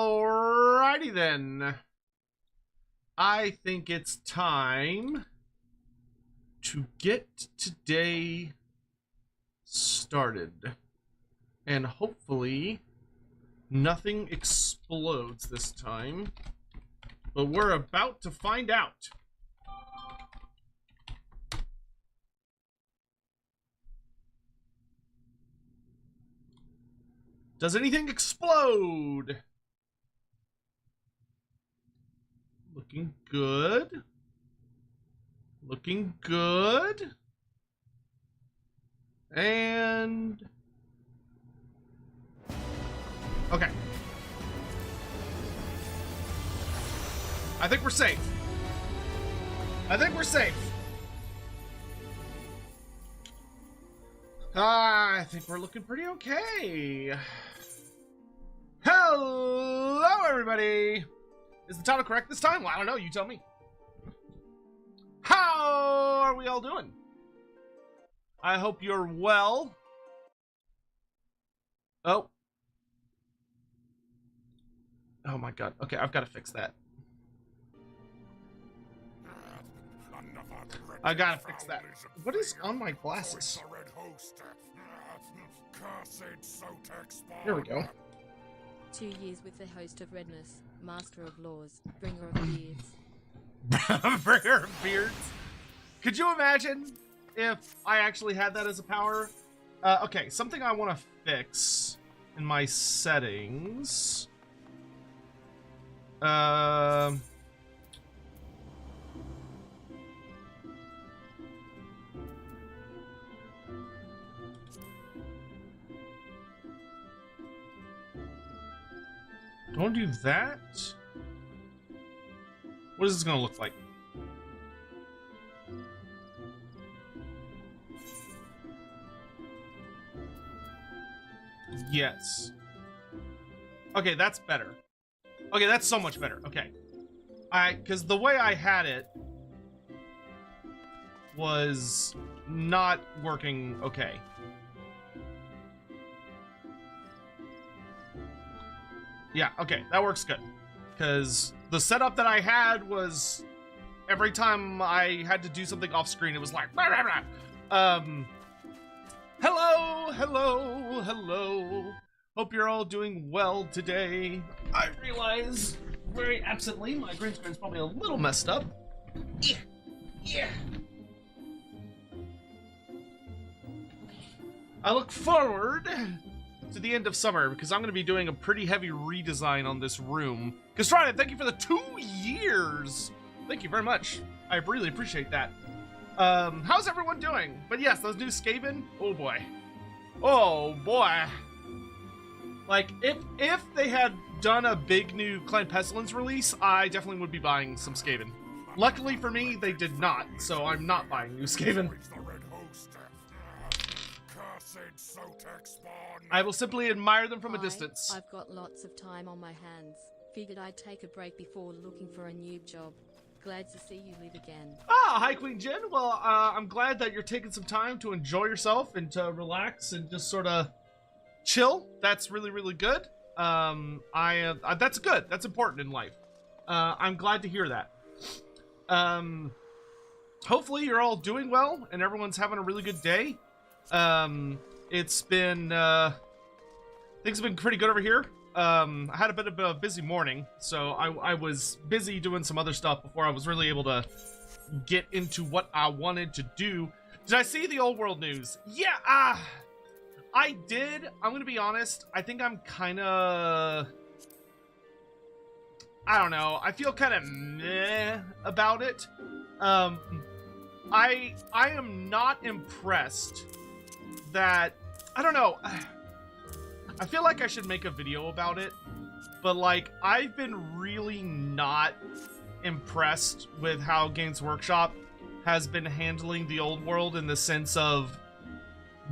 Alrighty then. I think it's time to get today started. And hopefully nothing explodes this time. But we're about to find out. Does anything explode? Looking good. Looking good. And... okay. I think we're safe. I think we're safe. I think we're looking pretty okay. Hello, everybody. Is the title correct this time? Well, I don't know. You tell me. How are we all doing? I hope you're well. Oh. Oh my god. Okay, I've got to fix that. I gotta fix that. What is on my glasses? Here we go. 2 years with the host of redness, master of laws, bringer of beards. Bringer of beards? Could you imagine if I actually had that as a power? Okay, something I want to fix in my settings. Don't do that. What is this gonna look like? Yes. Okay, that's better. Okay, that's so much better. Okay. Because the way I had it was not working okay. Yeah, okay, that works good. Because the setup that I had was every time I had to do something off screen, it was like, blah, blah, blah. Hello, hello, hello. Hope you're all doing well today. I realize very absently my green screen's probably a little messed up. Yeah, yeah. I look forward to the end of summer because I'm going to be doing a pretty heavy redesign on this room. Castrada, thank you for the 2 years. Thank you very much. I really appreciate that. How's everyone doing? But yes, those new Skaven. Oh boy. Oh boy. Like if they had done a big new Clan Pestilence release, I definitely would be buying some Skaven. Luckily for me, they did not, so I'm not buying new Skaven. I will simply admire them from a distance. I've got lots of time on my hands. Figured I'd take a break before looking for a new job. Glad to see you live again. Ah, hi Queen Jen. Well, I'm glad that you're taking some time to enjoy yourself and to relax and just sort of chill. That's really, really good. That's good. That's important in life. I'm glad to hear that. Hopefully you're all doing well and everyone's having a really good day. It's been, things have been pretty good over here. I had a bit of a busy morning, so I was busy doing some other stuff before I was really able to get into what I wanted to do. Did I see the old world news? Yeah, I did. I'm gonna be honest. I think I'm kind of, I don't know. I feel kind of meh about it. I am not impressed that, I don't know. I feel like I should make a video about it, but like I've been really not impressed with how Games Workshop has been handling the old world in the sense of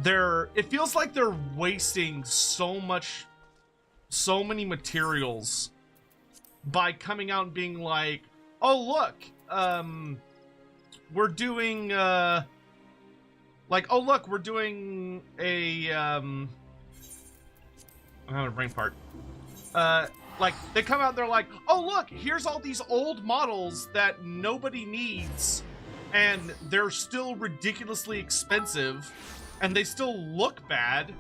it feels like they're wasting so many materials by coming out and being like, oh look, we're doing like, oh look, we're doing a I'm having a brain part. Like, they come out, they're like, oh, look, here's all these old models that nobody needs, and they're still ridiculously expensive, and they still look bad.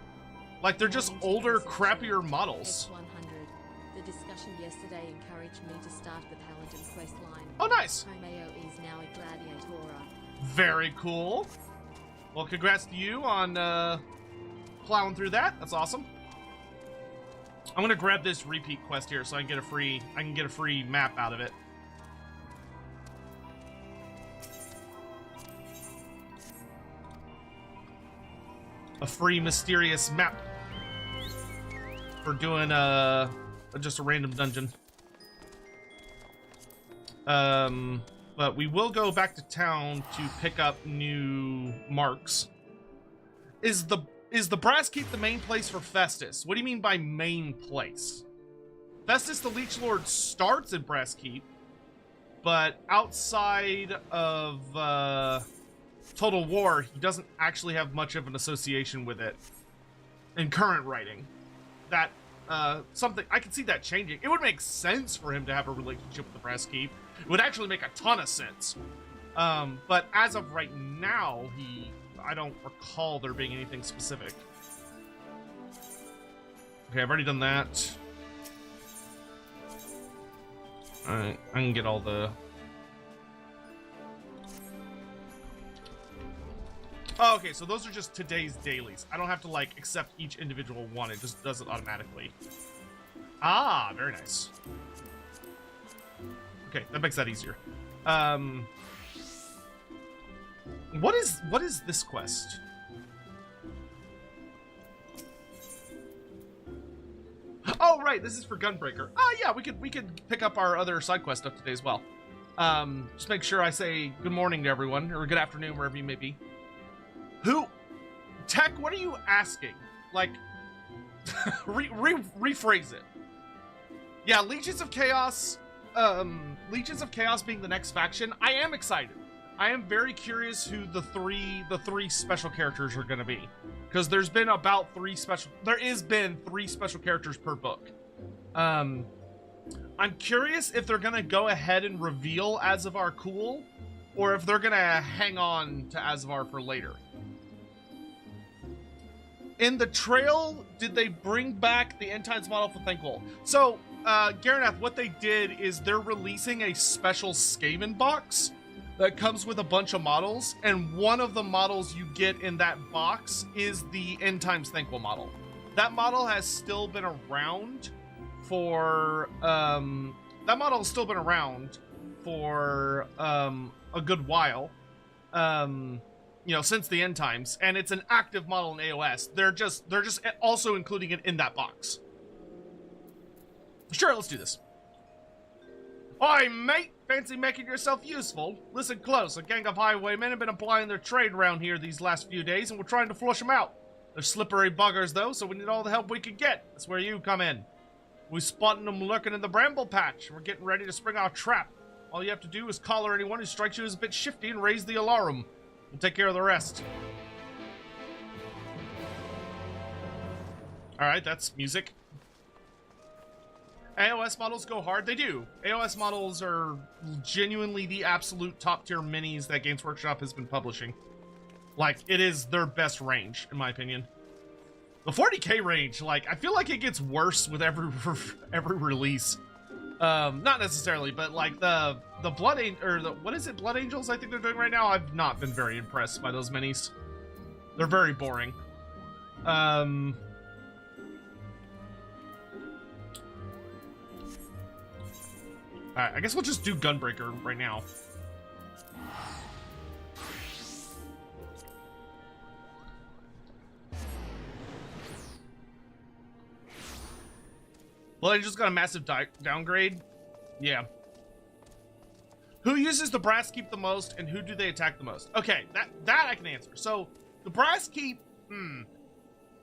Like, they're just older, crappier models. X100. The discussion yesterday encouraged me to start with Paladin questline. Oh, nice. Romeo is now a gladiatora. Very cool. Well, congrats to you on plowing through that. That's awesome. I'm gonna grab this repeat quest here so I can get a free map out of it. A free mysterious map for doing just a random dungeon. But we will go back to town to pick up new marks. Is the Brass Keep the main place for Festus? What do you mean by main place? Festus the Leech Lord starts in Brass Keep, but outside of Total War, he doesn't actually have much of an association with it in current writing. That something I can see that changing. It would make sense for him to have a relationship with the Brass Keep. It would actually make a ton of sense. But as of right now, I don't recall there being anything specific. Okay, I've already done that. Alright, I can get all the... Oh, okay, so those are just today's dailies. I don't have to, like, accept each individual one. It just does it automatically. Ah, very nice. Okay, that makes that easier. What is this quest? Oh, right, this is for Gunbreaker. Oh, yeah, we could pick up our other side quest stuff today as well. Just make sure I say good morning to everyone, or good afternoon, wherever you may be. Tech, what are you asking? Like, rephrase it. Yeah, Legions of Chaos being the next faction, I am excited. I am very curious who the three special characters are going to be, because there has been 3 special characters per book. I'm curious if they're going to go ahead and reveal Azavar Cool, or if they're going to hang on to Azavar for later. In the trail, did they bring back the End Times model for Thankful? So, Garanath, what they did is they're releasing a special Skaven box that comes with a bunch of models, and one of the models you get in that box is the End Times Thankful model. That model has still been around for a good while. Since the End Times, and it's an active model in AOS. They're just also including it in that box. Sure, let's do this. Oi, mate! Fancy making yourself useful? Listen close, a gang of highwaymen have been applying their trade around here these last few days, and we're trying to flush them out. They're slippery buggers, though, so we need all the help we can get. That's where you come in. We spotted them lurking in the bramble patch, and we're getting ready to spring our trap. All you have to do is collar anyone who strikes you as a bit shifty and raise the alarm. We'll take care of the rest. Alright, that's music. AOS models go hard. They do. AOS models are genuinely the absolute top tier minis that Games Workshop has been publishing. Like, it is their best range, in my opinion. The 40k range, like, I feel like it gets worse with every release. Not necessarily, but like the Blood what is it, Blood Angels I think they're doing right now? I've not been very impressed by those minis. They're very boring. Alright, I guess we'll just do Gunbreaker right now. Well, I just got a massive downgrade. Yeah. Who uses the Brass Keep the most, and who do they attack the most? Okay, that I can answer. So, the Brass Keep,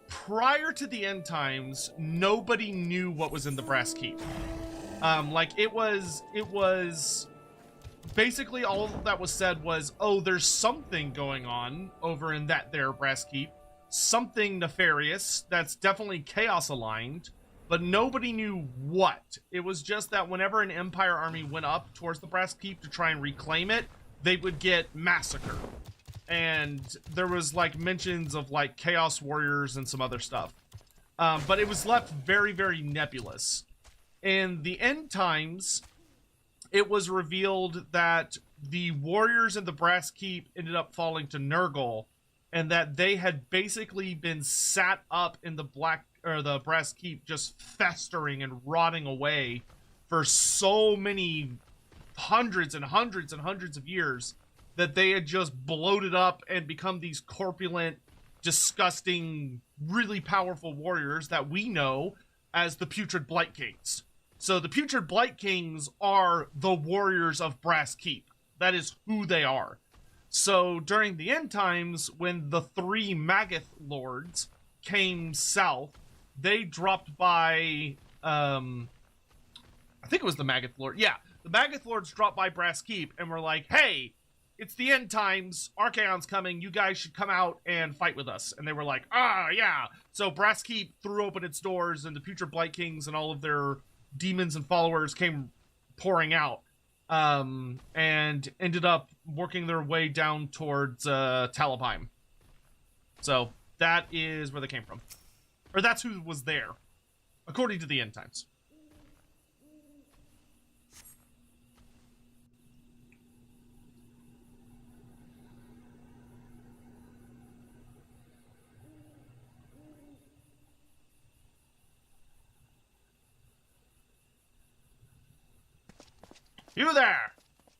prior to the End Times, nobody knew what was in the Brass Keep. It was basically all that was said was, oh, there's something going on over in that there Brass Keep. Something nefarious that's definitely chaos aligned, but nobody knew what. It was just that whenever an Empire army went up towards the Brass Keep to try and reclaim it, they would get massacred. And there was, like, mentions of, like, Chaos Warriors and some other stuff. But it was left very, very nebulous. In the end times, it was revealed that the warriors in the Brass Keep ended up falling to Nurgle, and that they had basically been sat up in the Brass Keep, just festering and rotting away for so many hundreds and hundreds and hundreds of years that they had just bloated up and become these corpulent, disgusting, really powerful warriors that we know as the Putrid Blight Kings. So the Putrid Blight Kings are the warriors of Brass Keep. That is who they are. So during the end times, when the 3 Magath Lords came south, they dropped by, I think it was the Magath Lord. Yeah, the Magath Lords dropped by Brass Keep and were like, hey, it's the end times, Archaon's coming, you guys should come out and fight with us. And they were like, yeah. So Brass Keep threw open its doors, and the Putrid Blight Kings and all of their demons and followers came pouring out, and ended up working their way down towards Talabheim. So that is where they came from. Or that's who was there, according to the end times. You there!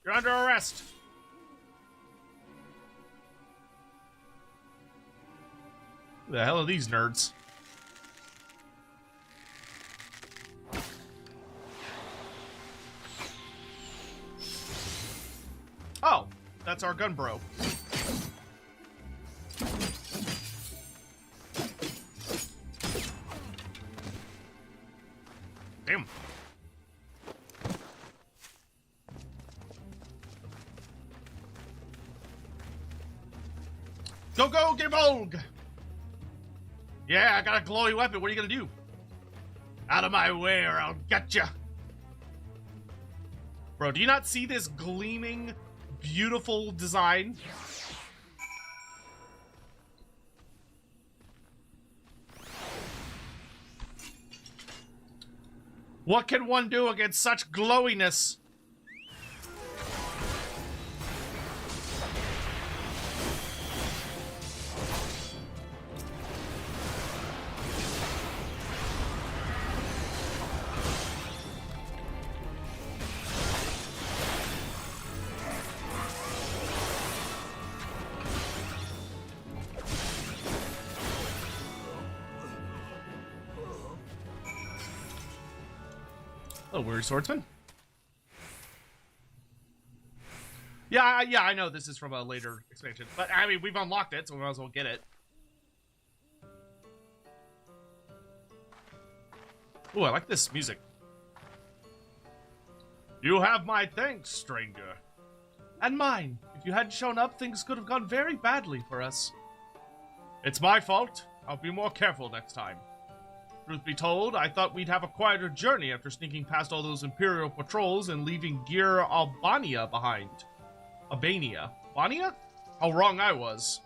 You're under arrest! Who the hell are these nerds? Oh, that's our gun bro. Damn. Go, get vogue! Yeah, I got a glowy weapon. What are you gonna do? Out of my way or I'll get ya. Bro, do you not see this gleaming, beautiful design? What can one do against such glowiness? Oh, weird swordsman. Yeah, I know this is from a later expansion, but I mean, we've unlocked it, so we might as well get it. Ooh, I like this music. You have my thanks, stranger. And mine. If you hadn't shown up, things could have gone very badly for us. It's my fault. I'll be more careful next time. Truth be told, I thought we'd have a quieter journey after sneaking past all those Imperial patrols and leaving Gear Albania behind. Albania? Albania? How wrong I was.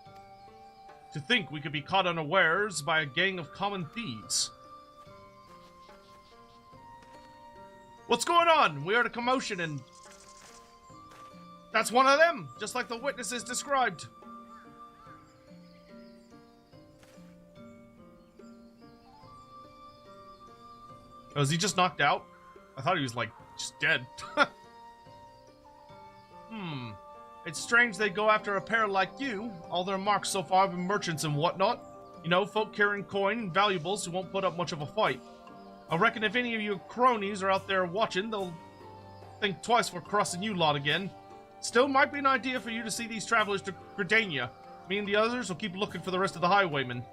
To think we could be caught unawares by a gang of common thieves. What's going on? We heard a commotion and... That's one of them, just like the witnesses described. Oh, is he just knocked out? I thought he was, like, just dead. It's strange they go after a pair like you. All their marks so far have been merchants and whatnot. You know, folk carrying coin and valuables who won't put up much of a fight. I reckon if any of you cronies are out there watching, they'll think twice for crossing you lot again. Still, might be an idea for you to see these travelers to Gridania. Me and the others will keep looking for the rest of the highwaymen.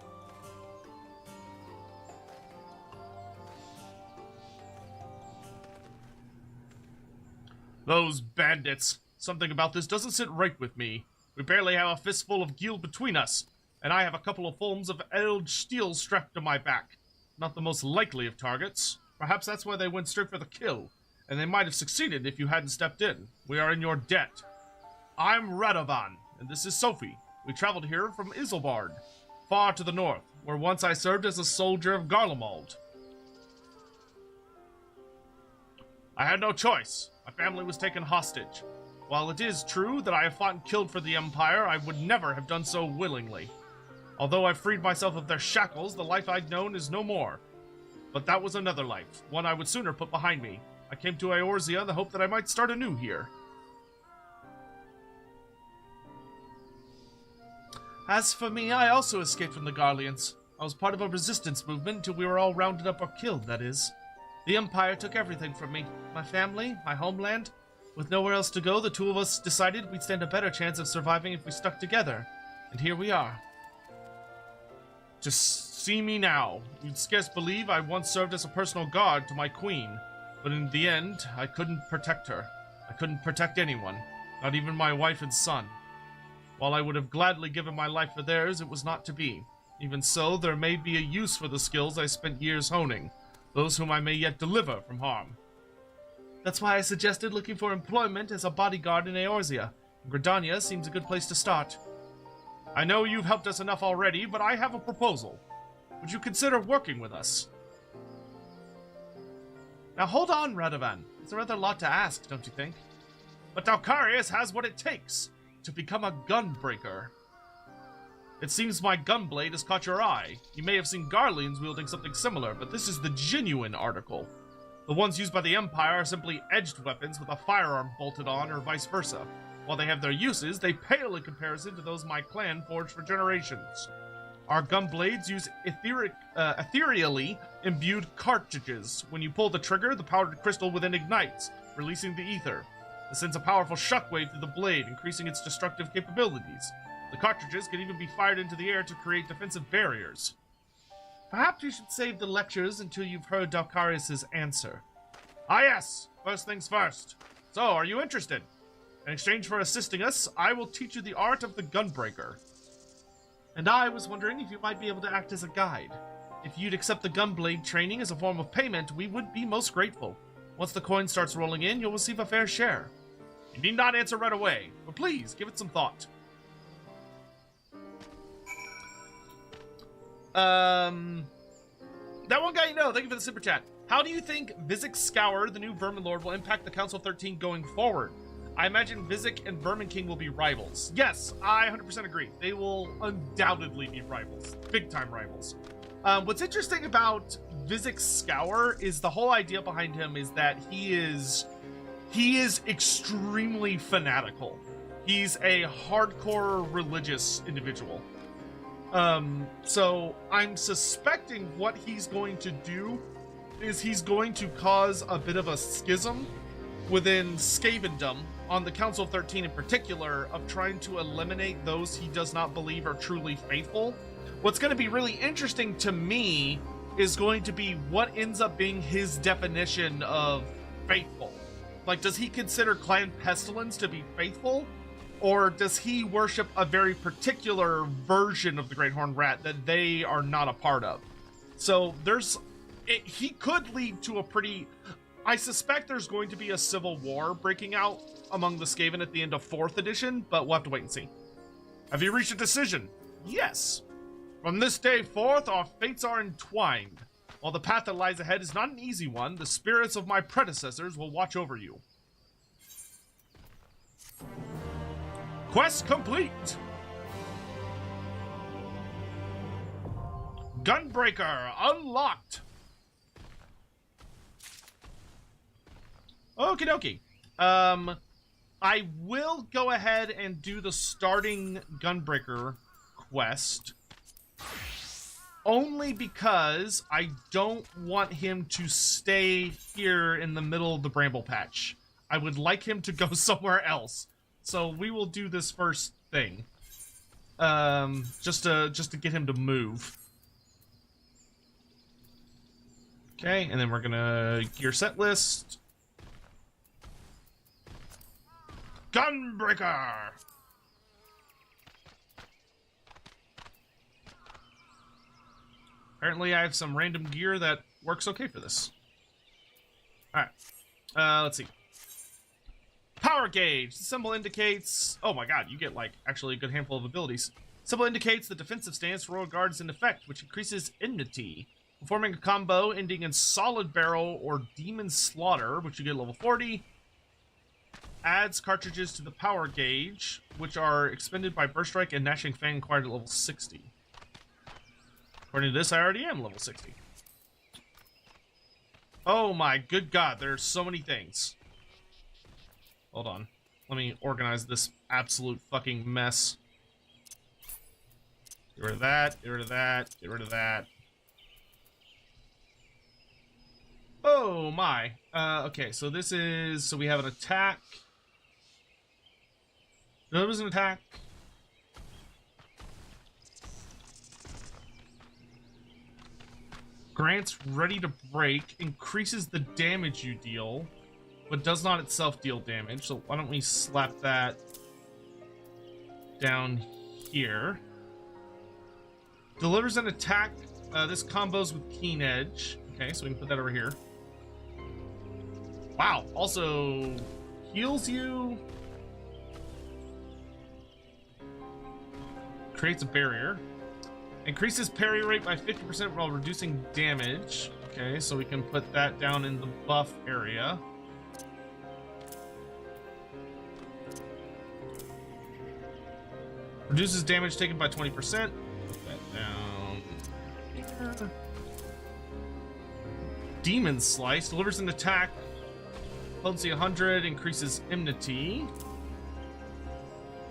Those bandits. Something about this doesn't sit right with me. We barely have a fistful of guild between us, and I have a couple of forms of Elge steel strapped to my back. Not the most likely of targets. Perhaps that's why they went straight for the kill, and they might have succeeded if you hadn't stepped in. We are in your debt. I'm Radovan, and this is Sophie. We traveled here from Hildebrand, far to the north, where once I served as a soldier of Garlemald. I had no choice. My family was taken hostage. While it is true that I have fought and killed for the Empire, I would never have done so willingly. Although I've freed myself of their shackles, the life I'd known is no more. But that was another life, one I would sooner put behind me. I came to Eorzea in the hope that I might start anew here. As for me, I also escaped from the Garleans. I was part of a resistance movement until we were all rounded up or killed, that is. The Empire took everything from me. My family, my homeland. With nowhere else to go, the two of us decided we'd stand a better chance of surviving if we stuck together. And here we are. Just see me now. You'd scarce believe I once served as a personal guard to my queen. But in the end, I couldn't protect her. I couldn't protect anyone. Not even my wife and son. While I would have gladly given my life for theirs, it was not to be. Even so, there may be a use for the skills I spent years honing. Those whom I may yet deliver from harm. That's why I suggested looking for employment as a bodyguard in Eorzea. Gridania seems a good place to start. I know you've helped us enough already, but I have a proposal. Would you consider working with us? Now hold on, Radovan. It's a rather lot to ask, don't you think? But Dalkarius has what it takes to become a gunbreaker. It seems my gunblade has caught your eye. You may have seen Garleans wielding something similar, but this is the genuine article. The ones used by the Empire are simply edged weapons with a firearm bolted on, or vice versa. While they have their uses, they pale in comparison to those my clan forged for generations. Our gunblades use ethereally imbued cartridges. When you pull the trigger, the powdered crystal within ignites, releasing the ether. This sends a powerful shockwave through the blade, increasing its destructive capabilities. The cartridges can even be fired into the air to create defensive barriers. Perhaps you should save the lectures until you've heard Dalkarius' answer. Ah yes, first things first. So, are you interested? In exchange for assisting us, I will teach you the art of the Gunbreaker. And I was wondering if you might be able to act as a guide. If you'd accept the Gunblade training as a form of payment, we would be most grateful. Once the coin starts rolling in, you'll receive a fair share. You need not answer right away, but please, give it some thought. That one guy you know, thank you for the super chat. How do you think Vizek Scour, the new Vermin Lord, will impact the Council 13 going forward? I imagine Vizek and Vermin King will be rivals. Yes, I 100% agree. They will undoubtedly be rivals. Big time rivals. What's interesting about Vizek Scour is the whole idea behind him is that he is extremely fanatical. He's a hardcore religious individual. So I'm suspecting what he's going to do is he's going to cause a bit of a schism within Skavendom, on the Council of 13 in particular, of trying to eliminate those he does not believe are truly faithful. What's going to be really interesting to me is going to be what ends up being his definition of faithful. Like, does he consider Clan Pestilence to be faithful? Or does he worship a very particular version of the Great Horned Rat that they are not a part of? So he could lead to a pretty... I suspect there's going to be a civil war breaking out among the Skaven at the end of 4th edition, but we'll have to wait and see. Have you reached a decision? Yes. From this day forth, our fates are entwined. While the path that lies ahead is not an easy one, the spirits of my predecessors will watch over you. Quest complete! Gunbreaker unlocked! Okie dokie. I will go ahead and do the starting Gunbreaker quest. Only because I don't want him to stay here in the middle of the bramble patch. I would like him to go somewhere else. So we will do this first thing. Just to get him to move. Okay, and then we're gonna gear set list. Gunbreaker! Apparently I have some random gear that works okay for this. Alright. Let's see. Power gauge. The symbol indicates... Oh my god, you get, like, actually a good handful of abilities. Symbol indicates the defensive stance Royal Guard is in effect, which increases enmity. Performing a combo ending in Solid Barrel or Demon Slaughter, which you get level 40. Adds cartridges to the power gauge, which are expended by Burst Strike and Gnashing Fang acquired at level 60. According to this, I already am level 60. Oh my good god, there's so many things. Hold on. Let me organize this absolute fucking mess. Get rid of that, get rid of that, get rid of that. Oh my. Okay, so this is... So we have an attack. There was an attack. Grants ready to break. Increases the damage you deal, but does not itself deal damage. So why don't we slap that down here. Delivers an attack. This combos with Keen Edge. Okay, so we can put that over here. Wow. Also heals you. Creates a barrier. Increases parry rate by 50% while reducing damage. Okay, so we can put that down in the buff area. Reduces damage taken by 20%. Put that down here. Demon Slice. Delivers an attack. Potency 100. Increases enmity.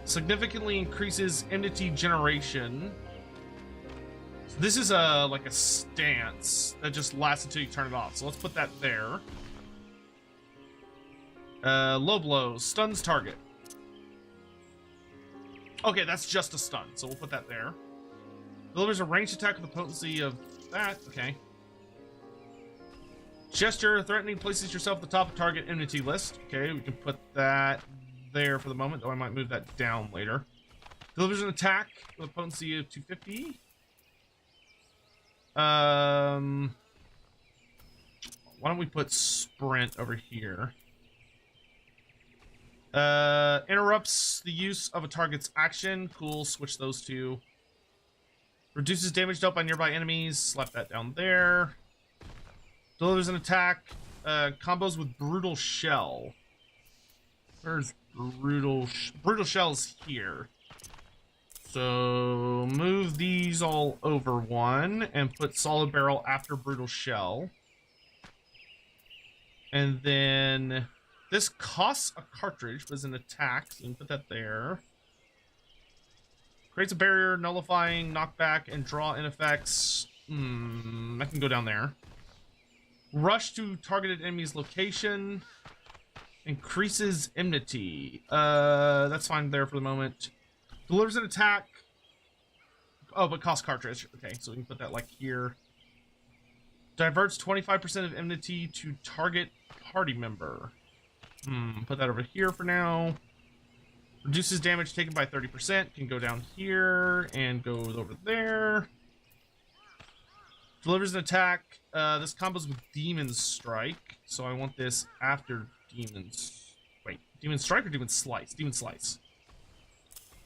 Significantly increases enmity generation. So this is like a stance that just lasts until you turn it off. So let's put that there. Low blow. Stuns target. Okay, that's just a stun, so we'll put that there. Delivers a ranged attack with a potency of that. Okay. Gesture. Threatening places yourself at the top of target enmity list. Okay, we can put that there for the moment, though I might move that down later. Delivers an attack with a potency of 250. Why don't we put sprint over here? Interrupts the use of a target's action. Cool, switch those two. Reduces damage dealt by nearby enemies. Slap that down there. Delivers an attack. Combos with Brutal Shell. Where's Brutal Shell's here. So move these all over one and put Solid Barrel after Brutal Shell. And then this costs a cartridge, but is an attack, so you can put that there. Creates a barrier, nullifying, knockback, and draw in effects. That can go down there. Rush to targeted enemy's location. Increases enmity. That's fine there for the moment. Delivers an attack. Oh, but costs cartridge. Okay, so we can put that like here. Diverts 25% of enmity to target party member. Put that over here for now. Reduces damage taken by 30%. Can go down here and goes over there. Delivers an attack. This combos with Demon Strike. So I want this after Demon's... Wait, Demon Strike or Demon Slice? Demon Slice.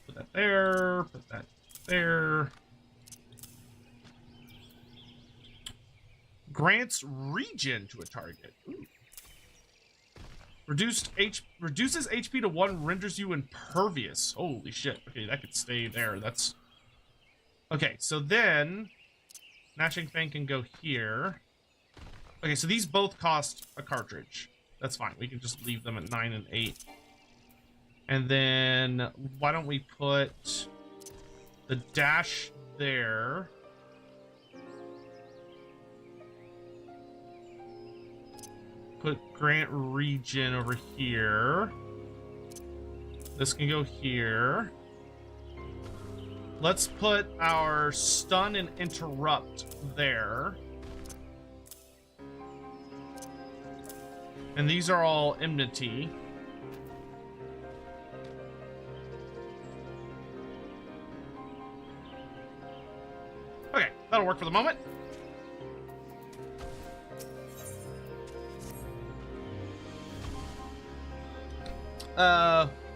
Put that there. Put that there. Grants regen to a target. Ooh. Reduces HP to 1, renders you impervious. Holy shit. Okay, that could stay there. That's... Okay, so then... Gnashing Fang can go here. Okay, so these both cost a cartridge. That's fine. We can just leave them at 9 and 8. And then, why don't we put the dash there. Put grant regen over here. This can go here. Let's put our stun and interrupt there. And these are all enmity. Okay, that'll work for the moment.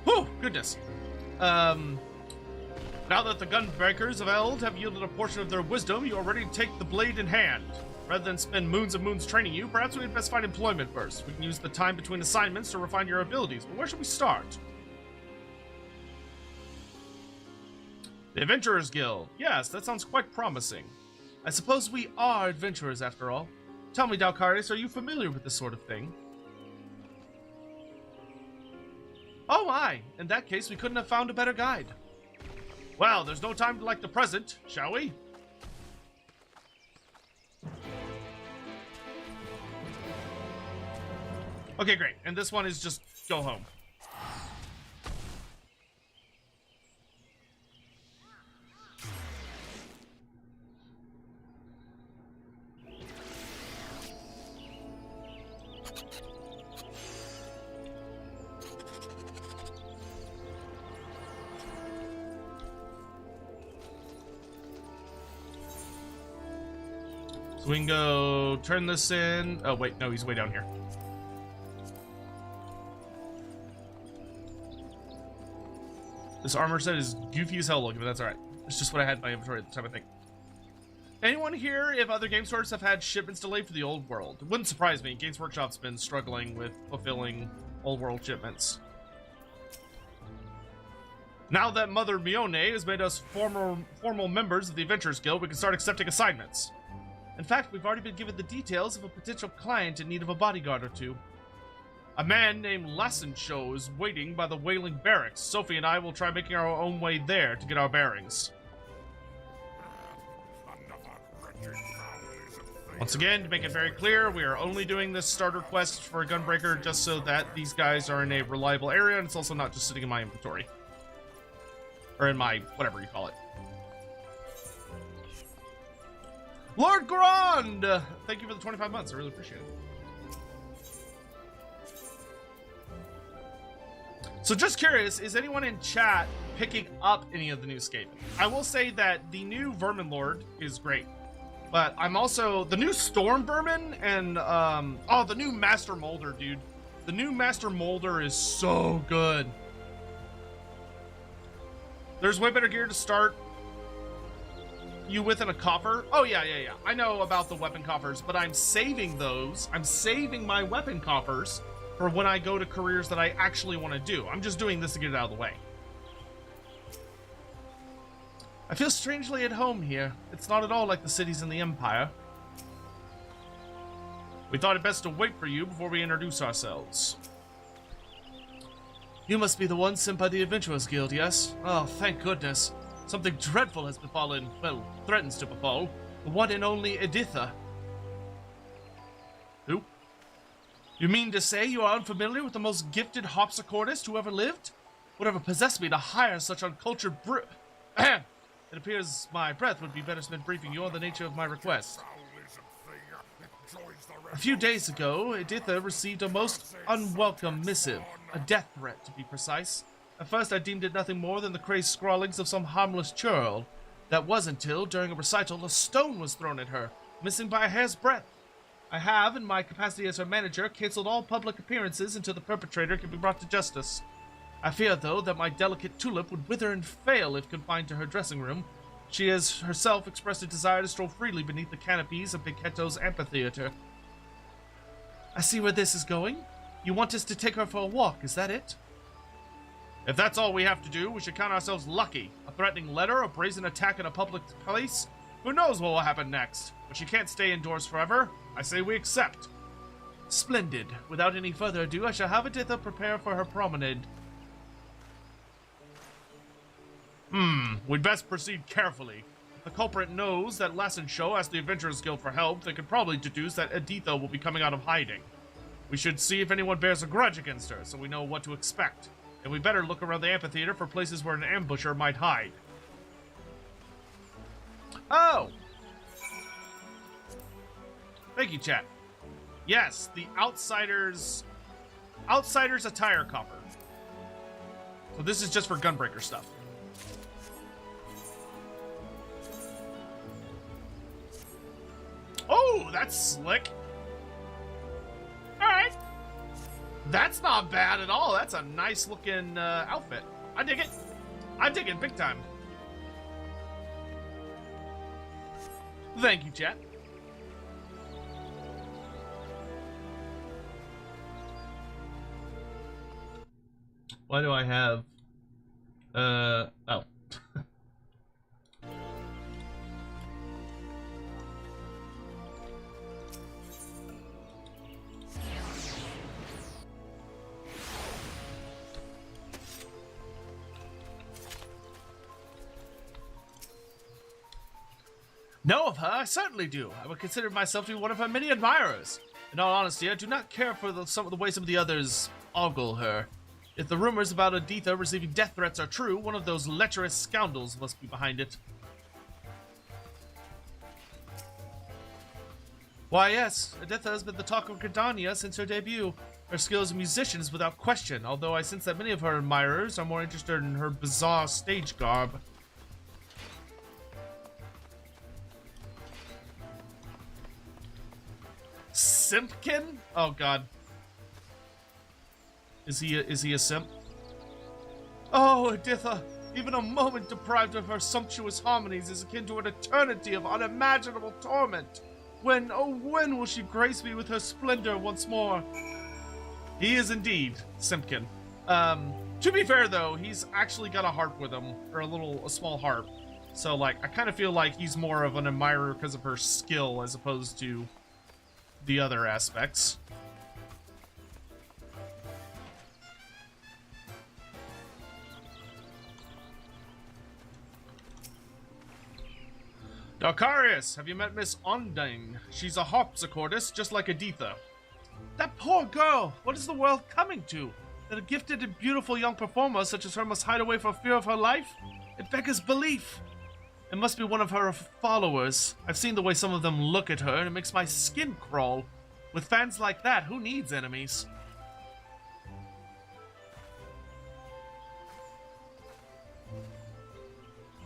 Whew, goodness. Now that the Gunbreakers of Eld have yielded a portion of their wisdom, you are ready to take the blade in hand. Rather than spend moons and moons training you, perhaps we'd best find employment first. We can use the time between assignments to refine your abilities, but where should we start? The Adventurers Guild. Yes, that sounds quite promising. I suppose we are adventurers after all. Tell me, Dalkaris, are you familiar with this sort of thing? Oh my, in that case we couldn't have found a better guide. Well, there's no time like the present, shall we? Okay, great. And this one is just go home. So we can go turn this in. Oh, wait, no, he's way down here. This armor set is goofy as hell looking, but that's alright. It's just what I had in my inventory at the time, I think. Anyone here if other game stores have had shipments delayed for the old world? It wouldn't surprise me. Games Workshop's been struggling with fulfilling old world shipments. Now that Mother Mione has made us formal members of the Adventurers Guild, we can start accepting assignments. In fact, we've already been given the details of a potential client in need of a bodyguard or two. A man named Lassenshow is waiting by the Wailing Barracks. Sophie and I will try making our own way there to get our bearings. Once again, to make it very clear, we are only doing this starter quest for Gunbreaker just so that these guys are in a reliable area, and it's also not just sitting in my inventory. Or in my, whatever you call it. Lord Grand! Thank you for the 25 months, I really appreciate it. So just curious, is anyone in chat picking up any of the new Skaven? I will say that the new Vermin Lord is great. But I'm also, the new Storm Vermin and, oh, the new Master Molder, dude. The new Master Molder is so good. There's way better gear to start you with in a coffer. Oh, yeah. I know about the weapon coffers, but I'm saving those. I'm saving my weapon coffers for when I go to careers that I actually want to do. I'm just doing this to get it out of the way. I feel strangely at home here. It's not at all like the cities in the Empire. We thought it best to wait for you before we introduce ourselves. You must be the one sent by the Adventurers Guild, yes? Oh, thank goodness. Something dreadful has befallen, well, threatens to befall. The one and only Editha. Who? You mean to say you are unfamiliar with the most gifted harpsichordist who ever lived? Whatever possessed me to hire such uncultured It appears my breath would be better spent briefing you on the nature of my request. A few days ago, Editha received a most unwelcome missive, a death threat to be precise. At first I deemed it nothing more than the crazed scrawlings of some harmless churl. That was until, during a recital, a stone was thrown at her, missing by a hair's breadth. I have, in my capacity as her manager, cancelled all public appearances until the perpetrator can be brought to justice. I fear, though, that my delicate tulip would wither and fail if confined to her dressing room. She has herself expressed a desire to stroll freely beneath the canopies of Piquetto's amphitheater. I see where this is going. You want us to take her for a walk, is that it? If that's all we have to do, we should count ourselves lucky. A threatening letter, a brazen attack in a public place. Who knows what will happen next? But she can't stay indoors forever. I say we accept. Splendid. Without any further ado, I shall have Editha prepare for her promenade. We'd best proceed carefully. If the culprit knows that Lassenshow asked the Adventurers Guild for help, they could probably deduce that Editha will be coming out of hiding. We should see if anyone bears a grudge against her, so we know what to expect. And we better look around the amphitheater for places where an ambusher might hide. Oh! Thank you, chat. Yes, the Outsider's attire coffer. So this is just for Gunbreaker stuff. Oh, that's slick. Alright. That's not bad at all. That's a nice looking outfit. I dig it. I dig it big time. Thank you, chat. Why do I have... oh. Know of her? I certainly do. I would consider myself to be one of her many admirers. In all honesty, I do not care for some of the way some of the others ogle her. If the rumors about Editha receiving death threats are true, one of those lecherous scoundrels must be behind it. Why, yes, Editha has been the talk of Gridania since her debut. Her skill as a musician is without question, although I sense that many of her admirers are more interested in her bizarre stage garb. Simpkin? Oh god. Is he a simp? Oh, Editha, even a moment deprived of her sumptuous harmonies is akin to an eternity of unimaginable torment. When, oh when will she grace me with her splendor once more? He is indeed Simpkin. To be fair though, he's actually got a harp with him, or a small harp. So like, I kind of feel like he's more of an admirer because of her skill as opposed to the other aspects. Darkarius, have you met Miss Ondine? She's a harpsichordist, just like Editha. That poor girl! What is the world coming to? That a gifted and beautiful young performer such as her must hide away for fear of her life? It beggars belief. It must be one of her followers. I've seen the way some of them look at her, and it makes my skin crawl. With fans like that, who needs enemies?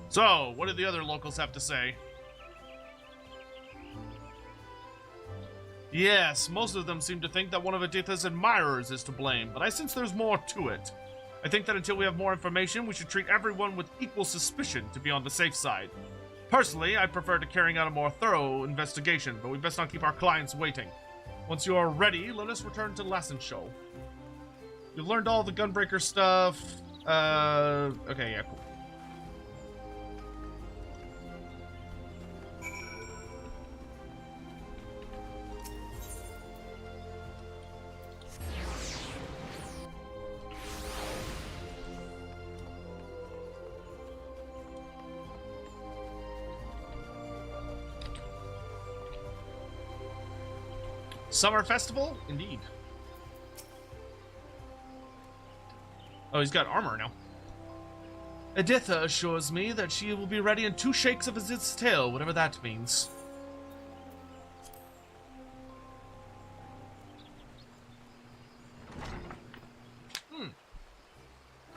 So, what did the other locals have to say? Yes, most of them seem to think that one of Editha's admirers is to blame, but I sense there's more to it. I think that until we have more information, we should treat everyone with equal suspicion to be on the safe side. Personally, I prefer to carrying out a more thorough investigation, but we best not keep our clients waiting. Once you are ready, let us return to Lassenschau. You learned all the Gunbreaker stuff. Okay, yeah, cool. Summer Festival? Indeed. Oh, he's got armor now. Editha assures me that she will be ready in 2 shakes of its tail, whatever that means.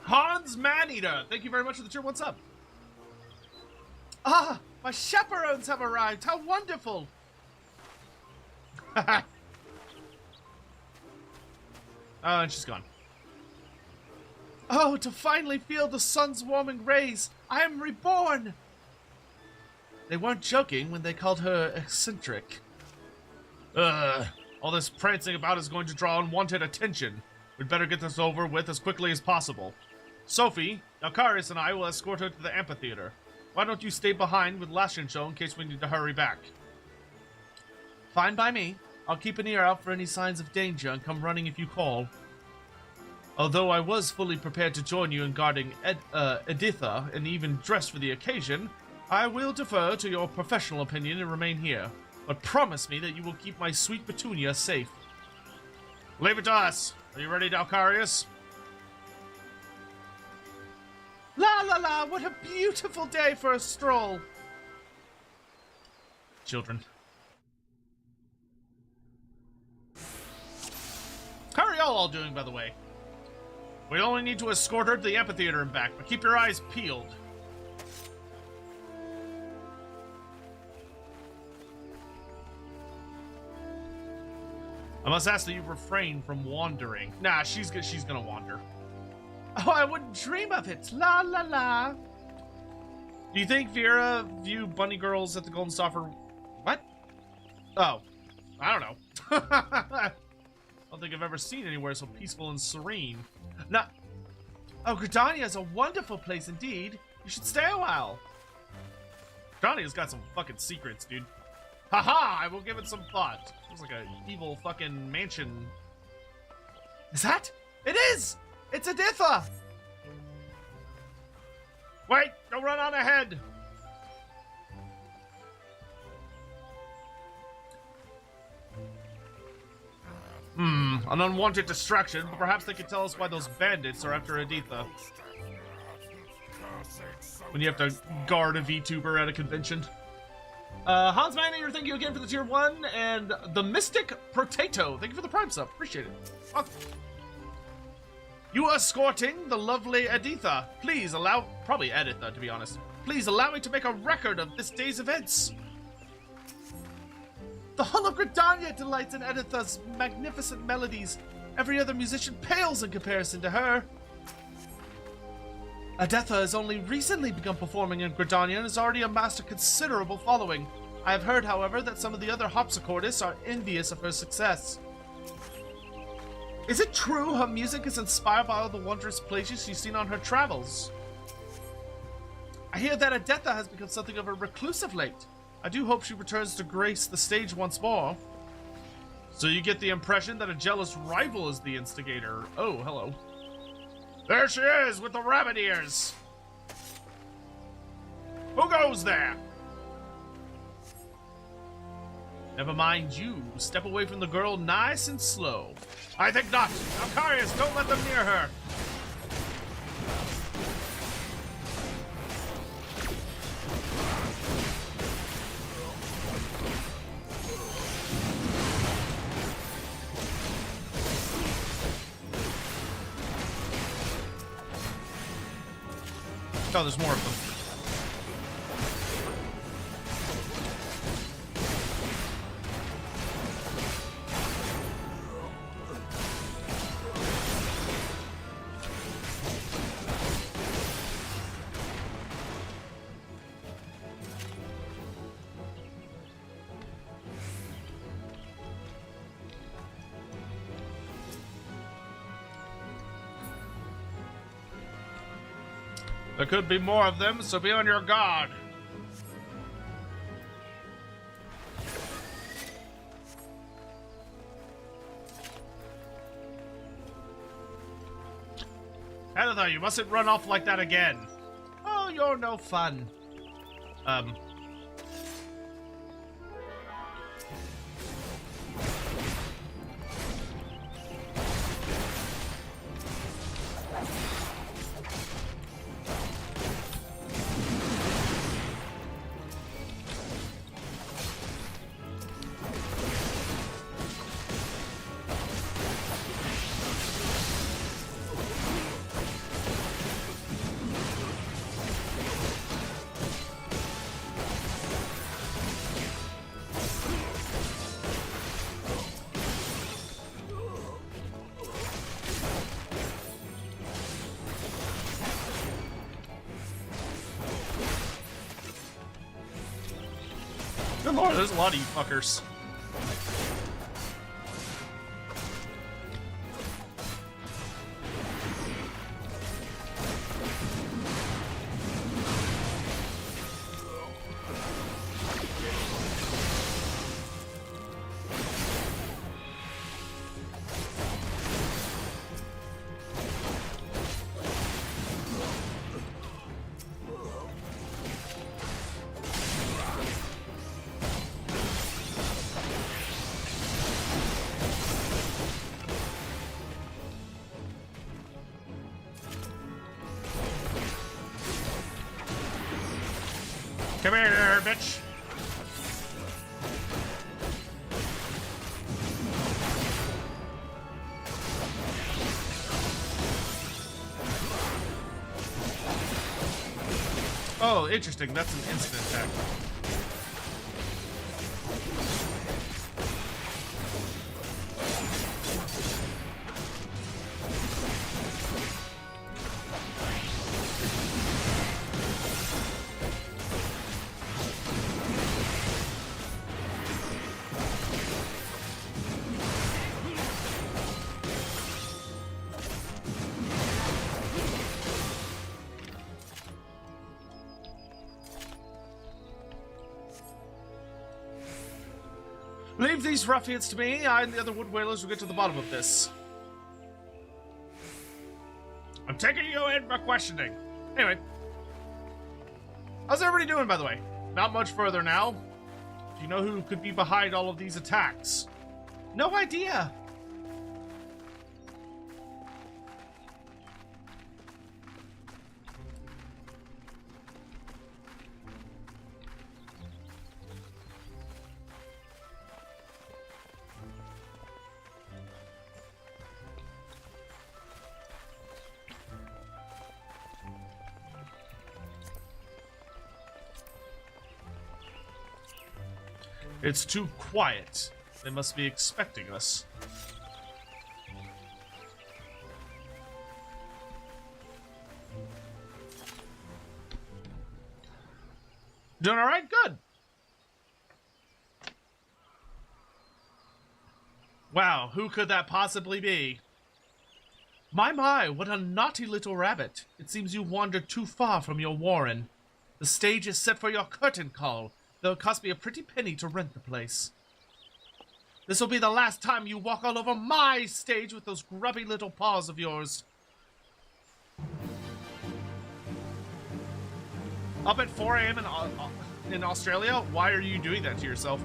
Hans Maneater, thank you very much for the tier. What's up? Ah, my chaperones have arrived. How wonderful! Oh, and she's gone. Oh, to finally feel the sun's warming rays! I am reborn! They weren't joking when they called her eccentric. All this prancing about is going to draw unwanted attention. We'd better get this over with as quickly as possible. Sophie, Alcaris and I will escort her to the amphitheater. Why don't you stay behind with Lassenschau in case we need to hurry back? Fine by me. I'll keep an ear out for any signs of danger and come running if you call. Although I was fully prepared to join you in guarding Editha and even dressed for the occasion, I will defer to your professional opinion and remain here. But promise me that you will keep my sweet Petunia safe. Leave it to us. Are you ready, Dalcarius? La la la, what a beautiful day for a stroll. Children. How are y'all all doing, by the way? We only need to escort her to the amphitheater and back, but keep your eyes peeled. I must ask that you refrain from wandering. Nah, she's gonna wander. Oh, I wouldn't dream of it. La la la. Do you think Vera viewed bunny girls at the Golden Stopper? What? Oh, I don't know. I don't think I've ever seen anywhere so peaceful and serene. Nah. Oh, Gridania is a wonderful place indeed. You should stay a while. Gridania's got some fucking secrets, dude. Haha, I will give it some thought. It's like an evil fucking mansion. Is that? It is! It's Editha! Wait, don't run on ahead. An unwanted distraction, but perhaps they could tell us why those bandits are after Editha. When you have to guard a VTuber at a convention. Hans Magnator, thank you again for the tier 1, and the Mystic Potato, thank you for the Prime sub, appreciate it. Oh. You escorting the lovely Editha. Please allow, probably Editha to be honest. Please allow me to make a record of this day's events. The whole of Gridania delights in Editha's magnificent melodies. Every other musician pales in comparison to her. Editha has only recently begun performing in Gridania and has already amassed a considerable following. I have heard, however, that some of the other harpsichordists are envious of her success. Is it true her music is inspired by all the wondrous places she's seen on her travels? I hear that Editha has become something of a recluse of late. I do hope she returns to grace the stage once more. So you get the impression that a jealous rival is the instigator. Oh, hello. There she is with the rabbit ears. Who goes there? Never mind you. Step away from the girl nice and slow. I think not. Alcarius, don't let them near her. Oh, there's more of them. There could be more of them, so be on your guard. Editha, you mustn't run off like that again. Oh, you're no fun. Good lord, there's a lot of you fuckers. Come here, bitch. Oh, interesting. That's an instant attack. Leave these ruffians to me. I and the other wood whalers will get to the bottom of this. I'm taking you in for questioning. Anyway. How's everybody doing, by the way? Not much further now. Do you know who could be behind all of these attacks? No idea. It's too quiet. They must be expecting us. Doing all right? Good. Wow, who could that possibly be? My, what a naughty little rabbit. It seems you wandered too far from your warren. The stage is set for your curtain call, though it cost me a pretty penny to rent the place. This will be the last time you walk all over my stage with those grubby little paws of yours. Up at 4 a.m. in Australia? Why are you doing that to yourself?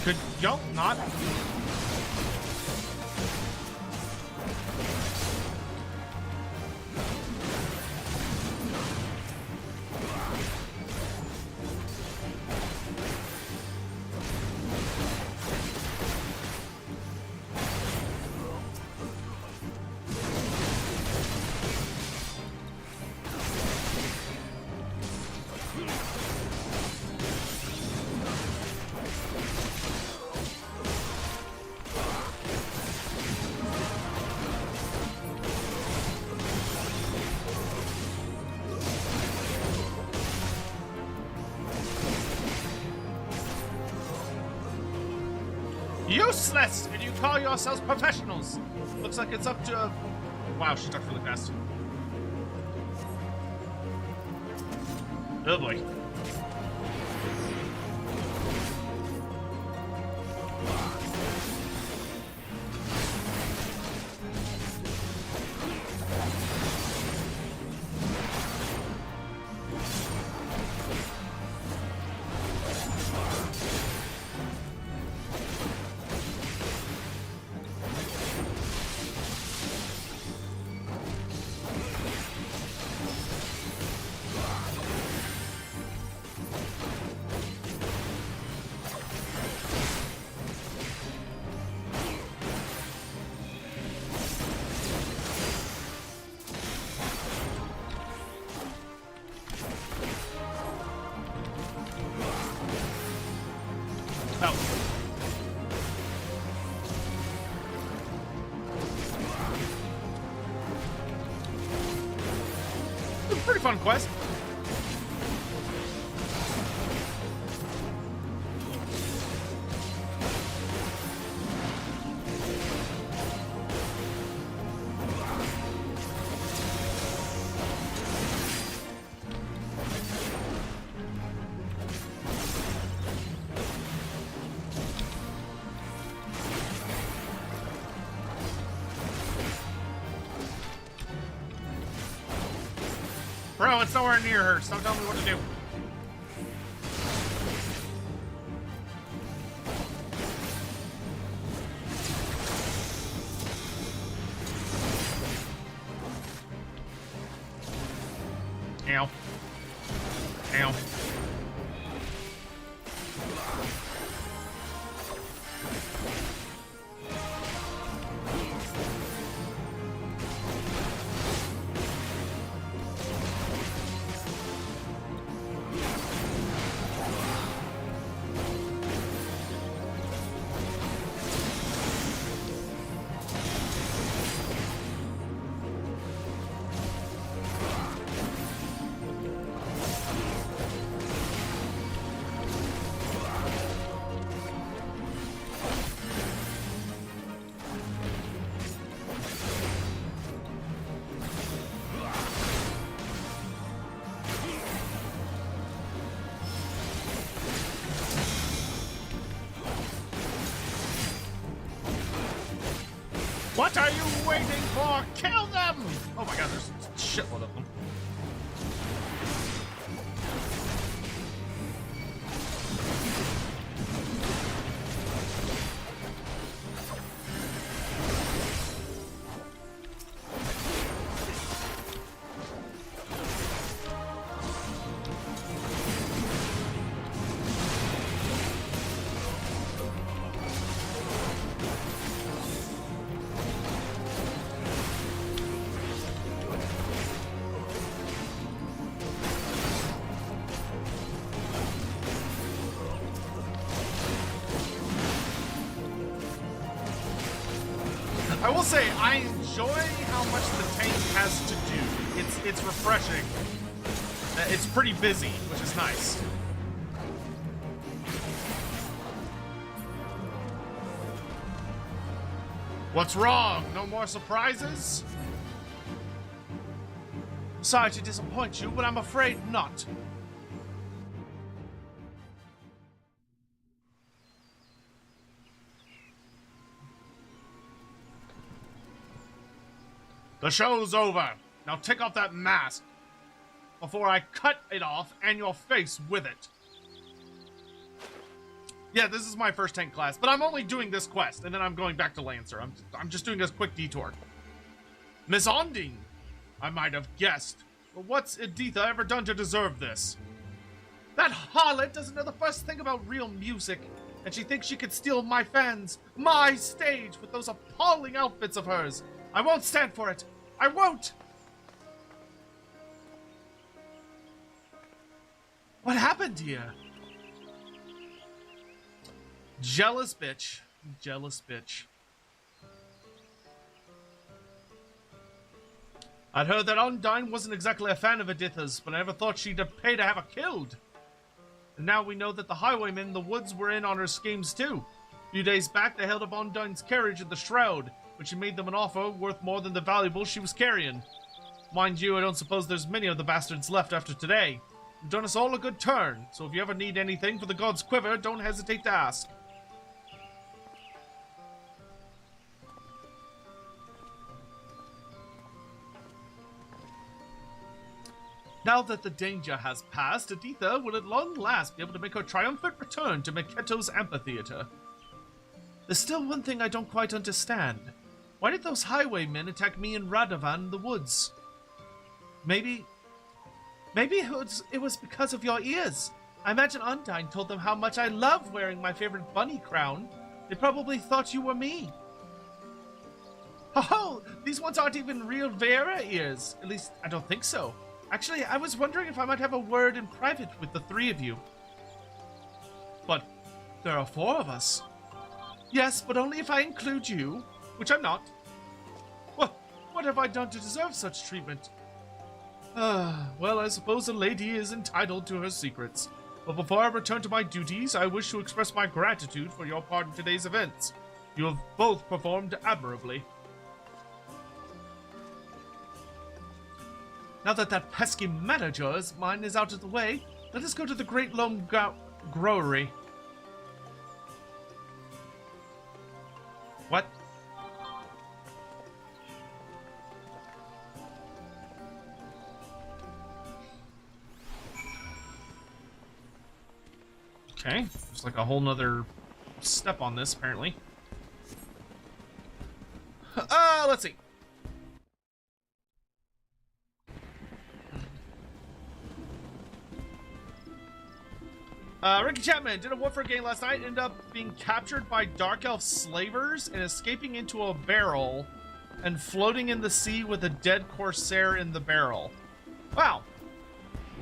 Could y'all not? Useless! And you call yourselves professionals! Looks like it's up to... Wow, she talked really fast. Oh boy. Pretty fun quest. Bro, it's nowhere near her. Stop telling me what to do. Ow. Ow. What are you waiting for? Kill them! Oh my god, there's a shitload of them. I will say, I enjoy how much the tank has to do. It's refreshing. It's pretty busy, which is nice. What's wrong? No more surprises? Sorry to disappoint you, but I'm afraid not. The show's over. Now take off that mask before I cut it off and your face with it. Yeah, this is my first tank class, but I'm only doing this quest, and then I'm going back to Lancer. I'm just doing a quick detour. Miss Ondine, I might have guessed, but what's Editha ever done to deserve this? That harlot doesn't know the first thing about real music, and she thinks she could steal my fans, my stage, with those appalling outfits of hers. I won't stand for it. I won't! What happened here? Jealous bitch. Jealous bitch. I'd heard that Ondine wasn't exactly a fan of Editha's, but I never thought she'd pay to have her killed. And now we know that the highwaymen in the woods were in on her schemes too. A few days back, they held up Ondine's carriage in the shroud, but she made them an offer worth more than the valuables she was carrying. Mind you, I don't suppose there's many of the bastards left after today. You've done us all a good turn, so if you ever need anything for the God's Quiver, don't hesitate to ask. Now that the danger has passed, Editha will at long last be able to make her triumphant return to Maketo's amphitheater. There's still one thing I don't quite understand. Why did those highwaymen attack me and Radovan in the woods? Maybe it was because of your ears. I imagine Ondine told them how much I love wearing my favorite bunny crown. They probably thought you were me. Oh, these ones aren't even real Vera ears. At least, I don't think so. Actually, I was wondering if I might have a word in private with the three of you. But there are four of us. Yes, but only if I include you, which I'm not. What have I done to deserve such treatment? Well, I suppose a lady is entitled to her secrets. But before I return to my duties, I wish to express my gratitude for your part in today's events. You have both performed admirably. Now that pesky manager of mine is out of the way, let us go to the Great Loam Growery. What? Okay, there's like a whole nother step on this, apparently. Let's see. Ricky Chapman did a Warfare game last night, ended up being captured by Dark Elf slavers and escaping into a barrel and floating in the sea with a dead Corsair in the barrel. Wow.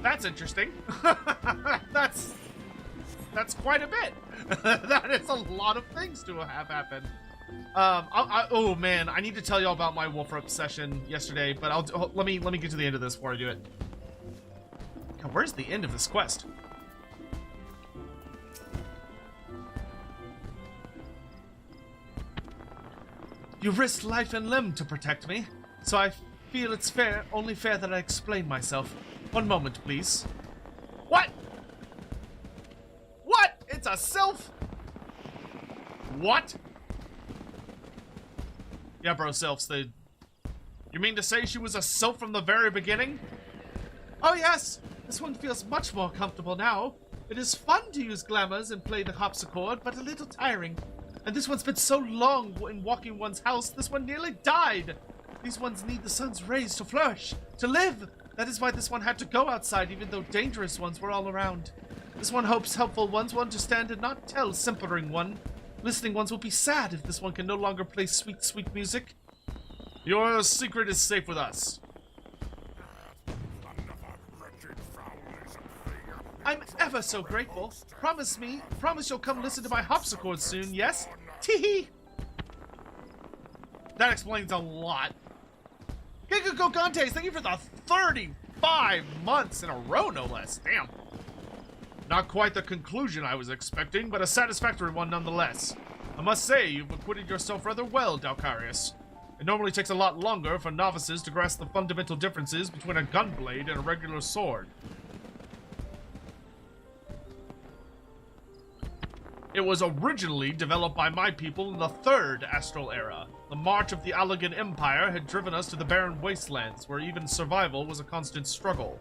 That's interesting. That's quite a bit. That is a lot of things to have happen. Oh man, I need to tell y'all about my Wolfrup session yesterday, but let me get to the end of this before I do it. God, where's the end of this quest? You risked life and limb to protect me, so I feel it's only fair that I explain myself. One moment, please. What? What? It's a sylph? What? Yeah, bro, sylphs, You mean to say she was a sylph from the very beginning? Oh yes, this one feels much more comfortable now. It is fun to use glamours and play the harpsichord, but a little tiring. And this one spent so long in walking one's house, this one nearly died. These ones need the sun's rays to flourish, to live. That is why this one had to go outside, even though dangerous ones were all around. This one hopes helpful ones will understand and not tell simpering one. Listening ones will be sad if this one can no longer play sweet, sweet music. Your secret is safe with us. I'm ever so grateful. Promise you'll come listen to my harpsichord soon, yes? Teehee! That explains a lot. Gigago Gantes, thank you for the 35 months in a row, no less. Damn. Not quite the conclusion I was expecting, but a satisfactory one nonetheless. I must say, you've acquitted yourself rather well, Dalcarius. It normally takes a lot longer for novices to grasp the fundamental differences between a gunblade and a regular sword. It was originally developed by my people in the Third Astral Era. The march of the Allagan Empire had driven us to the barren wastelands, where even survival was a constant struggle.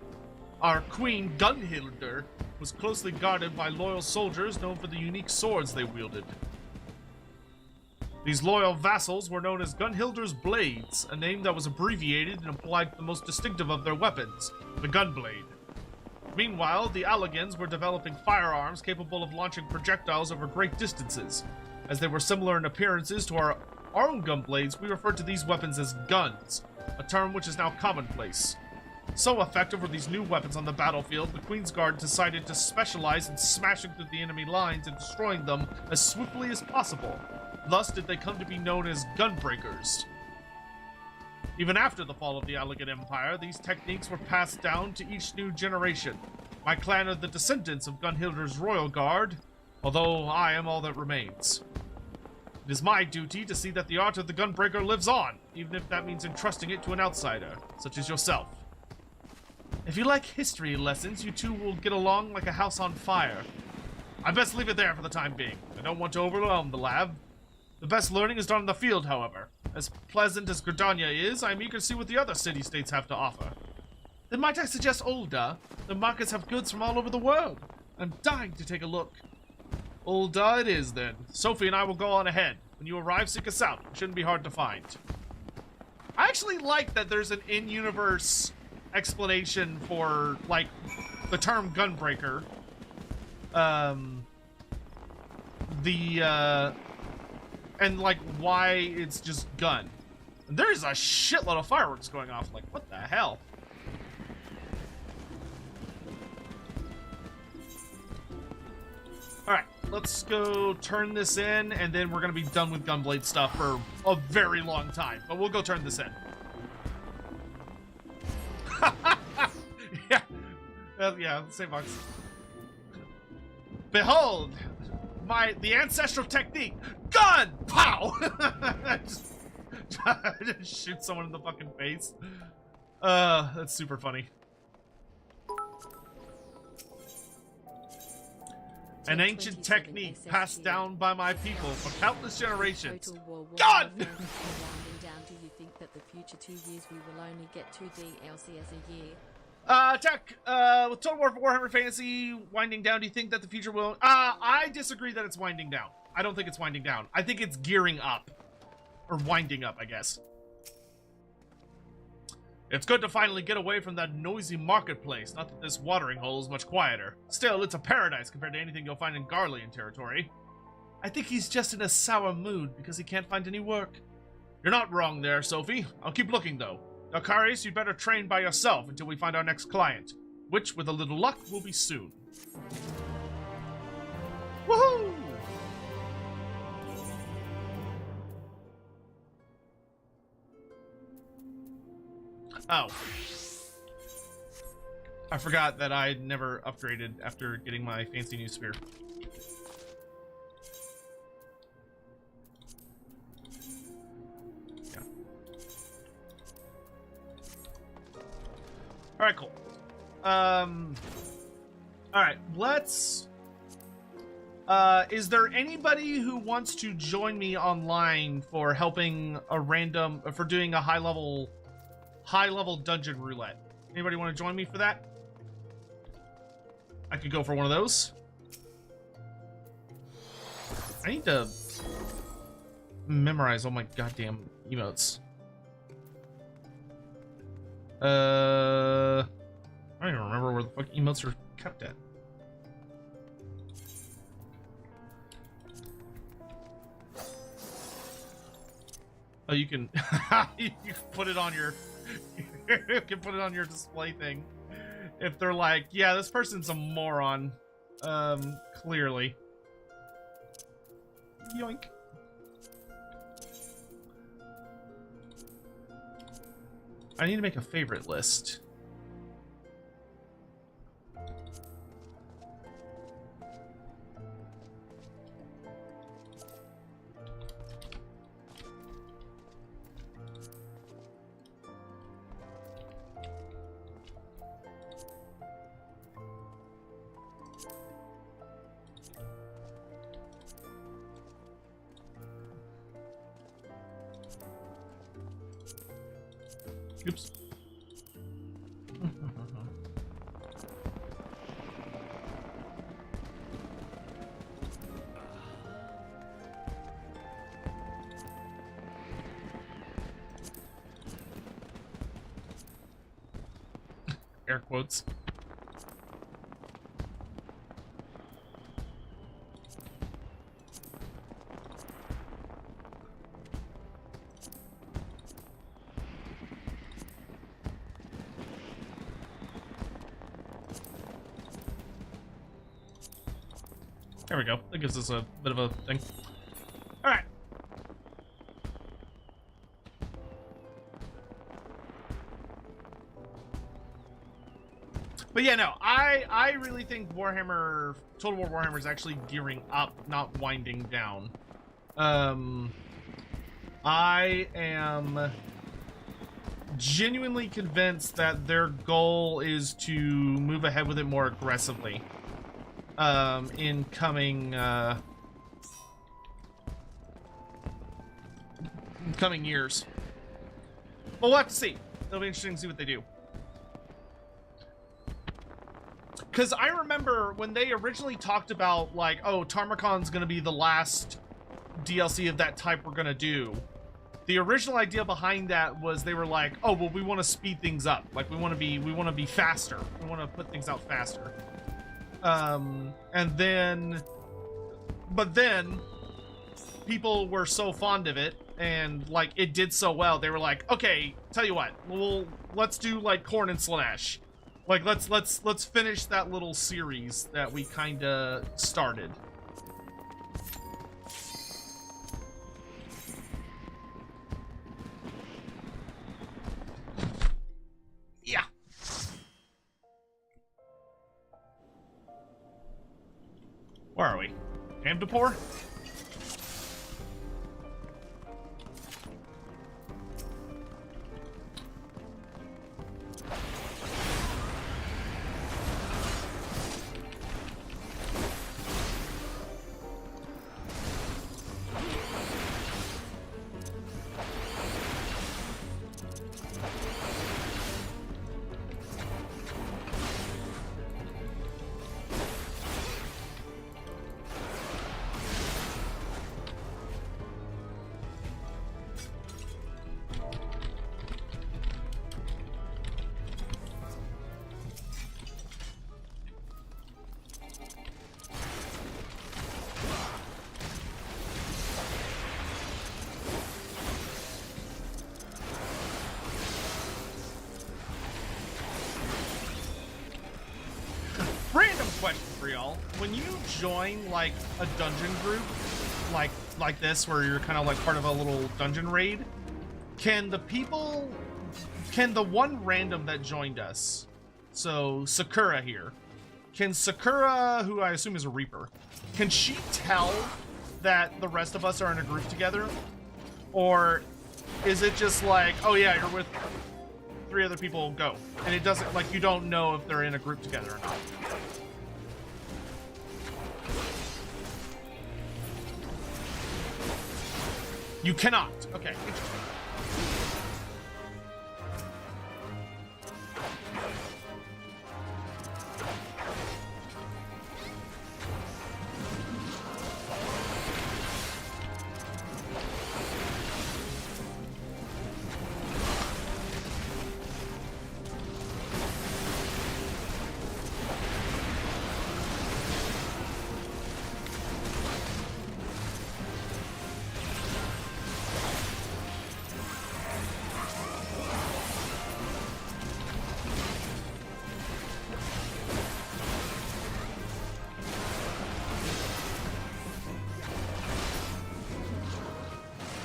Our queen, Gunhilder, was closely guarded by loyal soldiers known for the unique swords they wielded. These loyal vassals were known as Gunhilder's Blades, a name that was abbreviated and implied the most distinctive of their weapons, the Gunblade. Meanwhile, the Allagans were developing firearms capable of launching projectiles over great distances. As they were similar in appearances to our own gunblades, we referred to these weapons as guns, a term which is now commonplace. So effective were these new weapons on the battlefield, the Queensguard decided to specialize in smashing through the enemy lines and destroying them as swiftly as possible. Thus did they come to be known as Gunbreakers. Even after the fall of the Allagan Empire, these techniques were passed down to each new generation. My clan are the descendants of Gunhilder's royal guard, although I am all that remains. It is my duty to see that the art of the Gunbreaker lives on, even if that means entrusting it to an outsider, such as yourself. If you like history lessons, you two will get along like a house on fire. I best leave it there for the time being. I don't want to overwhelm the lab. The best learning is done in the field, however. As pleasant as Gridania is, I am eager to see what the other city-states have to offer. Then might I suggest Ulda? The markets have goods from all over the world. I'm dying to take a look. Ulda it is, then. Sophie and I will go on ahead. When you arrive, seek us out. It shouldn't be hard to find. I actually like that there's an in-universe explanation for, like, the term Gunbreaker. And, like, why it's just gun. And there's a shitload of fireworks going off. Like, what the hell? Alright, let's go turn this in, and then we're gonna be done with Gunblade stuff for a very long time. But we'll go turn this in. Yeah. Yeah, same box. Behold! The ancestral technique. Gun! Pow! just shoot someone in the fucking face. That's super funny. An ancient technique passed down by my people for countless generations. Gun! Do you think that the future 2 years we will only get 2 DLC as a year? Tech, with Total War Warhammer Fantasy winding down, do you think that the future will... I disagree that it's winding down. I don't think it's winding down. I think it's gearing up. Or winding up, I guess. It's good to finally get away from that noisy marketplace, not that this watering hole is much quieter. Still, it's a paradise compared to anything you'll find in Garlean territory. I think he's just in a sour mood because he can't find any work. You're not wrong there, Sophie. I'll keep looking, though. Alcaris, you'd better train by yourself until we find our next client, which, with a little luck, will be soon. Woohoo! Oh. I forgot that I never upgraded after getting my fancy new spear. Yeah. Alright, cool. Alright, let's... is there anybody who wants to join me online for helping a random... for doing a high-level dungeon roulette? Anybody want to join me for that? I could go for one of those. I need to memorize all my goddamn emotes. I don't even remember where the fuck emotes are kept at. Oh, you can you can put it on your you can put it on your display thing. If they're like, yeah, this person's a moron. Clearly. Yoink. I need to make a favorite list. Oops. Air quotes. There we go. That gives us a bit of a thing. Alright. But yeah, no, I really think Warhammer, Total War Warhammer is actually gearing up, not winding down. I am genuinely convinced that their goal is to move ahead with it more aggressively. In coming years. But we'll have to see. It'll be interesting to see what they do. Because I remember when they originally talked about, like, oh, Tarmacon's going to be the last DLC of that type we're going to do. The original idea behind that was they were like, oh, well, we want to speed things up. Like, we want to be faster. We want to put things out faster. But then people were so fond of it and like it did so well, they were like, okay, tell you what, let's do like Corn and Slanesh. Like let's finish that little series that we kind of started. Yeah. Where are we? Amdapur? while, when you join like a dungeon group, like this, where you're kind of like part of a little dungeon raid, can the one random that joined us, so Sakura here, can Sakura, who I assume is a Reaper, can she tell that the rest of us are in a group together? Or is it just like, oh yeah, you're with 3 other people, go. And it doesn't, like, you don't know if they're in a group together or not. You cannot. Okay, interesting.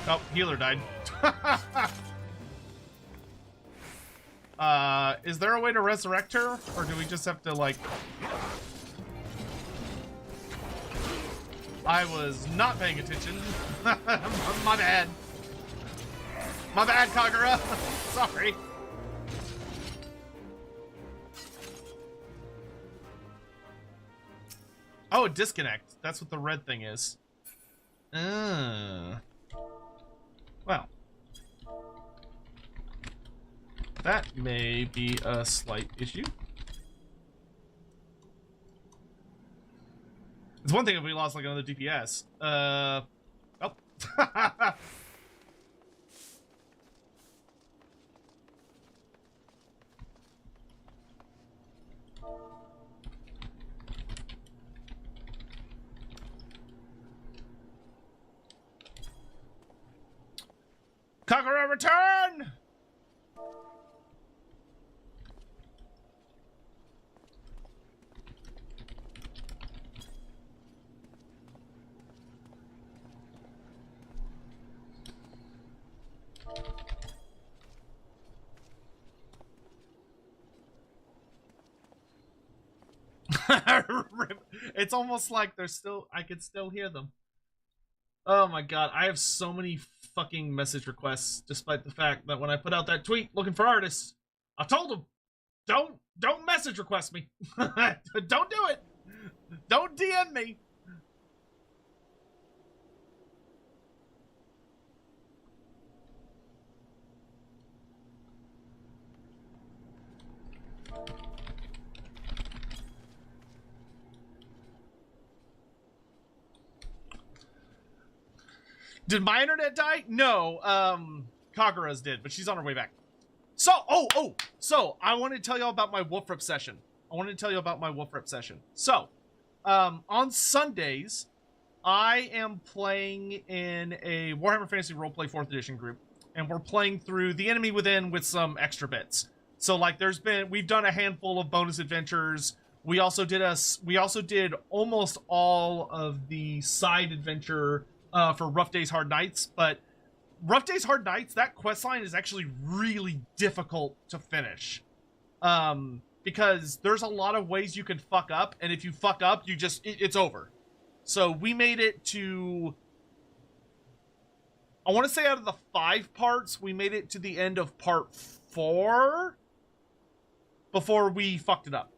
Oh, healer died. Is there a way to resurrect her? Or do we just have to, like... I was not paying attention. My bad. My bad, Kagura. Sorry. Oh, disconnect. That's what the red thing is. Well, that may be a slight issue. It's one thing if we lost like another DPS. Oh. Kagura, return! It's almost like they're still, I could still hear them. Oh my god, I have so many fucking message requests, despite the fact that when I put out that tweet looking for artists, I told them, don't message request me. Don't do it. Don't DM me. Did my internet die? No, Kagura's did, but she's on her way back. So, so I wanted to tell y'all about my Wolf Rip session. So, on Sundays, I am playing in a Warhammer Fantasy Roleplay 4th Edition group, and we're playing through The Enemy Within with some extra bits. So, like, we've done a handful of bonus adventures. We also did almost all of the side adventure for Rough Days, Hard Nights, but Rough Days, Hard Nights, that questline is actually really difficult to finish. Because there's a lot of ways you can fuck up, and if you fuck up, it's over. So we made it to, I want to say out of the 5 parts, we made it to the end of part 4 before we fucked it up.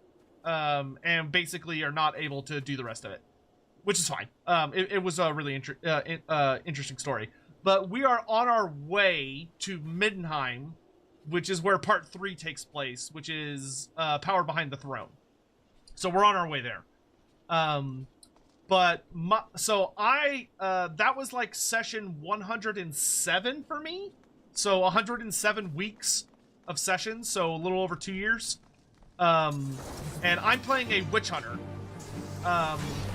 And basically are not able to do the rest of it. Which is fine. It was a really interesting story. But we are on our way to Middenheim, which is where part 3 takes place, which is Power Behind the Throne. So we're on our way there. That was like session 107 for me. So 107 weeks of sessions, so a little over 2 years. And I'm playing a Witch Hunter.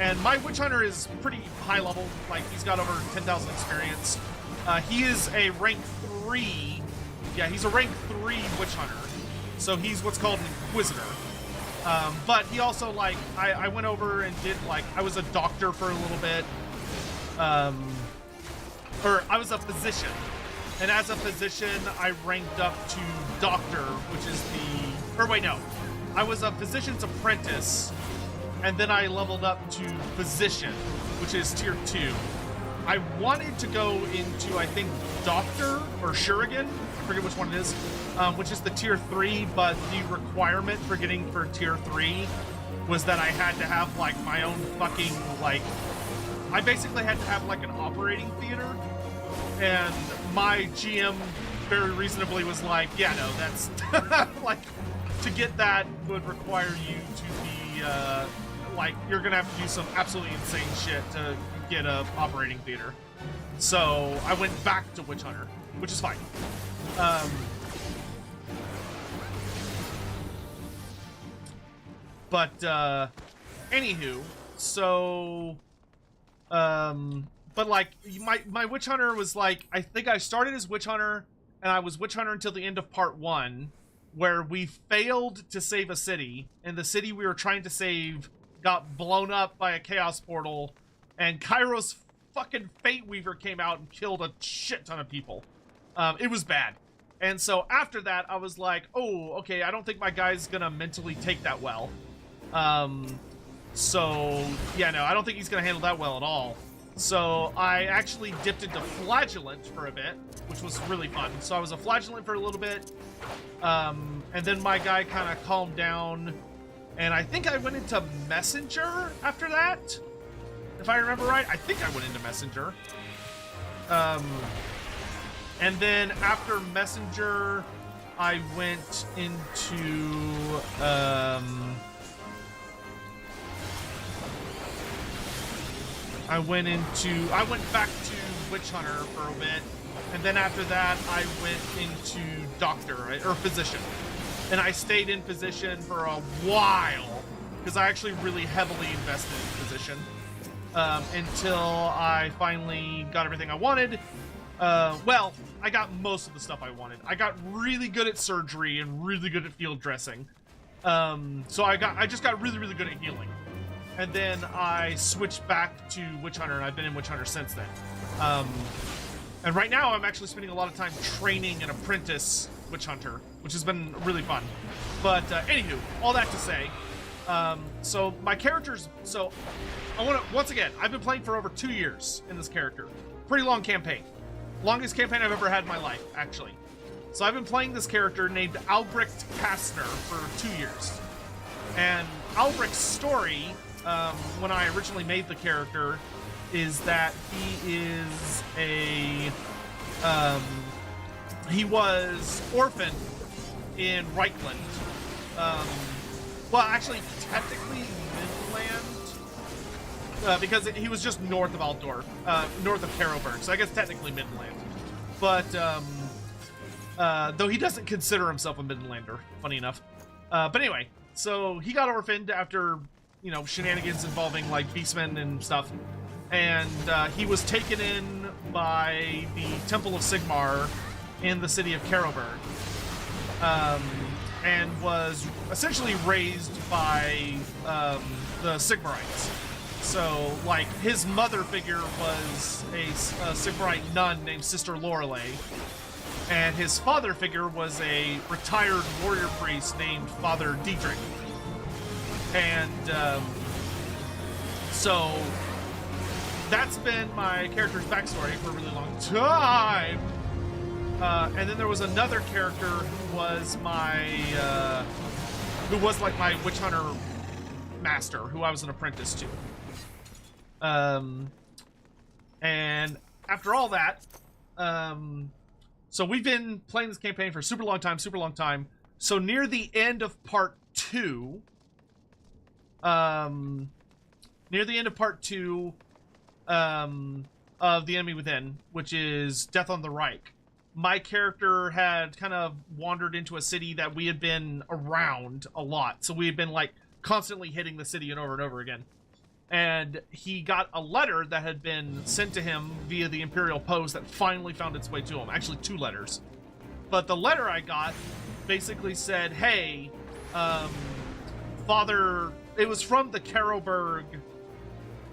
And my Witch Hunter is pretty high level, like he's got over 10,000 experience. He is a rank 3, yeah, he's a rank 3 Witch Hunter. So he's what's called an Inquisitor. But he also, like, I went over and did, like, I was a doctor for a little bit. Or I was a physician. And as a physician, I ranked up to doctor, which is the... Or wait, no. I was a physician's apprentice. And then I leveled up to physician, which is tier 2. I wanted to go into, I think, doctor or shuriken. I forget which one it is. Which is the tier 3, but the requirement for getting for tier 3 was that I had to have, like, my own fucking, like... I basically had to have, like, an operating theater. And my GM very reasonably was like, yeah, no, that's... like, to get that would require you to be, like, you're gonna have to do some absolutely insane shit to get a operating theater. So I went back to Witch Hunter, which is fine. But anywho, so but like my Witch Hunter was like, I think I started as Witch Hunter and I was Witch Hunter until the end of part 1, where we failed to save a city, and the city we were trying to save got blown up by a chaos portal, and Kairos fucking Fate Weaver came out and killed a shit ton of people. It was bad. And so after that, I was like, oh, okay, I don't think my guy's gonna mentally take that well. So, yeah, no, I don't think he's gonna handle that well at all. So I actually dipped into Flagellant for a bit, which was really fun. So I was a Flagellant for a little bit, and then my guy kind of calmed down, and I think I went into Messenger after that. If I remember right, I think I went into Messenger. And then after Messenger, I went into, I went back to Witch Hunter for a bit, and then after that, I went into Doctor, or Physician. And I stayed in Physician for a while, because I actually really heavily invested in Physician. Until I finally got everything I wanted. Well, I got most of the stuff I wanted. I got really good at surgery and really good at field dressing. So I just got really, really good at healing. And then I switched back to Witch Hunter, and I've been in Witch Hunter since then. And right now, I'm actually spending a lot of time training an apprentice Witch Hunter, which has been really fun. But anywho, all that to say, so my characters, so I want to, once again, I've been playing for over 2 years in this character. Pretty long campaign. Longest campaign I've ever had in my life, actually. So I've been playing this character named Albrecht Kastner for 2 years. And Albrecht's story, when I originally made the character, is that he is a, he was orphaned in Reichland. Well, actually, technically Midland, because he was just north of Altdorf, north of Caroburg, so I guess technically Midland. But, though he doesn't consider himself a Midlander, funny enough. But anyway, so he got orphaned after, you know, shenanigans involving, like, beastmen and stuff. And he was taken in by the Temple of Sigmar in the city of Caroburg. And was essentially raised by the Sigmarites. So, like, his mother figure was a Sigmarite nun named Sister Lorelei. And his father figure was a retired warrior priest named Father Diedrich. And so that's been my character's backstory for a really long time. And then there was another character who was like my Witch Hunter master, who I was an apprentice to. And after all that, so we've been playing this campaign for a super long time. So near the end of part 2, of The Enemy Within, which is Death on the Reich, my character had kind of wandered into a city that we had been around a lot. So we had been, like, constantly hitting the city and over again. And he got a letter that had been sent to him via the Imperial Post that finally found its way to him. Actually, 2 letters. But the letter I got basically said, hey, Father, it was from the Karlberg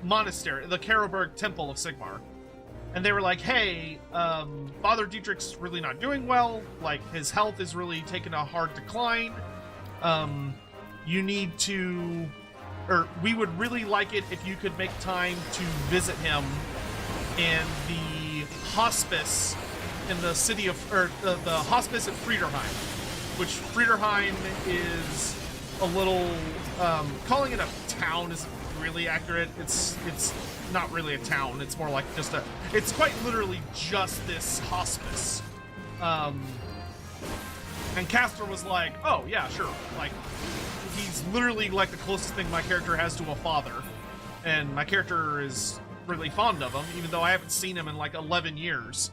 monastery, the Karlberg temple of Sigmar. And they were like, hey, Father Dietrich's really not doing well. Like, his health is really taking a hard decline. You need to, or we would really like it if you could make time to visit him in the hospice in the city of, or the hospice at Friederheim, which Friederheim is a little, calling it a town isn't really accurate. It's not really a town. It's more like just it's quite literally just this hospice. And Castor was like, oh yeah, sure. Like, he's literally like the closest thing my character has to a father. And my character is really fond of him, even though I haven't seen him in like 11 years.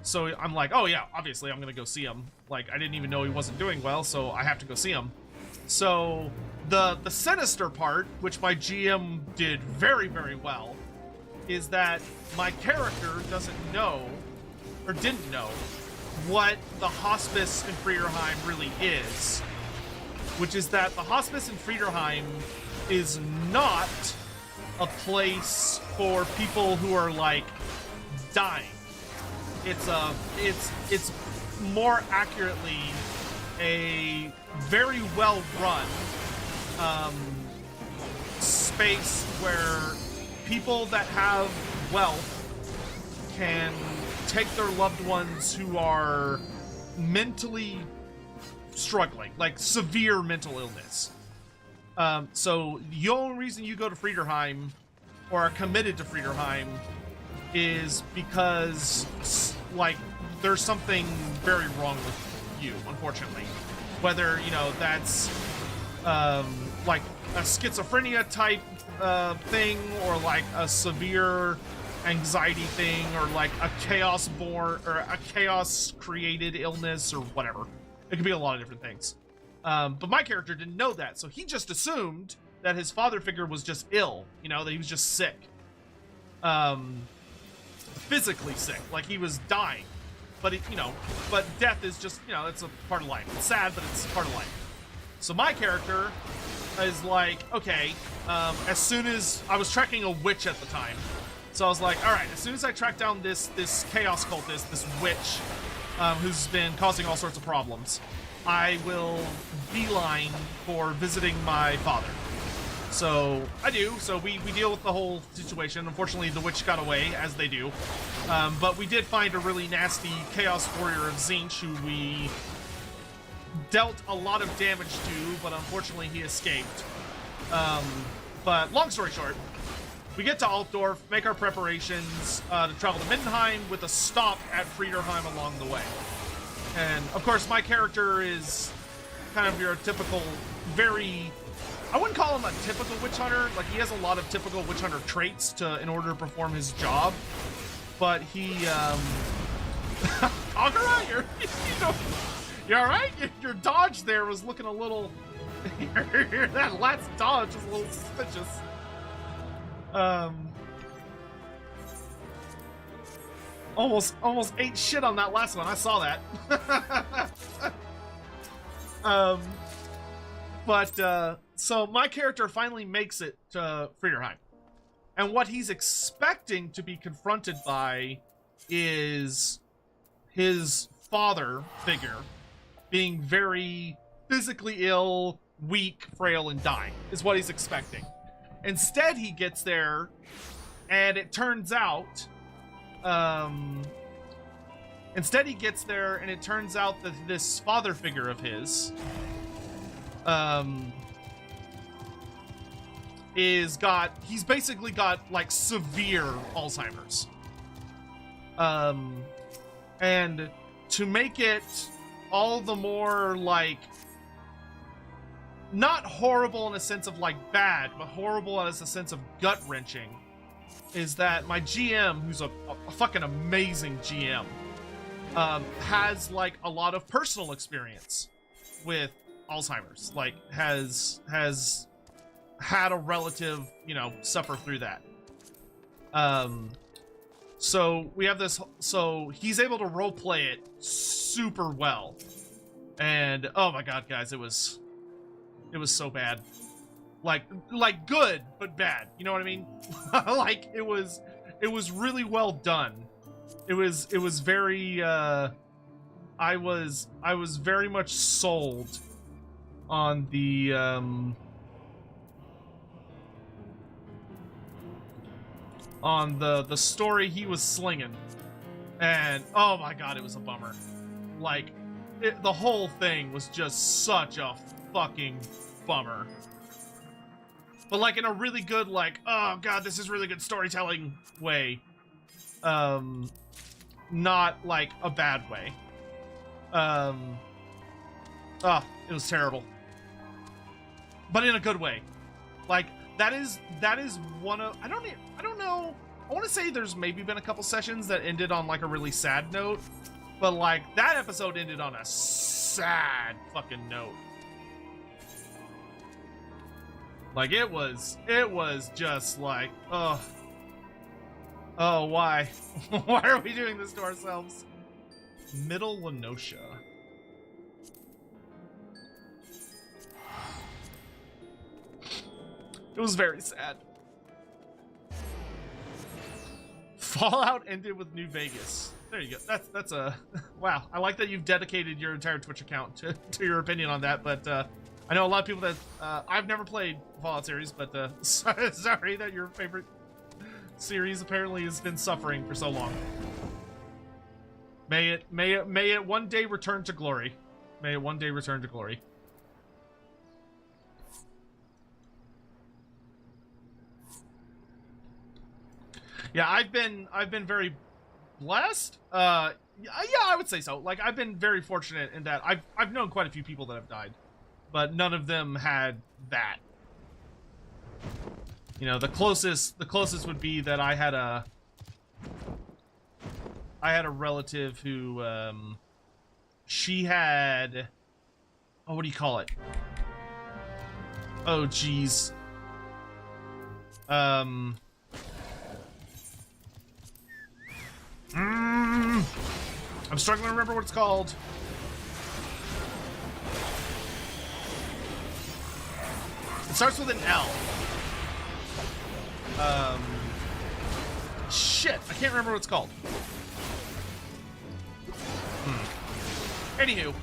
So I'm like, oh yeah, obviously I'm gonna go see him. Like, I didn't even know he wasn't doing well, so I have to go see him. So the sinister part, which my GM did very, very well, is that my character doesn't know, or didn't know, what the hospice in Friederheim really is. Which is that the hospice in Friederheim is not a place for people who are, like, dying. It's more accurately a very well run space where people that have wealth can take their loved ones who are mentally struggling, like severe mental illness. So the only reason you go to Friederheim or are committed to Friederheim is because, like, there's something very wrong with you, unfortunately. Whether, you know, that's like a schizophrenia type thing, or like a severe anxiety thing, or like a chaos born or a chaos created illness, or whatever. It could be a lot of different things. But my character didn't know that, so he just assumed that his father figure was just ill, you know, that he was just sick. Physically sick, like he was dying. But, you know, but death is just, you know, it's a part of life. It's sad, but it's part of life. So my character is like, okay, as soon as I was tracking a witch at the time, so I was like, all right, as soon as I track down this chaos cultist, this witch, who's been causing all sorts of problems, I will beeline for visiting my father. So I do. So we deal with the whole situation. Unfortunately, the witch got away, as they do. But we did find a really nasty Chaos Warrior of Tzeentch, who we dealt a lot of damage to, but unfortunately he escaped. But long story short, we get to Altdorf, make our preparations to travel to Mindenheim with a stop at Friederheim along the way. And of course, my character is kind of your typical, very... I wouldn't call him a typical witch hunter. Like, he has a lot of typical witch hunter traits in order to perform his job. But he, Kagura, you're all right? Your dodge there was looking a little... that last dodge was a little suspicious. Almost ate shit on that last one. I saw that. So my character finally makes it to Friederheim. And what he's expecting to be confronted by is his father figure being very physically ill, weak, frail, and dying, is what he's expecting. Instead, he gets there, and it turns out... that this father figure of his he's basically got like severe Alzheimer's. And to make it all the more like not horrible in a sense of like bad, but horrible as a sense of gut-wrenching, is that my GM, who's a fucking amazing GM, has like a lot of personal experience with Alzheimer's, like has had a relative, you know, suffer through that. So we have this, so he's able to role play it super well. And oh my god, guys, it was so bad. like good but bad. You know what I mean? Like it was really well done. It was very I was very much sold on the story he was slinging, and oh my god, it was a bummer. Like the whole thing was just such a fucking bummer, but like in a really good, like, oh god, this is really good storytelling way, not like a bad way. It was terrible, but in a good way. Like that is one of, I don't know, I want to say there's maybe been a couple sessions that ended on like a really sad note, but like that episode ended on a sad fucking note. Like it was just like, oh why why are we doing this to ourselves? Middle Lenosha. It was very sad. Fallout ended with New Vegas. There you go. That's a wow. I like that you've dedicated your entire Twitch account to your opinion on that. But I know a lot of people that I've never played Fallout series, but sorry that your favorite series apparently has been suffering for so long. May it one day return to glory. May it one day return to glory. Yeah, I've been very blessed. Yeah, I would say so. Like I've been very fortunate in that I've known quite a few people that have died, but none of them had that. You know, the closest would be that I had a relative who she had, oh, what do you call it? Oh geez. I'm struggling to remember what it's called. It starts with an L. Shit, I can't remember what it's called. Anywho,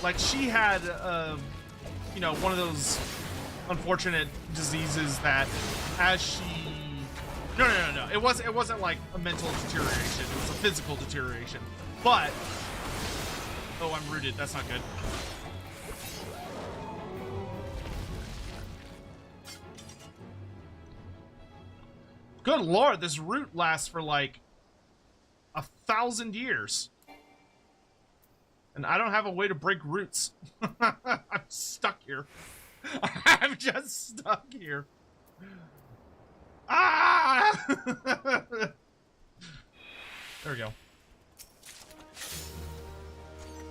like she had, you know, one of those unfortunate diseases that as she... No. It wasn't like a mental deterioration. It was a physical deterioration. But... Oh, I'm rooted. That's not good. Good lord, this root lasts for like 1,000 years. And I don't have a way to break roots. I'm stuck here. I'm just stuck here. Ah! There we go.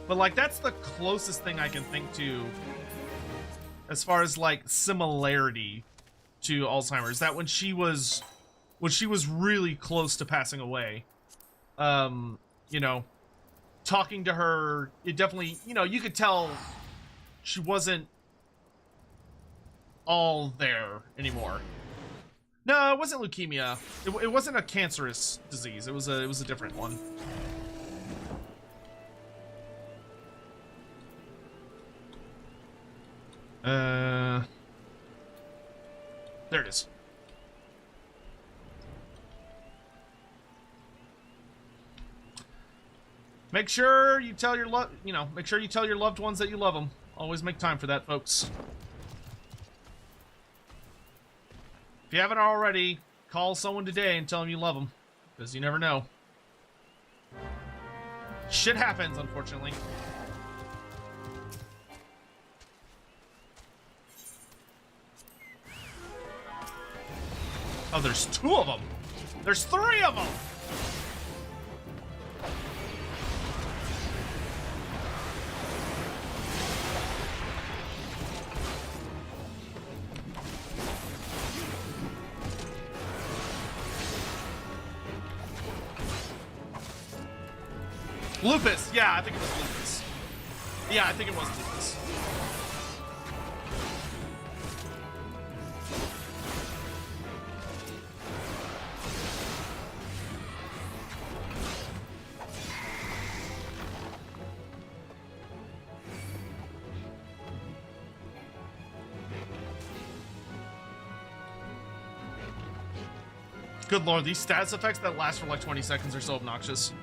But like that's the closest thing I can think to as far as like similarity to Alzheimer's, that when she was really close to passing away, you know, talking to her, it definitely, you know, you could tell she wasn't all there anymore. No, it wasn't leukemia. It wasn't a cancerous disease. It was a different one. There it is. Make sure you tell your make sure you tell your loved ones that you love them. Always make time for that, folks. If you haven't already, call someone today and tell them you love them, because you never know. Shit happens, unfortunately. Oh, there's 2 of them. There's 3 of them. Lupus, yeah, I think it was Lupus. Yeah, I think it was Lupus. Good lord, these stats effects that last for like 20 seconds are so obnoxious.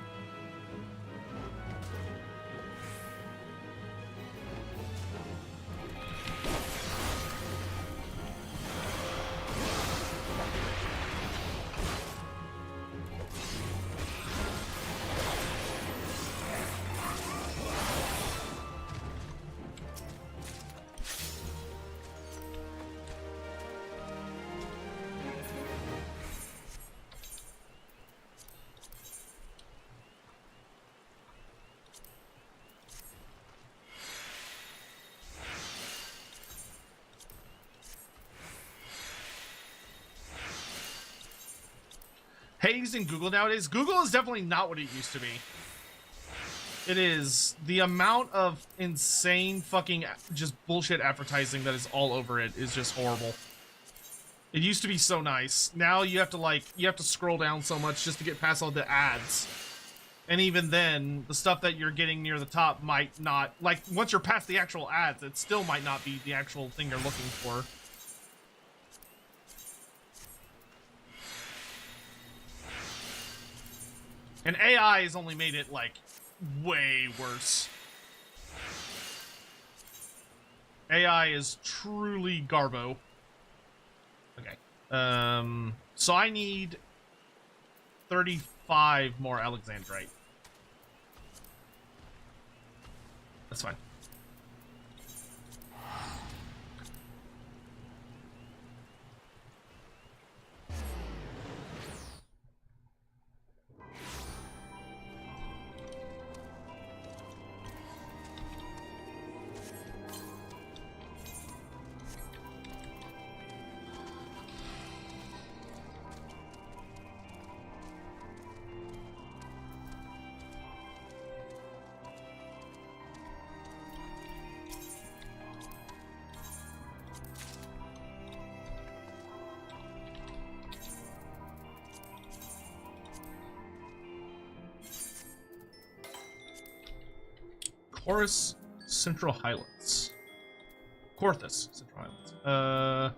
Hey, using Google nowadays. Google is definitely not what it used to be. It is. The amount of insane fucking just bullshit advertising that is all over it is just horrible. It used to be so nice. Now you have to scroll down so much just to get past all the ads. And even then, the stuff that you're getting near the top might not, like, once you're past the actual ads, it still might not be the actual thing you're looking for. And AI has only made it, like, way worse. AI is truly garbo. Okay. So I need 35 more Alexandrite. That's fine. Chorus Central Highlands. Corthus Central Highlands.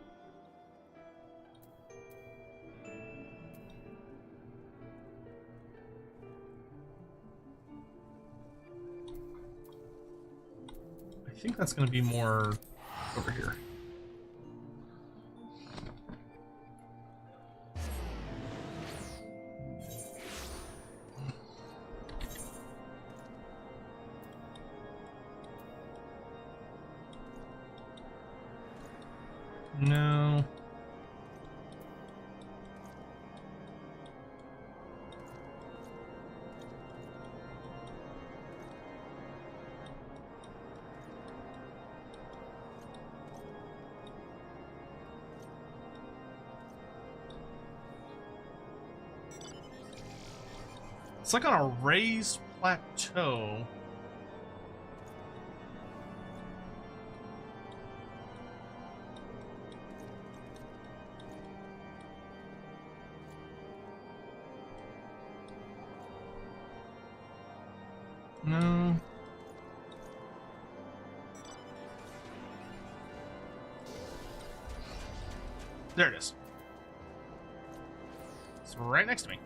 I think that's going to be more over here. No. It's like on a raised plateau. No. There it is. It's right next to me.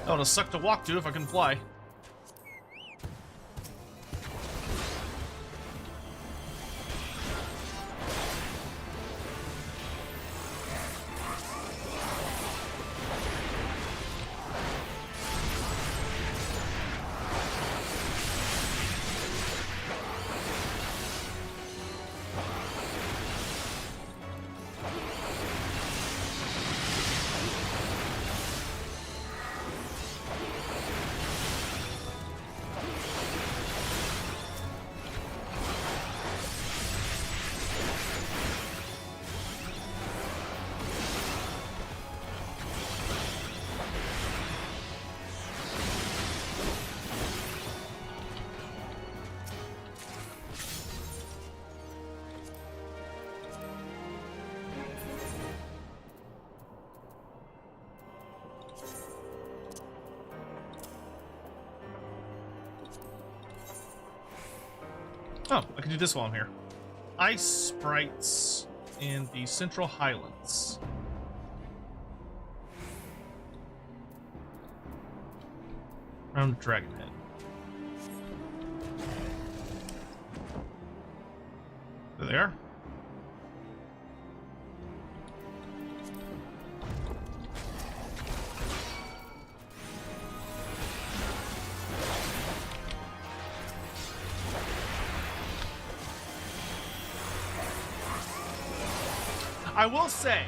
That would have sucked to walk to if I couldn't fly. Oh, I can do this while I'm here. Ice sprites in the Central Highlands. Around Dragonhead. There they are. I will say,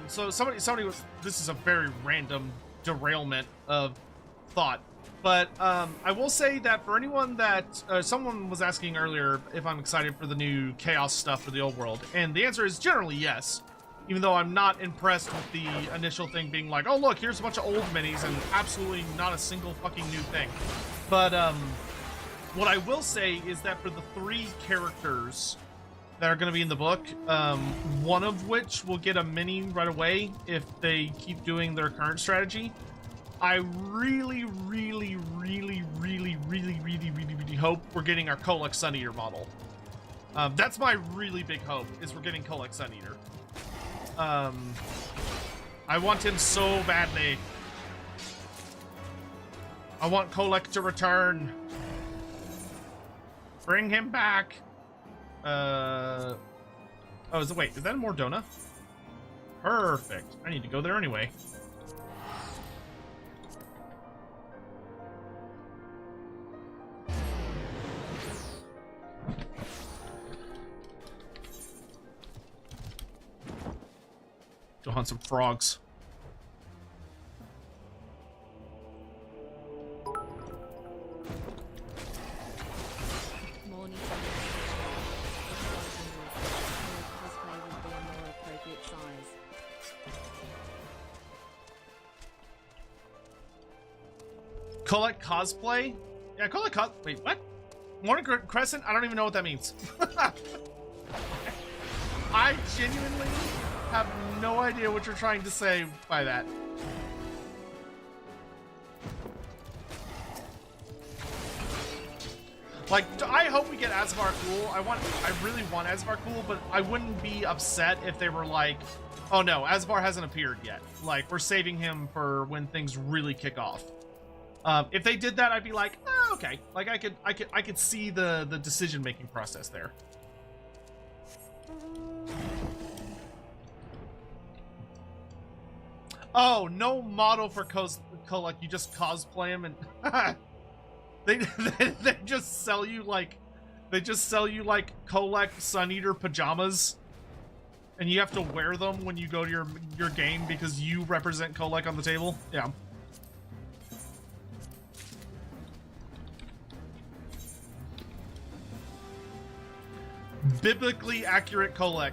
so somebody was, this is a very random derailment of thought, but I will say that for anyone that, someone was asking earlier if I'm excited for the new chaos stuff for the old world, and the answer is generally yes, even though I'm not impressed with the initial thing being like, oh look, here's a bunch of old minis and absolutely not a single fucking new thing. But what I will say is that for the 3 characters that are going to be in the book, one of which will get a mini right away if they keep doing their current strategy. I really hope we're getting our Kolek Sun Eater model. That's my really big hope, is we're getting Kolek Sun Eater. I want him so badly. I want Kolek to return. Bring him back. Oh, wait, is that in Mordona? Perfect. I need to go there anyway. Go hunt some frogs. Morning. Cosplay would be a more appropriate size. Kolek cosplay? Yeah, Kolek cos. Wait, what? Morning Crescent? I don't even know what that means. I genuinely have no idea what you're trying to say by that. Like, I hope we get Asvar cool. I really want Asvar cool, but I wouldn't be upset if they were like, oh no, Asvar hasn't appeared yet. Like, we're saving him for when things really kick off. If they did that, I'd be like, oh, okay. Like, I could see the decision-making process there. Oh, no model for Kolek. You just cosplay him and they just sell you like Kolek Sun Eater pajamas, and you have to wear them when you go to your game because you represent Kolek on the table. Yeah. Biblically accurate Kolek.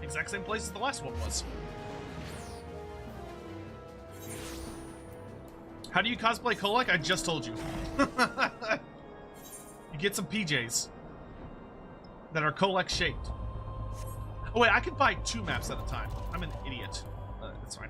Exact same place as the last one was. How do you cosplay Kolek? I just told you. You get some PJs that are Kolek shaped. Oh wait, I can buy 2 maps at a time. I'm an idiot. It's fine.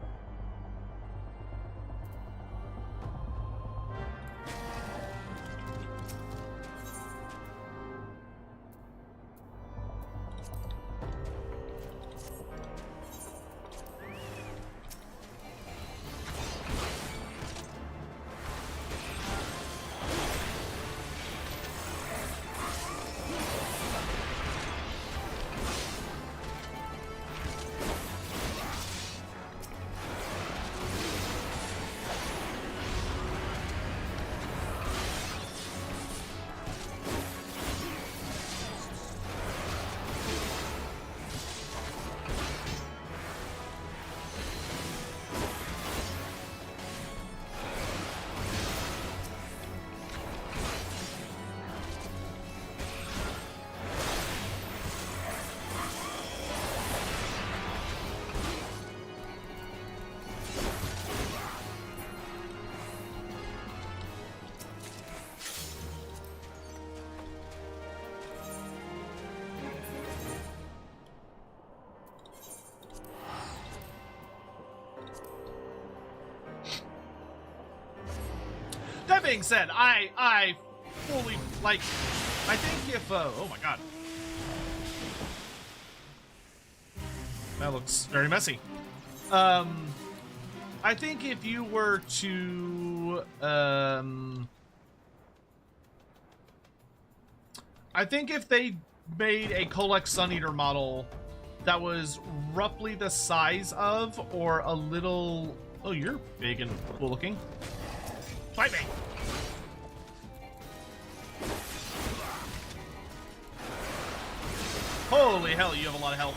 That being said, I fully, like, I think if, oh my god. That looks very messy. I think if you were to, I think if they made a Colex Sun Eater model that was roughly the size of, or a little, oh, you're big and cool looking. Fight me. Holy hell, you have a lot of health.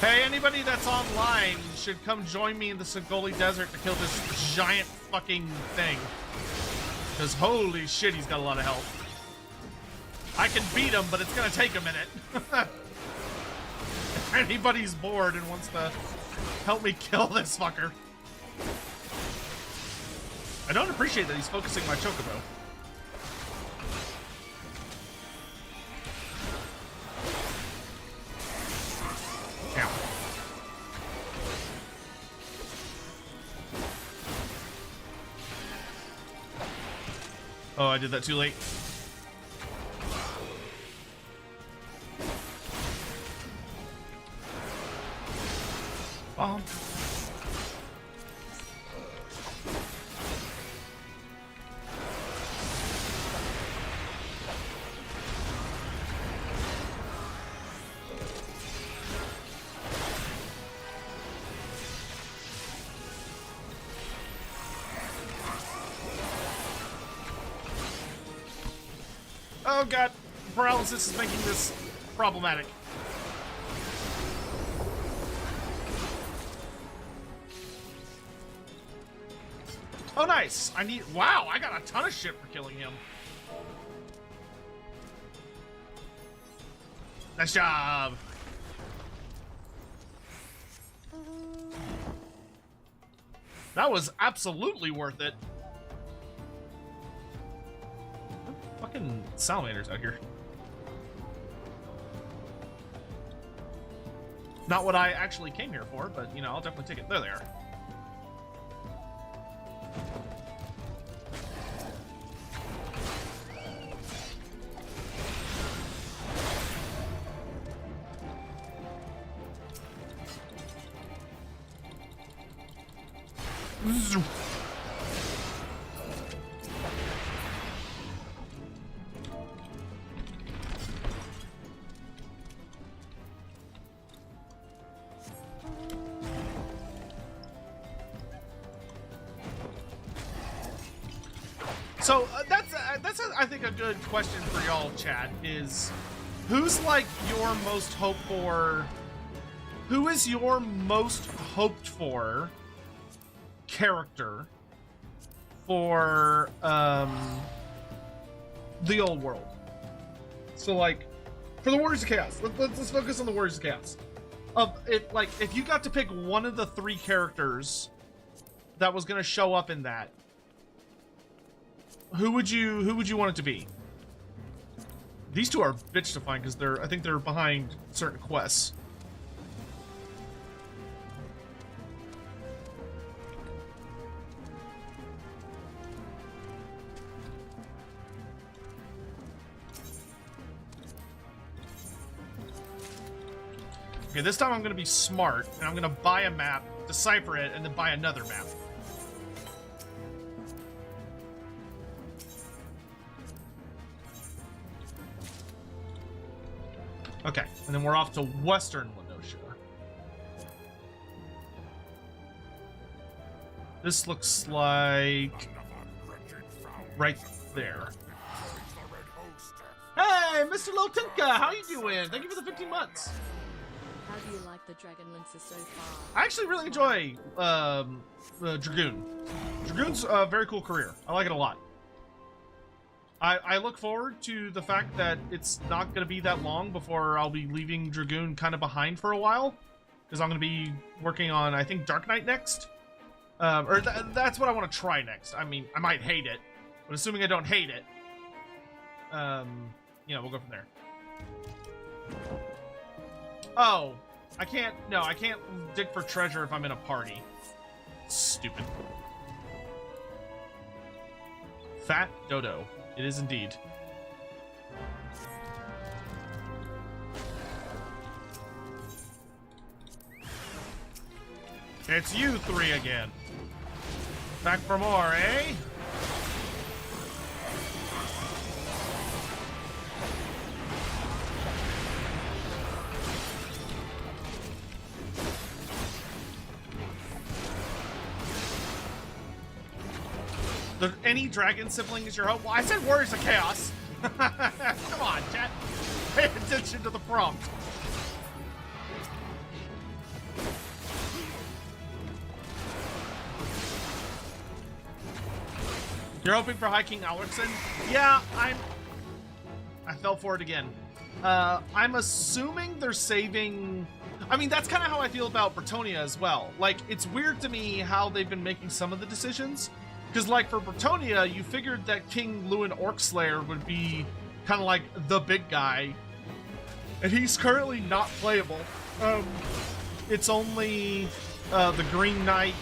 Hey, anybody that's online should come join me in the Sagoli Desert to kill this giant fucking thing. Because holy shit, he's got a lot of health. I can beat him, but it's gonna take a minute. If anybody's bored and wants to help me kill this fucker. I don't appreciate that he's focusing my chocobo. Ow. Oh, I did that too late. Bomb. Oh god, paralysis is making this problematic. Oh nice, wow, I got a ton of shit for killing him. Nice job. That was absolutely worth it. Fucking salamanders out here. Not what I actually came here for, but you know, I'll definitely take it. There they are. So that's I think a good question for y'all, chat, is who's like your most hoped for? Who is your most hoped for character for the old world? So like for the Warriors of Chaos, let's focus on the Warriors of Chaos. If you got to pick one of the three characters that was going to show up in that, who would you want it to be? These two are bitch to find because I think they're behind certain quests. Okay, this time I'm gonna be smart and I'm gonna buy a map, decipher it, and then buy another map. Okay, and then we're off to Western Lenosha. This looks like right there. Hey, Mr. Lotinka, how you doing? Thank you for the 15 months. How do you like the Dragon Lancer so far? I actually really enjoy Dragoon. Dragoon's a very cool career. I like it a lot. I look forward to the fact that it's not going to be that long before I'll be leaving Dragoon kind of behind for a while. Because I'm going to be working on, I think, Dark Knight next. That's what I want to try next. I mean, I might hate it. But assuming I don't hate it, you know, we'll go from there. Oh, I can't, no, I can't dig for treasure if I'm in a party. Stupid. Fat dodo. It is indeed. It's you three again. Back for more, eh? Any dragon sibling is your hope? Well, I said Warriors of Chaos. Come on, chat. Pay attention to the prompt. You're hoping for High King Alrickson? Yeah, I fell for it again. I'm assuming they're saving... I mean, that's kind of how I feel about Bretonnia as well. Like, it's weird to me how they've been making some of the decisions. Because, like, for Bretonnia, you figured that King Lewin Orcslayer would be kind of like the big guy. And he's currently not playable. It's only the Green Knight...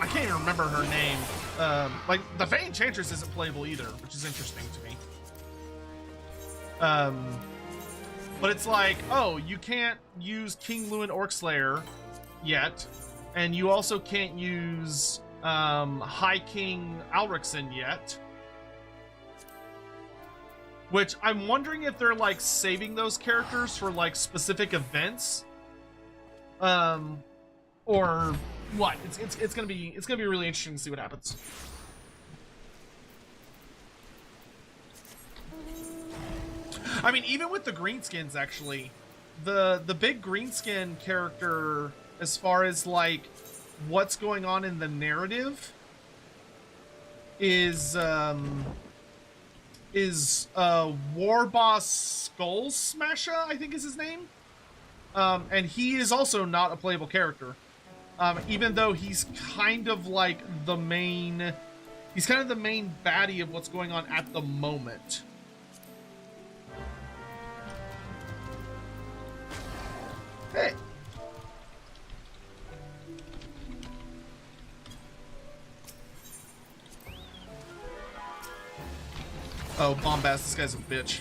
I can't even remember her name. Like, the Fey Enchantress isn't playable either, which is interesting to me. But it's like, oh, you can't use King Lewin Orcslayer yet. And you also can't use High King Alrickson yet. Which I'm wondering if they're like saving those characters for like specific events. Or what? It's gonna be really interesting to see what happens. I mean, even with the greenskins, actually, the big greenskin character, as far as like what's going on in the narrative, is War Boss Skull Smasher, I think is his name. And he is also not a playable character. Even though he's kind of like the main, he's kind of the main baddie of what's going on at the moment. Hey. Oh, Bombast, this guy's a bitch.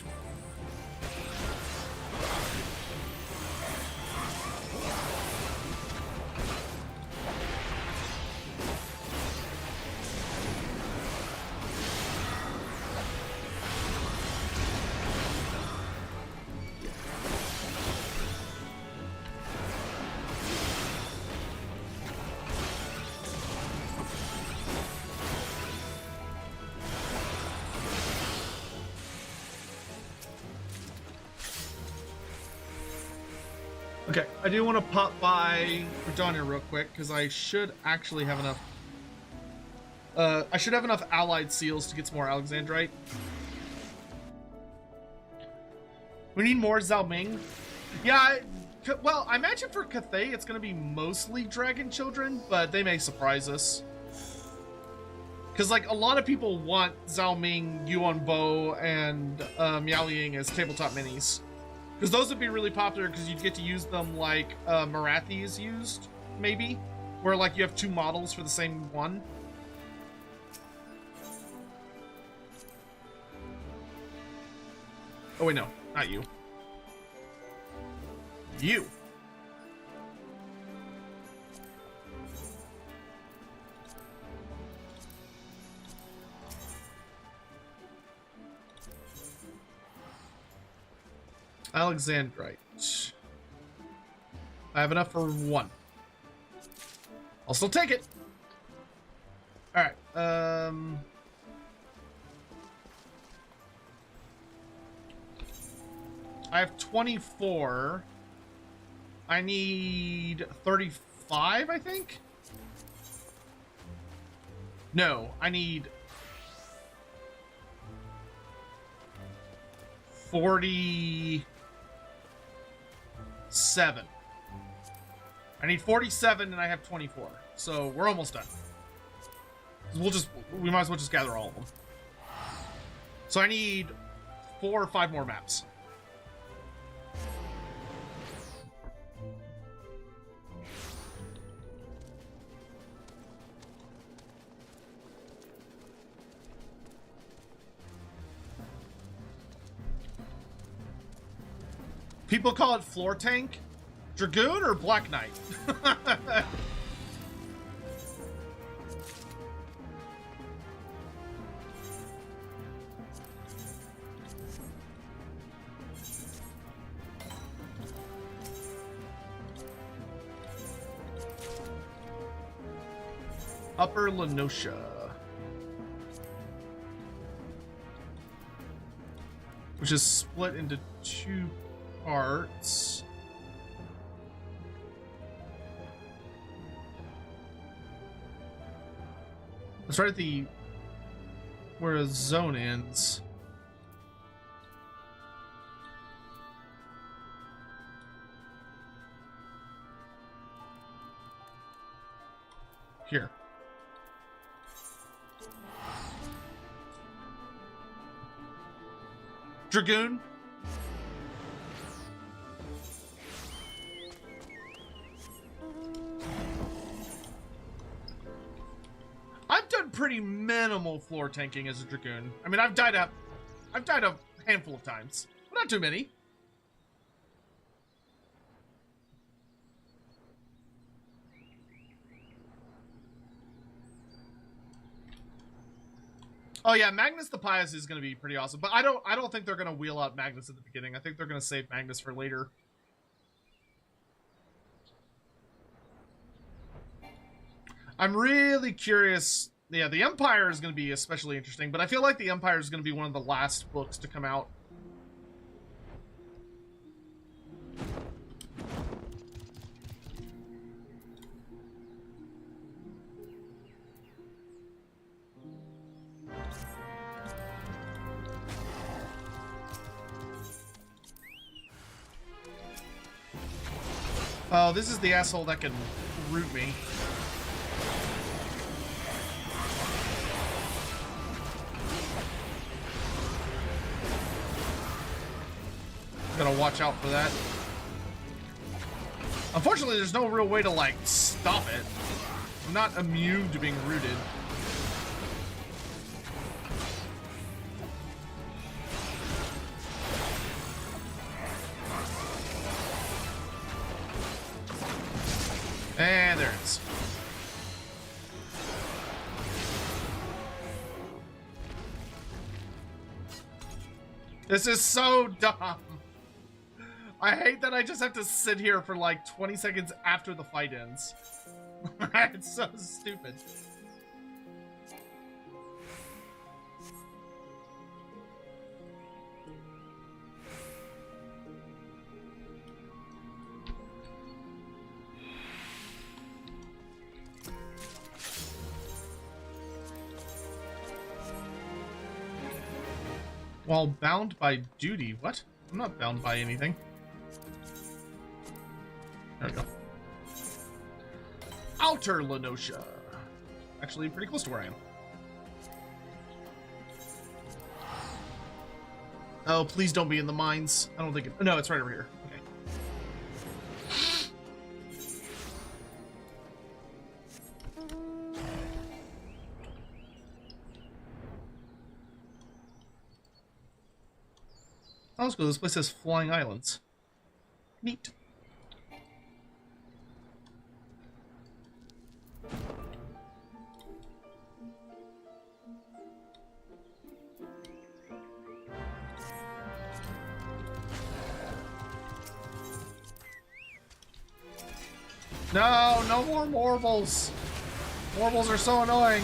Okay, I do want to pop by Bretonnia real quick, because I should actually have enough... I should have enough allied seals to get some more Alexandrite. We need more Zalming. Yeah, well, I imagine for Cathay it's going to be mostly Dragon Children, but they may surprise us. Because, like, a lot of people want Zalming, Yuan Bo, and Miao Ying as tabletop minis. Because those would be really popular because you'd get to use them like Marathi is used, maybe. Where like you have two models for the same one. Oh wait, no, not you. You. Alexandrite. I have enough for one. I'll still take it. All right. I have 24. I need 35, I think. No, I need 47. I need 47 and I have 24. So we're almost done. We might as well just gather all of them. So I need 4 or 5 more maps. People call it floor tank, dragoon, or black knight. Upper Lenosha. Which is split into 2 parts. It's right at the where a zone ends. Here. Dragoon. I've done pretty minimal floor tanking as a dragoon. I mean, I've died a handful of times, but not too many. Oh yeah, Magnus the Pious is going to be pretty awesome, but I don't think they're going to wheel out Magnus at the beginning. I think they're going to save Magnus for later. I'm really curious. Yeah, the Empire is going to be especially interesting, but I feel like the Empire is going to be one of the last books to come out. Oh, this is the asshole that can root me. Gotta watch out for that. Unfortunately, there's no real way to, like, stop it. I'm not immune to being rooted. And there it is. This is so dumb. I hate that I just have to sit here for like 20 seconds after the fight ends. It's so stupid. While bound by duty. What? I'm not bound by anything. There we go. Outer Lenosha. Actually, pretty close to where I am. Oh, please don't be in the mines. I don't think it... No, it's right over here. Okay. Oh, let's go. This place has flying islands. Neat. No, no more Morbles. Morbles are so annoying.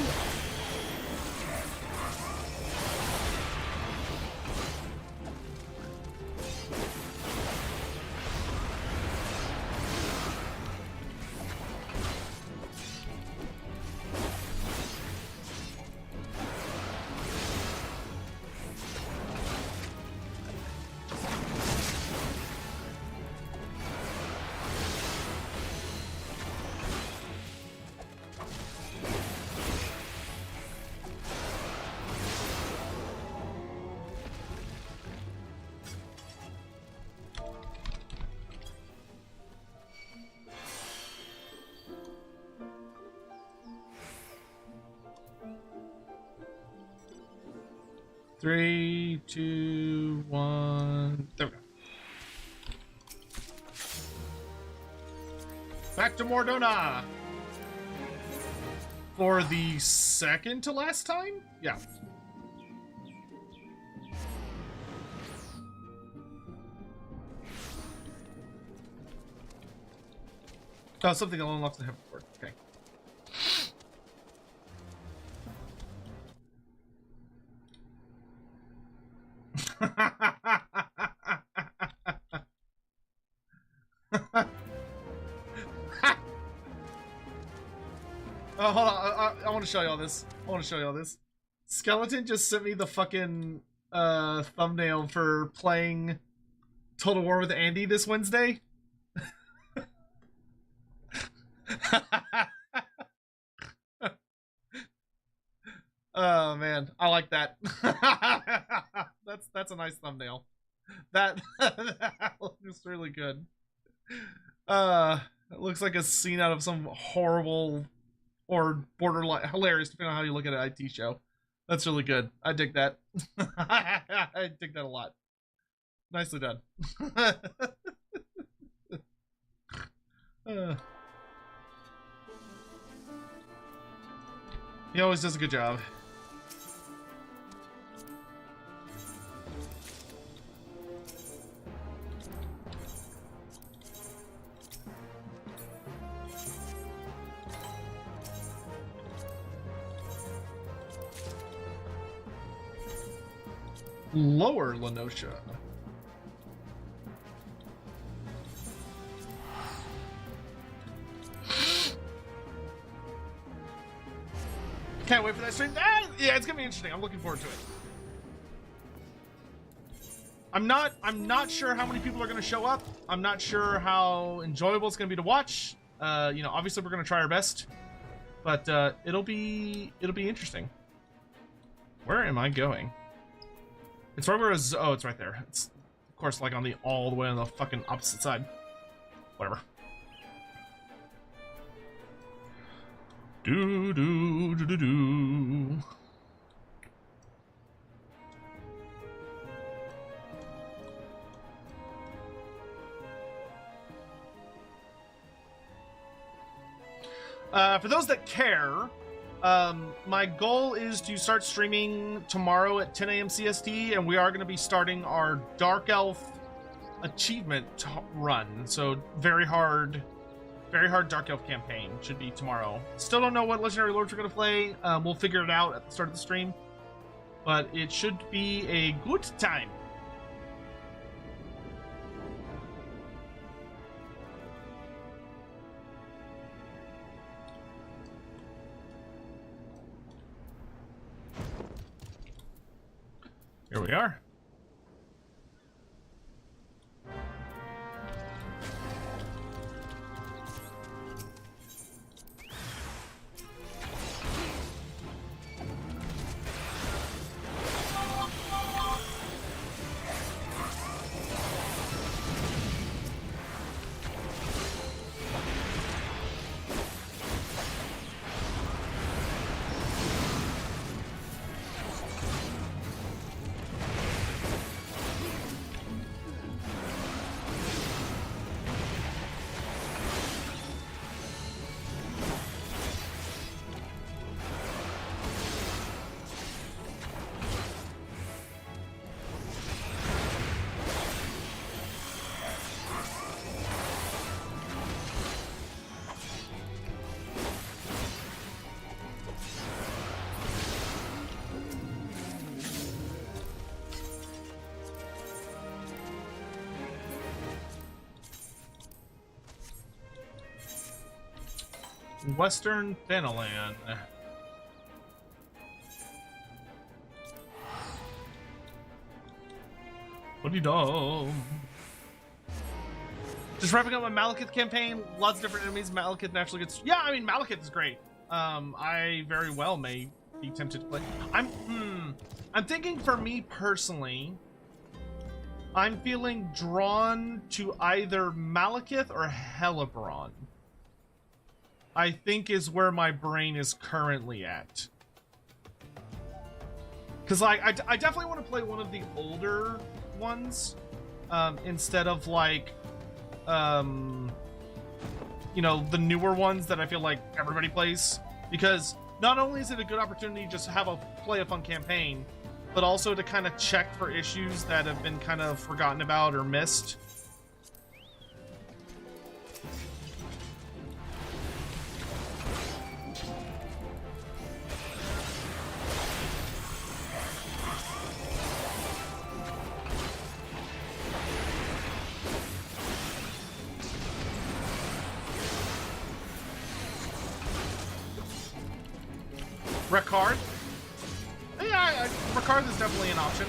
Three, two, one. There we go. Back to Mordona. For the second to last time? Yeah. Oh, something along left the heaven board. Okay. Oh, hold on. I want to show y'all this. Skeleton just sent me the fucking thumbnail for playing Total War with Andy this Wednesday. Oh man, I like that. That's a nice thumbnail. That looks really good. It looks like a scene out of some horrible or borderline hilarious, depending on how you look at an IT show. That's really good. I dig that. I dig that a lot. Nicely done. He always does a good job. Lower Lenosha. Can't wait for that stream. Yeah, it's gonna be interesting. I'm looking forward to it. I'm not sure how many people are gonna show up. I'm not sure how enjoyable it's gonna be to watch. You know, obviously we're gonna try our best, but it'll be interesting. Where am I going? It's right where it's, oh, it's right there. It's of course like on the all the way on the fucking opposite side. Whatever. Do do do do do. For those that care, my goal is to start streaming tomorrow at 10 a.m. CST, and we are going to be starting our Dark Elf achievement run. So very hard Dark Elf campaign should be tomorrow. Still don't know what Legendary Lords we're going to play. We'll figure it out at the start of the stream, but it should be a good time. Here we are. Western Fenland. What do you do? Just wrapping up my Malekith campaign. Lots of different enemies. Malekith naturally gets. Yeah, I mean Malekith is great. I very well may be tempted to play. I'm thinking for me personally, I'm feeling drawn to either Malekith or Hildebrand. I think is where my brain is currently at. Because like I definitely want to play one of the older ones instead of like you know, the newer ones that I feel like everybody plays, because not only is it a good opportunity just to have play a fun campaign, but also to kind of check for issues that have been kind of forgotten about or missed. Ricard? Yeah, Ricard is definitely an option.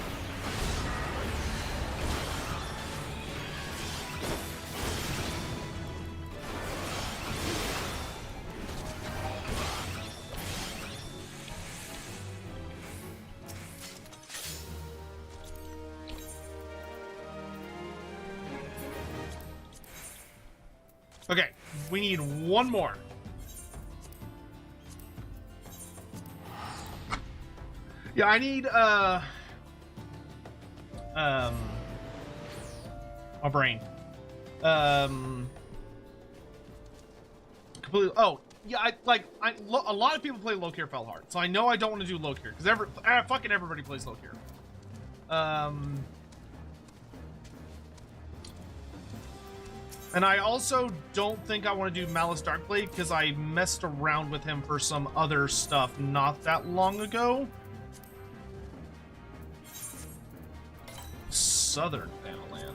Okay, we need one more. Yeah, I need, my brain. Completely, oh, yeah, a lot of people play low-care Felhard, so I know I don't want to do low-care, because fucking everybody plays low-care. And I also don't think I want to do Malice Darkblade, because I messed around with him for some other stuff not that long ago. Southern Battleland.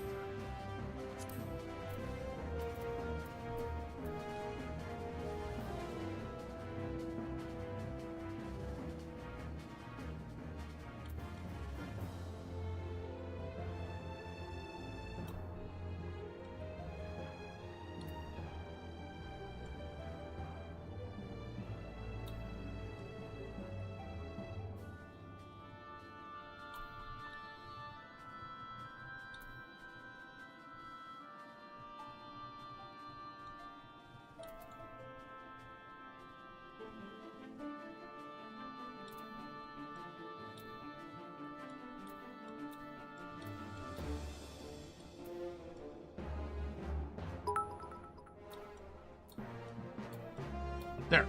There.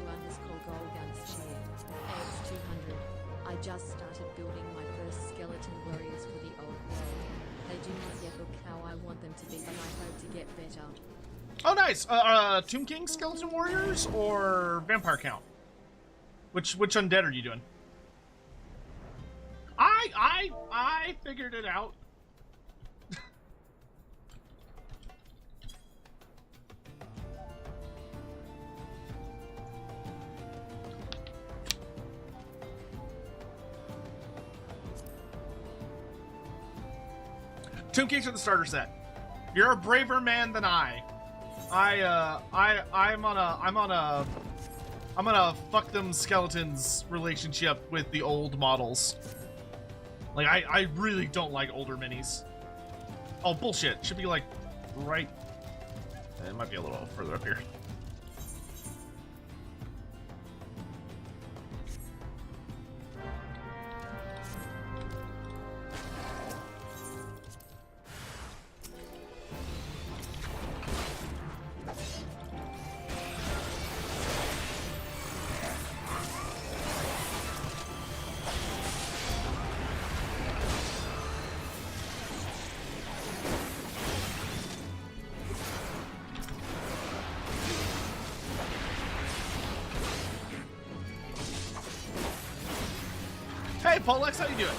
I just started building my first skeleton warriors for the old world. They do not yet look how I want them to be, but I hope to get better. Oh, nice. Tomb King skeleton warriors or vampire count? Which undead are you doing? I figured it out. Tomb Kings are the starter set. You're a braver man than I. I'm on a fuck them skeletons relationship with the old models. Like I really don't like older minis. Oh bullshit! Should be like right. It might be a little further up here. Hey, Polex, how you doing?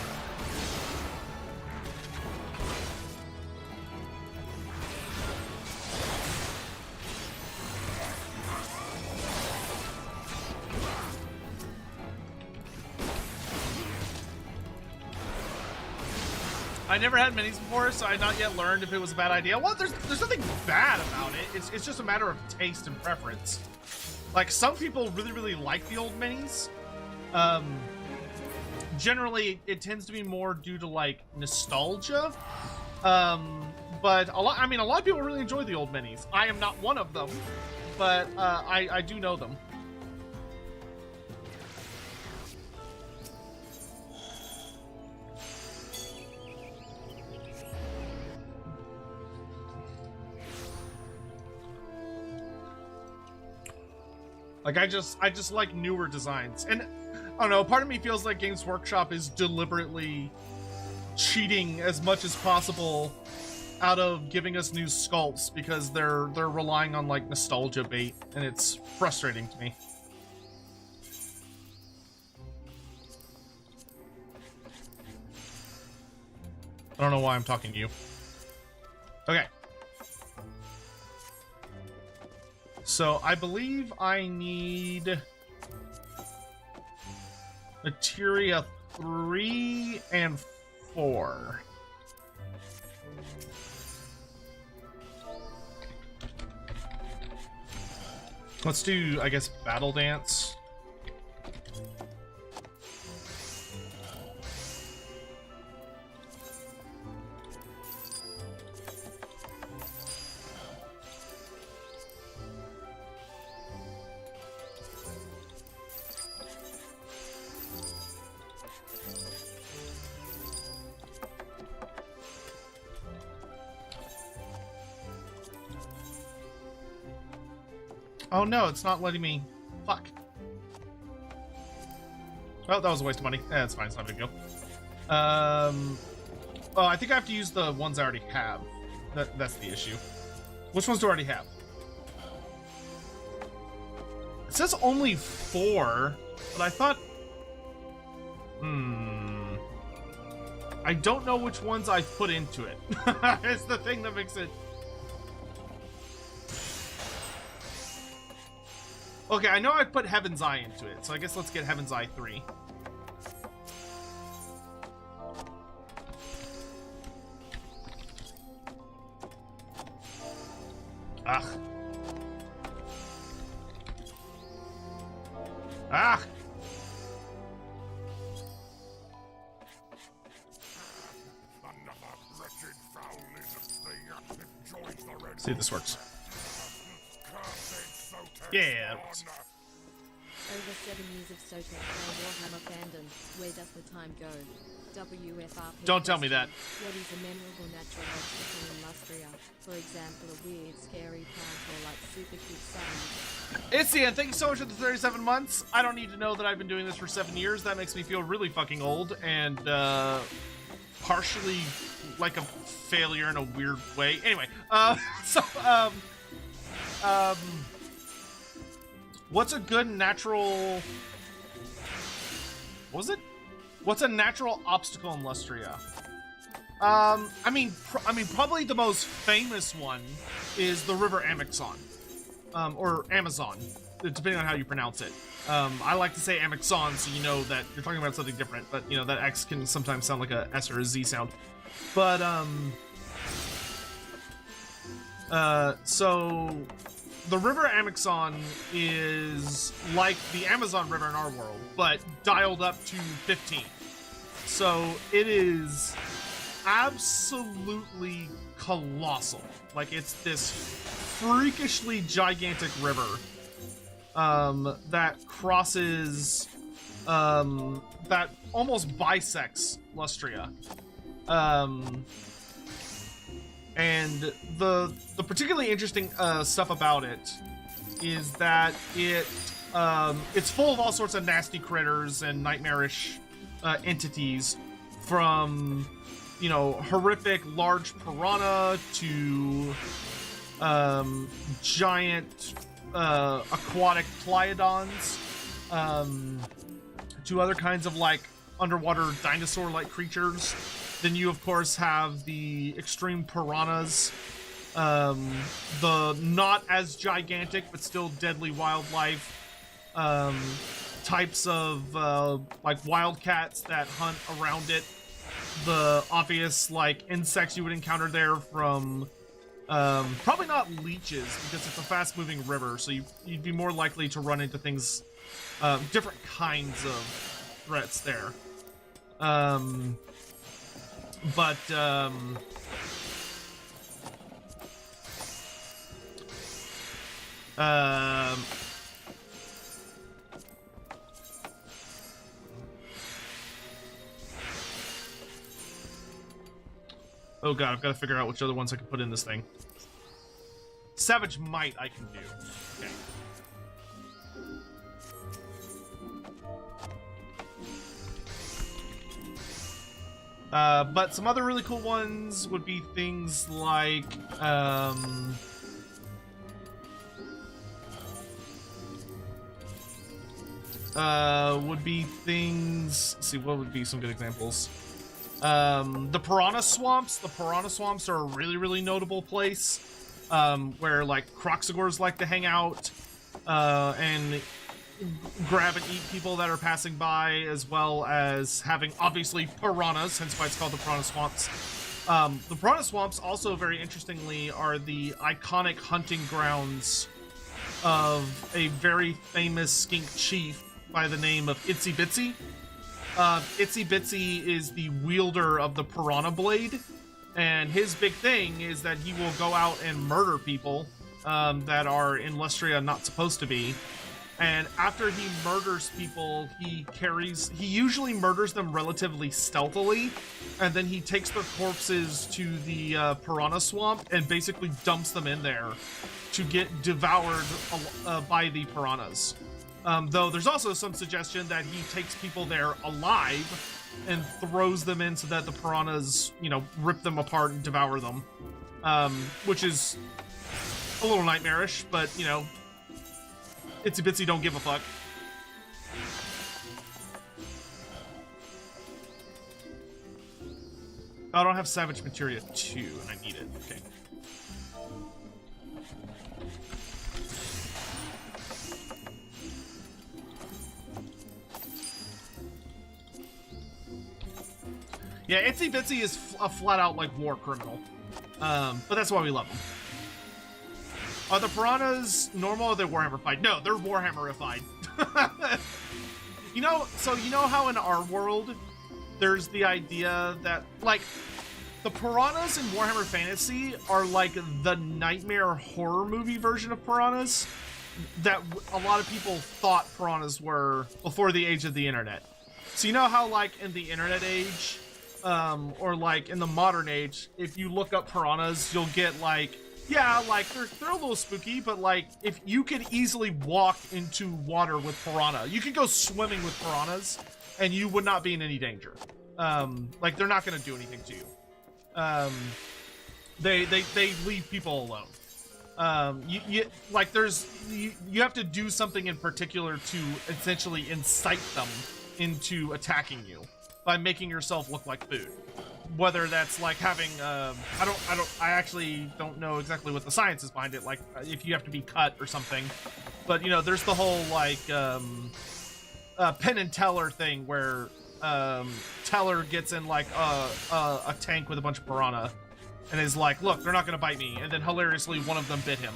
I never had minis before, so I not yet learned if it was a bad idea. Well, there's nothing bad about it. It's just a matter of taste and preference. Like, some people really like the old minis. Generally, it tends to be more due to, like, nostalgia. But a lot of people really enjoy the old minis. I am not one of them, but I do know them. Like, I just like newer designs. And, I don't know, part of me feels like Games Workshop is deliberately cheating as much as possible out of giving us new sculpts because they're relying on, like, nostalgia bait, and it's frustrating to me. I don't know why I'm talking to you. Okay. So I believe I need materia 3 and 4. Let's do, I guess, battle dance. Oh no, it's not letting me. Fuck. Well, that was a waste of money. Eh, it's fine, it's not a big deal. Oh, I think I have to use the ones I already have. That's the issue. Which ones do I already have? It says only 4, but I thought... I don't know which ones I put into it. It's the thing that makes it... Okay, I know I put Heaven's Eye into it, so I guess let's get Heaven's Eye 3. Ugh. Ah! See if this works. Yeah. Over 7 years of Sotek and Warhammer fandom. Where does the time go? WFRP. Don't tell me that. What is a memorable natural obstacle in Lustria? For example, a weird, scary plant or like super cute sun. It's the end. Thank you so much for the 37 months. I don't need to know that I've been doing this for 7 years. That makes me feel really fucking old and partially like a failure in a weird way. Anyway, what's a good natural... What was it? What's a natural obstacle in Lustria? I mean, probably the most famous one is the River Amazon, or Amazon, depending on how you pronounce it. I like to say Amazon, so you know that you're talking about something different. But you know that X can sometimes sound like a S or a Z sound. But so the River Amazon is like the Amazon River in our world, but dialed up to 15. So it is absolutely colossal. Like, it's this freakishly gigantic river that crosses, that almost bisects Lustria. And the particularly interesting stuff about it is that it's full of all sorts of nasty critters and nightmarish entities, from, you know, horrific large piranha to giant aquatic pleiodons, to other kinds of like underwater dinosaur-like creatures. Then you, of course, have the extreme piranhas, the not as gigantic but still deadly wildlife, types of like wildcats that hunt around it, the obvious like insects you would encounter there from probably not leeches, because it's a fast-moving river, so you'd be more likely to run into things, different kinds of threats there. Oh god, I've got to figure out which other ones I can put in this thing. Savage Might I can do. Okay. But some other really cool ones would be things like, let's see, what would be some good examples? The Piranha Swamps. The Piranha Swamps are a really, really notable place, where, like, Croxagors like to hang out, and grab and eat people that are passing by, as well as having, obviously, piranhas, hence why it's called the Piranha Swamps. The Piranha Swamps, also very interestingly, are the iconic hunting grounds of a very famous skink chief by the name of Itsy Bitsy. Itsy Bitsy is the wielder of the Piranha Blade, and his big thing is that he will go out and murder people that are in Lustria not supposed to be. And after he murders people, he usually murders them relatively stealthily, and then he takes their corpses to the Piranha Swamp and basically dumps them in there to get devoured by the piranhas. Though there's also some suggestion that he takes people there alive and throws them in so that the piranhas, you know, rip them apart and devour them. Which is a little nightmarish, but, you know, Itsy Bitsy don't give a fuck. I don't have Savage Materia 2, and I need it. Okay. Yeah, Itsy Bitsy is a flat-out, like, war criminal. But that's why we love him. Are the piranhas normal or they're Warhammer-fied? No, they're Warhammer-ified. You know, so you know how in our world, there's the idea that, like, the piranhas in Warhammer Fantasy are like the nightmare horror movie version of piranhas that a lot of people thought piranhas were before the age of the internet. So you know how, like, in the internet age, or like in the modern age, if you look up piranhas, you'll get like, yeah, like they're a little spooky, but like if you could easily walk into water with piranha, you could go swimming with piranhas and you would not be in any danger. Like they're not going to do anything to you. They leave people alone. You have to do something in particular to essentially incite them into attacking you by making yourself look like food. Whether that's like having, I actually don't know exactly what the science is behind it, like if you have to be cut or something, but you know, there's the whole like, Penn and Teller thing where, Teller gets in like a tank with a bunch of piranha and is like, look, they're not gonna bite me, and then hilariously one of them bit him.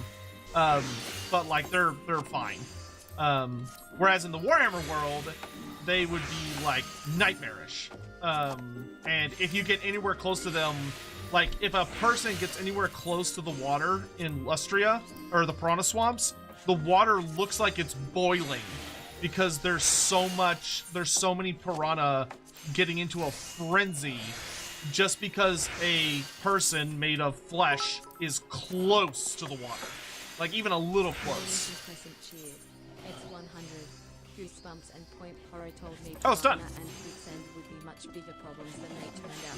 But like they're fine. Whereas in the Warhammer world, they would be like nightmarish. And if you get anywhere close to them, like if a person gets anywhere close to the water in Lustria or the Piranha Swamps, the water looks like it's boiling because there's so many piranha getting into a frenzy just because a person made of flesh is close to the water. Like even a little close. Goosebumps and Point Horror told me oh, it's done. And quicksand would be much bigger problems than they turned out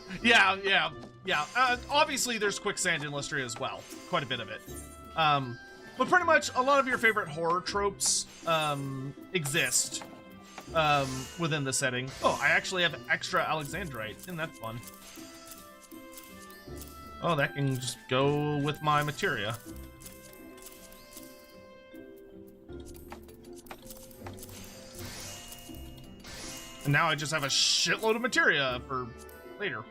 to be. Yeah. Obviously, there's quicksand in Lustria as well. Quite a bit of it. But pretty much a lot of your favorite horror tropes exist within the setting. Oh, I actually have extra Alexandrite. Isn't that fun? Oh, that can just go with my materia. And now I just have a shitload of materia for later.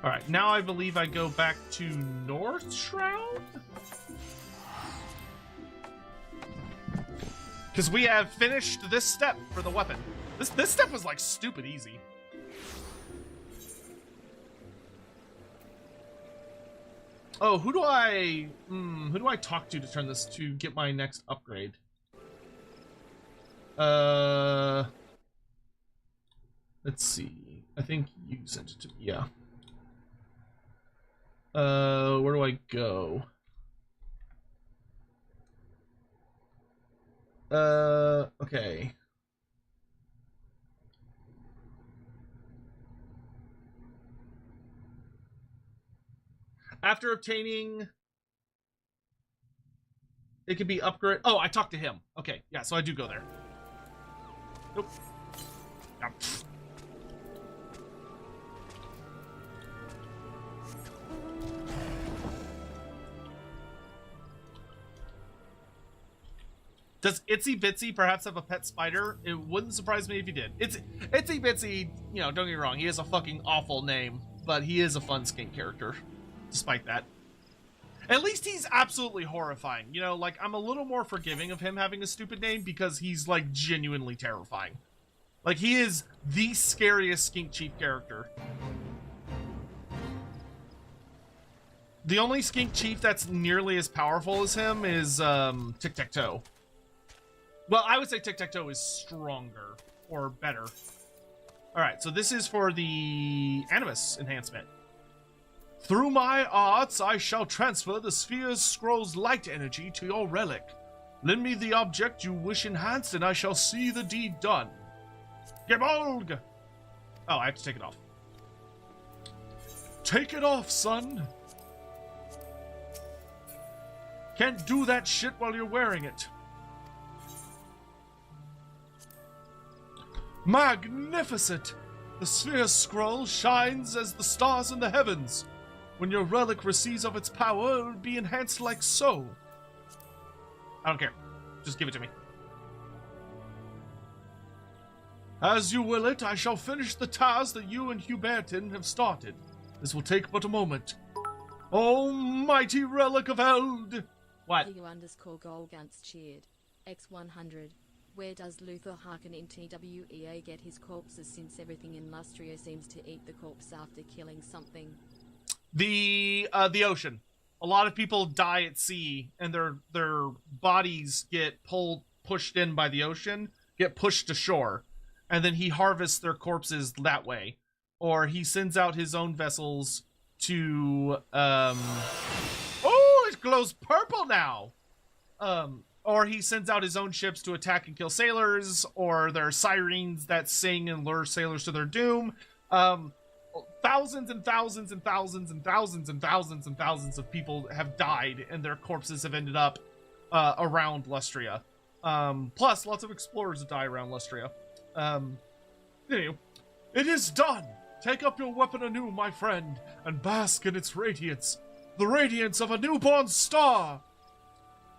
Alright, now I believe I go back to North Shroud? Because we have finished this step for the weapon. This step was like stupid easy. Oh, who do I talk to turn this to get my next upgrade? Let's see. I think you sent it to me. Yeah. Where do I go? Okay. After obtaining, it can be upgraded. Oh, I talked to him. Okay, yeah, so I do go there. Nope. Yeah. Does Itsy Bitsy perhaps have a pet spider? It wouldn't surprise me if he did. Itsy Bitsy, you know, don't get me wrong, he has a fucking awful name, but he is a fun skink character, despite that. At least he's absolutely horrifying. You know, like, I'm a little more forgiving of him having a stupid name because he's, like, genuinely terrifying. Like, he is the scariest skink chief character. The only skink chief that's nearly as powerful as him is, Tic-Tac-Toe. Well, I would say Tic-Tac-Toe is stronger, or better. Alright, so this is for the Animus enhancement. Through my arts, I shall transfer the sphere's scroll's light energy to your relic. Lend me the object you wish enhanced, and I shall see the deed done. Gebolg! Oh, I have to take it off. Take it off, son! Can't do that shit while you're wearing it. Magnificent! The sphere's scroll shines as the stars in the heavens. When your relic receives of its power, it will be enhanced like so. I don't care. Just give it to me. As you will it, I shall finish the task that you and Hildebrand have started. This will take but a moment. Almighty relic of Eld! What? _Golgantz cheered. X100. Where does Luther Harkin in TWEA get his corpses since everything in Lustria seems to eat the corpse after killing something? The ocean. A lot of people die at sea and their bodies get pushed in by the ocean, get pushed to shore, and then he harvests their corpses that way. Or he sends out his own vessels to oh, it glows purple now. Or he sends out his own ships to attack and kill sailors, or there are sirens that sing and lure sailors to their doom. Thousands and thousands and thousands and thousands and thousands and thousands of people have died, and their corpses have ended up around Lustria. Plus, lots of explorers have died around Lustria. Anyway, it is done! Take up your weapon anew, my friend, and bask in its radiance. The radiance of a newborn star!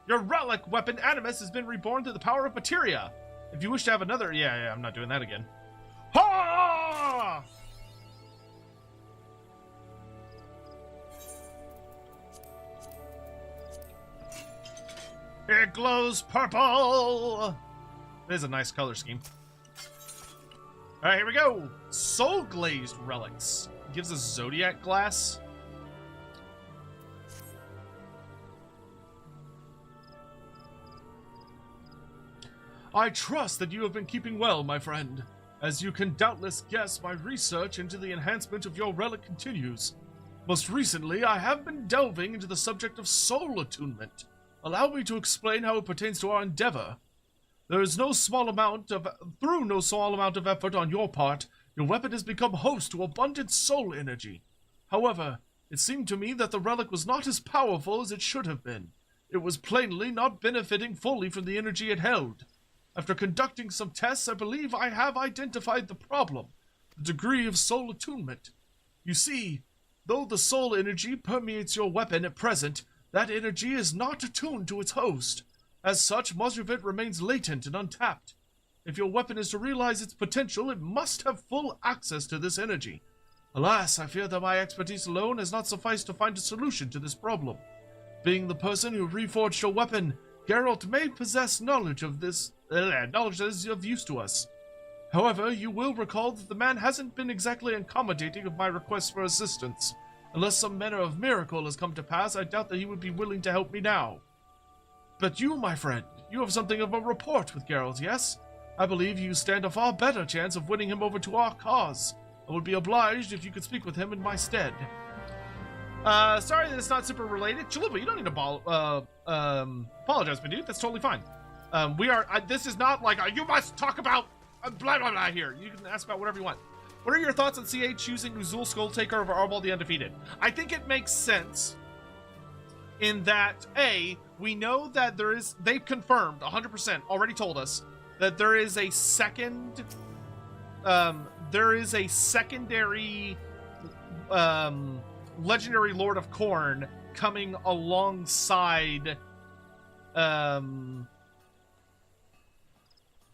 Your relic weapon, Animus, has been reborn through the power of materia. If you wish to have another... Yeah, I'm not doing that again. Ha! It glows purple! It is a nice color scheme. Alright, here we go. Soul glazed relics. It gives us zodiac glass. I trust that you have been keeping well, my friend. As you can doubtless guess, my research into the enhancement of your relic continues. Most recently, I have been delving into the subject of soul attunement. Allow me to explain how it pertains to our endeavor. Through no small amount of effort on your part, your weapon has become host to abundant soul energy. However, it seemed to me that the relic was not as powerful as it should have been. It was plainly not benefiting fully from the energy it held. After conducting some tests, I believe I have identified the problem, the degree of soul attunement. You see, though the soul energy permeates your weapon at present, that energy is not attuned to its host. As such, much of it remains latent and untapped. If your weapon is to realize its potential, it must have full access to this energy. Alas, I fear that my expertise alone has not sufficed to find a solution to this problem. Being the person who reforged your weapon, Geralt may possess knowledge of this, knowledge that is of use to us. However, you will recall that the man hasn't been exactly accommodating of my requests for assistance. Unless some manner of miracle has come to pass, I doubt that he would be willing to help me now. But you, my friend, you have something of a rapport with Geralt, yes? I believe you stand a far better chance of winning him over to our cause. I would be obliged if you could speak with him in my stead. Sorry that it's not super related. Chalupa, you don't need to apologize, my dude. That's totally fine. This is not like you must talk about blah blah blah here. You can ask about whatever you want. What are your thoughts on CA choosing Uzul Skulltaker over Arbol the Undefeated? I think it makes sense in that, A, we know that they've confirmed, 100%, already told us, that there is a secondary, Legendary Lord of Khorne coming alongside,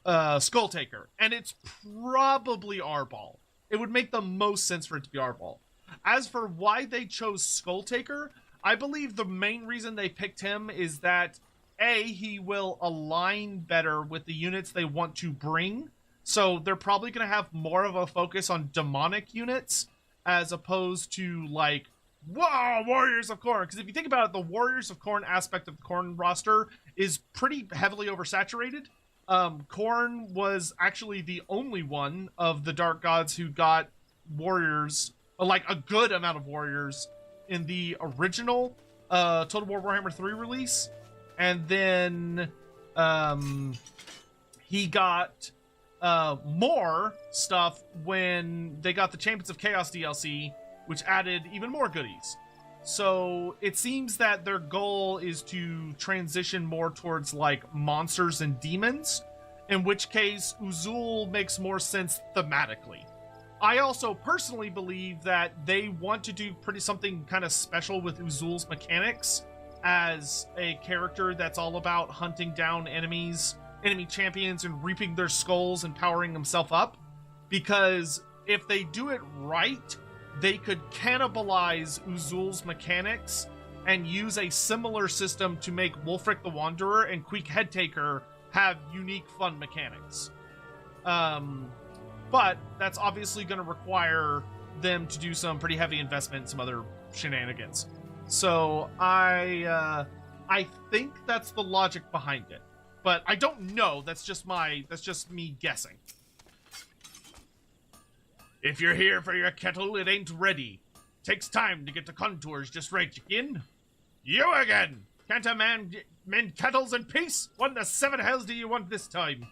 Skulltaker. And it's probably Arbol. It would make the most sense for it to be Arbol. As for why they chose Skulltaker, I believe the main reason they picked him is that, A, he will align better with the units they want to bring. So they're probably going to have more of a focus on demonic units as opposed to, like, whoa, Warriors of Khorne. Because if you think about it, the Warriors of Khorne aspect of the Khorne roster is pretty heavily oversaturated. Khorne was actually the only one of the Dark Gods who got warriors, like a good amount of warriors, in the original Total War Warhammer 3 release. And then he got more stuff when they got the Champions of Chaos DLC, which added even more goodies. So it seems that their goal is to transition more towards like monsters and demons, in which case Uzul makes more sense thematically. I also personally believe that they want to do something kind of special with Uzul's mechanics as a character that's all about hunting down enemy champions and reaping their skulls and powering himself up. Because if they do it right, they could cannibalize Uzul's mechanics and use a similar system to make Wulfric the Wanderer and Queek Headtaker have unique fun mechanics. But that's obviously going to require them to do some pretty heavy investment in some other shenanigans. So I think that's the logic behind it, but I don't know. That's just me guessing. If you're here for your kettle, it ain't ready. Takes time to get the contours just right, chicken. You again! Can't a man mend kettles in peace? What in the seven hells do you want this time?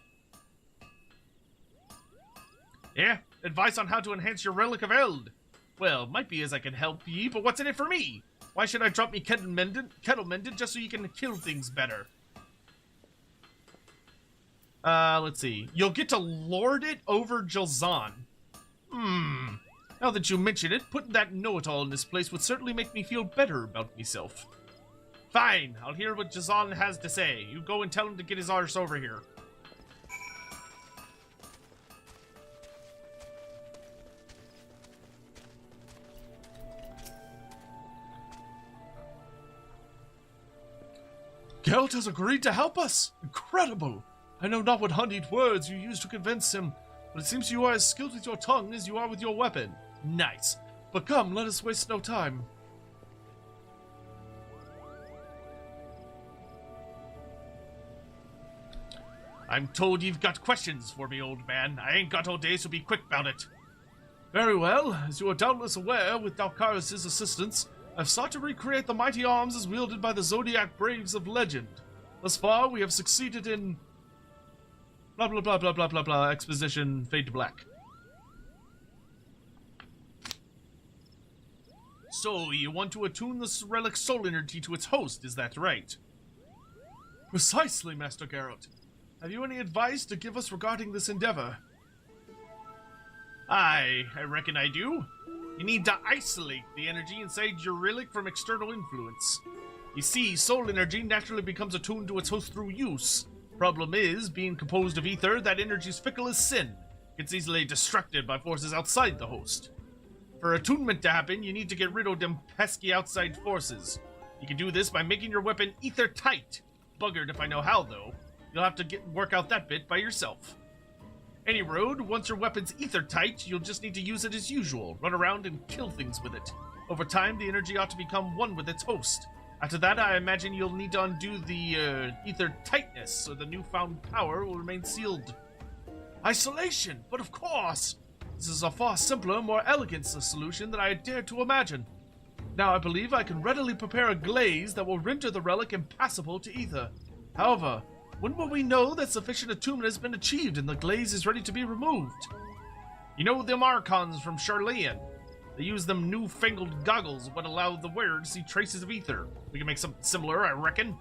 Yeah, advice on how to enhance your Relic of Eld. Well, might be as I can help ye, but what's in it for me? Why should I drop me kettle mended just so you can kill things better? Let's see. You'll get to lord it over Jilzan. Now that you mention it, putting that know-it-all in this place would certainly make me feel better about myself. Fine, I'll hear what Jilzan has to say. You go and tell him to get his arse over here. Gelt has agreed to help us! Incredible! I know not what honeyed words you used to convince him, but it seems you are as skilled with your tongue as you are with your weapon. Nice. But come, let us waste no time. I'm told you've got questions for me, old man. I ain't got all day, so be quick about it. Very well. As you are doubtless aware, with Dalkaris' assistance, I've sought to recreate the mighty arms as wielded by the Zodiac Braves of legend. Thus far, we have succeeded in... blah blah blah blah blah blah blah, exposition, fade to black. So, you want to attune this relic soul energy to its host, is that right? Precisely, Master Geralt. Have you any advice to give us regarding this endeavor? I reckon I do. You need to isolate the energy inside your relic from external influence. You see, soul energy naturally becomes attuned to its host through use. Problem is, being composed of ether, that energy's fickle as sin. It's easily destructed by forces outside the host. For attunement to happen, you need to get rid of them pesky outside forces. You can do this by making your weapon ether tight. Buggered if I know how, though. You'll have to work out that bit by yourself. Any road, once your weapon's ether tight, you'll just need to use it as usual. Run around and kill things with it. Over time, the energy ought to become one with its host. After that, I imagine you'll need to undo the ether tightness, so the newfound power will remain sealed. Isolation! But of course! This is a far simpler, more elegant solution than I had dared to imagine. Now I believe I can readily prepare a glaze that will render the relic impassable to ether. However, When will we know that sufficient attunement has been achieved and the glaze is ready to be removed? You know them Archons from Charlean. They use them newfangled goggles that allow the wearer to see traces of ether. We can make something similar, I reckon.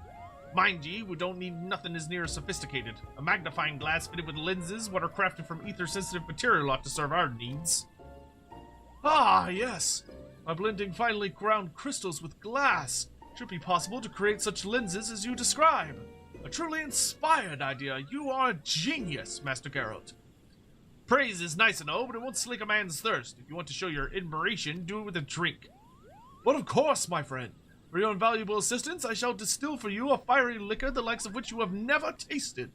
Mind ye, we don't need nothing as near as sophisticated. A magnifying glass fitted with lenses, what are crafted from ether-sensitive material ought to serve our needs. Ah, yes. By blending finely ground crystals with glass, it should be possible to create such lenses as you describe. A truly inspired idea. You are a genius, Master Geralt. Praise is nice and all, but it won't slake a man's thirst. If you want to show your admiration, do it with a drink. Well, of course, my friend. For your invaluable assistance, I shall distill for you a fiery liquor the likes of which you have never tasted.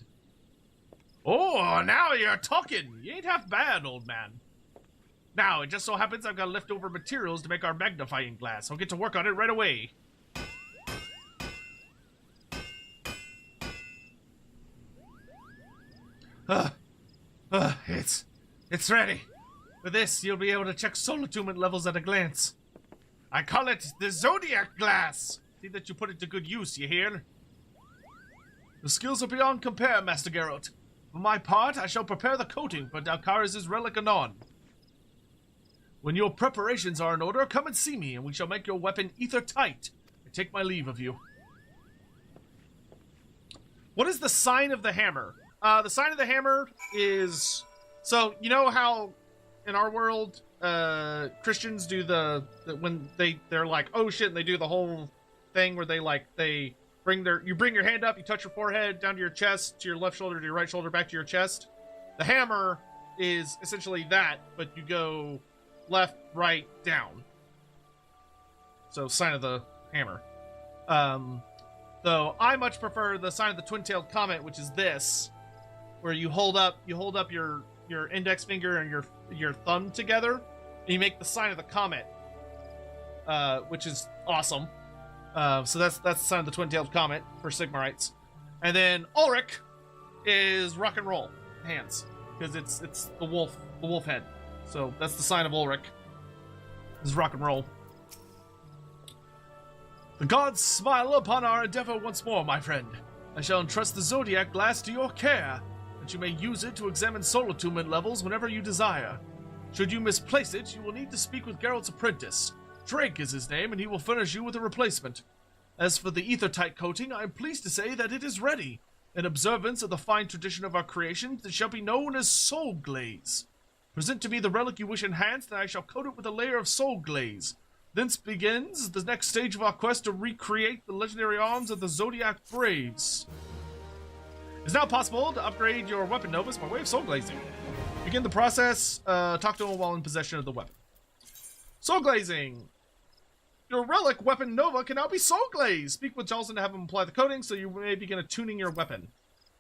Oh, now you're talking. You ain't half bad, old man. Now, it just so happens I've got leftover materials to make our magnifying glass. I'll get to work on it right away. It's ready. With this, you'll be able to check soul attunement levels at a glance. I call it the Zodiac Glass. See that you put it to good use, you hear? The skills are beyond compare, Master Geralt. For my part, I shall prepare the coating for Dalkaris' relic anon. When your preparations are in order, come and see me, and we shall make your weapon ether tight. I take my leave of you. What is the sign of the hammer? The sign of the hammer is... So, you know how in our world, Christians do when they're like, oh shit, and they do the whole thing where they bring you bring your hand up, you touch your forehead, down to your chest, to your left shoulder, to your right shoulder, back to your chest. The hammer is essentially that, but you go left, right, down. So, sign of the hammer. Though I much prefer the sign of the twin-tailed comet, which is this, where you hold up your index finger and your thumb together, and you make the sign of the comet, which is awesome. So that's the sign of the twin-tailed comet for Sigmarites. And then Ulrich is rock and roll hands, because it's the wolf head. So that's the sign of Ulrich. Is rock and roll. The gods smile upon our endeavor once more, my friend. I shall entrust the Zodiac Glass to your care, that you may use it to examine soul attunement levels whenever you desire. Should you misplace it, you will need to speak with Geralt's apprentice. Drake is his name, and he will furnish you with a replacement. As for the ether-tight coating, I am pleased to say that it is ready. In observance of the fine tradition of our creations, it shall be known as soul glaze. Present to me the relic you wish enhanced, and I shall coat it with a layer of soul glaze. Thence begins the next stage of our quest to recreate the legendary arms of the Zodiac Braves. It's now possible to upgrade your weapon novus by way of soul glazing. Begin the process, talk to him while in possession of the weapon. Soul glazing! Your relic weapon nova can now be soul glazed! Speak with Jalson to have him apply the coating so you may begin attuning your weapon.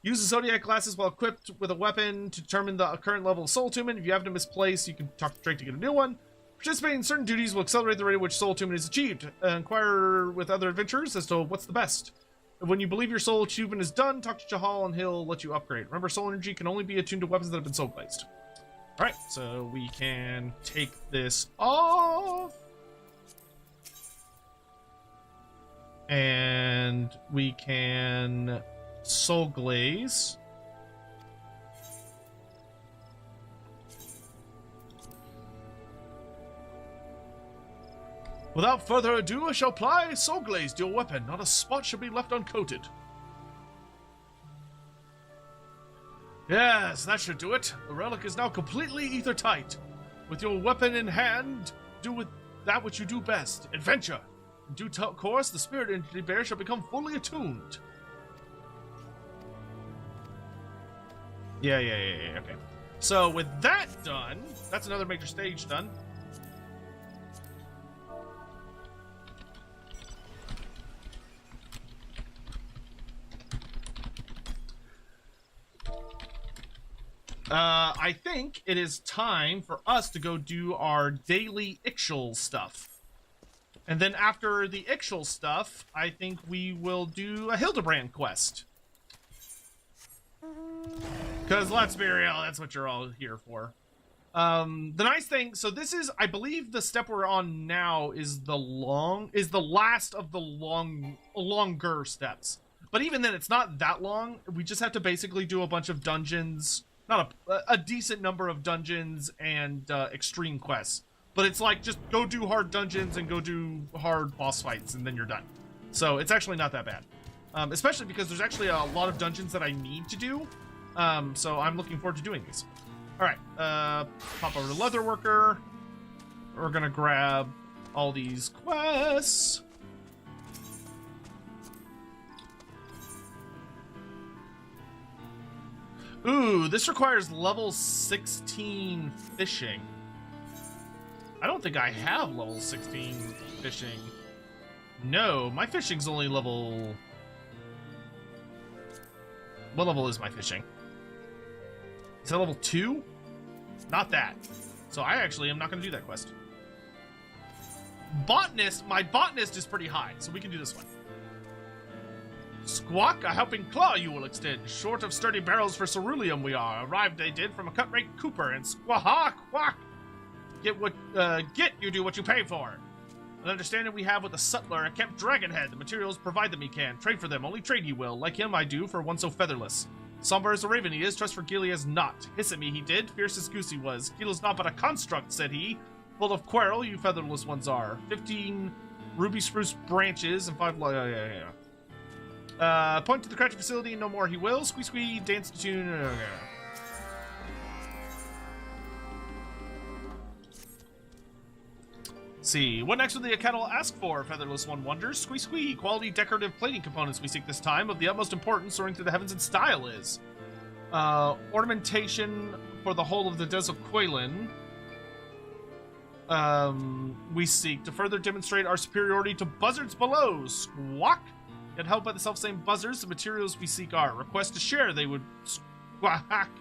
Use the Zodiac glasses while equipped with a weapon to determine the current level of soul attunement. If you have to misplace, you can talk to Drake to get a new one. Participating in certain duties will accelerate the rate at which soul attunement is achieved. Inquire with other adventurers as to what's the best. When you believe your soul achievement is done, talk to Jahal and he'll let you upgrade. Remember, soul energy can only be attuned to weapons that have been soul glazed. Alright, so we can take this off. And we can soul glaze. Without further ado, I shall apply soul glaze to your weapon. Not a spot shall be left uncoated. Yes, that should do it. The relic is now completely ether tight. With your weapon in hand, do with that which you do best, adventure. In due course, the spirit entity bear shall become fully attuned. Yeah, okay. So with that done, that's another major stage done. I think it is time for us to go do our daily Ixchel stuff. And then after the Ixchel stuff, I think we will do a Hildebrand quest. Because let's be real, that's what you're all here for. The nice thing, so this is, I believe the step we're on now is the last of the longer steps. But even then, it's not that long. We just have to basically do a bunch of dungeons, not a decent number of dungeons and extreme quests. But it's like, just go do hard dungeons and go do hard boss fights, and then you're done. So it's actually not that bad. Especially because there's actually a lot of dungeons that I need to do. So I'm looking forward to doing these. All right, pop over to Leatherworker. We're gonna grab all these quests. Ooh, this requires level 16 fishing. I don't think I have level 16 fishing. No, my fishing's only level... What level is my fishing? Is that level 2? Not that. So I actually am not going to do that quest. Botanist, my botanist is pretty high, so we can do this one. Squawk, a helping claw you will extend. Short of sturdy barrels for ceruleum we are. Arrived they did from a cut-rate cooper, and squawk, quack. Get you do what you pay for. An understanding we have with a sutler, a kept dragonhead. The materials provide them he can. Trade for them, only trade he will. Like him I do, for one so featherless. Somber as a raven he is, trust for Gilly as not. Hiss at me he did, fierce as goose he was. Gil's not but a construct, said he. Full of quarrel, you featherless ones are. 15 ruby spruce branches and 5... point to the crafting facility, no more he will. Squee squee, dance to tune. See, what next would the kettle ask for? Featherless one wonders. Squee squee, quality decorative plating components we seek this time, of the utmost importance, soaring through the heavens in style is. Ornamentation for the whole of the Des of Quailin. We seek to further demonstrate our superiority to buzzards below. Squawk! Yet held by the self-same buzzards, the materials we seek are. Request to share, they would squawk.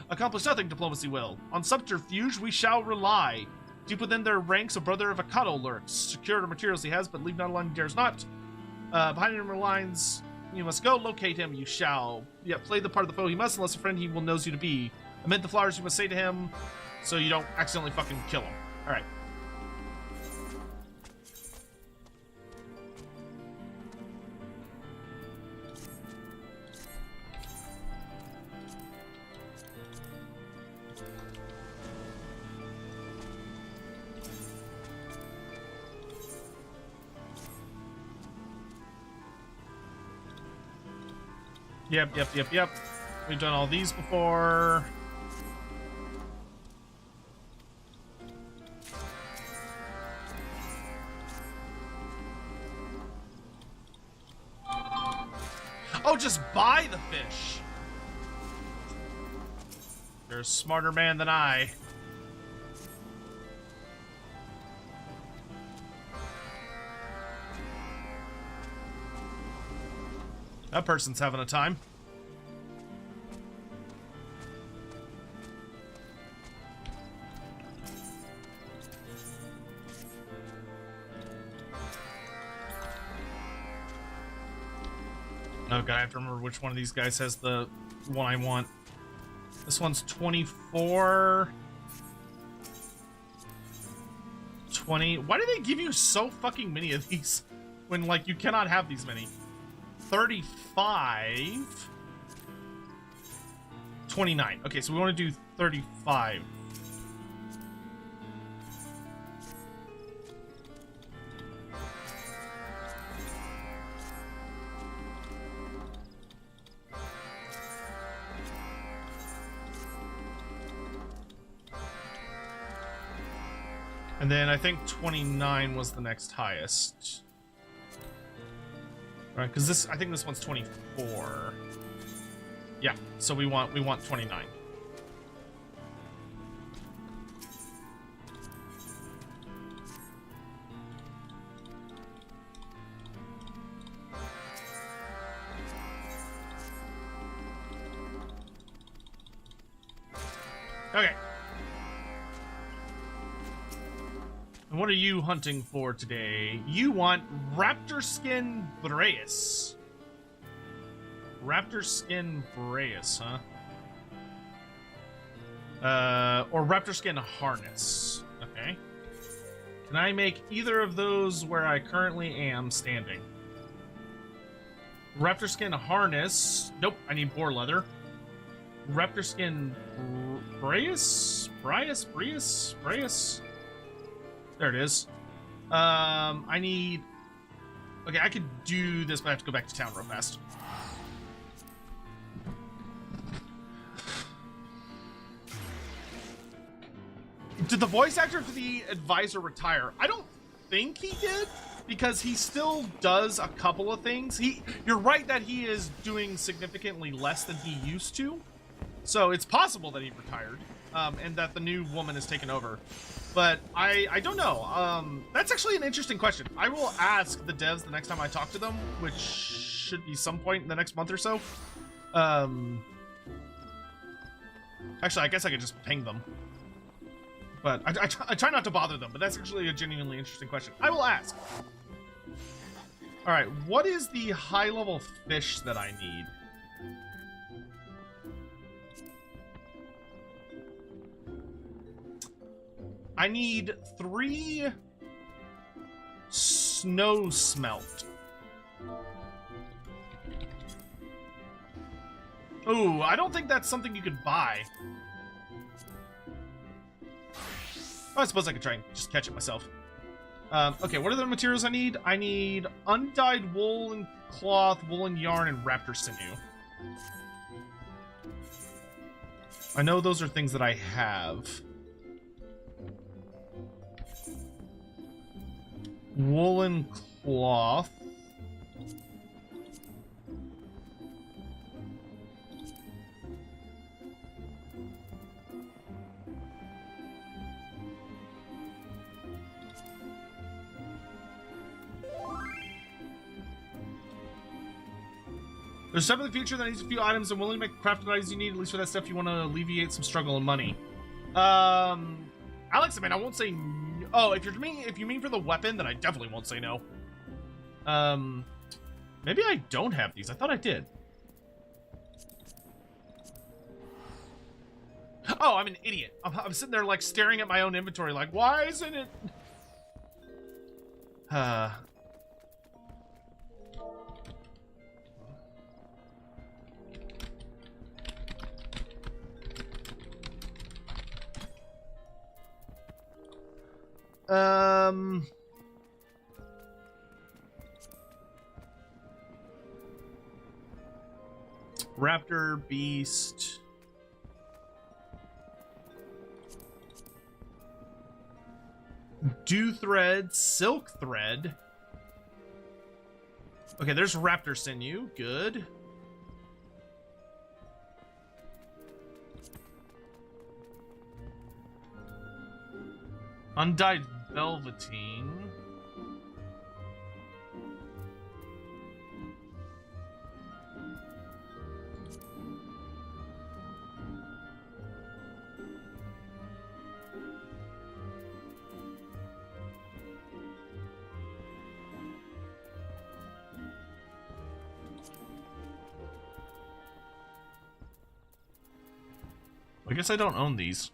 Accomplish nothing, diplomacy will. On subterfuge we shall rely. Deep within their ranks, a brother of Akato lurks. Secure the materials he has, but leave not alone he dares not. Behind enemy lines, you must go. Locate him, you shall. Yeah, play the part of the foe he must, unless a friend he will knows you to be. Amid the flowers you must say to him, so you don't accidentally fucking kill him. Alright. Yep. We've done all these before. Oh, just buy the fish. You're a smarter man than I. That person's having a time. Oh god, I have to remember which one of these guys has the one I want. This one's 24. 20. Why do they give you so fucking many of these when, like, you cannot have these many? 35. 29. Okay, so we want to do 35. And then I think 29 was the next highest. Right, because this, I think this one's 24. Yeah, so we want 29. Okay. And what are you hunting for today? You want Raptor Skin Breus. Raptor Skin Breus, huh? Or Raptor Skin Harness. Okay. Can I make either of those where I currently am standing? Raptor skin harness. Nope, I need boar leather. Raptor skin Brius? There it is. I need... Okay, I could do this, but I have to go back to town real fast. Did the voice actor for the advisor retire? I don't think he did, because he still does a couple of things. You're right that he is doing significantly less than he used to. So it's possible that he retired, and that the new woman has taken over. But I don't know. That's actually an interesting question. I will ask the devs the next time I talk to them, which should be some point in the next month or so. Actually, I guess I could just ping them. But I try not to bother them, but that's actually a genuinely interesting question. I will ask. All right, what is the high-level fish that I need? I need 3 snow smelt. Ooh, I don't think that's something you could buy. Oh, I suppose I could try and just catch it myself. Okay, what are the materials I need? I need undyed wool and cloth, woolen yarn, and raptor sinew. I know those are things that I have. Woolen cloth. There's stuff in the future that needs a few items. I'm willing to make the crafted items you need, at least for that stuff you want to alleviate some struggle and money. Alex, I mean, I won't say no. Oh, if you mean for the weapon, then I definitely won't say no. Maybe I don't have these. I thought I did. Oh, I'm an idiot. I'm sitting there like staring at my own inventory like, why isn't it? Raptor, beast. Dew thread, silk thread. Okay, there's raptor sinew. Good. Undyed velveteen. I guess I don't own these.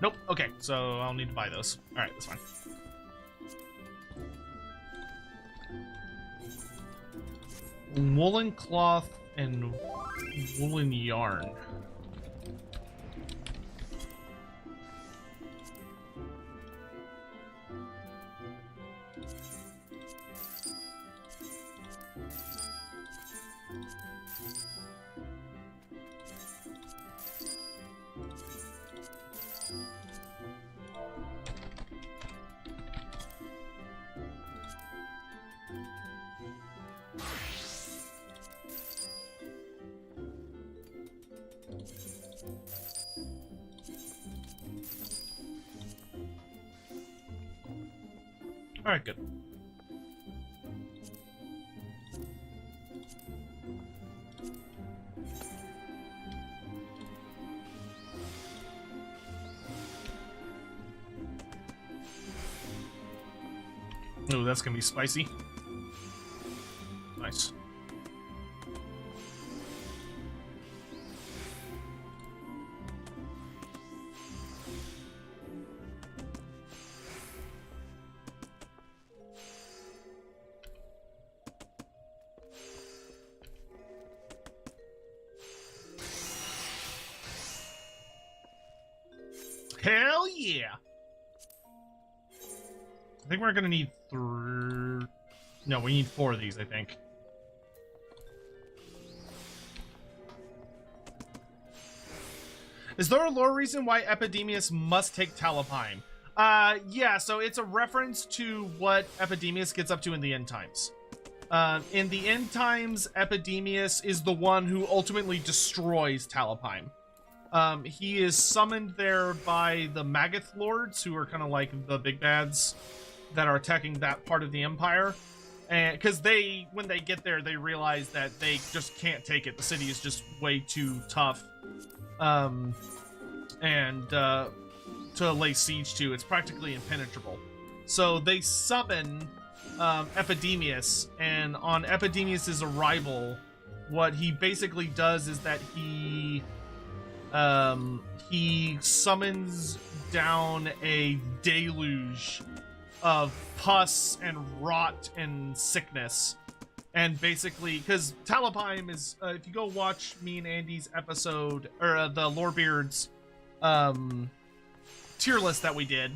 Nope. Okay, so I'll need to buy those. All right, that's fine. Woolen cloth and woolen yarn. All right, good. Oh, that's gonna be spicy. Nice. Hell yeah! I think we're gonna need no, we need 4 of these, I think. Is there a lore reason why Epidemius must take Talabheim? Yeah, so it's a reference to what Epidemius gets up to in the end times. In the end times, Epidemius is the one who ultimately destroys Talabheim. He is summoned there by the Magath Lords, who are kind of like the big bads that are attacking that part of the Empire. And because when they get there, they realize that they just can't take it. The city is just way too tough. To lay siege to. It's practically impenetrable. So they summon Epidemius, and on Epidemius's arrival, what he basically does is that he summons down a deluge of pus and rot and sickness. And basically, because Talabheim is, if you go watch me and Andy's episode, or the Lorebeards tier list that we did,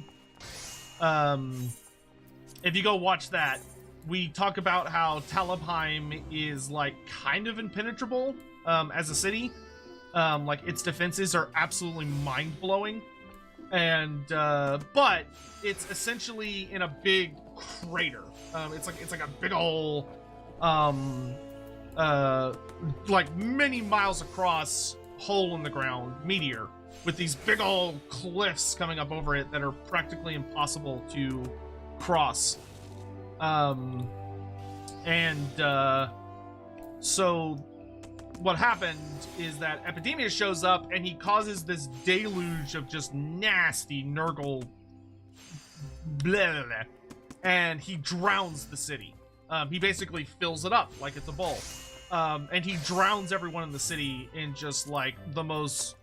if you go watch that, we talk about how Talabheim is, like, kind of impenetrable as a city. Like, its defenses are absolutely mind-blowing. And, but it's essentially in a big crater. It's like a big ol' like many miles across hole in the ground meteor with these big old cliffs coming up over it that are practically impossible to cross. So what happened is that Epidemius shows up and he causes this deluge of just nasty Nurgle blah, blah, blah, and he drowns the city. He basically fills it up like it's a bowl. And he drowns everyone in the city in just like the most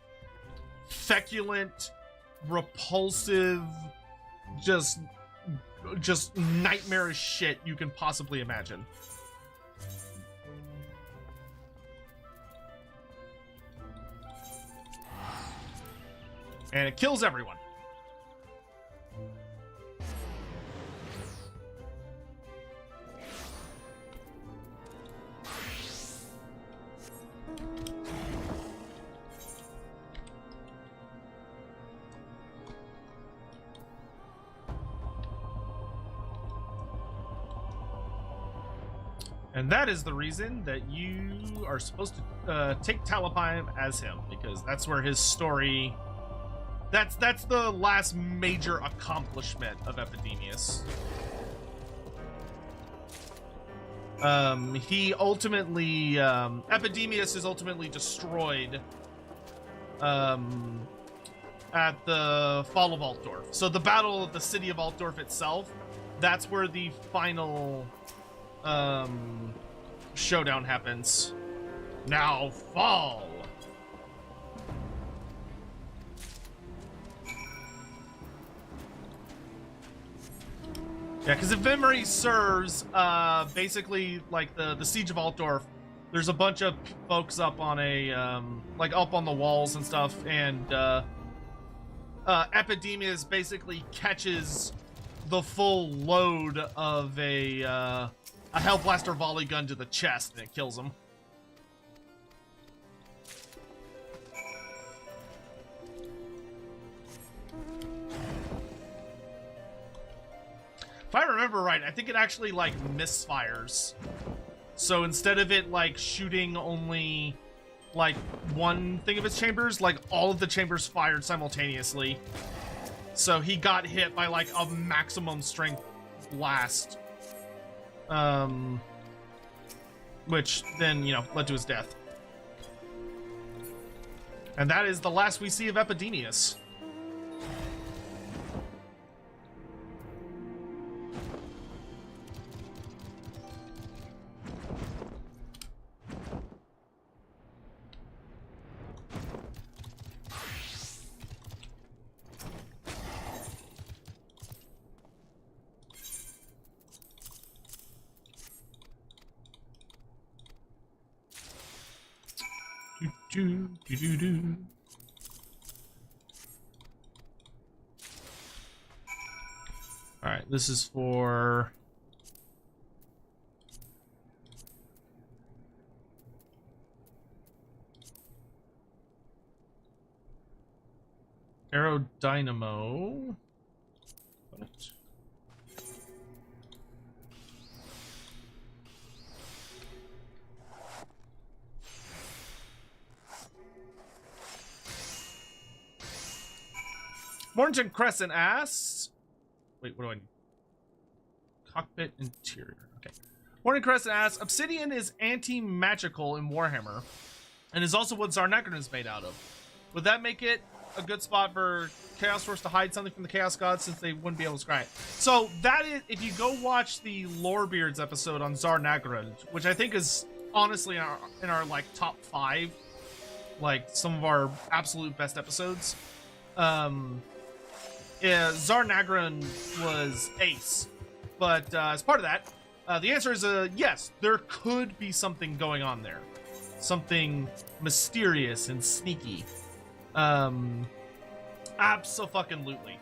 feculent, repulsive, just nightmarish shit you can possibly imagine. And it kills everyone. And that is the reason that you are supposed to take Talabheim as him, because that's where his story... That's the last major accomplishment of Epidemius. He ultimately... Epidemius is ultimately destroyed at the Fall of Altdorf. So the Battle of the City of Altdorf itself, that's where the final... showdown happens. Now fall. Yeah, because if memory serves, basically like the Siege of Altdorf, there's a bunch of folks up on a like up on the walls and stuff, and Epidemius basically catches the full load of a Hellblaster volley gun to the chest, and it kills him. If I remember right, I think it actually, like, misfires. So instead of it, like, shooting only, like, one thing of its chambers, like, all of the chambers fired simultaneously. So he got hit by, like, a maximum strength blast. Which then, you know, led to his death. And that is the last we see of Epidemius. Do, do, do, do. All right, this is for aerodynamo. What? Mornington Crescent asks, wait, what do I need? Cockpit interior. Okay. Morning Crescent asks, Obsidian is anti-magical in Warhammer, and is also what Zarnakron is made out of. Would that make it a good spot for Chaos Force to hide something from the Chaos Gods, since they wouldn't be able to scry it? So that is, if you go watch the Lorebeards episode on Zarnakron, which I think is honestly in our like top 5, like some of our absolute best episodes. Zarnakron was ace, but as part of that, the answer is yes, there could be something going on there, something mysterious and sneaky. Abso-fucking-lutely.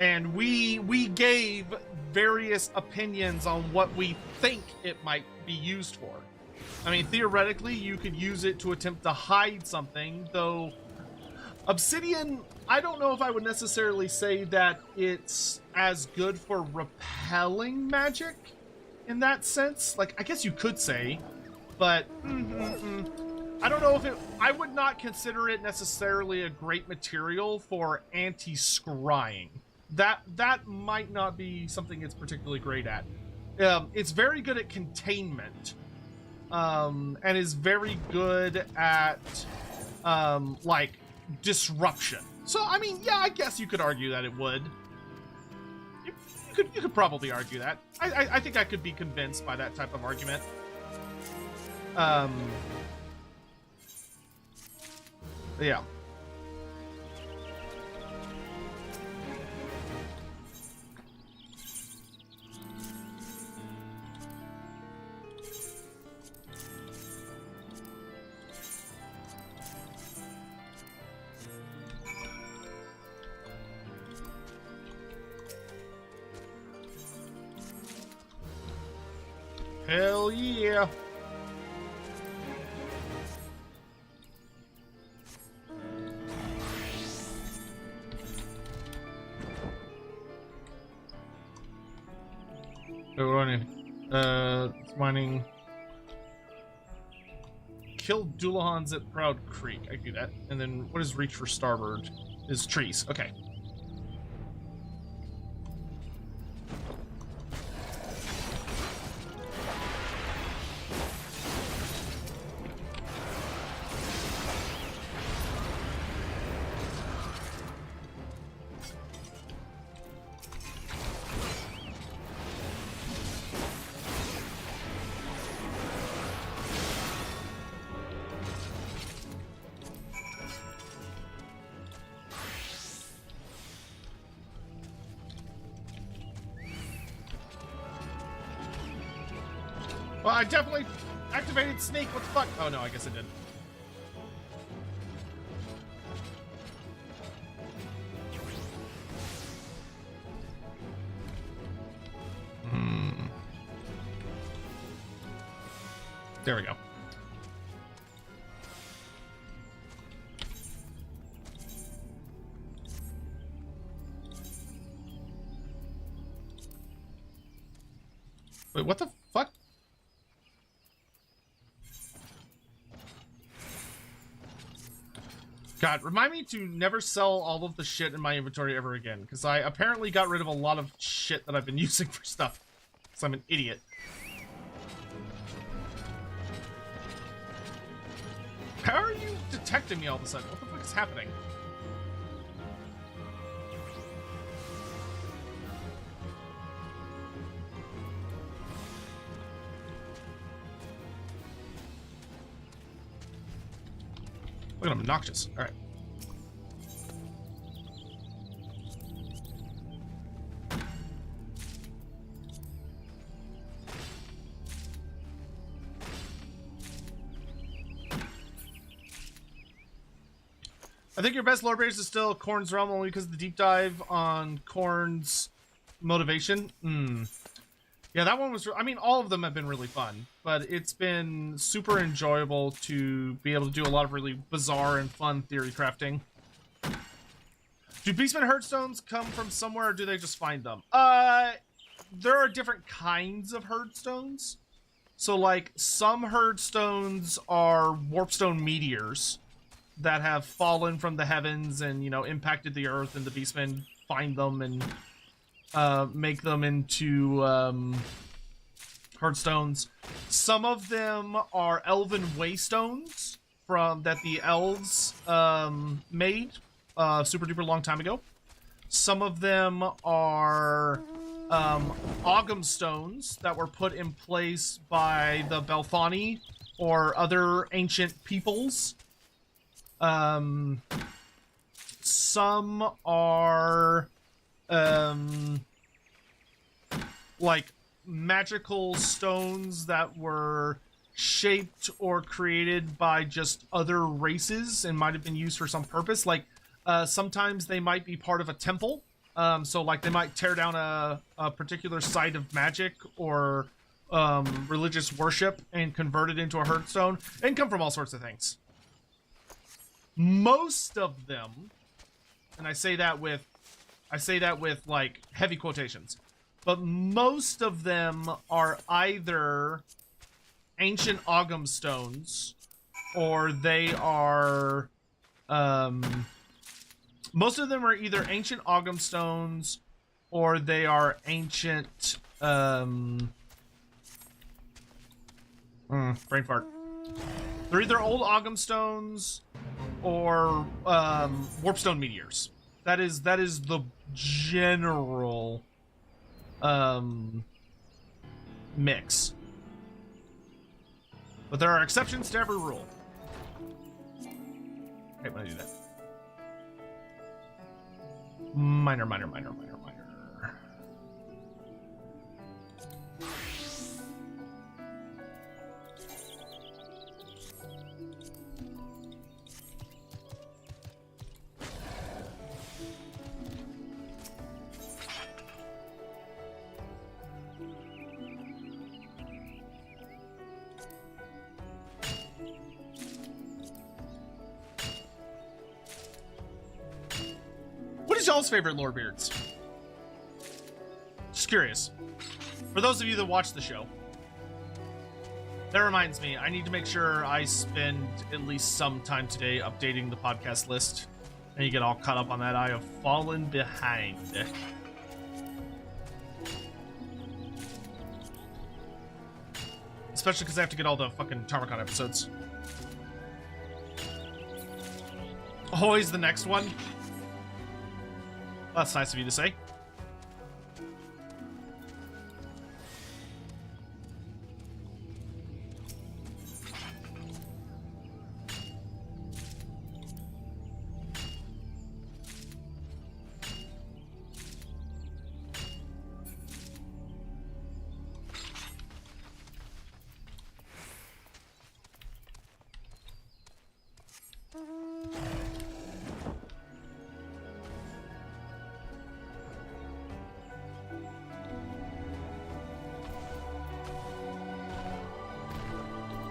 And we gave various opinions on what we think it might be used for. I mean, theoretically, you could use it to attempt to hide something, though Obsidian, I don't know if I would necessarily say that it's as good for repelling magic in that sense. Like, I guess you could say, but I don't know if it, I would not consider it necessarily a great material for anti-scrying. That might not be something it's particularly great at. It's very good at containment, and is very good at, like, disruption. So, I mean, yeah, I guess you could argue that it would. You could probably argue that. I think I could be convinced by that type of argument. Yeah. Hell yeah. So we're running. Mining. Kill Doolahans at Proud Creek. I can do that. And then what is reach for starboard? Is trees. Okay. Well, I definitely activated Snake. What the fuck? Oh, no, I guess I did. There we go. Wait, what the fuck? God, remind me to never sell all of the shit in my inventory ever again, because I apparently got rid of a lot of shit that I've been using for stuff, because I'm an idiot. How are you detecting me all of a sudden? What the fuck is happening? Look at him, obnoxious. All right. I think your best lore base is still Korn's Realm, only because of the deep dive on Korn's motivation. Yeah, that one was... I mean, all of them have been really fun, but it's been super enjoyable to be able to do a lot of really bizarre and fun theory crafting. Do Beastmen Herdstones come from somewhere, or do they just find them? There are different kinds of Herdstones. So, like, some Herdstones are Warpstone meteors that have fallen from the heavens and, you know, impacted the earth, and the Beastmen find them and make them into Herdstones. Some of them are Elven Waystones that the elves made super duper long time ago. Some of them are Ogham stones that were put in place by the Belthani or other ancient peoples. Some are like magical stones that were shaped or created by just other races and might have been used for some purpose. Like sometimes they might be part of a temple. So like they might tear down a particular site of magic or religious worship and convert it into a Herdstone, and come from all sorts of things. Most of them, and I say that with like heavy quotations, but most of them are either ancient Ogham stones, or they are most of them are either ancient Ogham stones, or they are ancient brain fart. They're either old Ogham stones or warpstone meteors. That is the general mix. But there are exceptions to every rule. I hate when I do that. Minor. What is y'all's favorite lore beards? Just curious. For those of you that watch the show. That reminds me, I need to make sure I spend at least some time today updating the podcast list. And you get all caught up on that. I have fallen behind. Especially because I have to get all the fucking Tarmacon episodes. Always the next one. Well, that's nice of you to say.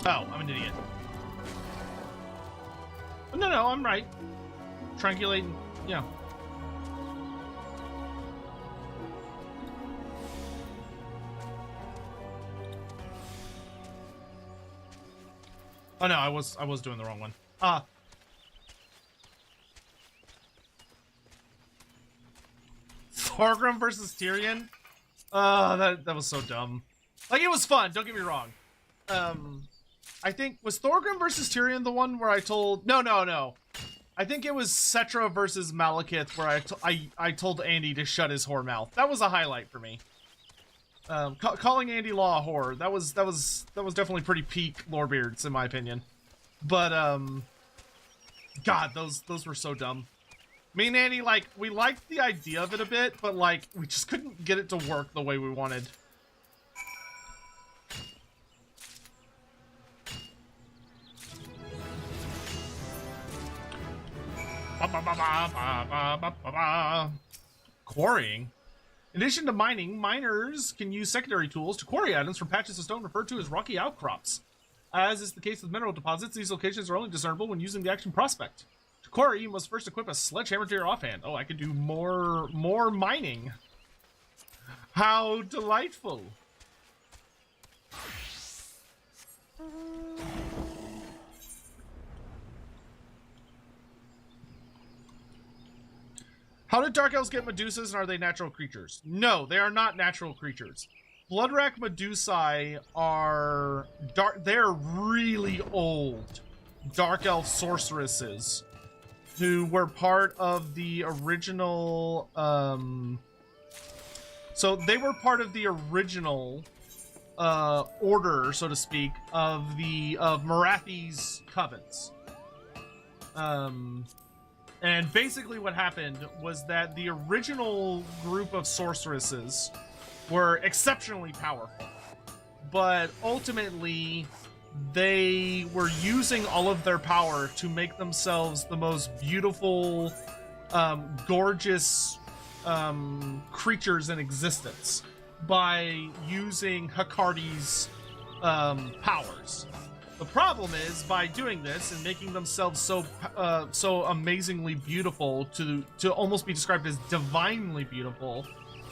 Oh, I'm an idiot. No, I'm right. Triangulating, yeah. Oh no, I was doing the wrong one. Thorgrim versus Tyrion? That was so dumb. Like, it was fun, don't get me wrong. I think, was Thorgrim versus Tyrion the one where I told... No. I think it was Cetra versus Malekith where I told Andy to shut his whore mouth. That was a highlight for me. Calling Andy Law a whore, that was definitely pretty peak Lorebeards in my opinion. But, God, those were so dumb. Me and Andy, like, we liked the idea of it a bit, but, like, we just couldn't get it to work the way we wanted. Quarrying. In addition to mining, miners can use secondary tools to quarry items from patches of stone referred to as rocky outcrops. As is the case with mineral deposits, these locations are only discernible when using the action prospect. To quarry, you must first equip a sledgehammer to your offhand. Oh, I could do more mining. How delightful. How did Dark Elves get Medusas, and are they natural creatures? No, they are not natural creatures. Bloodrack Medusae are dark. They're really old Dark Elf sorceresses who were part of the original. So they were part of the original order, so to speak, of Marathi's covens. And basically what happened was that the original group of sorceresses were exceptionally powerful, but ultimately they were using all of their power to make themselves the most beautiful, gorgeous creatures in existence by using Hakardi's powers. The problem is, by doing this and making themselves so amazingly beautiful, to almost be described as divinely beautiful,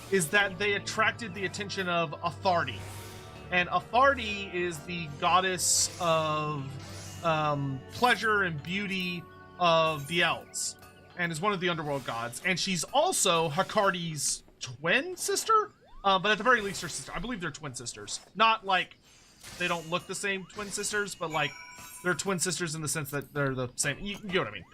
is that they attracted the attention of Athardi. And Athardi is the goddess of pleasure and beauty of the elves, and is one of the underworld gods. And she's also Hakardi's twin sister, but at the very least her sister. I believe they're twin sisters. Not like they don't look the same twin sisters, but like they're twin sisters in the sense that they're the same. You get what I mean.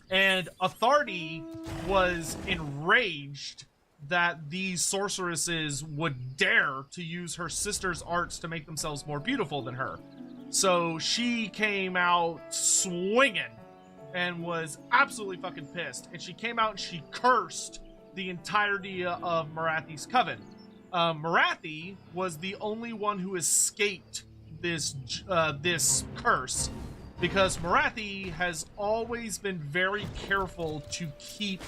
And Athardi was enraged that these sorceresses would dare to use her sister's arts to make themselves more beautiful than her. So she came out swinging and was absolutely fucking pissed. And she came out and she cursed the entirety of Marathi's coven. Marathi was the only one who escaped this curse, because Marathi has always been very careful to keep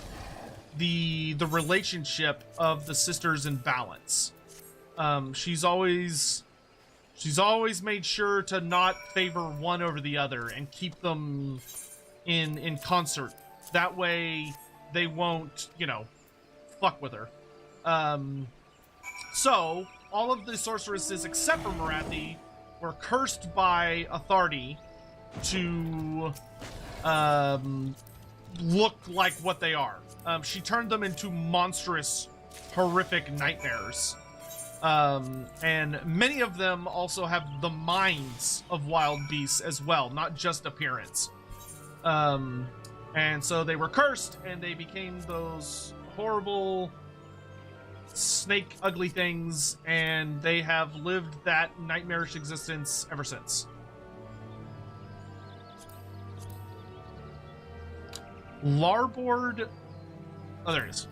the relationship of the sisters in balance. She's always made sure to not favor one over the other and keep them in concert. That way they won't, fuck with her. So all of the sorceresses except for Marathi were cursed by Athardi to look like what they are. She turned them into monstrous, horrific nightmares. And many of them also have the minds of wild beasts as well, not just appearance. And so they were cursed, and they became those horrible, snake ugly things, and they have lived that nightmarish existence ever since. Larboard. Oh, there it is.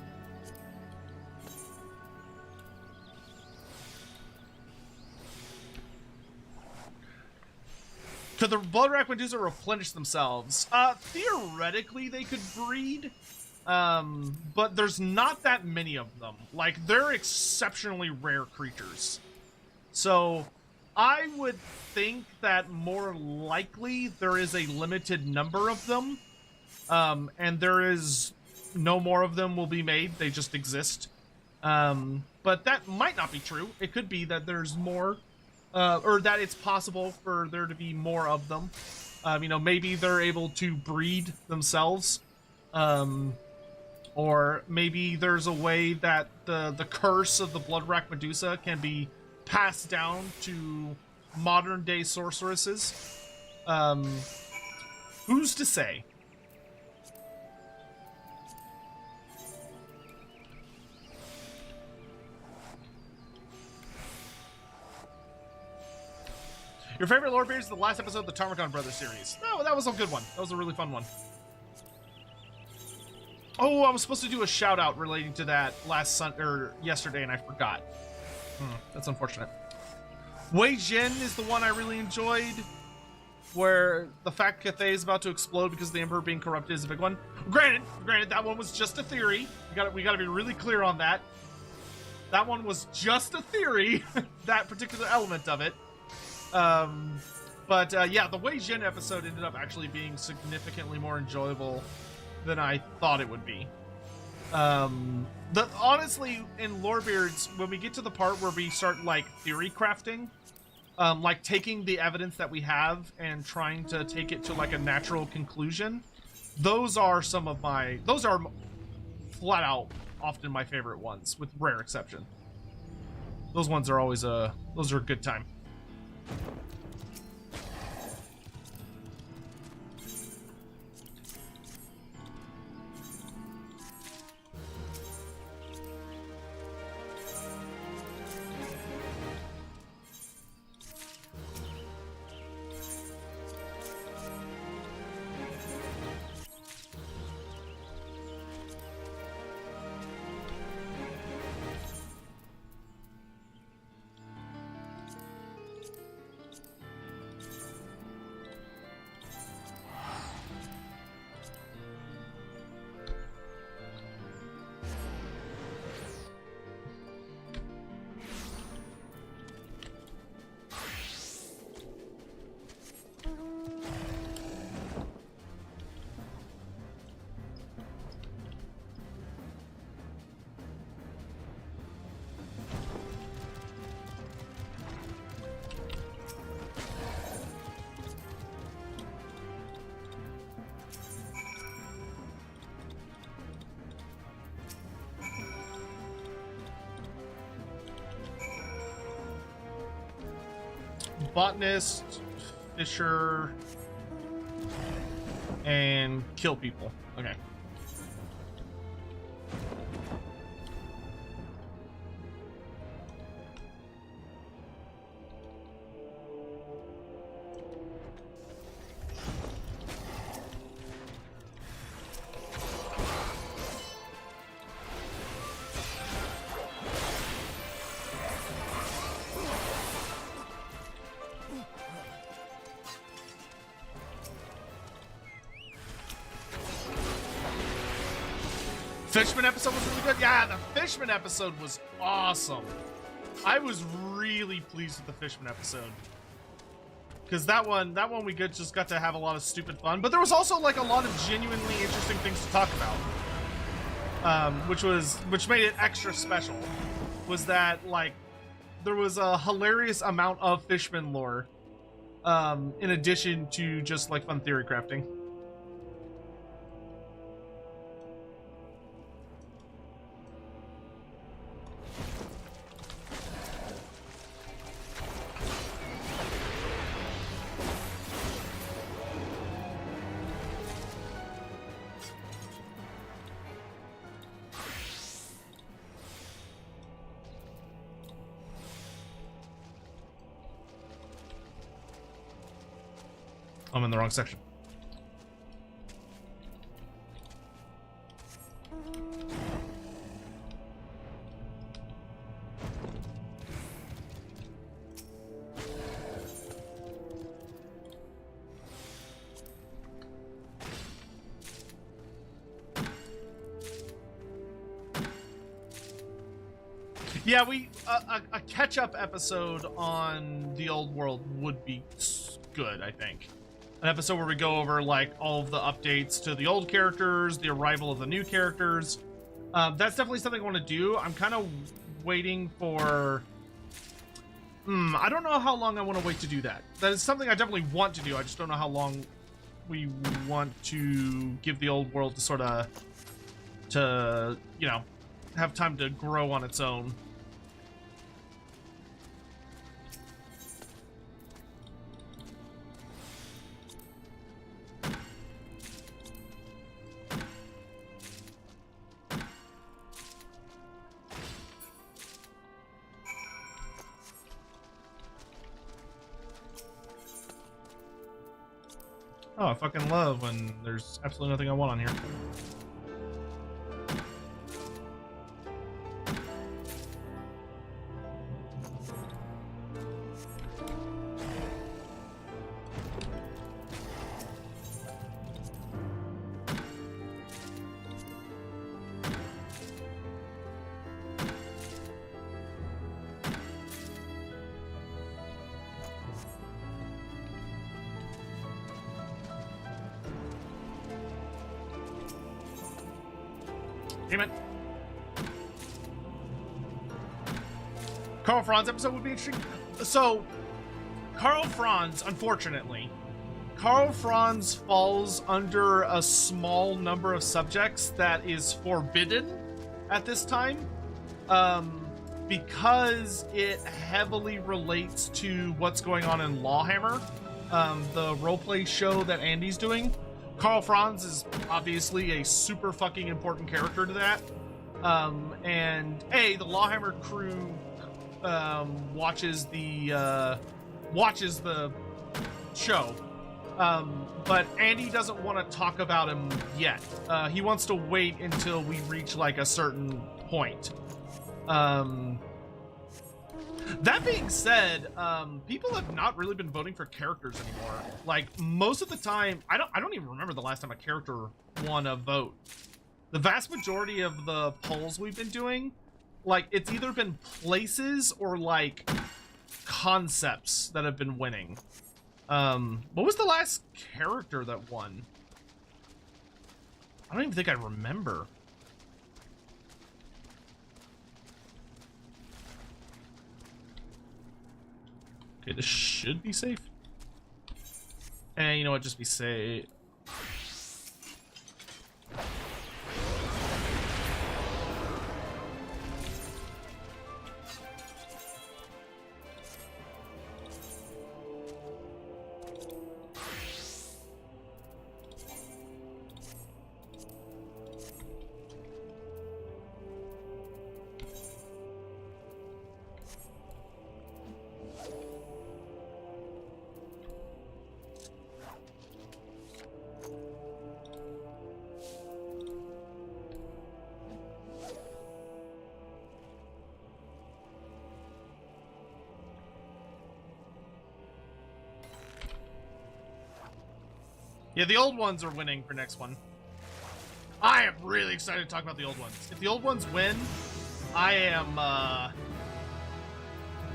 Could the Bloodrack Medusa replenish themselves? Theoretically, they could breed. But there's not that many of them. Like, they're exceptionally rare creatures. So, I would think that more likely there is a limited number of them. And there is no more of them will be made. They just exist. But that might not be true. It could be that there's more, or that it's possible for there to be more of them. Maybe they're able to breed themselves. Or maybe there's a way that the curse of the Bloodrack Medusa can be passed down to modern day sorceresses. Who's to say? Your favorite lore page is the last episode of the Tarmagon Brothers series. No, that was a good one. That was a really fun one. Oh, I was supposed to do a shout out relating to that yesterday, and I forgot. That's unfortunate. Wei Jin is the one I really enjoyed. where the fact Cathay is about to explode because the Emperor being corrupted is a big one. Granted, that one was just a theory. We gotta be really clear on that. That one was just a theory, that particular element of it. Yeah, the Wei Jin episode ended up actually being significantly more enjoyable than I thought it would be. Honestly, in Lorebeards, when we get to the part where we start, like, theory crafting, like taking the evidence that we have and trying to take it to, like, a natural conclusion, those are flat out often my favorite ones, with rare exception. Those ones are always those are a good time. Botanist, fisher, and kill people. Okay. Fishman episode was really good. Yeah, the Fishman episode was awesome. I was really pleased with the Fishman episode. Because that one we just got to have a lot of stupid fun. But there was also like a lot of genuinely interesting things to talk about. Which made it extra special. Was that like there was a hilarious amount of Fishman lore. In addition to just like fun theory crafting. I'm in the wrong section. Yeah, a catch-up episode on the old world would be good, I think. An episode where we go over like all of the updates to the old characters, the arrival of the new characters. That's definitely something I want to do. I'm kind of waiting for... I don't know how long I want to wait to do that. That is something I definitely want to do. I just don't know how long we want to give the old world to sort of, you know, have time to grow on its own. Oh, I fucking love when there's absolutely nothing I want on here. Damn it. Karl Franz episode would be interesting. So, Karl Franz, unfortunately, Karl Franz falls under a small number of subjects that is forbidden at this time, because it heavily relates to what's going on in Lawhammer, the roleplay show that Andy's doing. Karl Franz is obviously a super fucking important character to that. And the Lawhammer crew watches the show, but Andy doesn't want to talk about him yet. He wants to wait until we reach like a certain point. That being said, people have not really been voting for characters anymore. Like, most of the time, I don't even remember the last time a character won a vote. The vast majority of the polls we've been doing, like, it's either been places or like concepts that have been winning. What was the last character that won? I don't even think I remember. Okay, this should be safe. And you know what, just be safe. Yeah, the old ones are winning for next one. I am really excited to talk about the old ones. If the old ones win, I am, I'm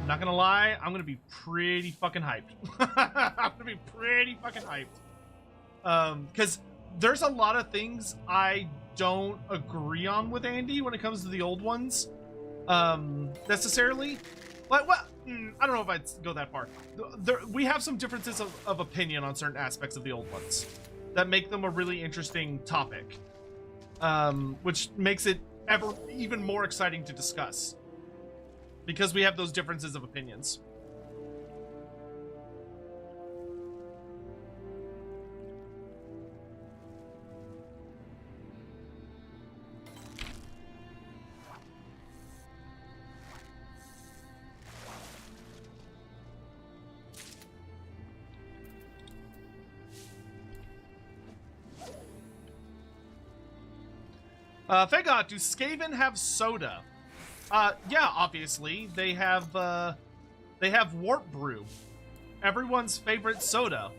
not gonna lie, I'm gonna be pretty fucking hyped. I'm gonna be pretty fucking hyped. Because there's a lot of things I don't agree on with Andy when it comes to the old ones, necessarily. But, well, I don't know if I'd go that far. We have some differences of opinion on certain aspects of the old ones that make them a really interesting topic, which makes it even more exciting to discuss because we have those differences of opinions. Fegot, do Skaven have soda? Yeah, obviously. They have Warp Brew. Everyone's favorite soda.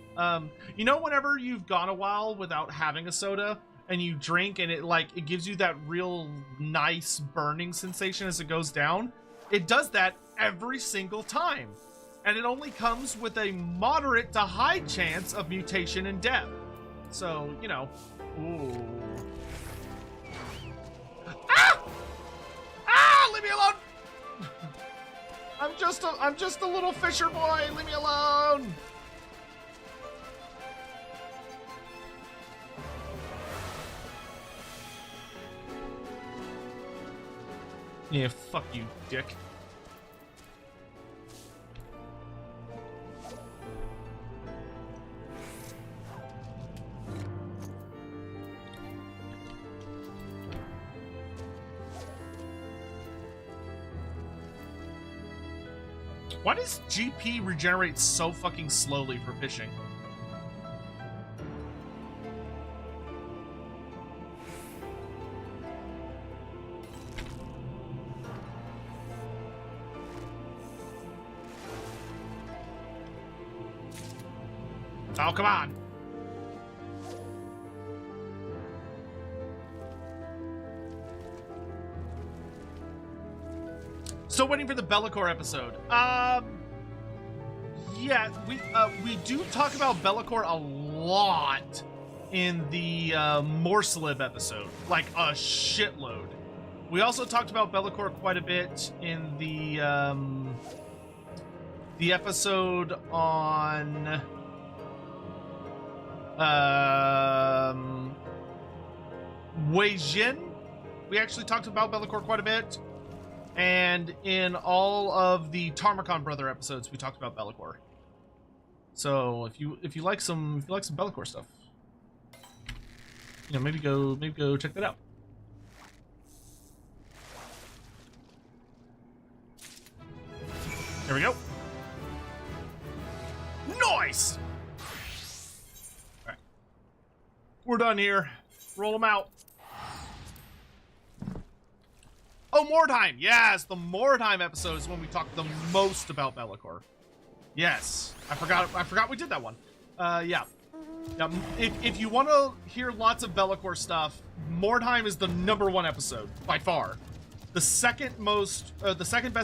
You know, whenever you've gone a while without having a soda, and you drink, and it gives you that real nice burning sensation as it goes down? It does that every single time. And it only comes with a moderate to high chance of mutation and death. So, you know. Ooh. Ah! Ah! Leave me alone! I'm just a little fisher boy. Leave me alone. Yeah, fuck you, dick. Why does GP regenerate so fucking slowly for fishing? Oh, come on. Still waiting for the Be'lakor episode. Yeah, we do talk about Be'lakor a lot in the Morslib episode, like a shitload. We also talked about Be'lakor quite a bit in the episode on Weijin. We actually talked about Be'lakor quite a bit, and in all of the Tarmakon brother episodes, we talked about Be'lakor. So if you like some Be'lakor stuff, you know, maybe go check that out. There we go. Nice! Alright. We're done here. Roll them out. Oh, Mordheim! Yes, the Mordheim episode is when we talk the most about Be'lakor. Yes. I forgot we did that one. Yeah. If you want to hear lots of Be'lakor stuff, Mordheim is the #1 episode, by far. The second best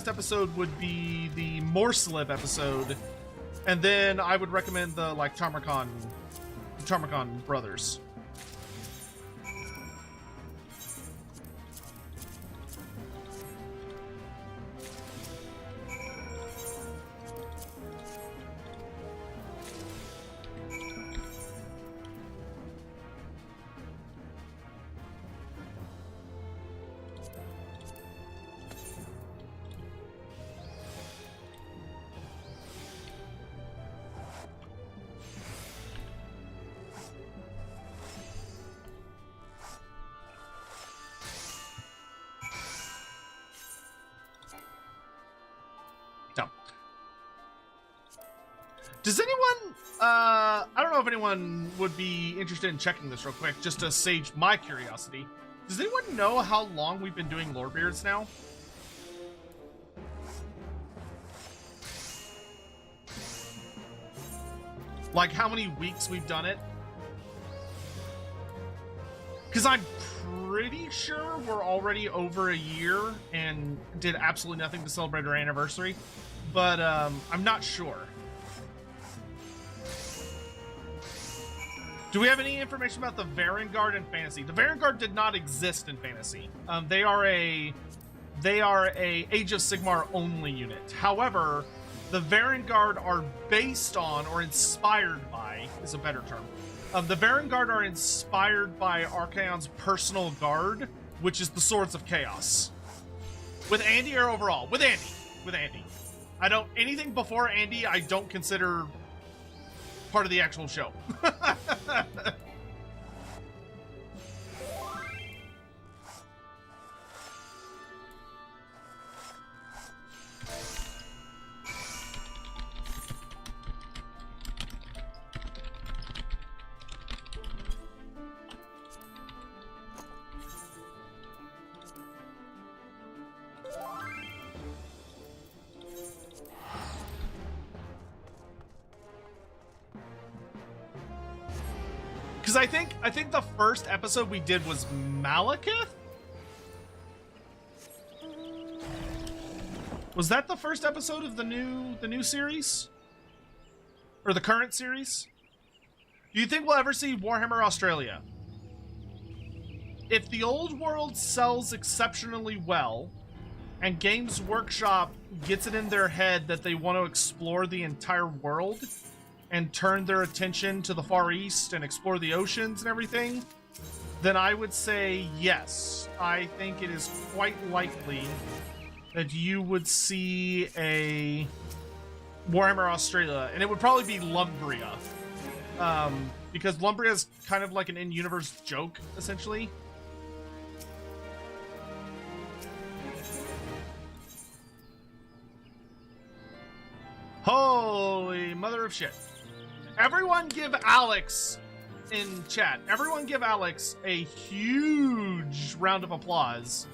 episode would be the Morslib episode, and then I would recommend the Tarmakon brothers. Does anyone, I don't know if anyone would be interested in checking this real quick, just to sage my curiosity. Does anyone know how long we've been doing Lorebeards now? Like, how many weeks we've done it? Because I'm pretty sure we're already over a year and did absolutely nothing to celebrate our anniversary. But, I'm not sure. Do we have any information about the Varangard in Fantasy? The Varangard did not exist in Fantasy. They are a Age of Sigmar only unit. However, the Varangard are based on, or inspired by, is a better term. The Varangard are inspired by Archaon's personal guard, which is the Swords of Chaos. With Andy or overall? With Andy. With Andy. Anything before Andy, I don't consider part of the actual show. Because I think the first episode we did was Malekith? Was that the first episode of the new series? Or the current series? Do you think we'll ever see Warhammer Australia? If the old world sells exceptionally well, and Games Workshop gets it in their head that they want to explore the entire world, and turn their attention to the Far East and explore the oceans and everything, then I would say yes. I think it is quite likely that you would see a Warhammer Australia, and it would probably be Lumbria. Because Lumbria is kind of like an in-universe joke, essentially. Holy mother of shit. Everyone give Alex in chat. Everyone give Alex a huge round of applause.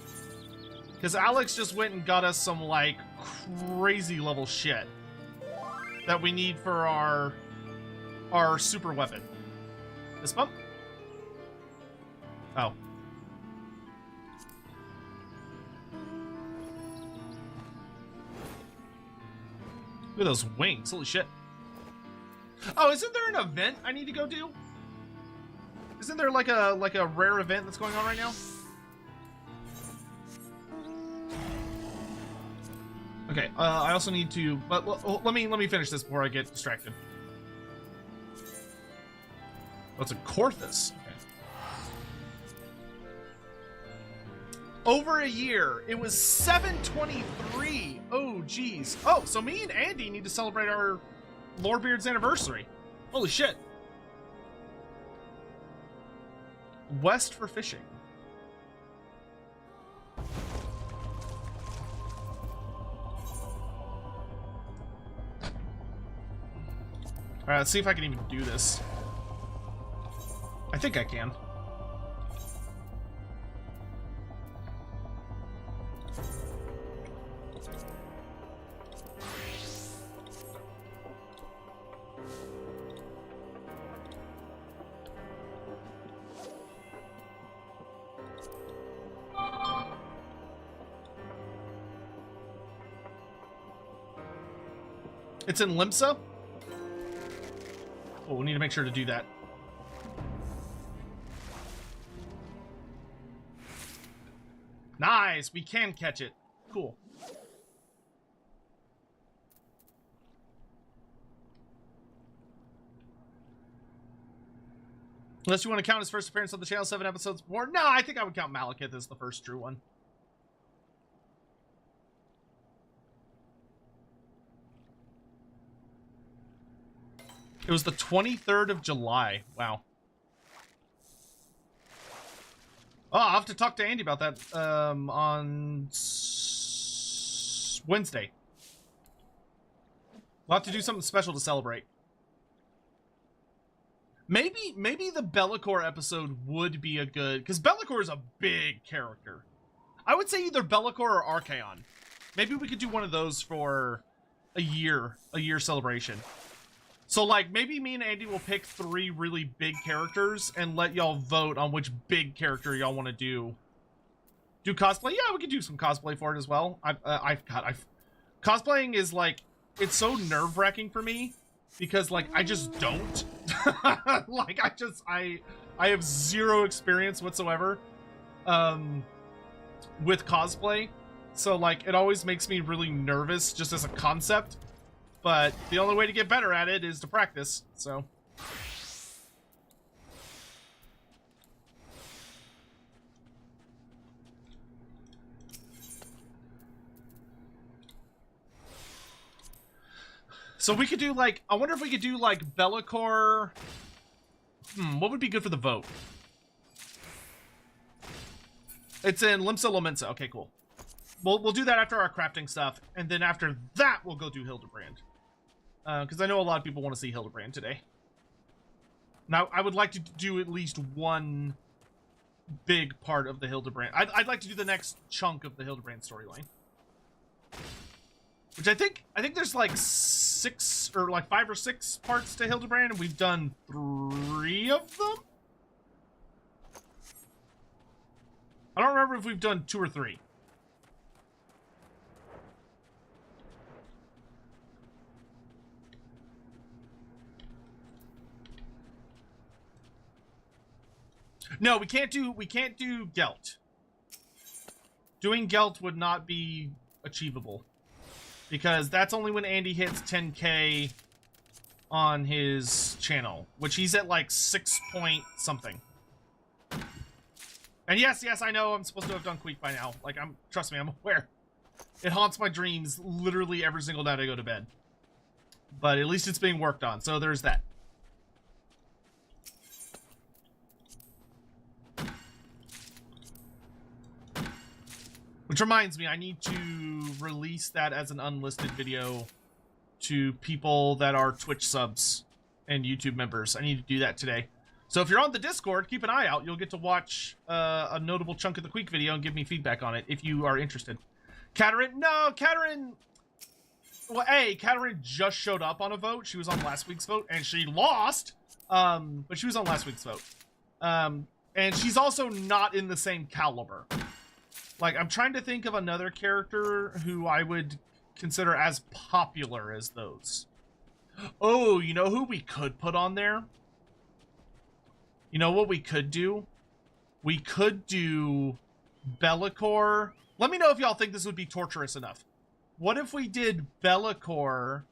Because Alex just went and got us some, like, crazy level shit that we need for our super weapon. This bump? Oh. Look at those wings. Holy shit. Oh, isn't there an event I need to go do? Isn't there like a rare event that's going on right now? Okay, I also need to, but let me finish this before I get distracted. Oh, it's a Corthus. Okay. Over a year. It was 7/23. Oh, geez. Oh, so me and Andy need to celebrate our Lorebeard's anniversary. Holy shit. West for fishing. Alright, let's see if I can even do this. I think I can. It's in Limsa? Oh, we need to make sure to do that. Nice! We can catch it. Cool. Unless you want to count his first appearance on the channel 7 episodes before. No, I think I would count Malekith as the first true one. It was the 23rd of July. Wow. Oh, I'll have to talk to Andy about that on Wednesday. We'll have to do something special to celebrate. Maybe the Be'lakor episode would be a good... Because Be'lakor is a big character. I would say either Be'lakor or Archaon. Maybe we could do one of those for a year celebration. So, like, maybe me and Andy will pick 3 really big characters and let y'all vote on which big character y'all want to do. Do cosplay? Yeah, we could do some cosplay for it as well. Cosplaying is, like, it's so nerve-wracking for me because, like, I just don't. Like, I have zero experience whatsoever with cosplay. So, like, it always makes me really nervous just as a concept. But the only way to get better at it is to practice, so. So we could do, like, I wonder if we could do, like, Be'lakor. What would be good for the vote? It's in Limsa Lominsa. Okay, cool. We'll do that after our crafting stuff, and then after that, we'll go do Hildebrand. Because I know a lot of people want to see Hildebrand today. Now, I would like to do at least one big part of the Hildebrand. I'd like to do the next chunk of the Hildebrand storyline. Which I think there's like 6 or like 5 or 6 parts to Hildebrand, and we've done 3 of them. I don't remember if we've done 2 or 3. No, we can't do Gelt. Doing Gelt would not be achievable. Because that's only when Andy hits 10K on his channel, which he's at like 6 point something. And yes, I know I'm supposed to have done Queek by now. Like, trust me, I'm aware. It haunts my dreams literally every single night I go to bed. But at least it's being worked on, so there's that. Which reminds me, I need to release that as an unlisted video to people that are Twitch subs and YouTube members. I need to do that today. So if you're on the Discord, keep an eye out. You'll get to watch a notable chunk of the Queek video and give me feedback on it if you are interested. Katerin, no, Katerin... Well, Katerin just showed up on a vote. She was on last week's vote, and she lost. But she was on last week's vote. And she's also not in the same caliber. Like, I'm trying to think of another character who I would consider as popular as those. Oh, you know who we could put on there? You know what we could do? We could do Bellicor. Let me know if y'all think this would be torturous enough. What if we did Bellicor,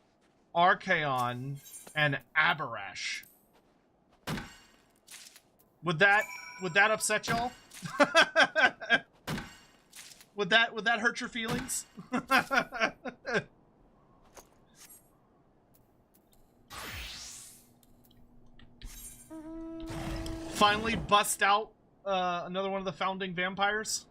Archaon, and Abarash? Would that upset y'all? Would that hurt your feelings? Finally bust out another one of the founding vampires.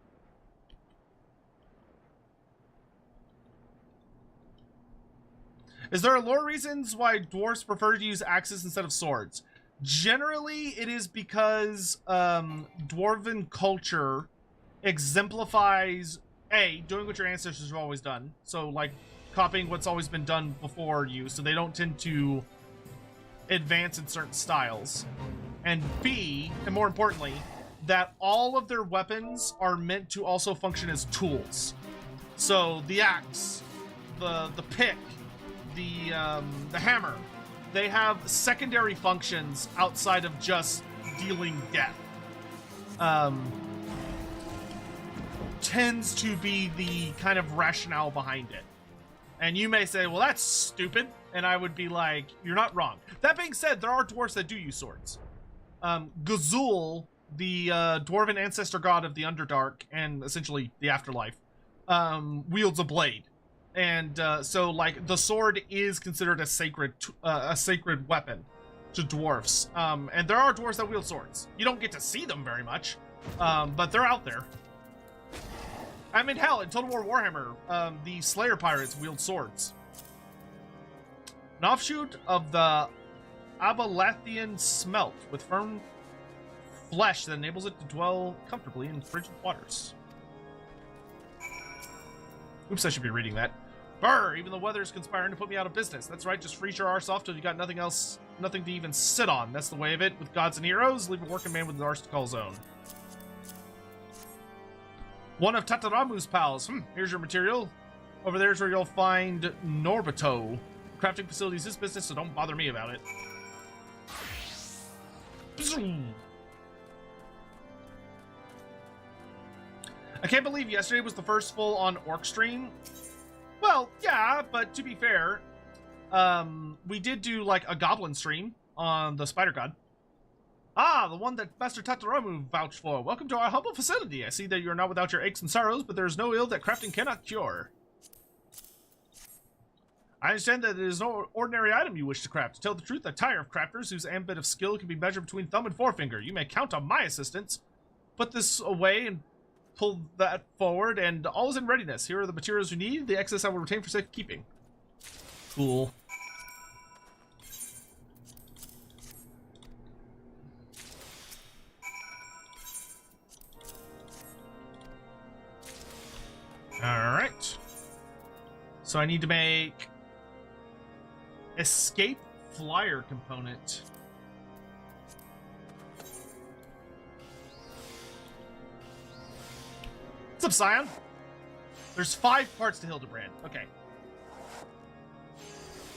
Is there lore reasons why dwarves prefer to use axes instead of swords? Generally, it is because dwarven culture exemplifies doing what your ancestors have always done. So, like, copying what's always been done before you, so they don't tend to advance in certain styles. And B, and more importantly, that all of their weapons are meant to also function as tools. So the axe, the pick, the hammer, they have secondary functions outside of just dealing death. Tends to be the kind of rationale behind it. And you may say, well, that's stupid. And I would be like, you're not wrong. That being said, there are dwarves that do use swords. Gazul, the dwarven ancestor god of the Underdark and essentially the afterlife, wields a blade. And so, like, the sword is considered a sacred weapon to dwarves. And there are dwarves that wield swords. You don't get to see them very much, but they're out there. I mean, hell, in Total War Warhammer, the Slayer pirates wield swords. An offshoot of the Abalathian smelt with firm flesh that enables it to dwell comfortably in frigid waters. Oops, I should be reading that. Brr, even the weather is conspiring to put me out of business. That's right, just freeze your arse off till you got nothing else, nothing to even sit on. That's the way of it. With gods and heroes, leave a working man with an arse to call his own. One of Tataramu's pals. Here's your material. Over there's where you'll find Norbito. Crafting facilities is business, so don't bother me about it. I can't believe yesterday was the first full-on orc stream. Well, yeah, but to be fair, we did do, like, a goblin stream on the Spider God. Ah, the one that Master Tataramu vouched for. Welcome to our humble facility. I see that you are not without your aches and sorrows, but there is no ill that crafting cannot cure. I understand that it is no ordinary item you wish to craft. To tell the truth, I tire of crafters whose ambit of skill can be measured between thumb and forefinger. You may count on my assistance. Put this away and pull that forward, and all is in readiness. Here are the materials you need. The excess I will retain for safekeeping. Cool. Alright. So I need to make escape flyer component. What's up, Scion? There's 5 parts to Hildebrand. Okay.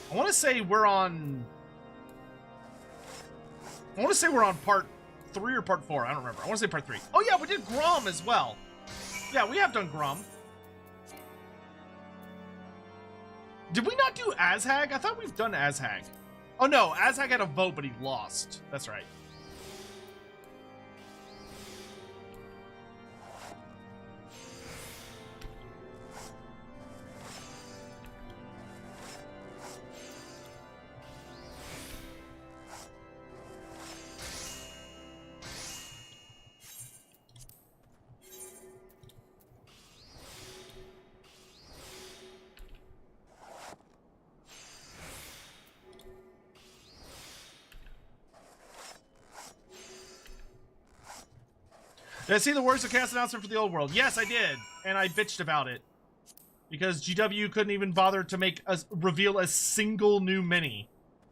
I want to say we're on part 3 or part 4. I don't remember. I want to say part 3. Oh yeah, we did Grom as well. Yeah, we have done Grom. Did we not do Azhag? I thought we've done Azhag. Oh no, Azhag had a vote, but he lost. That's right. Did I see the Words of Chaos announcement for the old world? Yes, I did, and I bitched about it. Because GW couldn't even bother to reveal a single new mini.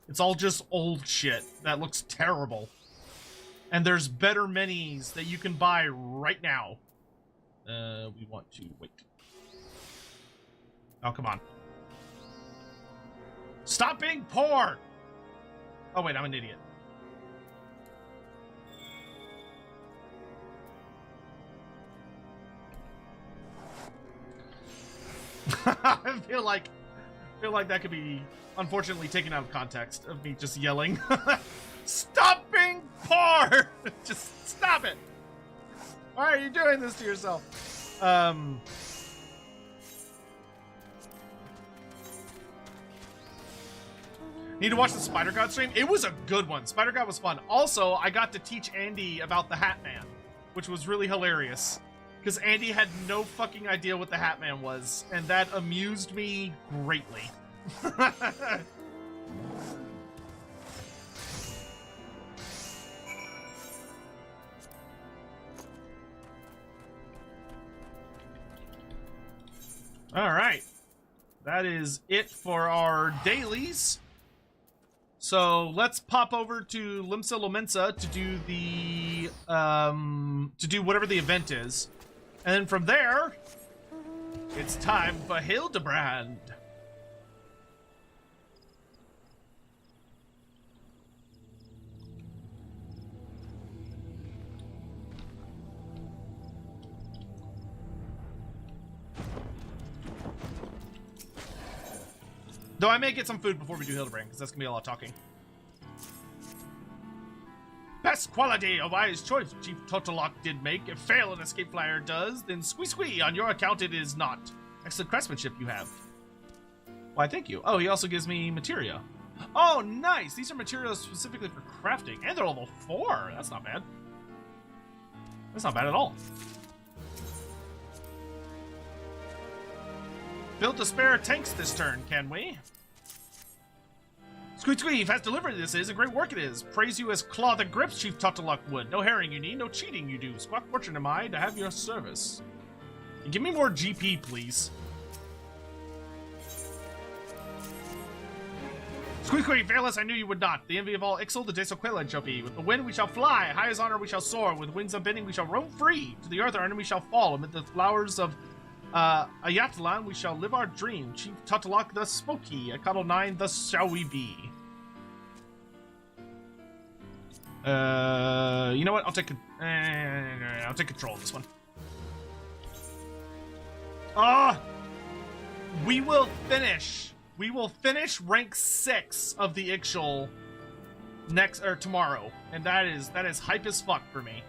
It's all just old shit that looks terrible. And there's better minis that you can buy right now. We want to wait. Oh, come on. Stop being poor! Oh, wait, I'm an idiot. feel like that could be unfortunately taken out of context of me just yelling. Stop being poor! Just stop it! Why are you doing this to yourself? Need to watch the Spider God stream? It was a good one. Spider God was fun. Also, I got to teach Andy about the Hat Man, which was really hilarious. Because Andy had no fucking idea what the Hat Man was, and that amused me greatly. Alright. That is it for our dailies. So let's pop over to Limsa Lomensa to do the whatever the event is. And then from there, it's time for Hildebrand. Though I may get some food before we do Hildebrand, because that's going to be a lot of talking. Best quality, a wise choice Chief Totolok did make. If fail an escape flyer does, then squee, on your account it is not. Excellent craftsmanship you have. Why, thank you. Oh, he also gives me materia. Oh, nice! These are materials specifically for crafting, and they're level 4. That's not bad. That's not bad at all. Build to spare tanks this turn, can we? Squee, fast delivery this is, and great work it is. Praise you as cloth and grips, Chief Totolok would. No herring you need, no cheating you do. Squawk fortune am I to have your service. And give me more GP, please. Squee, fearless, I knew you would not. The envy of all Ixal, the Desoquela shall be. With the wind we shall fly, high as honor we shall soar. With wings unbending we shall roam free. To the earth our enemy shall fall. Amid the flowers of Ayatlan, we shall live our dream. Chief Totolok, thus spoke he. At Cuddle 9, thus shall we be. You know what? I'll take control of this one. We will finish rank 6 of the Ixchel tomorrow, and that is hype as fuck for me.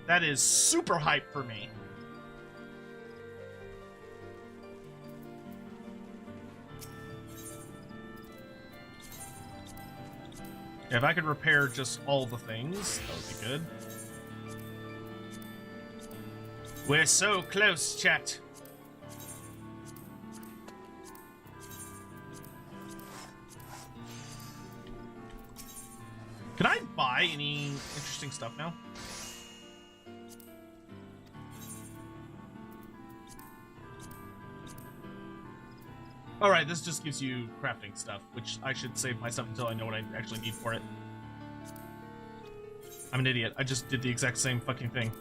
That is super hype for me. If I could repair just all the things, that would be good. We're so close, chat. Can I buy any interesting stuff now? Alright, this just gives you crafting stuff, which I should save my stuff until I know what I actually need for it. I'm an idiot. I just did the exact same fucking thing.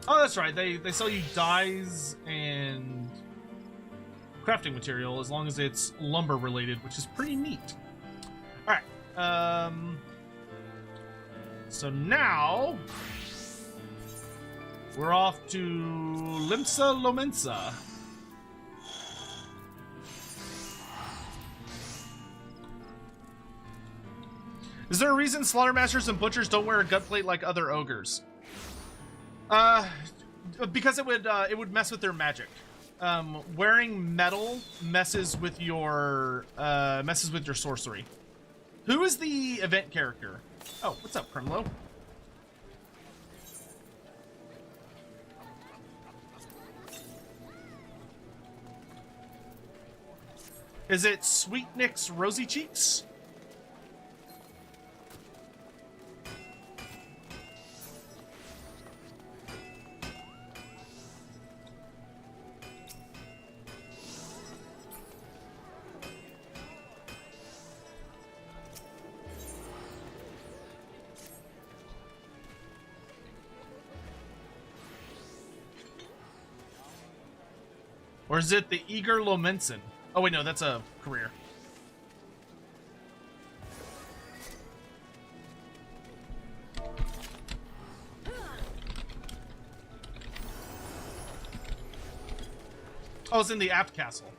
Oh, that's right. They sell you dyes and crafting material as long as it's lumber related, which is pretty neat. Alright. So now we're off to Limsa Lomensa. Is there a reason slaughtermasters and butchers don't wear a gut plate like other ogres? Because it would mess with their magic. Wearing metal messes with your sorcery. Who is the event character? Oh, what's up, Primlo? Is it Sweet Nick's Rosy Cheeks? Or is it the Eager Lomensen? Oh wait, no, that's a career. Oh, it's in the app castle.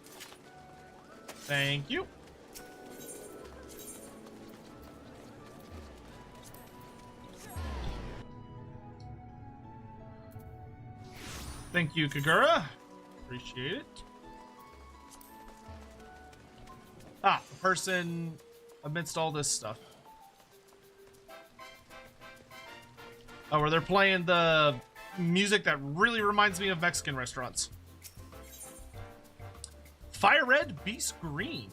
Thank you. Thank you, Kagura. Appreciate it. Ah, the person amidst all this stuff. Oh, where they're playing the music that really reminds me of Mexican restaurants. Fire red, beast green.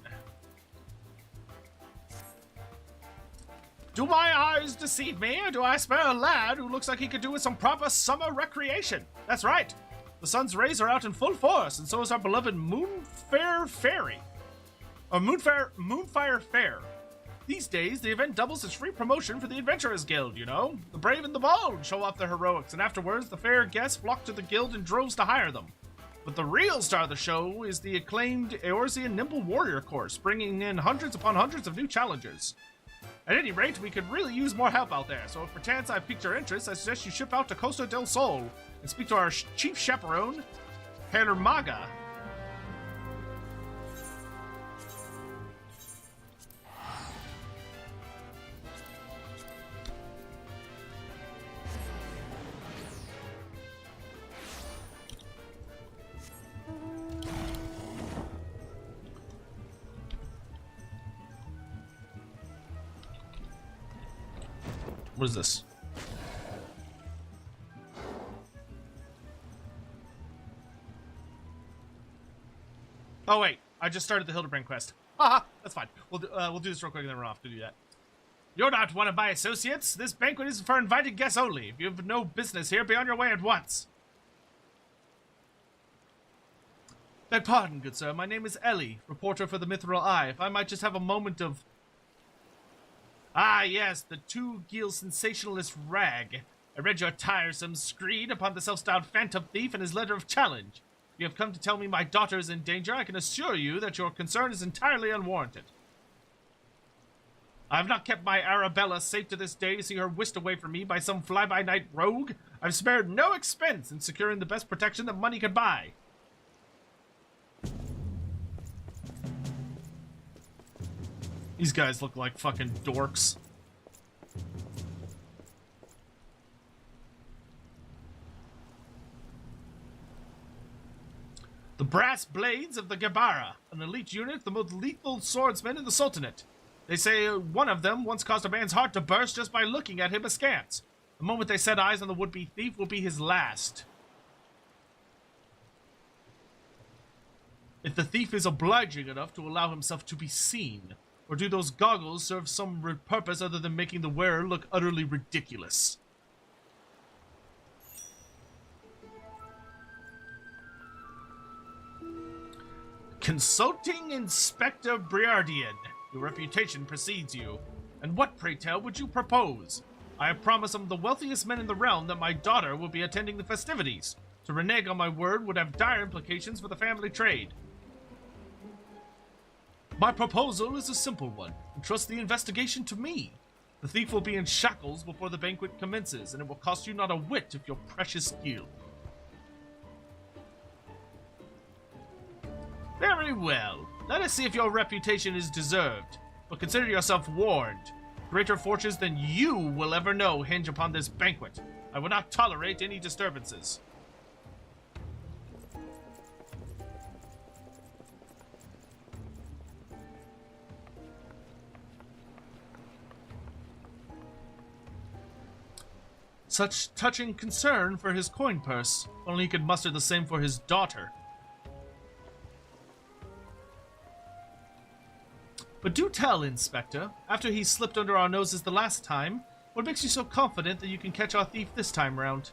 Do my eyes deceive me, or do I spare a lad who looks like he could do with some proper summer recreation? That's right. The sun's rays are out in full force, and so is our beloved Moonfire Fairy. Or Moonfire Fair. These days, the event doubles as free promotion for the Adventurers Guild, you know? The brave and the bold show off their heroics, and afterwards, the fair guests flock to the guild in droves to hire them. But the real star of the show is the acclaimed Eorzean Nimble Warrior course, bringing in hundreds upon hundreds of new challengers. At any rate, we could really use more help out there, so if perchance I've piqued your interest, I suggest you ship out to Costa del Sol and speak to our chief chaperone, Herr Maga. What is this? Oh wait, I just started the Hildebrand quest. Haha, that's fine. We'll do this real quick and then we're off to do that. You're not one of my associates. This banquet is for invited guests only. If you have no business here, be on your way at once. Beg pardon, good sir. My name is Ellie, reporter for the Mithril Eye. If I might just have a moment of... Ah, yes, the two-gill sensationalist rag. I read your tiresome screed upon the self-styled phantom thief and his letter of challenge. You have come to tell me my daughter is in danger. I can assure you that your concern is entirely unwarranted. I have not kept my Arabella safe to this day to see her whisked away from me by some fly-by-night rogue. I've spared no expense in securing the best protection that money could buy. These guys look like fucking dorks. The brass blades of the Gabara, an elite unit, the most lethal swordsmen in the Sultanate. They say one of them once caused a man's heart to burst just by looking at him askance. The moment they set eyes on the would-be thief will be his last. If the thief is obliging enough to allow himself to be seen, or do those goggles serve some purpose other than making the wearer look utterly ridiculous? Consulting Inspector Briardian. Your reputation precedes you. And what, pray tell, would you propose? I have promised some of the wealthiest men in the realm that my daughter will be attending the festivities. To renege on my word would have dire implications for the family trade. My proposal is a simple one. Entrust the investigation to me. The thief will be in shackles before the banquet commences, and it will cost you not a whit of your precious guild. Very well. Let us see if your reputation is deserved. But consider yourself warned. Greater fortunes than you will ever know hinge upon this banquet. I will not tolerate any disturbances. Such touching concern for his coin purse. Only he could muster the same for his daughter. But do tell, Inspector, after he slipped under our noses the last time, what makes you so confident that you can catch our thief this time round?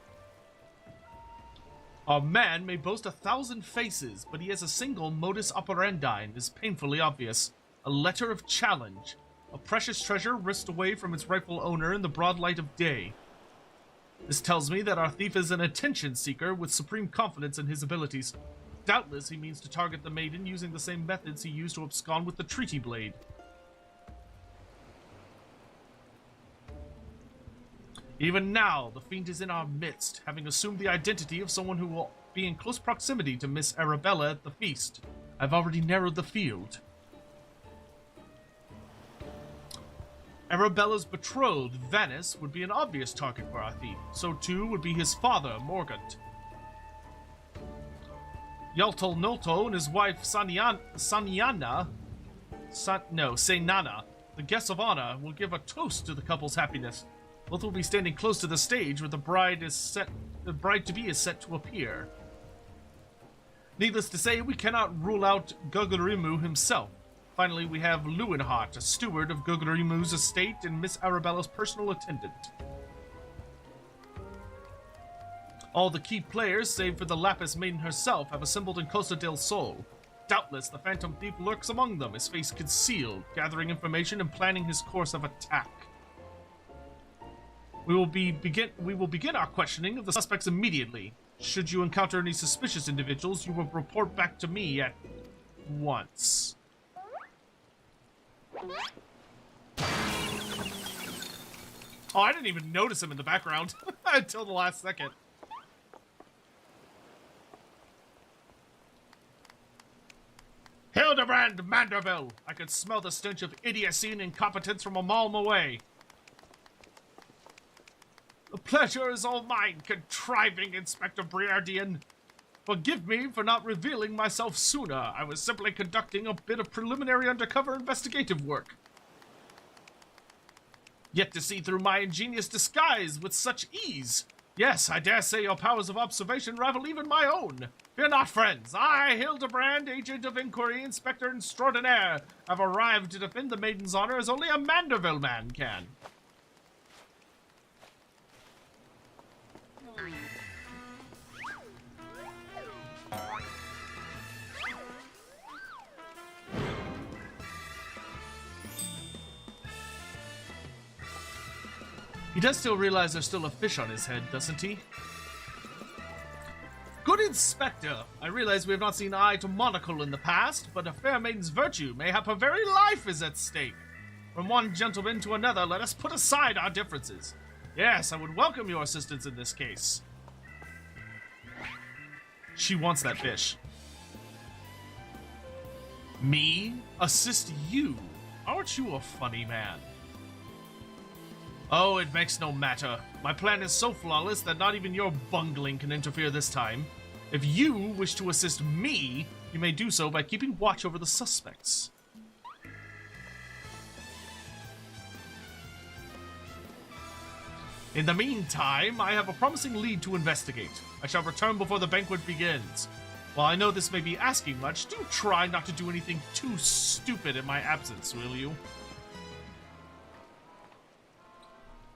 Our man may boast 1,000 faces, but he has a single modus operandi and is painfully obvious. A letter of challenge. A precious treasure risked away from its rightful owner in the broad light of day. This tells me that our thief is an attention seeker with supreme confidence in his abilities. Doubtless he means to target the maiden using the same methods he used to abscond with the treaty blade. Even now, the fiend is in our midst, having assumed the identity of someone who will be in close proximity to Miss Arabella at the feast. I've already narrowed the field. Arabella's betrothed, Venice, would be an obvious target for our thief. So too would be his father, Morgant. Yaltol Nolto and his wife, Senana, the guests of honor, will give a toast to the couple's happiness. Both will be standing close to the stage where the bride-to-be is set to appear. Needless to say, we cannot rule out Gugurimu himself. Finally, we have Lewinhart, a steward of Gugurimu's estate and Miss Arabella's personal attendant. All the key players, save for the Lapis Maiden herself, have assembled in Costa del Sol. Doubtless, the Phantom Thief lurks among them, his face concealed, gathering information and planning his course of attack. We will begin our questioning of the suspects immediately. Should you encounter any suspicious individuals, you will report back to me at once. Oh, I didn't even notice him in the background until the last second. Hildebrand Manderville! I could smell the stench of idiocy and incompetence from a mile away. The pleasure is all mine, contriving Inspector Briardian. Forgive me for not revealing myself sooner. I was simply conducting a bit of preliminary undercover investigative work. Yet to see through my ingenious disguise with such ease. Yes, I dare say your powers of observation rival even my own. Fear not, friends. I, Hildebrand, Agent of Inquiry, Inspector Extraordinaire, have arrived to defend the maiden's honor as only a Manderville man can. He does still realize there's still a fish on his head, doesn't he? Good Inspector, I realize we have not seen eye to monocle in the past, but a fair maiden's virtue, mayhap her very life is at stake. From one gentleman to another, let us put aside our differences. Yes, I would welcome your assistance in this case. She wants that fish. Me? Assist you? Aren't you a funny man? Oh, it makes no matter. My plan is so flawless that not even your bungling can interfere this time. If you wish to assist me, you may do so by keeping watch over the suspects. In the meantime, I have a promising lead to investigate. I shall return before the banquet begins. While I know this may be asking much, do try not to do anything too stupid in my absence, will you?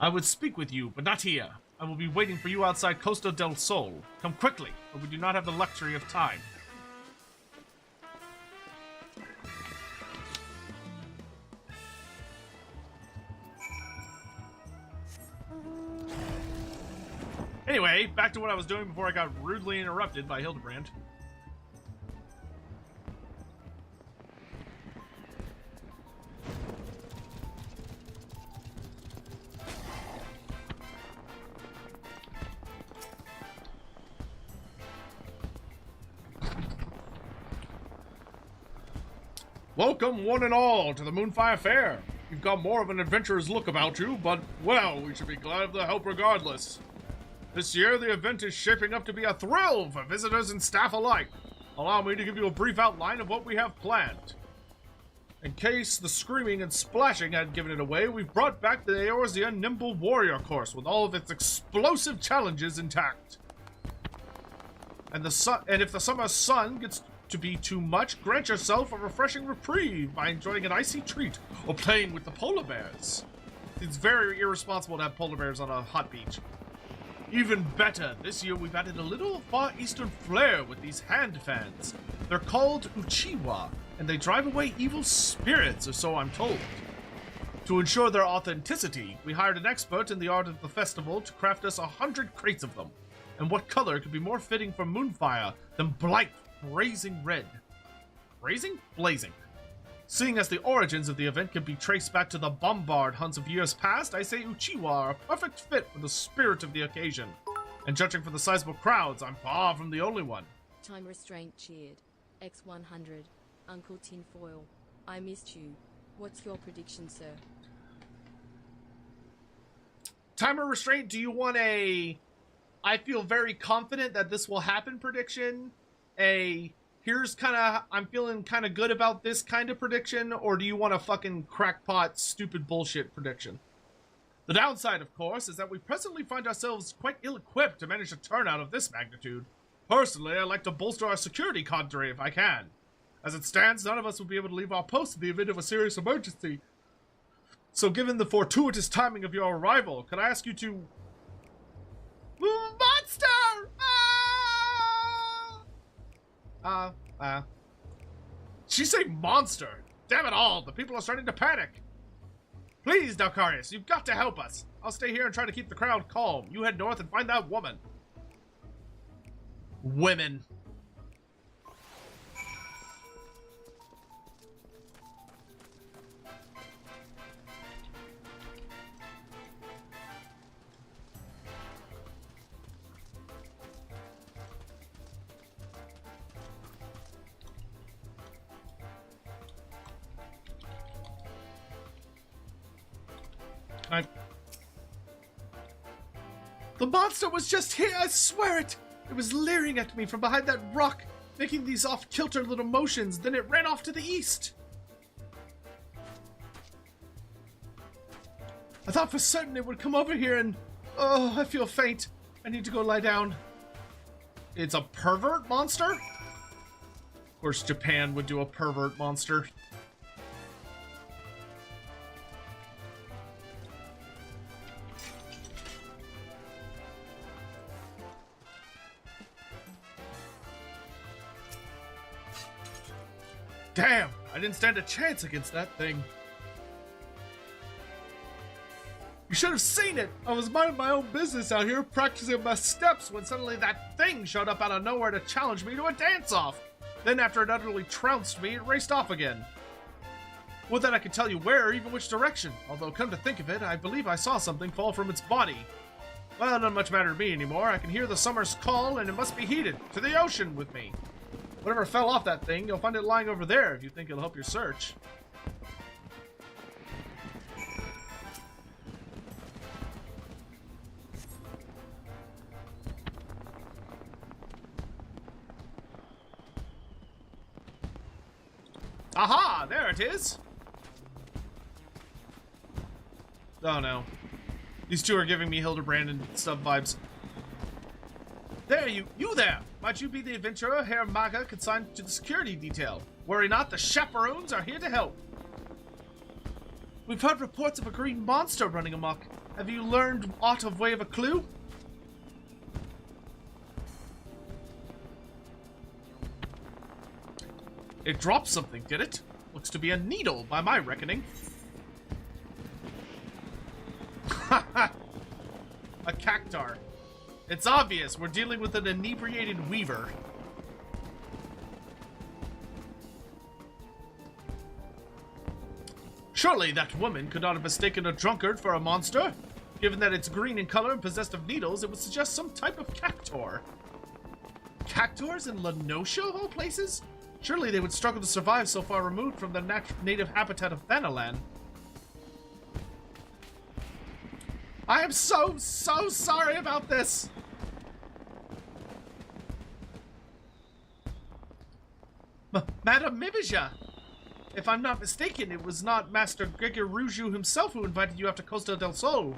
I would speak with you, but not here. I will be waiting for you outside Costa del Sol. Come quickly, for we do not have the luxury of time. Anyway, back to what I was doing before I got rudely interrupted by Hildebrand. Welcome, one and all, to the Moonfire Fair. You've got more of an adventurer's look about you, but, well, we should be glad of the help regardless. This year, the event is shaping up to be a thrill for visitors and staff alike. Allow me to give you a brief outline of what we have planned. In case the screaming and splashing had given it away, we've brought back the Eorzea Nimble Warrior course with all of its explosive challenges intact. And if the summer sun gets to be too much, grant yourself a refreshing reprieve by enjoying an icy treat or playing with the polar bears. It's very irresponsible to have polar bears on a hot beach. Even better, this year we've added a little Far Eastern flair with these hand fans. They're called Uchiwa, and they drive away evil spirits, or so I'm told. To ensure their authenticity, we hired an expert in the art of the festival to craft us 100 crates of them. And what color could be more fitting for Moonfire than bright, blazing red? Blazing. Seeing as the origins of the event can be traced back to the bombard hunts of years past, I say Uchiwa are a perfect fit for the spirit of the occasion. And judging from the sizable crowds, I'm far from the only one. Time restraint cheered. X100. Uncle Tinfoil. I missed you. What's your prediction, sir? Timer restraint, do you want a I feel very confident that this will happen prediction? A here's kind of I'm feeling kind of good about this kind of prediction? Or do you want a fucking crackpot stupid bullshit prediction? The downside, of course, is that we presently find ourselves quite ill-equipped to manage a turnout of this magnitude. Personally, I'd like to bolster our security cadre if I can. As it stands, none of us will be able to leave our post in the event of a serious emergency. So given the fortuitous timing of your arrival, can I ask you to... Monster! She say monster? Damn it all, the people are starting to panic. Please, Dalcarius, you've got to help us. I'll stay here and try to keep the crowd calm. You head north and find that woman. Women. The monster was just here, I swear it! It was leering at me from behind that rock, making these off-kilter little motions, then it ran off to the east. I thought for certain it would come over here and... Oh, I feel faint. I need to go lie down. It's a pervert monster? Of course, Japan would do a pervert monster. Damn, I didn't stand a chance against that thing. You should have seen it. I was minding my own business out here, practicing my steps, when suddenly that thing showed up out of nowhere to challenge me to a dance-off. Then after it utterly trounced me, it raced off again. Would that I could tell you where or even which direction, although come to think of it, I believe I saw something fall from its body. Well, it doesn't much matter to me anymore. I can hear the summer's call, and it must be heeded. To the ocean with me. Whatever fell off that thing, you'll find it lying over there if you think it'll help your search. Aha! There it is! Oh no. These two are giving me Hildebrand and stuff vibes. There, you there! Might you be the adventurer Herr Maga consigned to the security detail? Worry not, the chaperones are here to help. We've heard reports of a green monster running amok. Have you learned aught of way of a clue? It dropped something, did it? Looks to be a needle, by my reckoning. A cactar. It's obvious we're dealing with an inebriated weaver. Surely that woman could not have mistaken a drunkard for a monster. Given that it's green in color and possessed of needles, it would suggest some type of cactor. Cactors in Lenosha, of all places? Surely they would struggle to survive so far removed from the native habitat of Thanalan. I am so sorry about this! Madame Mibija! If I'm not mistaken, it was not Master Gregoruju himself who invited you up to Costa del Sol.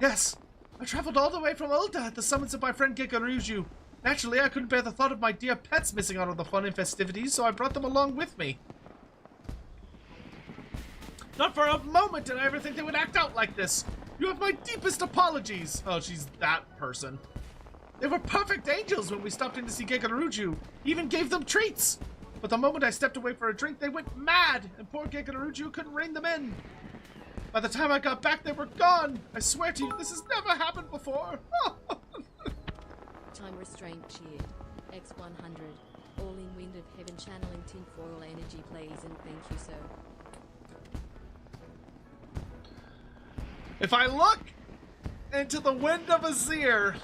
Yes, I traveled all the way from Ulta at the summons of my friend Gregoruju. Naturally, I couldn't bear the thought of my dear pets missing out on the fun and festivities, so I brought them along with me. Not for a moment did I ever think they would act out like this. You have my deepest apologies. Oh, she's that person. They were perfect angels when we stopped in to see Gegaruju. Even gave them treats. But the moment I stepped away for a drink, they went mad, and poor Gegaruju couldn't rein them in. By the time I got back, they were gone. I swear to you, this has never happened before. Time restraint cheered. X100. All in wind of heaven channeling tinfoil energy plays and thank you, sir. If I look into the wind of Azir,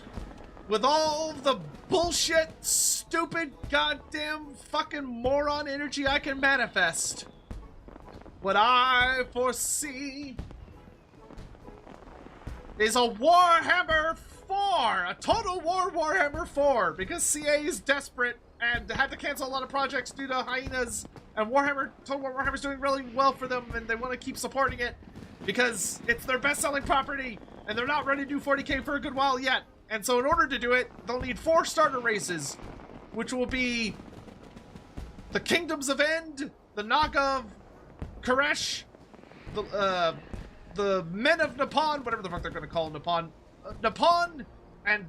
with all the bullshit, stupid, goddamn, fucking moron energy I can manifest. What I foresee is a Warhammer 4, a Total War Warhammer 4, because CA is desperate and had to cancel a lot of projects due to hyenas, and Total War Warhammer's doing really well for them, and they want to keep supporting it because it's their best-selling property, and they're not ready to do 40k for a good while yet. And so in order to do it, they'll need 4 starter races, which will be the Kingdoms of End, the Naga of Koresh, the Men of Nippon, whatever the fuck they're going to call Nippon, and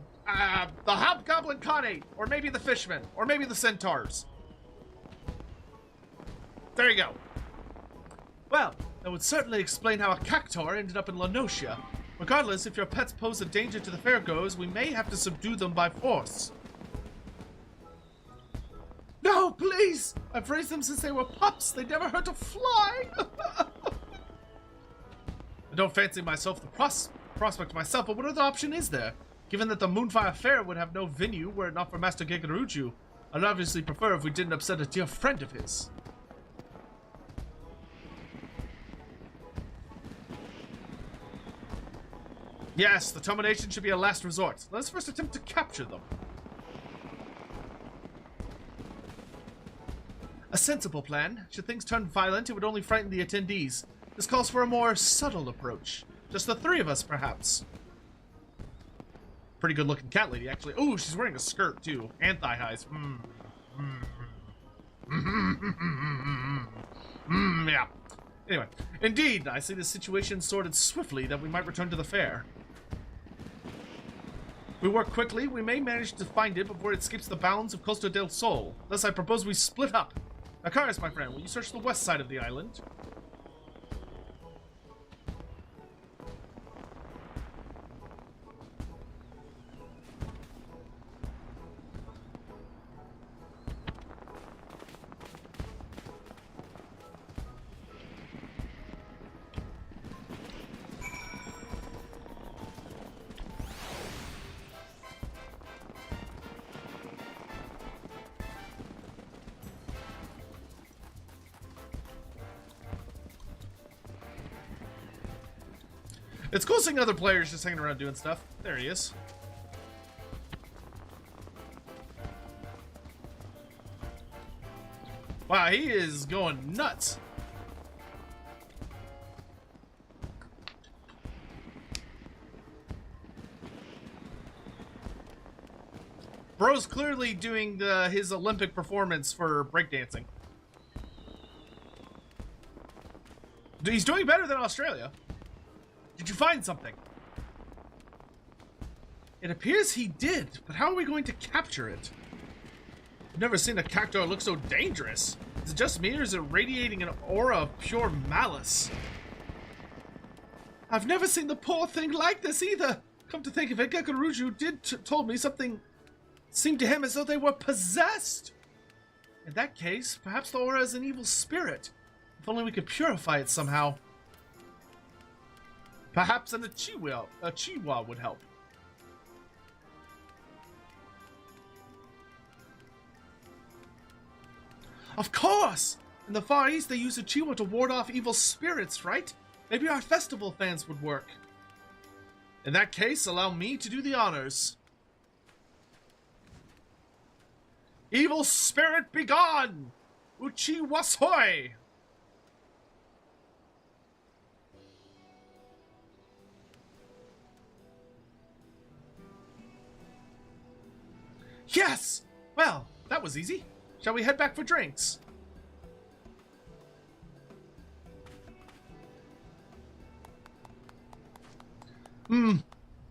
the Hobgoblin Khanate, or maybe the Fishmen, or maybe the Centaurs. There you go. Well, that would certainly explain how a cactuar ended up in Lanosia. Regardless, if your pets pose a danger to the fairgoers, we may have to subdue them by force. No, please! I've raised them since they were pups. They never hurt a fly. I don't fancy myself the prospect myself, but what other option is there? Given that the Moonfire Fair would have no venue were it not for Master Gegaruju, I'd obviously prefer if we didn't upset a dear friend of his. Yes, the termination should be a last resort. Let us first attempt to capture them. A sensible plan. Should things turn violent, it would only frighten the attendees. This calls for a more subtle approach. Just the 3 of us, perhaps. Pretty good looking cat lady, actually. Ooh, she's wearing a skirt, too. And thigh highs. Yeah. Anyway, indeed, I see the situation sorted swiftly that we might return to the fair. If we work quickly, we may manage to find it before it escapes the bounds of Costa del Sol. Thus, I propose we split up. Akaris, my friend, will you search the west side of the island? It's cool seeing other players just hanging around doing stuff. There he is. Wow, he is going nuts. Bro's clearly doing his Olympic performance for breakdancing. He's doing better than Australia. Did you find something? It appears he did, but how are we going to capture it? I've never seen a cactuar look so dangerous. Is it just me, or is it radiating an aura of pure malice? I've never seen the poor thing like this either. Come to think of it, Gegaruju told me something seemed to him as though they were possessed. In that case, perhaps the aura is an evil spirit. If only we could purify it somehow. Perhaps a chiwa would help. Of course! In the Far East, they use a chiwa to ward off evil spirits, right? Maybe our festival fans would work. In that case, allow me to do the honors. Evil spirit, begone! Uchi wasoi! Yes! Well, that was easy. Shall we head back for drinks?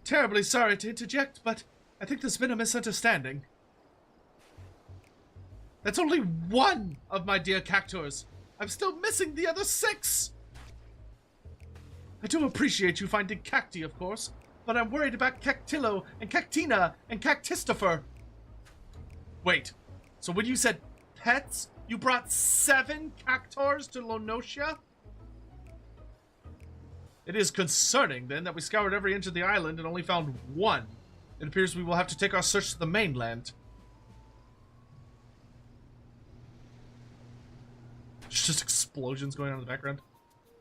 Terribly sorry to interject, but I think there's been a misunderstanding. That's only 1 of my dear cactuars. I'm still missing the other 6. I do appreciate you finding Cacti, of course, but I'm worried about Cactillo and Cactina and Cactistifer. Wait, so when you said pets, you brought 7 cactuars to Lanosia? It is concerning, then, that we scoured every inch of the island and only found 1. It appears we will have to take our search to the mainland. There's just explosions going on in the background.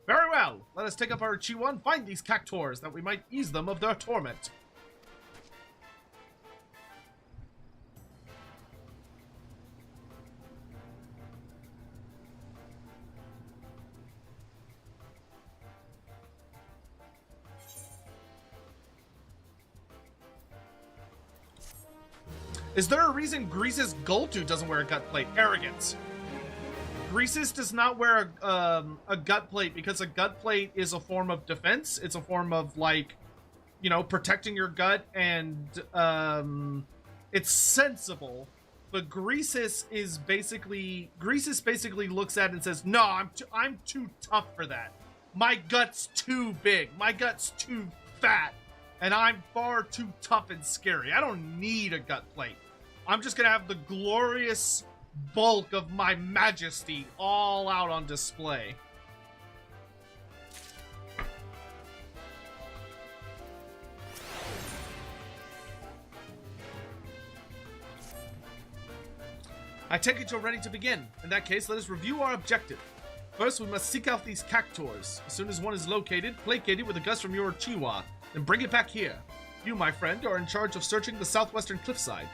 Very well, let us take up our Chiwa and find these cactuars, that we might ease them of their torment. Is there a reason Grease's Goltu doesn't wear a gut plate? Arrogance. Grease's does not wear a gut plate because a gut plate is a form of defense. It's a form of, like, you know, protecting your gut, and it's sensible. But Grease's basically looks at it and says, "No, I'm too tough for that. My gut's too big. My gut's too fat, and I'm far too tough and scary. I don't need a gut plate. I'm just gonna have the glorious bulk of my majesty all out on display." I take it you're ready to begin. In that case, let us review our objective. First, we must seek out these cactuars. As soon as one is located, placate it with a gust from your Chiwa, then bring it back here. You, my friend, are in charge of searching the southwestern cliffside.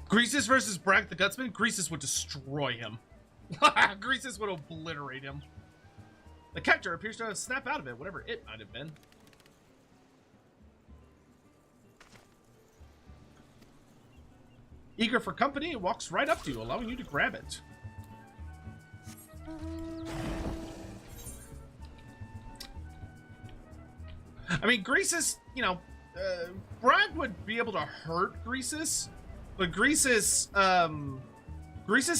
Greases versus Brank the Gutsman. Greases would destroy him. Greases would obliterate him. The cactuar appears to have snapped out of it, whatever it might have been. Eager for company, it walks right up to you, allowing you to grab it. I mean, Greases, you know, Brank would be able to hurt Greases. But Greases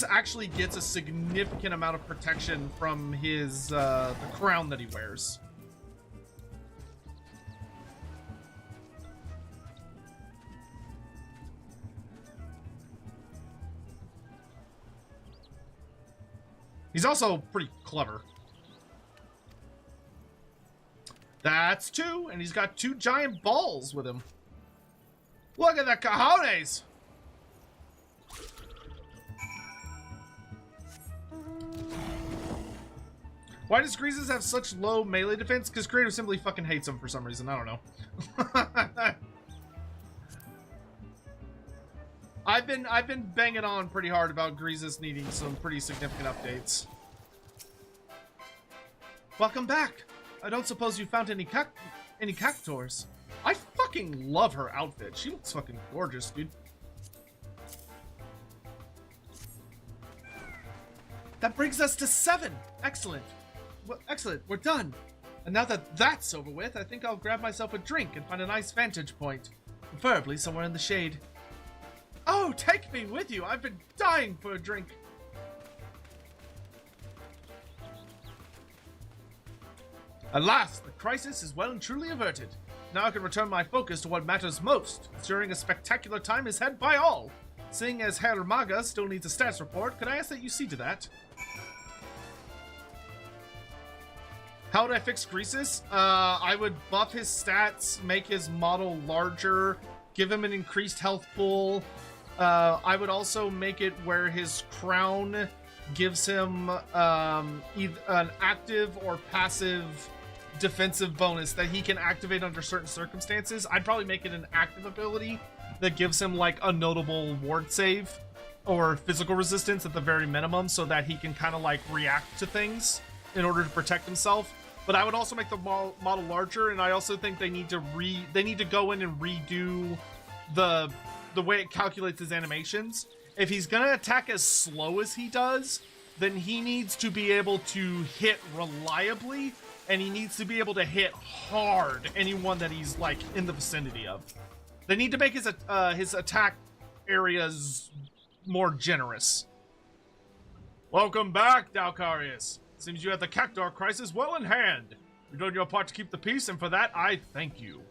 actually gets a significant amount of protection from his, the crown that he wears. He's also pretty clever. That's two, and he's got two giant balls with him. Look at the cojones! Why does Greases have such low melee defense? Because Creative simply fucking hates him for some reason. I don't know. I've been banging on pretty hard about Greases needing some pretty significant updates. Welcome back. I don't suppose you found any cactuars. I fucking love her outfit. She looks fucking gorgeous, dude. That brings us to 7. Excellent. Well, excellent, we're done. And now that that's over with, I think I'll grab myself a drink and find a nice vantage point. Preferably somewhere in the shade. Oh, take me with you. I've been dying for a drink. Alas, the crisis is well and truly averted. Now I can return my focus to what matters most, ensuring a spectacular time is had by all. Seeing as Herr Maga still needs a stats report, could I ask that you see to that? How would I fix Greases? I would buff his stats, make his model larger, give him an increased health pool. I would also make it where his crown gives him either an active or passive defensive bonus that he can activate under certain circumstances. I'd probably make it an active ability, that gives him like a notable ward save or physical resistance at the very minimum, so that he can kind of like react to things in order to protect himself. But I would also make the model larger, and I also think they need to go in and redo the way it calculates his animations. If he's gonna attack as slow as he does, then he needs to be able to hit reliably, and he needs to be able to hit hard anyone that he's like in the vicinity of. They need to make his attack areas more generous. Welcome back, Dalcarius. Seems you had the Cactuar crisis well in hand. You've done your part to keep the peace, and for that, I thank you.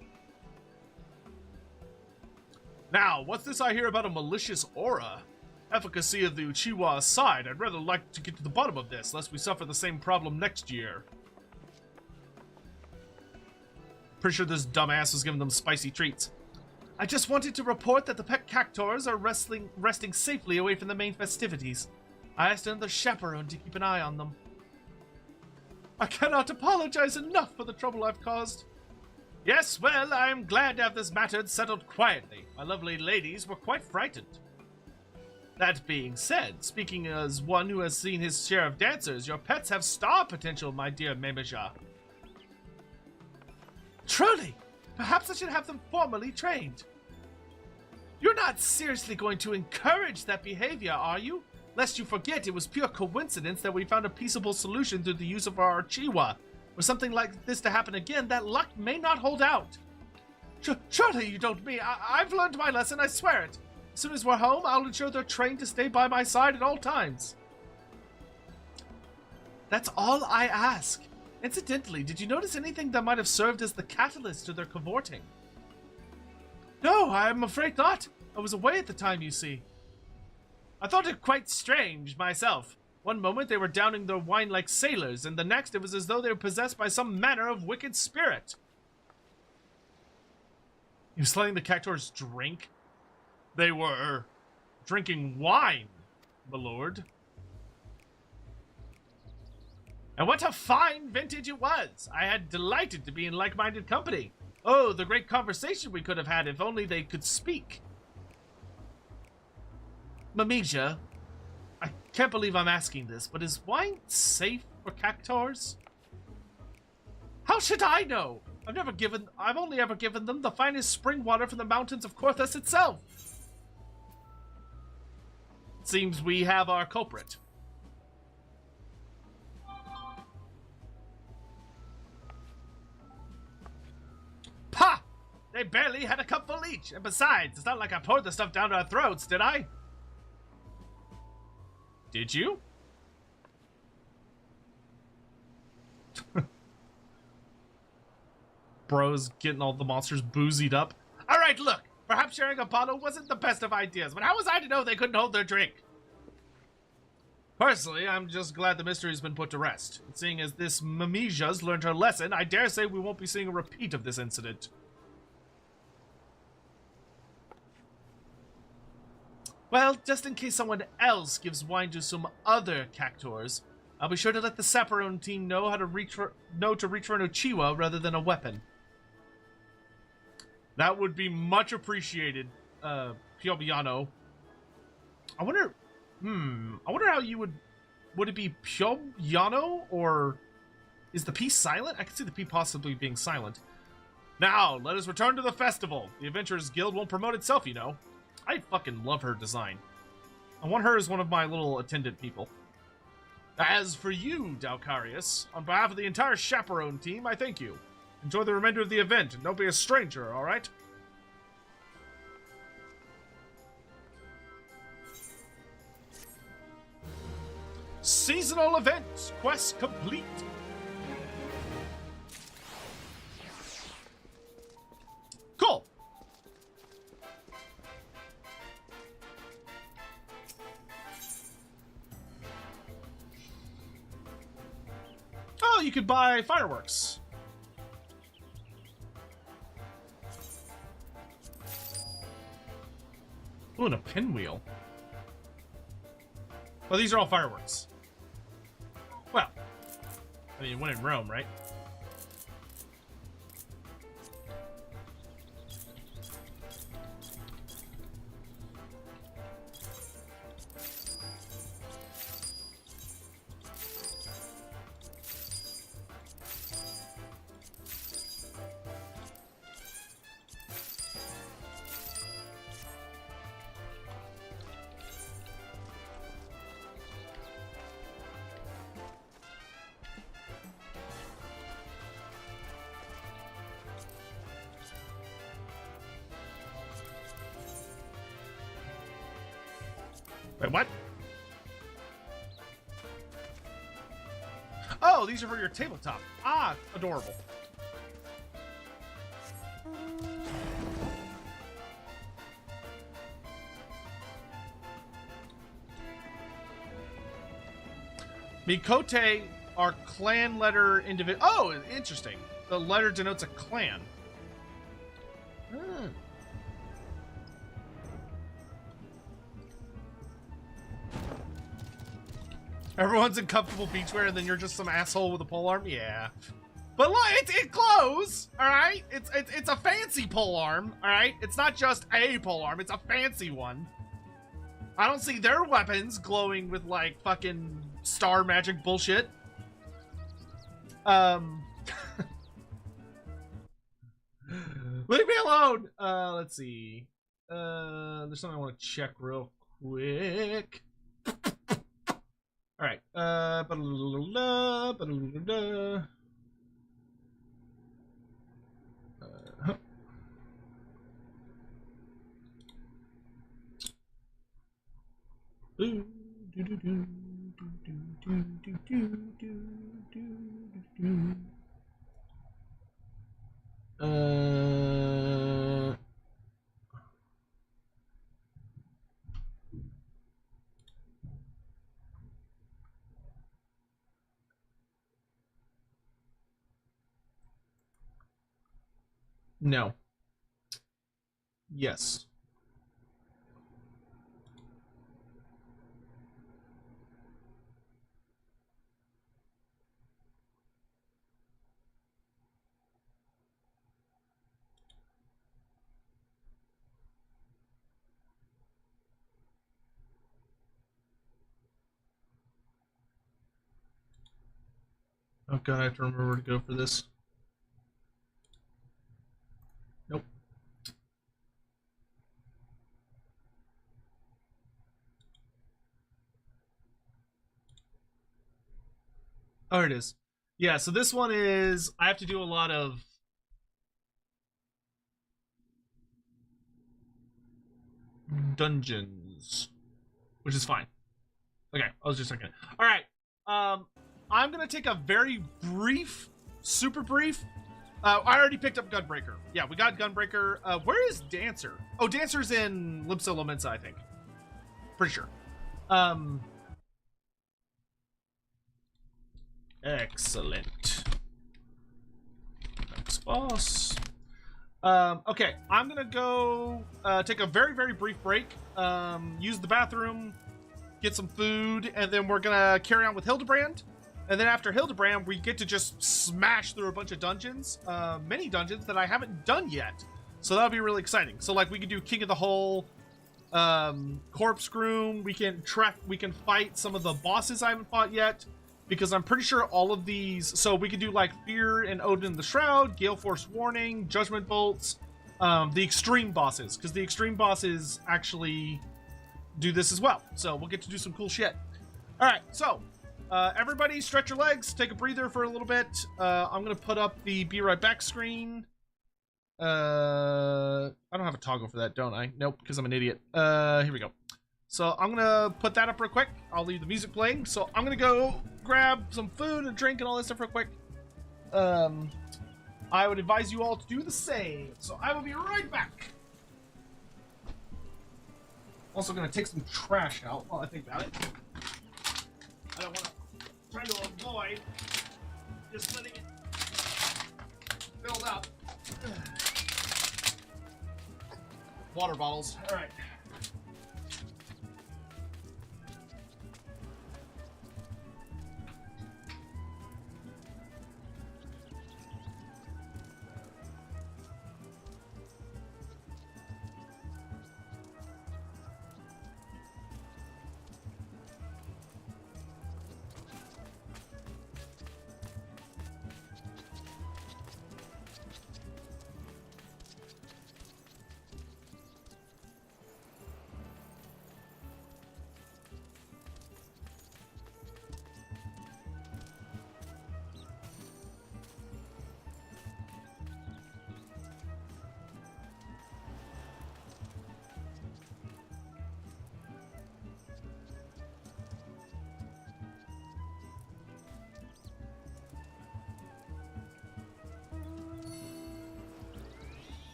Now, what's this I hear about a malicious aura? Efficacy of the Uchiwa aside, I'd rather like to get to the bottom of this, lest we suffer the same problem next year. Pretty sure this dumbass was giving them spicy treats. I just wanted to report that the pet Cactuars are resting safely away from the main festivities. I asked another chaperone to keep an eye on them. I cannot apologize enough for the trouble I've caused. Yes, well, I am glad to have this matter settled quietly. My lovely ladies were quite frightened. That being said, speaking as one who has seen his share of dancers, your pets have star potential, my dear Memeja. Truly! Perhaps I should have them formally trained. You're not seriously going to encourage that behavior, are you? Lest you forget, it was pure coincidence that we found a peaceable solution through the use of our Chiwa. Were something like this to happen again, that luck may not hold out. Surely you don't mean. I've learned my lesson, I swear it. As soon as we're home, I'll ensure they're trained to stay by my side at all times. That's all I ask. Incidentally, did you notice anything that might have served as the catalyst to their cavorting? No, I'm afraid not. I was away at the time, you see. I thought it quite strange, myself. One moment they were downing their wine like sailors, and the next it was as though they were possessed by some manner of wicked spirit. He was letting the Cactuars drink? They were drinking wine, my lord. And what a fine vintage it was! I had delighted to be in like-minded company. Oh, the great conversation we could have had if only they could speak. Mamija, I can't believe I'm asking this, but is wine safe for Cactuars? How should I know? I've only ever given them the finest spring water from the mountains of Korthus itself. Seems we have our culprit. Pah! They barely had a cupful each, and besides, it's not like I poured the stuff down our throats, did I? Did you? Bro's getting all the monsters boozied up. Alright, look! Perhaps sharing a bottle wasn't the best of ideas, but how was I to know they couldn't hold their drink? Personally, I'm just glad the mystery's been put to rest. And seeing as this Mamija's learned her lesson, I dare say we won't be seeing a repeat of this incident. Well, just in case someone else gives wine to some other Cactuars, I'll be sure to let the Chaperone team know how to reach for an Uchiwa rather than a weapon. That would be much appreciated, Piobiano. I wonder how you would it be Piobiano, or is the P silent? I can see the P possibly being silent. Now, let us return to the festival. The Adventurers Guild won't promote itself, you know. I fucking love her design. I want her as one of my little attendant people. As for you, Dalcarius, on behalf of the entire Chaperone team, I thank you. Enjoy the remainder of the event, and don't be a stranger, alright? Seasonal events, quest complete. Cool. Oh, you could buy fireworks. Ooh, and a pinwheel. Well, these are all fireworks. Well, I mean, when in Rome, right? Wait, what? Oh, these are for your tabletop. Ah, adorable. Mikote are clan letter individual. Oh, interesting. The letter denotes a clan. Hmm. Everyone's in comfortable beachwear, and then you're just some asshole with a polearm. Yeah, but look, it glows. All right, it's a fancy polearm. All right, it's not just a polearm; it's a fancy one. I don't see their weapons glowing with like fucking star magic bullshit. Leave me alone. Let's see. There's something I want to check real quick. All right. No. Yes. Oh god, I have to remember where to go for this. Nope. Oh, it is. Yeah, so this one is, I have to do a lot of dungeons, which is fine. Okay, I was just thinking. All right, I'm gonna take a very brief, super brief. I already picked up Gunbreaker. Yeah, we got Gunbreaker. Where is Dancer? Oh, Dancer's in Limsa Lomensa, I think. Pretty sure. Excellent. Next boss. Okay, I'm gonna go take a very, very brief break. Use the bathroom, get some food, and then we're gonna carry on with Hildebrand. And then after Hildebrand, we get to just smash through a bunch of dungeons, many dungeons that I haven't done yet. So that'll be really exciting. So like we could do King of the Hole, Corpse Groom. We can fight some of the bosses I haven't fought yet, because I'm pretty sure all of these. So we could do like Fear and Odin the Shroud, Gale Force Warning, Judgment Bolts, the extreme bosses, because the extreme bosses actually do this as well. So we'll get to do some cool shit. All right, so. Everybody stretch your legs, take a breather for a little bit. I'm gonna put up the be right back screen. I don't have a toggle for that, don't I? Nope, because I'm an idiot. Here we go. So I'm gonna put that up real quick. I'll leave the music playing. So I'm gonna go grab some food and drink and all this stuff real quick. I would advise you all to do the same. So I will be right back. Also gonna take some trash out while I think about it. I don't want to try to avoid just letting it build up. Water bottles. All right.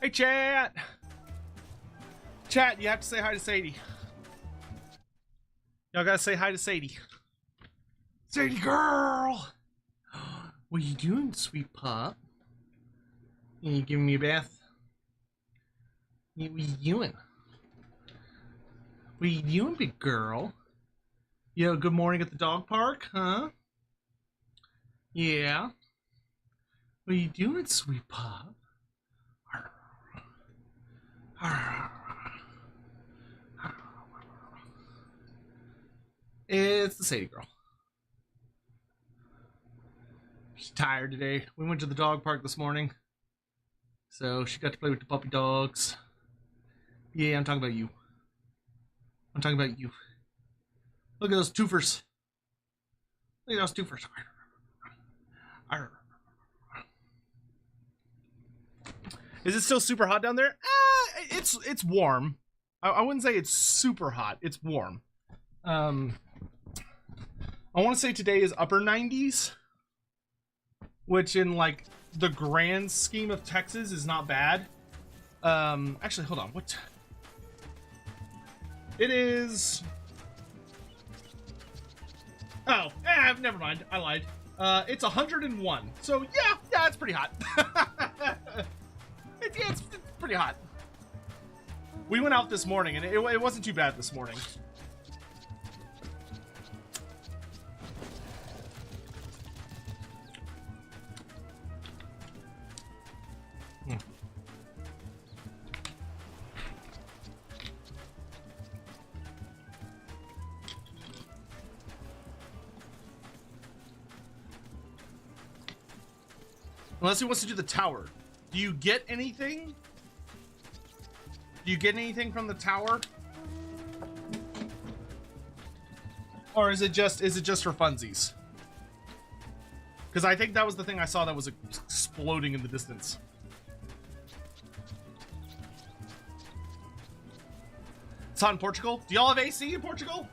Hey, chat. Chat, you have to say hi to Sadie. Y'all gotta say hi to Sadie. Sadie girl! What are you doing, sweet pup? You giving me a bath? What are you doing? What are you doing, big girl? You have a good morning at the dog park, huh? Yeah. What are you doing, sweet pup? It's the Sadie girl. She's tired today. We went to the dog park this morning, so she got to play with the puppy dogs. Yeah, I'm talking about you. I'm talking about you. Look at those twofers. Look at those twofers. Is it still super hot down there? It's warm. I wouldn't say it's super hot. It's warm. I want to say today is upper 90s, which in like the grand scheme of Texas is not bad. Actually, hold on. What? It is. Oh, never mind. I lied. It's 101. So yeah, it's pretty hot. It's pretty hot. We went out this morning, and it wasn't too bad this morning. Unless he wants to do the tower. Do you get anything? Do you get anything from the tower? Or is it just for funsies? Because I think that was the thing I saw that was exploding in the distance. It's hot in Portugal. Do y'all have AC in Portugal?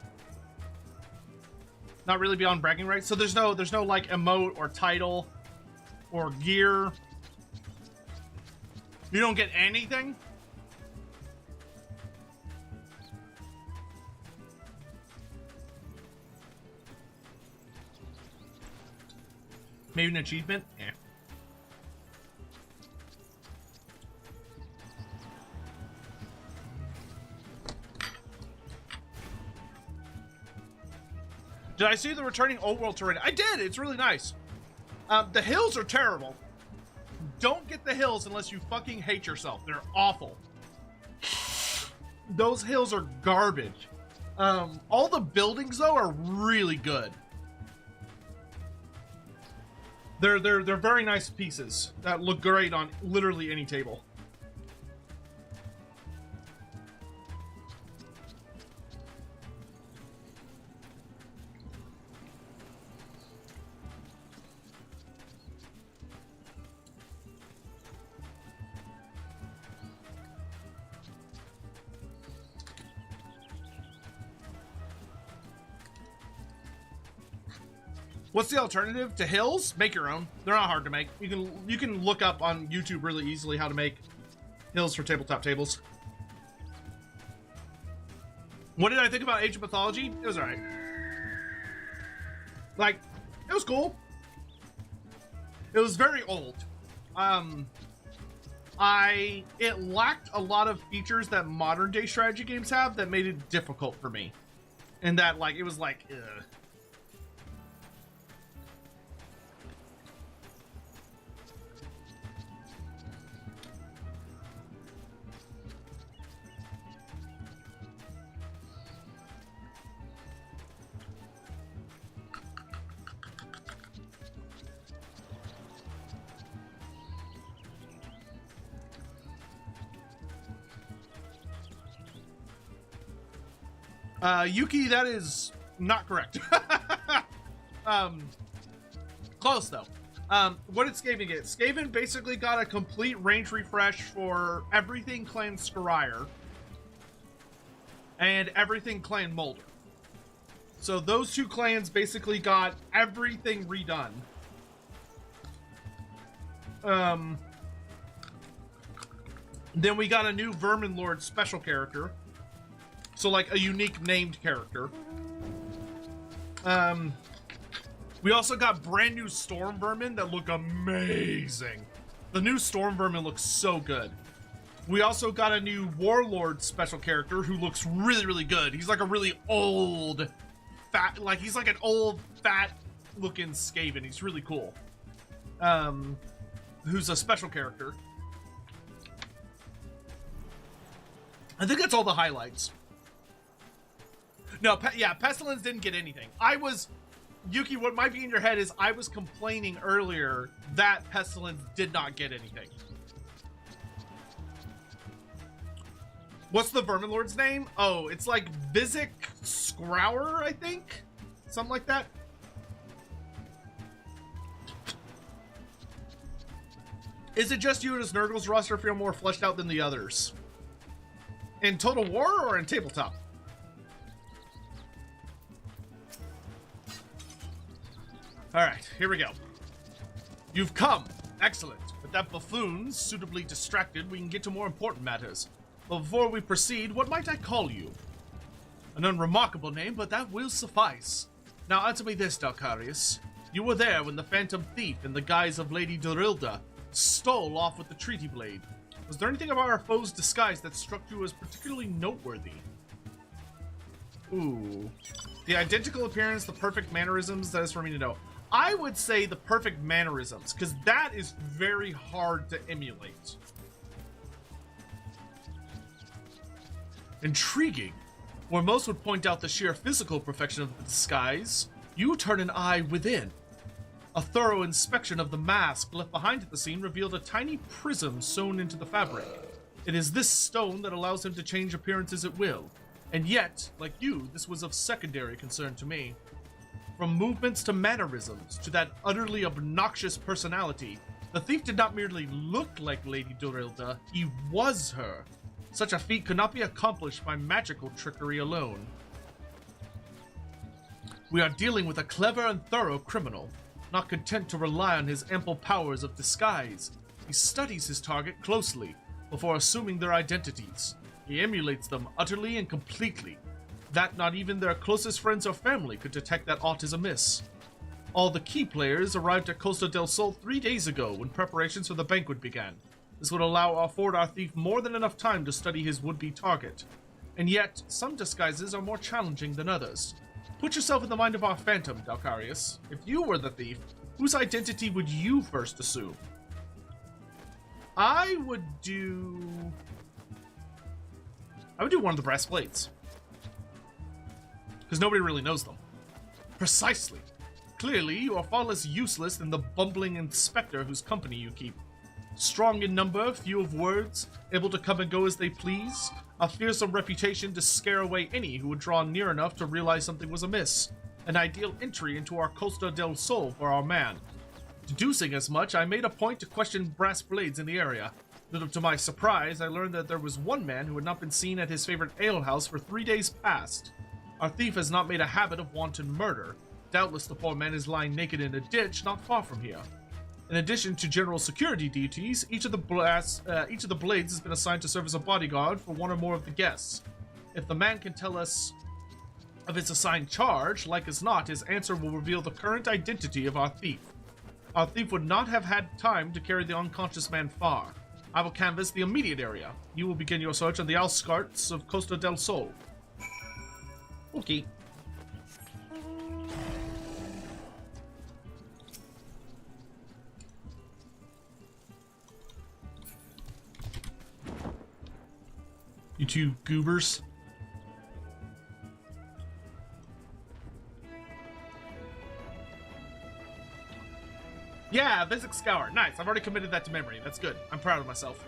Not really beyond bragging rights. So there's no like emote or title or gear. You don't get anything? Maybe an achievement? Yeah. Did I see the returning old world terrain? I did! It's really nice. The hills are terrible. Don't get the hills unless you fucking hate yourself. They're awful. Those hills are garbage. All the buildings though are really good. They're very nice pieces that look great on literally any table. What's the alternative to hills? Make your own. They're not hard to make. You can look up on YouTube really easily how to make hills for tabletop tables. What did I think about Age of Mythology? It was alright. Like, it was cool. It was very old. It lacked a lot of features that modern day strategy games have that made it difficult for me. And that, like, it was like, ugh. Yuki, that is not correct. Close though. What did Skaven get? Skaven basically got a complete range refresh for everything Clan Scryer and everything Clan Molder. So those two clans basically got everything redone. Then we got a new Vermin Lord special character. So, like, a unique named character. We also got brand new Storm Vermin that look amazing. The new Storm Vermin looks so good. We also got a new Warlord special character who looks really, really good. He's like a really old, fat, like he's like an old, fat looking Skaven. He's really cool. Who's a special character. I think that's all the highlights. No, yeah, Pestilence didn't get anything. Yuki, what might be in your head is I was complaining earlier that Pestilence did not get anything. What's the Vermin Lord's name? Oh, it's like Vizic Scrower, I think? Something like that. Is it just you and his Nurgle's roster feel more fleshed out than the others? In Total War or in Tabletop? Alright, here we go. You've come. Excellent. With that buffoon suitably distracted, we can get to more important matters. But before we proceed, what might I call you? An unremarkable name, but that will suffice. Now answer me this, Dalcarius. You were there when the Phantom Thief, in the guise of Lady Dorilda, stole off with the Treaty Blade. Was there anything about our foe's disguise that struck you as particularly noteworthy? Ooh. The identical appearance, the perfect mannerisms, that is for me to know. I would say the perfect mannerisms, because that is very hard to emulate. Intriguing. Where most would point out the sheer physical perfection of the disguise, you turn an eye within. A thorough inspection of the mask left behind at the scene revealed a tiny prism sewn into the fabric. It is this stone that allows him to change appearances at will. And yet, like you, this was of secondary concern to me. From movements to mannerisms, to that utterly obnoxious personality, the thief did not merely look like Lady Dorilda, he was her. Such a feat could not be accomplished by magical trickery alone. We are dealing with a clever and thorough criminal. Not content to rely on his ample powers of disguise, he studies his target closely before assuming their identities. He emulates them utterly and completely, that not even their closest friends or family could detect that aught is amiss. All the key players arrived at Costa del Sol 3 days ago when preparations for the banquet began. This would afford our thief more than enough time to study his would-be target. And yet, some disguises are more challenging than others. Put yourself in the mind of our Phantom, Dalcarius. If you were the thief, whose identity would you first assume? I would do one of the brass blades. Because nobody really knows them. Precisely. Clearly, you are far less useless than the bumbling inspector whose company you keep. Strong in number, few of words, able to come and go as they please, a fearsome reputation to scare away any who would draw near enough to realize something was amiss. An ideal entry into our Costa del Sol for our man. Deducing as much, I made a point to question brass blades in the area. Little to my surprise, I learned that there was one man who had not been seen at his favorite alehouse for 3 days past. Our thief has not made a habit of wanton murder. Doubtless the poor man is lying naked in a ditch not far from here. In addition to general security duties, each of the blades has been assigned to serve as a bodyguard for one or more of the guests. If the man can tell us of his assigned charge, like as not, his answer will reveal the current identity of our thief. Our thief would not have had time to carry the unconscious man far. I will canvass the immediate area. You will begin your search on the outskirts of Costa del Sol. Okay. You two goobers. Yeah, Visic Scour. Nice. I've already committed that to memory. That's good. I'm proud of myself.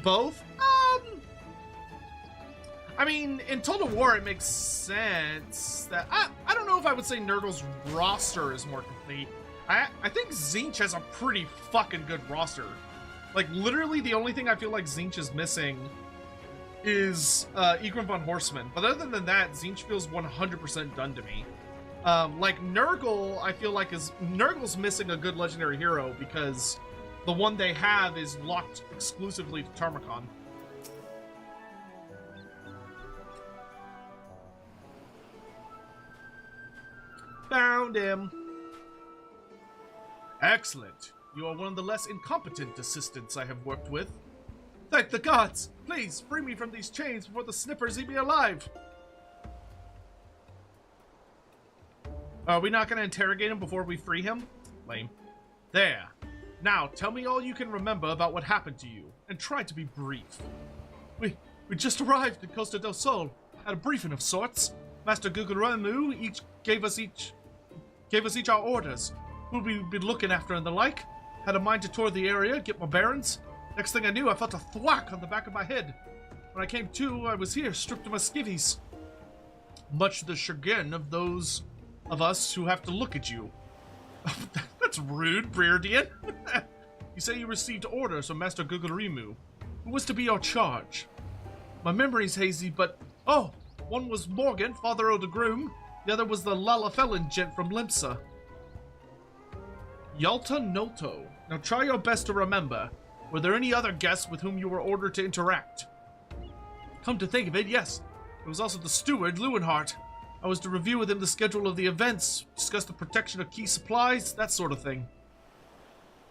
Both? I mean, in Total War, it makes sense that... I don't know if I would say Nurgle's roster is more complete. I think Tzeentch has a pretty fucking good roster. Like, literally, the only thing I feel like Tzeentch is missing is Egrim von Horseman. But other than that, Tzeentch feels 100% done to me. Like, Nurgle, I feel like Nurgle's missing a good legendary hero because The one they have is locked exclusively to Tarmacon. Found him. Excellent. You are one of the less incompetent assistants I have worked with. Thank the gods! Please, free me from these chains before the snippers eat me alive! Are we not going to interrogate him before we free him? Lame. There. Now, tell me all you can remember about what happened to you, and try to be brief. We just arrived in Costa del Sol. Had a briefing of sorts. Master Gugurumu gave us each our orders. Who we'd been looking after and the like. Had a mind to tour the area, get my bearings. Next thing I knew, I felt a thwack on the back of my head. When I came to, I was here, stripped of my skivvies. Much to the chagrin of those of us who have to look at you. That's rude, Breardian. You say you received orders from Master Gugurumu. Who was to be your charge? My memory's hazy, but... Oh! One was Morgan, father of the groom. The other was the Lalafellan gent from Limsa. Yalta Noto. Now try your best to remember. Were there any other guests with whom you were ordered to interact? Come to think of it, yes. There was also the steward, Lewenhart. I was to review with him the schedule of the events, discuss the protection of key supplies, that sort of thing.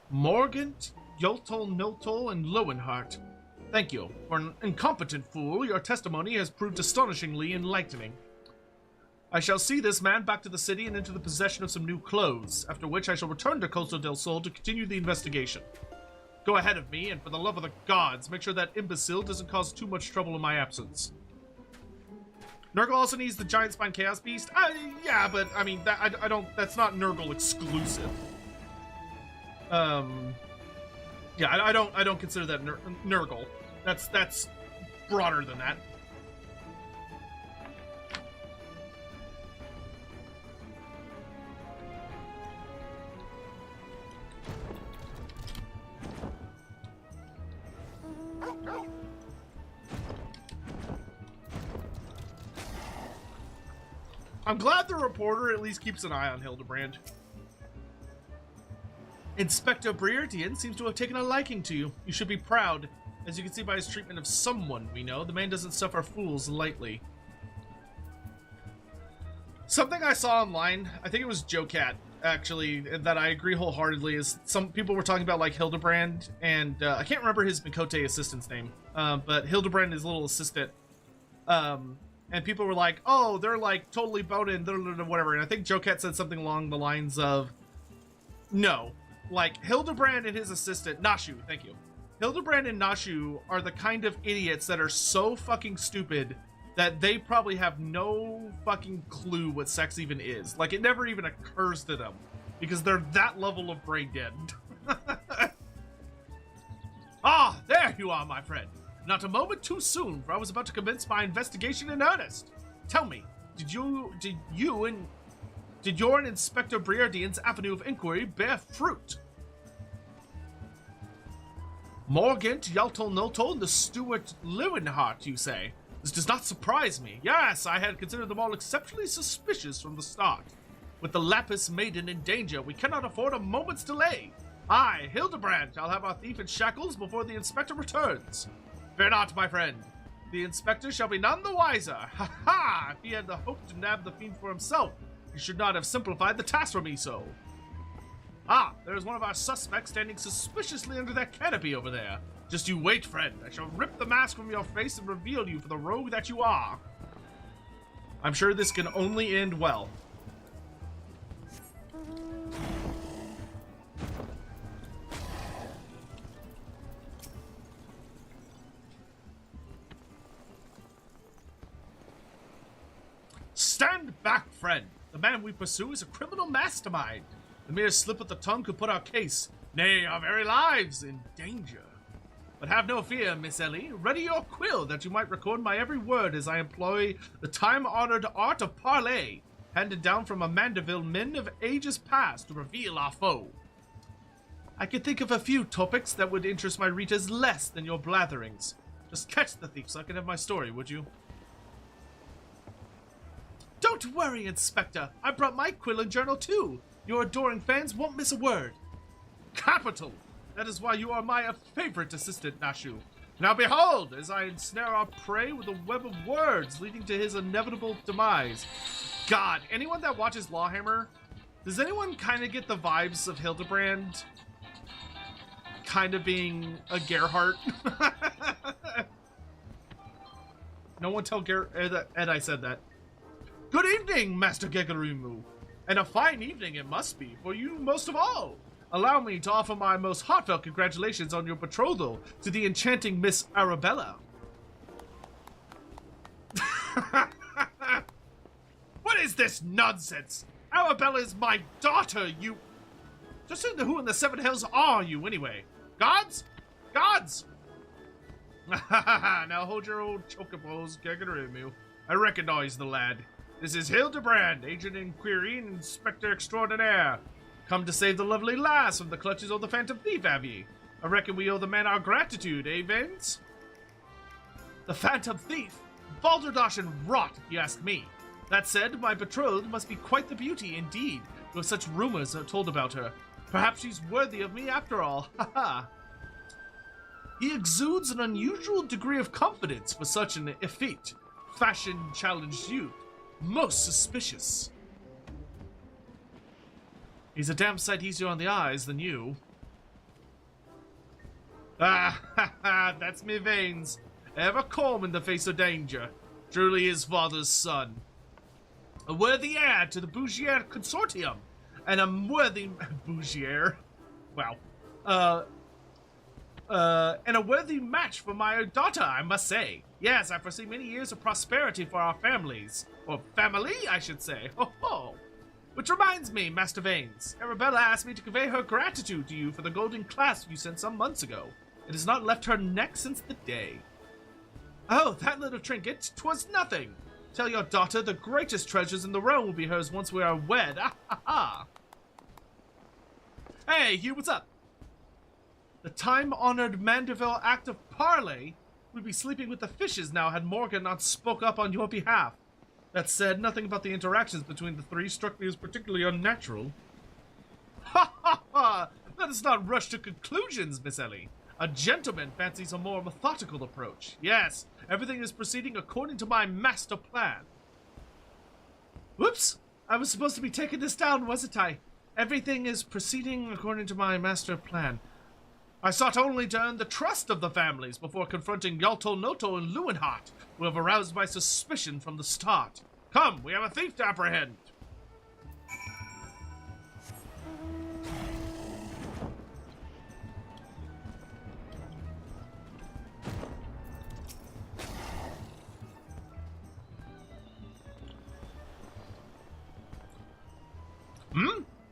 Morgan, Yoltol Notol, and Lewenhart. Thank you. For an incompetent fool, your testimony has proved astonishingly enlightening. I shall see this man back to the city and into the possession of some new clothes, after which I shall return to Costa del Sol to continue the investigation. Go ahead of me, and for the love of the gods, make sure that imbecile doesn't cause too much trouble in my absence. Nurgle also needs the Giant Spine Chaos Beast? Yeah, but, I mean, that's not Nurgle exclusive. Yeah, I don't consider that Nurgle. That's broader than that. I'm glad the reporter at least keeps an eye on Hildebrand. Inspector Breardian seems to have taken a liking to you. You should be proud. As you can see by his treatment of someone we know, the man doesn't suffer fools lightly. Something I saw online, I think it was JoeCat, actually, that I agree wholeheartedly, is some people were talking about, like, Hildebrand, and I can't remember his Mikote assistant's name, but Hildebrand, his little assistant, and people were like, oh, they're, like, totally boning, whatever, and I think JoeCat said something along the lines of, no, like, Hildebrand and his assistant, Nashu, thank you. Hildebrand and Nashu are the kind of idiots that are so fucking stupid that they probably have no fucking clue what sex even is. Like, it never even occurs to them, because they're that level of brain dead. Ah, there you are, my friend. Not a moment too soon, for I was about to commence my investigation in earnest. Tell me, did your and Inspector Breardian's avenue of inquiry bear fruit? Morgant, Yaltol Notol, and the Steward Lewenhart, you say? This does not surprise me. Yes, I had considered them all exceptionally suspicious from the start. With the Lapis Maiden in danger, we cannot afford a moment's delay. I, Hildebrand, shall have our thief in shackles before the Inspector returns. Fear not, my friend. The Inspector shall be none the wiser. Ha ha! If he had the hope to nab the fiend for himself, he should not have simplified the task for me so. Ah, there is one of our suspects standing suspiciously under that canopy over there. Just you wait, friend. I shall rip the mask from your face and reveal you for the rogue that you are. I'm sure this can only end well. Stand back, friend. The man we pursue is a criminal mastermind. The mere slip of the tongue could put our case, nay, our very lives, in danger. But have no fear, Miss Ellie. Ready your quill that you might record my every word as I employ the time-honored art of parley, handed down from a Mandeville men of ages past to reveal our foe. I could think of a few topics that would interest my readers less than your blatherings. Just catch the thief so I can have my story, would you? Don't worry, Inspector. I brought my quill and journal too. Your adoring fans won't miss a word. Capital! That is why you are my favorite assistant, Nashu. Now behold, as I ensnare our prey with a web of words leading to his inevitable demise. God, anyone that watches Lawhammer, does anyone kind of get the vibes of Hildebrand kind of being a Gerhardt? No one tell Ed I said that. Good evening, Master Gegarimu. And a fine evening it must be, for you most of all. Allow me to offer my most heartfelt congratulations on your betrothal to the enchanting Miss Arabella. What is this nonsense? Arabella is my daughter, you... Just who in the Seven Hells are you, anyway? Gods? Gods! Now hold your old chocobos, Gegarimu. I recognize the lad. This is Hildebrand, agent inquiry and inspector extraordinaire. Come to save the lovely lass from the clutches of the phantom thief, have ye? I reckon we owe the man our gratitude, eh, Vins? The phantom thief? Balderdash and rot, if you ask me. That said, my betrothed must be quite the beauty indeed, though such rumors are told about her. Perhaps she's worthy of me after all, haha. He exudes an unusual degree of confidence for such an effete, fashion-challenged youth. Most suspicious. He's a damn sight easier on the eyes than you. Ah, ha, ha, that's me veins. Ever calm in the face of danger. Truly his father's son. A worthy heir to the Bougier Consortium. And a worthy... Bougier? Wow. And a worthy match for my daughter, I must say. Yes, I foresee many years of prosperity for our families. Or family, I should say. Ho ho! Which reminds me, Master Vanes, Arabella asked me to convey her gratitude to you for the golden clasp you sent some months ago. It has not left her neck since the day. Oh, that little trinket, 'twas nothing. Tell your daughter the greatest treasures in the realm will be hers once we are wed. Ah ha ha! Hey, Hugh, what's up? The time-honored Mandeville act of parley would be sleeping with the fishes now had Morgan not spoke up on your behalf. That said, nothing about the interactions between the three struck me as particularly unnatural. Ha ha ha! Let us not rush to conclusions, Miss Ellie. A gentleman fancies a more methodical approach. Yes, everything is proceeding according to my master plan. Whoops! I was supposed to be taking this down, wasn't I? Everything is proceeding according to my master plan. I sought only to earn the trust of the families before confronting Yalto Noto and Lewinhart, who have aroused my suspicion from the start. Come, we have a thief to apprehend.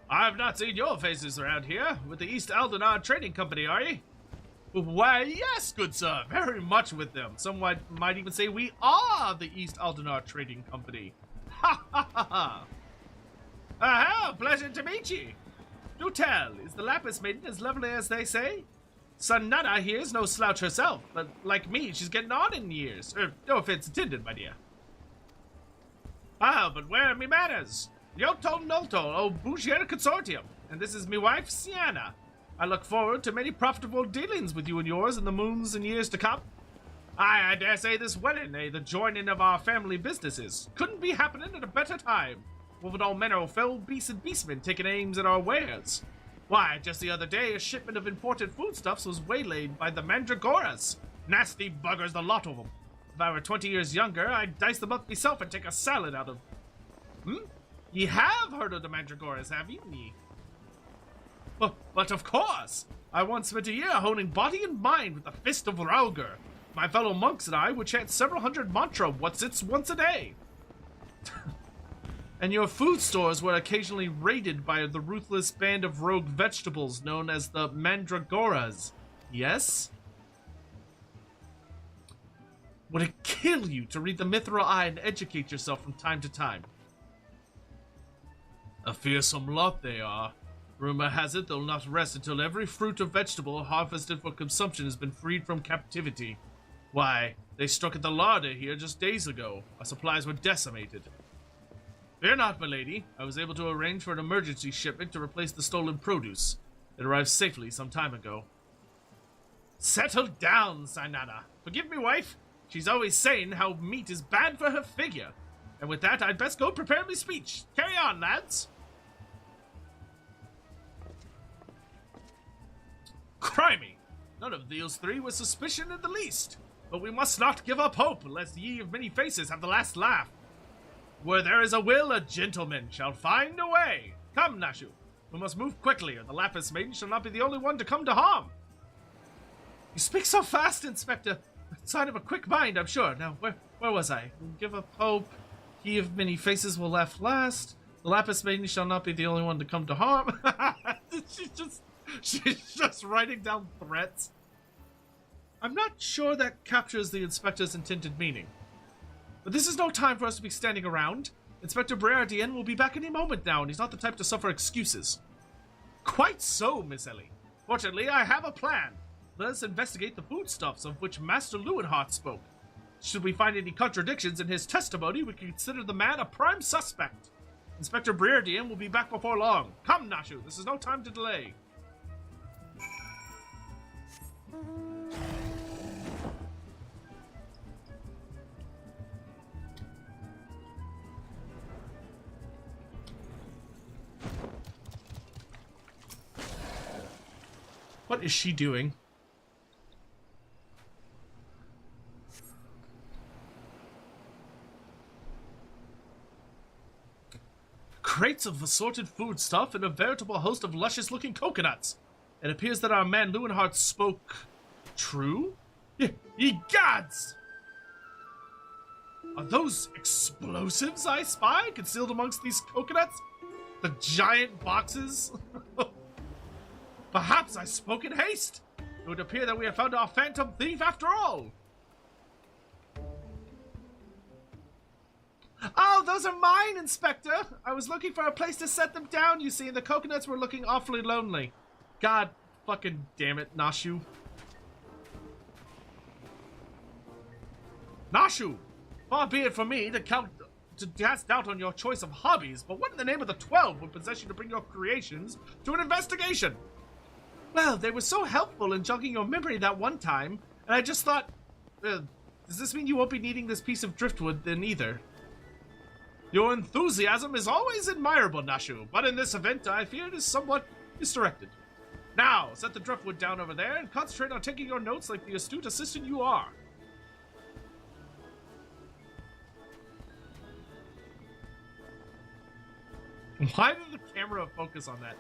I have not seen your faces around here. With the East Aldenar Trading Company, are ye? Why, yes, good sir. Very much with them. Some might even say we are the East Aldenar Trading Company. Ha ha ha ha. Aha, pleasure to meet ye. Do tell, is the Lapis Maiden as lovely as they say? Sanada here's no slouch herself, but like me, she's getting on in years. No offense intended, my dear. Ah, but where are me manners? Yoto Noto, O Bougier Consortium, and this is me wife, Sienna. I look forward to many profitable dealings with you and yours in the moons and years to come. I dare say this wedding, the joining of our family businesses, couldn't be happening at a better time, with all manner of fell beasts and beastmen taking aims at our wares. Why, just the other day, a shipment of imported foodstuffs was waylaid by the Mandragoras. Nasty buggers, the lot of them. If I were 20 years younger, I'd dice them up myself and take a salad out of... Ye have heard of the Mandragoras, have ye? But of course! I once spent a year honing body and mind with the fist of Rauger. My fellow monks and I would chant several hundred mantra what's-its once a day. And your food stores were occasionally raided by the ruthless band of rogue vegetables known as the Mandragoras. Yes? Would it kill you to read the Mithril Eye and educate yourself from time to time? A fearsome lot they are. Rumor has it they'll not rest until every fruit or vegetable harvested for consumption has been freed from captivity. Why, they struck at the larder here just days ago. Our supplies were decimated. Fear not, milady. I was able to arrange for an emergency shipment to replace the stolen produce. It arrived safely some time ago. Settle down, Sainana. Forgive me, wife. She's always saying how meat is bad for her figure. And with that, I'd best go prepare me speech. Carry on, lads. Crimey! None of these three was suspicion in the least. But we must not give up hope, lest ye of many faces have the last laugh. Where there is a will, a gentleman shall find a way. Come, Nashu. We must move quickly, or the Lapis Maiden shall not be the only one to come to harm. You speak so fast, Inspector. Sign of a quick mind, I'm sure. Now, where was I? Give up hope. He of many faces will laugh last. The Lapis Maiden shall not be the only one to come to harm. She's just writing down threats. I'm not sure that captures the Inspector's intended meaning. But this is no time for us to be standing around. Inspector Breardien will be back any moment now, and he's not the type to suffer excuses. Quite so, Miss Ellie. Fortunately, I have a plan. Let us investigate the foodstuffs of which Master Lewenhart spoke. Should we find any contradictions in his testimony, we can consider the man a prime suspect. Inspector Breardien will be back before long. Come, Nashu, this is no time to delay. What is she doing? Crates of assorted foodstuff and a veritable host of luscious-looking coconuts. It appears that our man Lewenhart spoke true? Ye gods! Are those explosives I spy concealed amongst these coconuts? The giant boxes? Perhaps I spoke in haste. It would appear that we have found our phantom thief after all. Oh, those are mine, Inspector. I was looking for a place to set them down, you see, and the coconuts were looking awfully lonely. God fucking damn it, Nashu. Nashu! Far be it from me to cast doubt on your choice of hobbies, but what in the name of the 12 would possess you to bring your creations to an investigation? Well, they were so helpful in jogging your memory that one time, and I just thought, does this mean you won't be needing this piece of driftwood then either? Your enthusiasm is always admirable, Nashu, but in this event, I fear it is somewhat misdirected. Now, set the driftwood down over there and concentrate on taking your notes like the astute assistant you are. Why did the camera focus on that?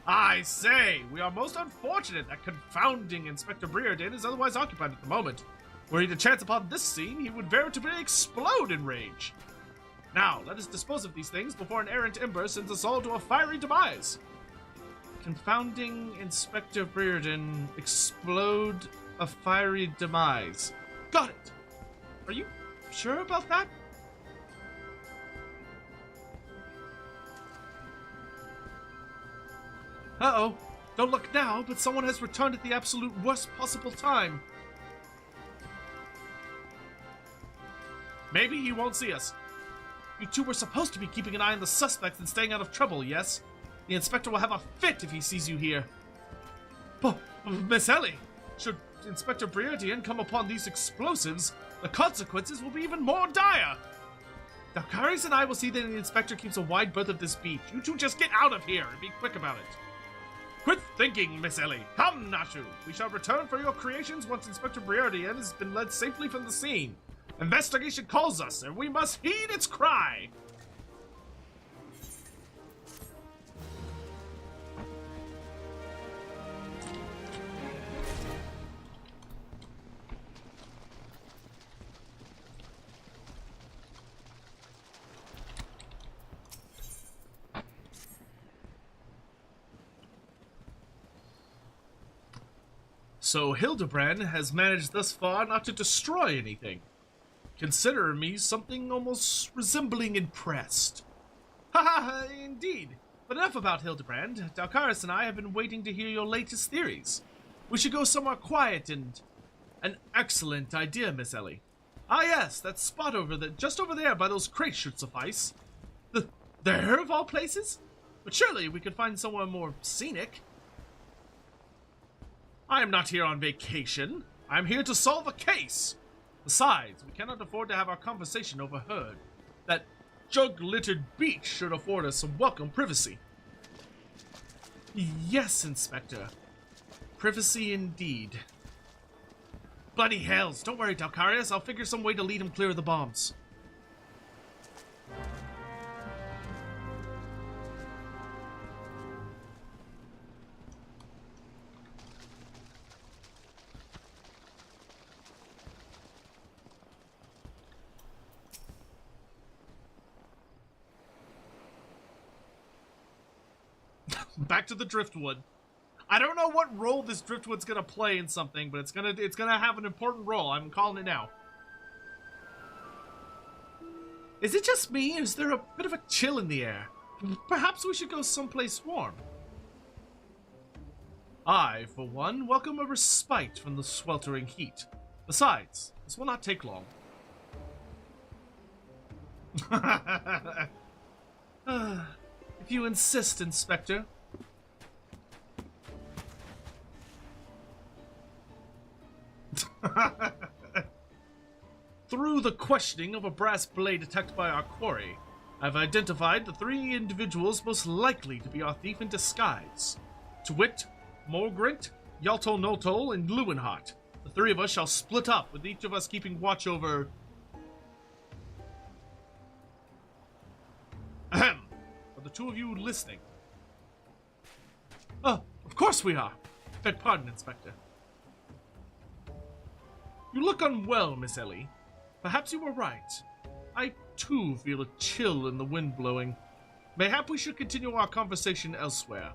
I say, we are most unfortunate that confounding Inspector Breardien is otherwise occupied at the moment. Were he to chance upon this scene, he would veritably explode in rage. Now, let us dispose of these things before an errant ember sends us all to a fiery demise. Confounding Inspector Breardien, explode a fiery demise. Got it! Are you sure about that? Uh-oh. Don't look now, but someone has returned at the absolute worst possible time. Maybe he won't see us. You two were supposed to be keeping an eye on the suspects and staying out of trouble, yes? The inspector will have a fit if he sees you here. But, Miss Ellie, should Inspector Breardien come upon these explosives, the consequences will be even more dire. Dalkaris and I will see that the inspector keeps a wide berth of this beach. You two just get out of here and be quick about it. Quit thinking, Miss Ellie. Come, Nashu. We shall return for your creations once Inspector Breardien has been led safely from the scene. Investigation calls us, and we must heed its cry. So Hildebrand has managed thus far not to destroy anything. Consider me something almost resembling impressed. Ha ha, indeed. But enough about Hildebrand. Dalkaris and I have been waiting to hear your latest theories. We should go somewhere quiet and... An excellent idea, Miss Ellie. Ah yes, that spot just over there by those crates should suffice. There of all places? But surely we could find somewhere more scenic. I am not here on vacation. I am here to solve a case. Besides, we cannot afford to have our conversation overheard. That jug-littered beach should afford us some welcome privacy. Yes, Inspector. Privacy indeed. Bloody hells. Don't worry, Dalcarius. I'll figure some way to lead him clear of the bombs. Back to the driftwood. I don't know what role this driftwood's gonna play in something, but it's gonna have an important role. I'm calling it now. Is it just me, or is there a bit of a chill in the air? Perhaps we should go someplace warm. I, for one, welcome a respite from the sweltering heat. Besides, this will not take long. If you insist, Inspector. Through the questioning of a brass blade attacked by our quarry, I've identified the 3 individuals most likely to be our thief in disguise. To wit, Morgrint, Yaltol Noltol, and Lewinhart. The 3 of us shall split up, with each of us keeping watch over... Ahem! Are the 2 of you listening? Oh, of course we are! Beg pardon, Inspector. You look unwell, Miss Ellie. Perhaps you were right. I, too, feel a chill in the wind blowing. Mayhap we should continue our conversation elsewhere.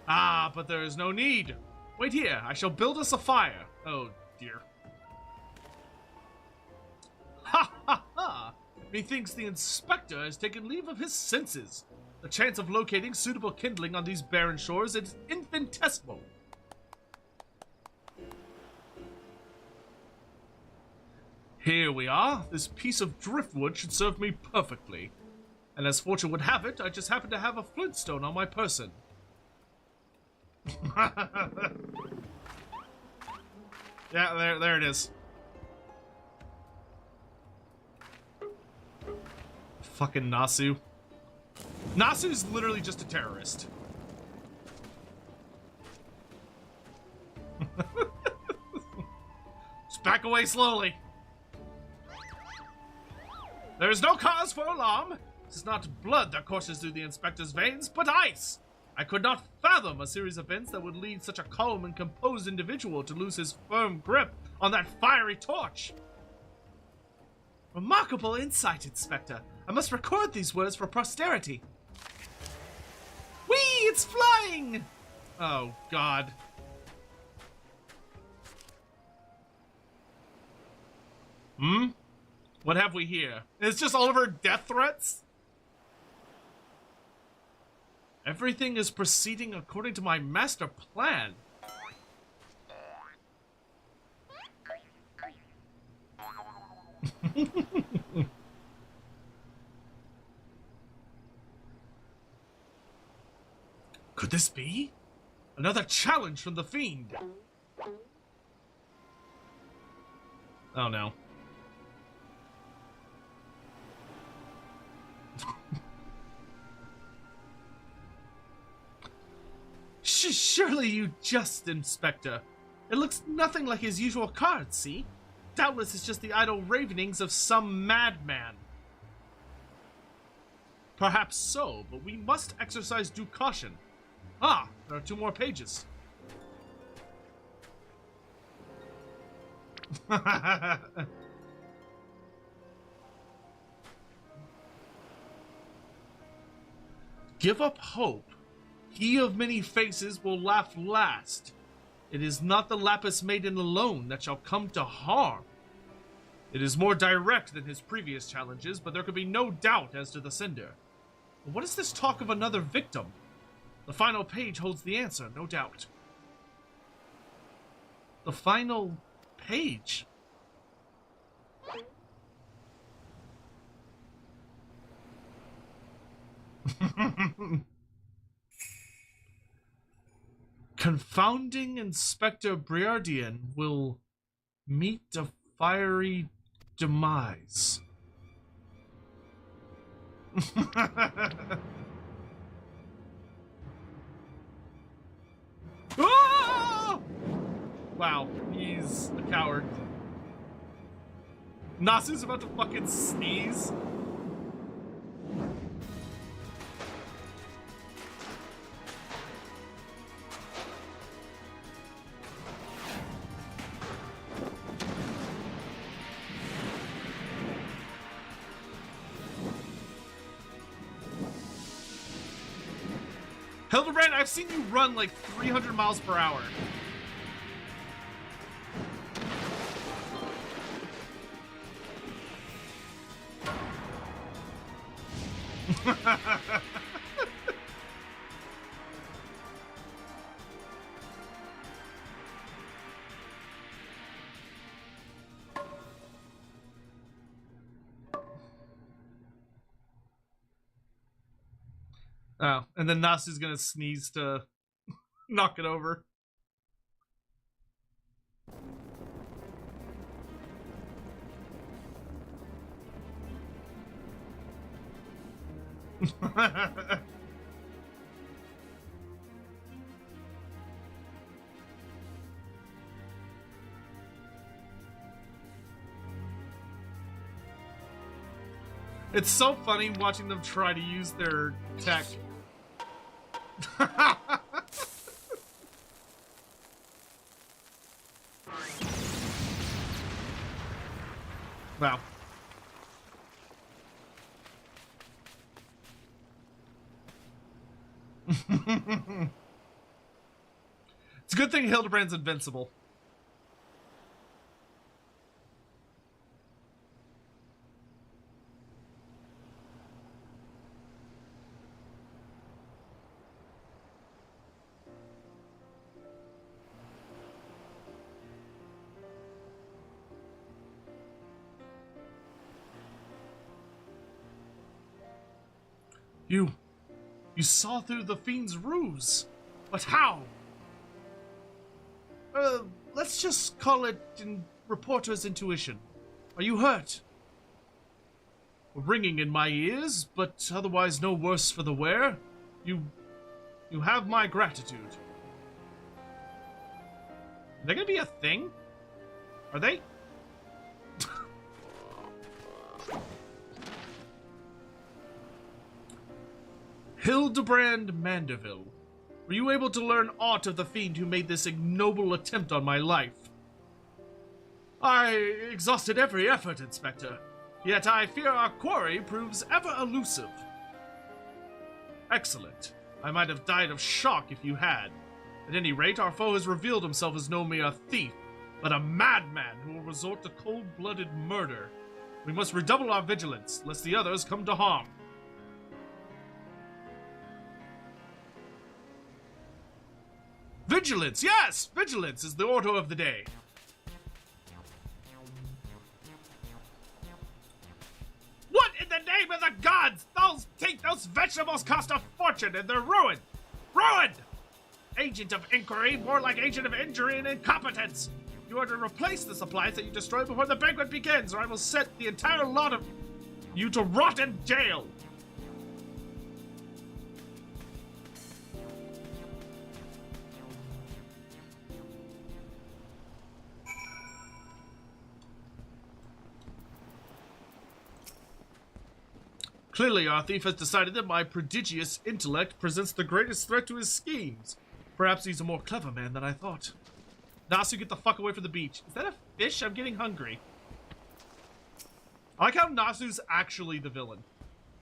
Ah, but there is no need. Wait here, I shall build us a fire. Oh, dear. Ha ha ha! Methinks the Inspector has taken leave of his senses. The chance of locating suitable kindling on these barren shores is infinitesimal. Here we are. This piece of driftwood should serve me perfectly. And as fortune would have it, I just happen to have a flintstone on my person. Yeah, there it is. Fucking Nasu. Nasu's literally just a terrorist. Just back away slowly. There is no cause for alarm. It is not blood that courses through the Inspector's veins, but ice. I could not fathom a series of events that would lead such a calm and composed individual to lose his firm grip on that fiery torch. Remarkable insight, Inspector. I must record these words for posterity. Whee! It's flying! Oh, God. Hmm? What have we here? It's just all of her death threats? Everything is proceeding according to my master plan. Could this be? Another challenge from the fiend. Oh no. Surely you jest, Inspector. It looks nothing like his usual cards, see? Doubtless it's just the idle ravenings of some madman. Perhaps so, but we must exercise due caution. Ah, there are 2 more pages. Give up hope. He of many faces will laugh last. It is not the Lapis Maiden alone that shall come to harm. It is more direct than his previous challenges, but there could be no doubt as to the sender. But what is this talk of another victim? The final page holds the answer, no doubt. The final page? Confounding Inspector Briardian will meet a fiery demise. Ah! Wow, he's a coward. Nasu's about to fucking sneeze. Hildebrand, I've seen you run like 300 miles per hour. Oh, and then Nasu's gonna sneeze to knock it over. It's so funny watching them try to use their tech. Wow. It's a good thing Hildebrand's invincible. You saw through the fiend's ruse. But how? Let's just call it reporter's intuition. Are you hurt? Ringing in my ears, but otherwise no worse for the wear. You have my gratitude. Are they gonna be a thing? Are they? Hildebrand Mandeville, were you able to learn aught of the fiend who made this ignoble attempt on my life? I exhausted every effort, Inspector, yet I fear our quarry proves ever elusive. Excellent. I might have died of shock if you had. At any rate, our foe has revealed himself as no mere thief, but a madman who will resort to cold-blooded murder. We must redouble our vigilance, lest the others come to harm. Vigilance, yes! Vigilance is the order of the day. What in the name of the gods? Those vegetables cost a fortune and they're ruined! Ruined! Agent of inquiry, more like agent of injury and incompetence. You are to replace the supplies that you destroy before the banquet begins, or I will set the entire lot of you to rot in jail. Clearly, our thief has decided that my prodigious intellect presents the greatest threat to his schemes. Perhaps he's a more clever man than I thought. Nasu, get the fuck away from the beach. Is that a fish? I'm getting hungry. I like how Nasu's actually the villain.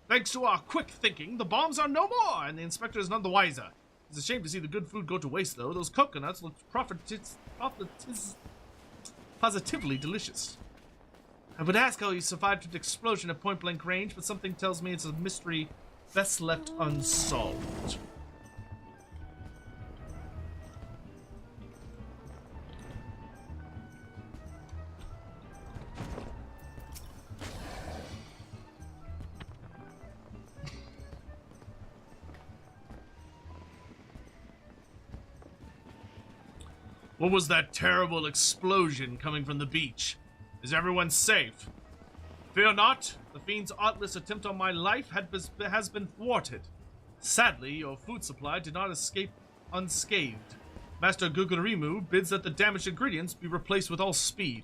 Thanks to our quick thinking, the bombs are no more, and the inspector is none the wiser. It's a shame to see the good food go to waste, though. Those coconuts look positively delicious. I would ask how he survived an explosion at point-blank range, but something tells me it's a mystery best left unsolved. What was that terrible explosion coming from the beach? Is everyone safe? Fear not, the fiend's artless attempt on my life has been thwarted. Sadly, your food supply did not escape unscathed. Master Gugurimu bids that the damaged ingredients be replaced with all speed.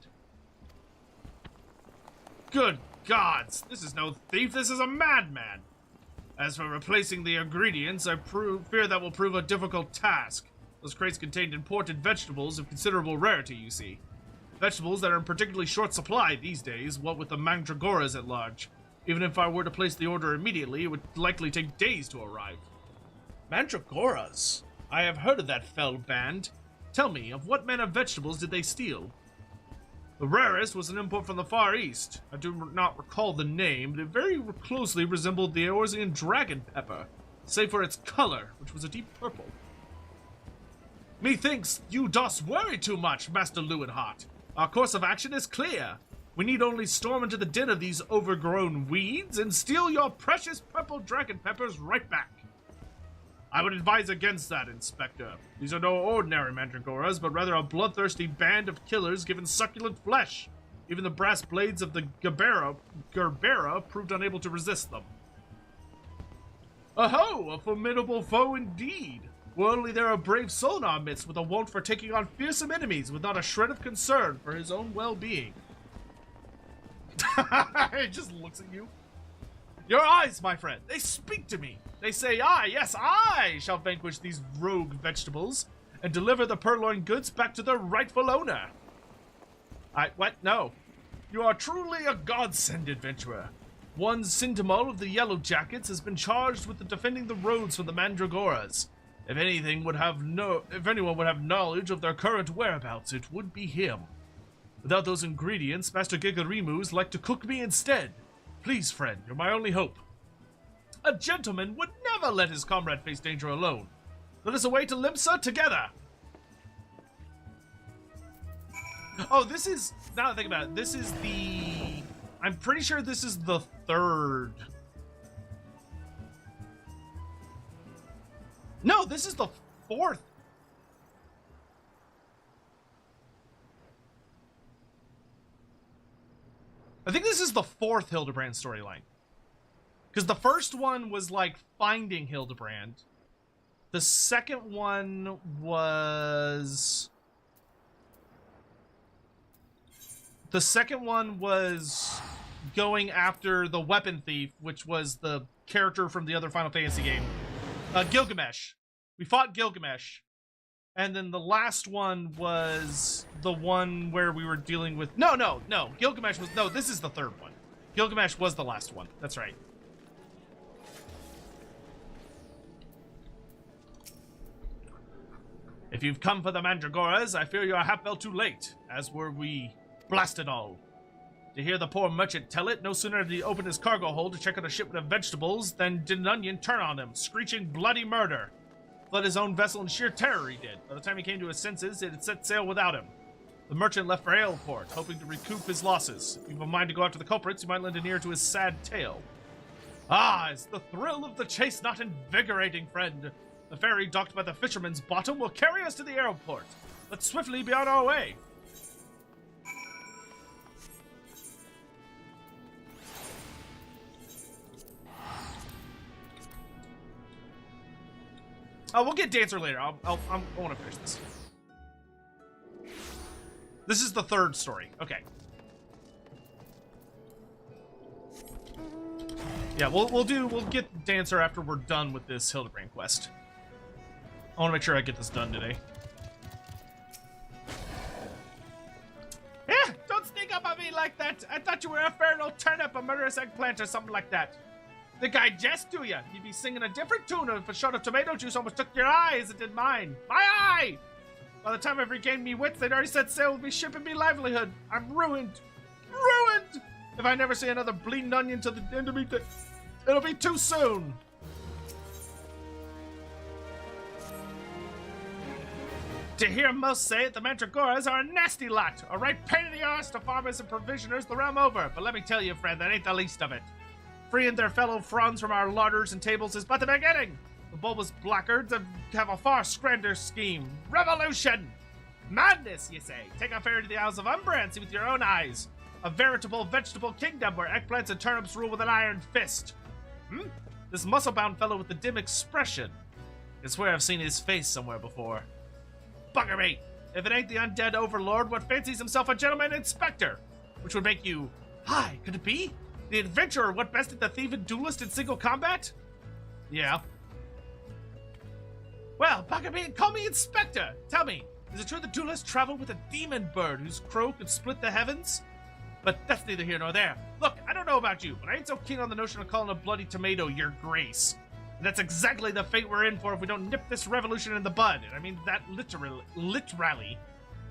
Good gods, this is no thief, this is a madman. As for replacing the ingredients, I fear that will prove a difficult task. Those crates contained imported vegetables of considerable rarity, you see. Vegetables that are in particularly short supply these days, what with the mandragoras at large. Even if I were to place the order immediately, it would likely take days to arrive. Mandragoras? I have heard of that fell band. Tell me, of what manner of vegetables did they steal? The rarest was an import from the Far East. I do not recall the name, but it very closely resembled the Eorzean dragon pepper, save for its color, which was a deep purple. Methinks you dost worry too much, Master Lewinheart. Our course of action is clear. We need only storm into the den of these overgrown weeds and steal your precious purple dragon peppers right back. I would advise against that, Inspector. These are no ordinary mandragoras, but rather a bloodthirsty band of killers given succulent flesh. Even the brass blades of the Gerbera proved unable to resist them. Aho! A formidable foe indeed! Worldly there a brave soul in our midst with a wont for taking on fearsome enemies with not a shred of concern for his own well-being. It just looks at you. Your eyes, my friend, they speak to me. They say, yes, I shall vanquish these rogue vegetables and deliver the purloined goods back to their rightful owner. What? No. You are truly a godsend, adventurer. One Sintimal of the Yellow Jackets has been charged with defending the roads from the Mandragoras. If anyone would have knowledge of their current whereabouts, it would be him. Without those ingredients, Master Gigarimu's like to cook me instead. Please, friend, you're my only hope. A gentleman would never let his comrade face danger alone. Let us away to Limsa together! Oh, this is... Now that I think about it, this is the... I'm pretty sure this is the third... No, this is the fourth. I think this is the fourth Hildebrand storyline. Because the first one was like finding Hildebrand. The second one was... going after the weapon thief, which was the character from the other Final Fantasy game. Gilgamesh. We fought Gilgamesh. And then the last one was the one where we were dealing with... No. Gilgamesh was... No, this is the third one. Gilgamesh was the last one. That's right. If you've come for the Mandragoras, I fear you are half fell too late, as were we. Blast it all. To hear the poor merchant tell it, no sooner did he open his cargo hold to check out a shipment of vegetables than did an onion turn on him, screeching bloody murder. Fled his own vessel in sheer terror, he did. By the time he came to his senses, it had set sail without him. The merchant left for Aleport, hoping to recoup his losses. If you've a mind to go after the culprits, you might lend an ear to his sad tale. Ah, is the thrill of the chase not invigorating, friend? The ferry docked by the fisherman's bottom will carry us to the airport. Let's swiftly be on our way. Oh, we'll get Dancer later. I want to finish this. This is the third story. Okay. Yeah, we'll get Dancer after we're done with this Hildebrand quest. I want to make sure I get this done today. Yeah, don't sneak up on me like that. I thought you were a infernal turnip, a murderous eggplant, or something like that. Think I jest to you? You'd be singing a different tune if a shot of tomato juice almost took your eye as it did mine. My eye! By the time I've regained me wits, they'd already set sail with me shipping me livelihood. I'm ruined. Ruined! If I never see another bleeding onion till the end of me, it'll be too soon. To hear most say it, the Mandragoras are a nasty lot, a right pain in the arse to farmers and provisioners the realm over. But let me tell you, friend, that ain't the least of it. Freeing their fellow fronds from our larders and tables is but the beginning. The bulbous blackguards have a far grander scheme. Revolution! Madness, you say? Take a ferry to the Isles of Umbra and see with your own eyes. A veritable vegetable kingdom where eggplants and turnips rule with an iron fist. This muscle-bound fellow with the dim expression. I swear I've seen his face somewhere before. Bugger me! If it ain't the undead overlord, what fancies himself a gentleman inspector? Which would make you... Hi, could it be? The adventurer what bested the thief and duelist in single combat? Yeah. Well, bugger me and call me inspector! Tell me, is it true the duelist traveled with a demon bird whose crow could split the heavens? But that's neither here nor there. Look, I don't know about you, but I ain't so keen on the notion of calling a bloody tomato your grace. And that's exactly the fate we're in for if we don't nip this revolution in the bud. And I mean that literally.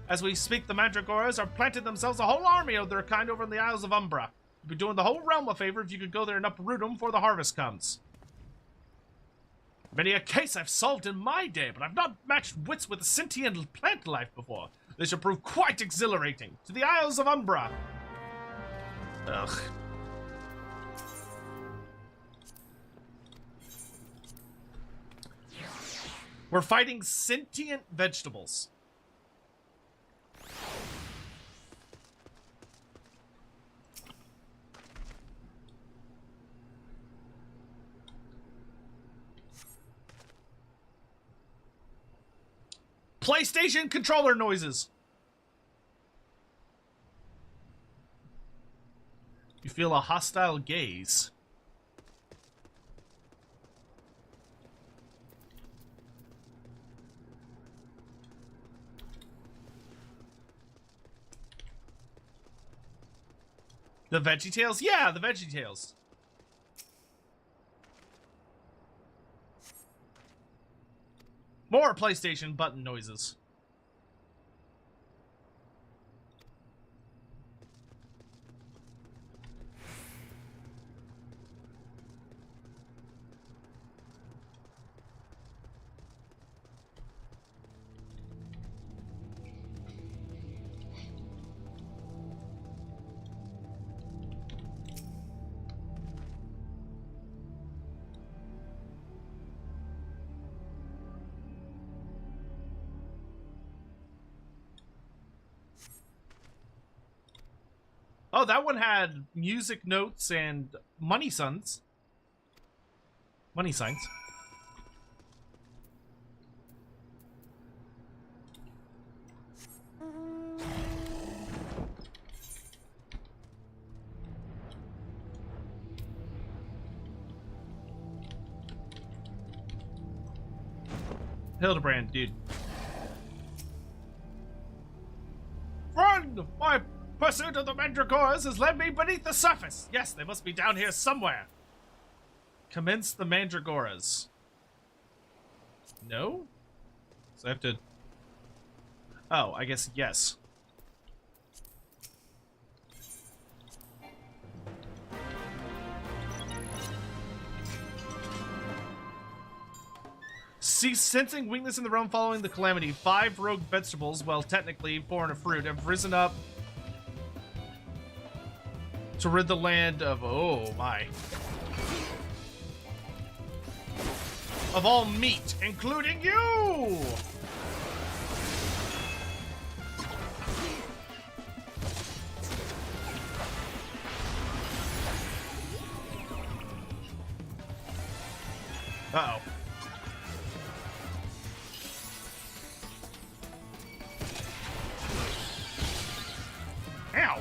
As we speak, the Mandragoras are planting themselves a whole army of their kind over in the Isles of Umbra. You'd be doing the whole realm a favor if you could go there and uproot them before the harvest comes. Many a case I've solved in my day, but I've not matched wits with sentient plant life before. This should prove quite exhilarating. To the Isles of Umbra. Ugh. We're fighting sentient vegetables. PlayStation controller noises. You feel a hostile gaze. The VeggieTales? Yeah, the VeggieTales. More PlayStation button noises. Oh, that one had music notes and money signs. Money signs. Hildebrand, dude. Run! My pursuit of the Mandragoras has led me beneath the surface. Yes, they must be down here somewhere. Commence the Mandragoras. No? So I have to... Oh, I guess yes. See, sensing weakness in the realm following the calamity, 5 rogue vegetables, well, technically 4 and a fruit, have risen up to rid the land of, oh my, of all meat, including you! Uh-oh. Ow!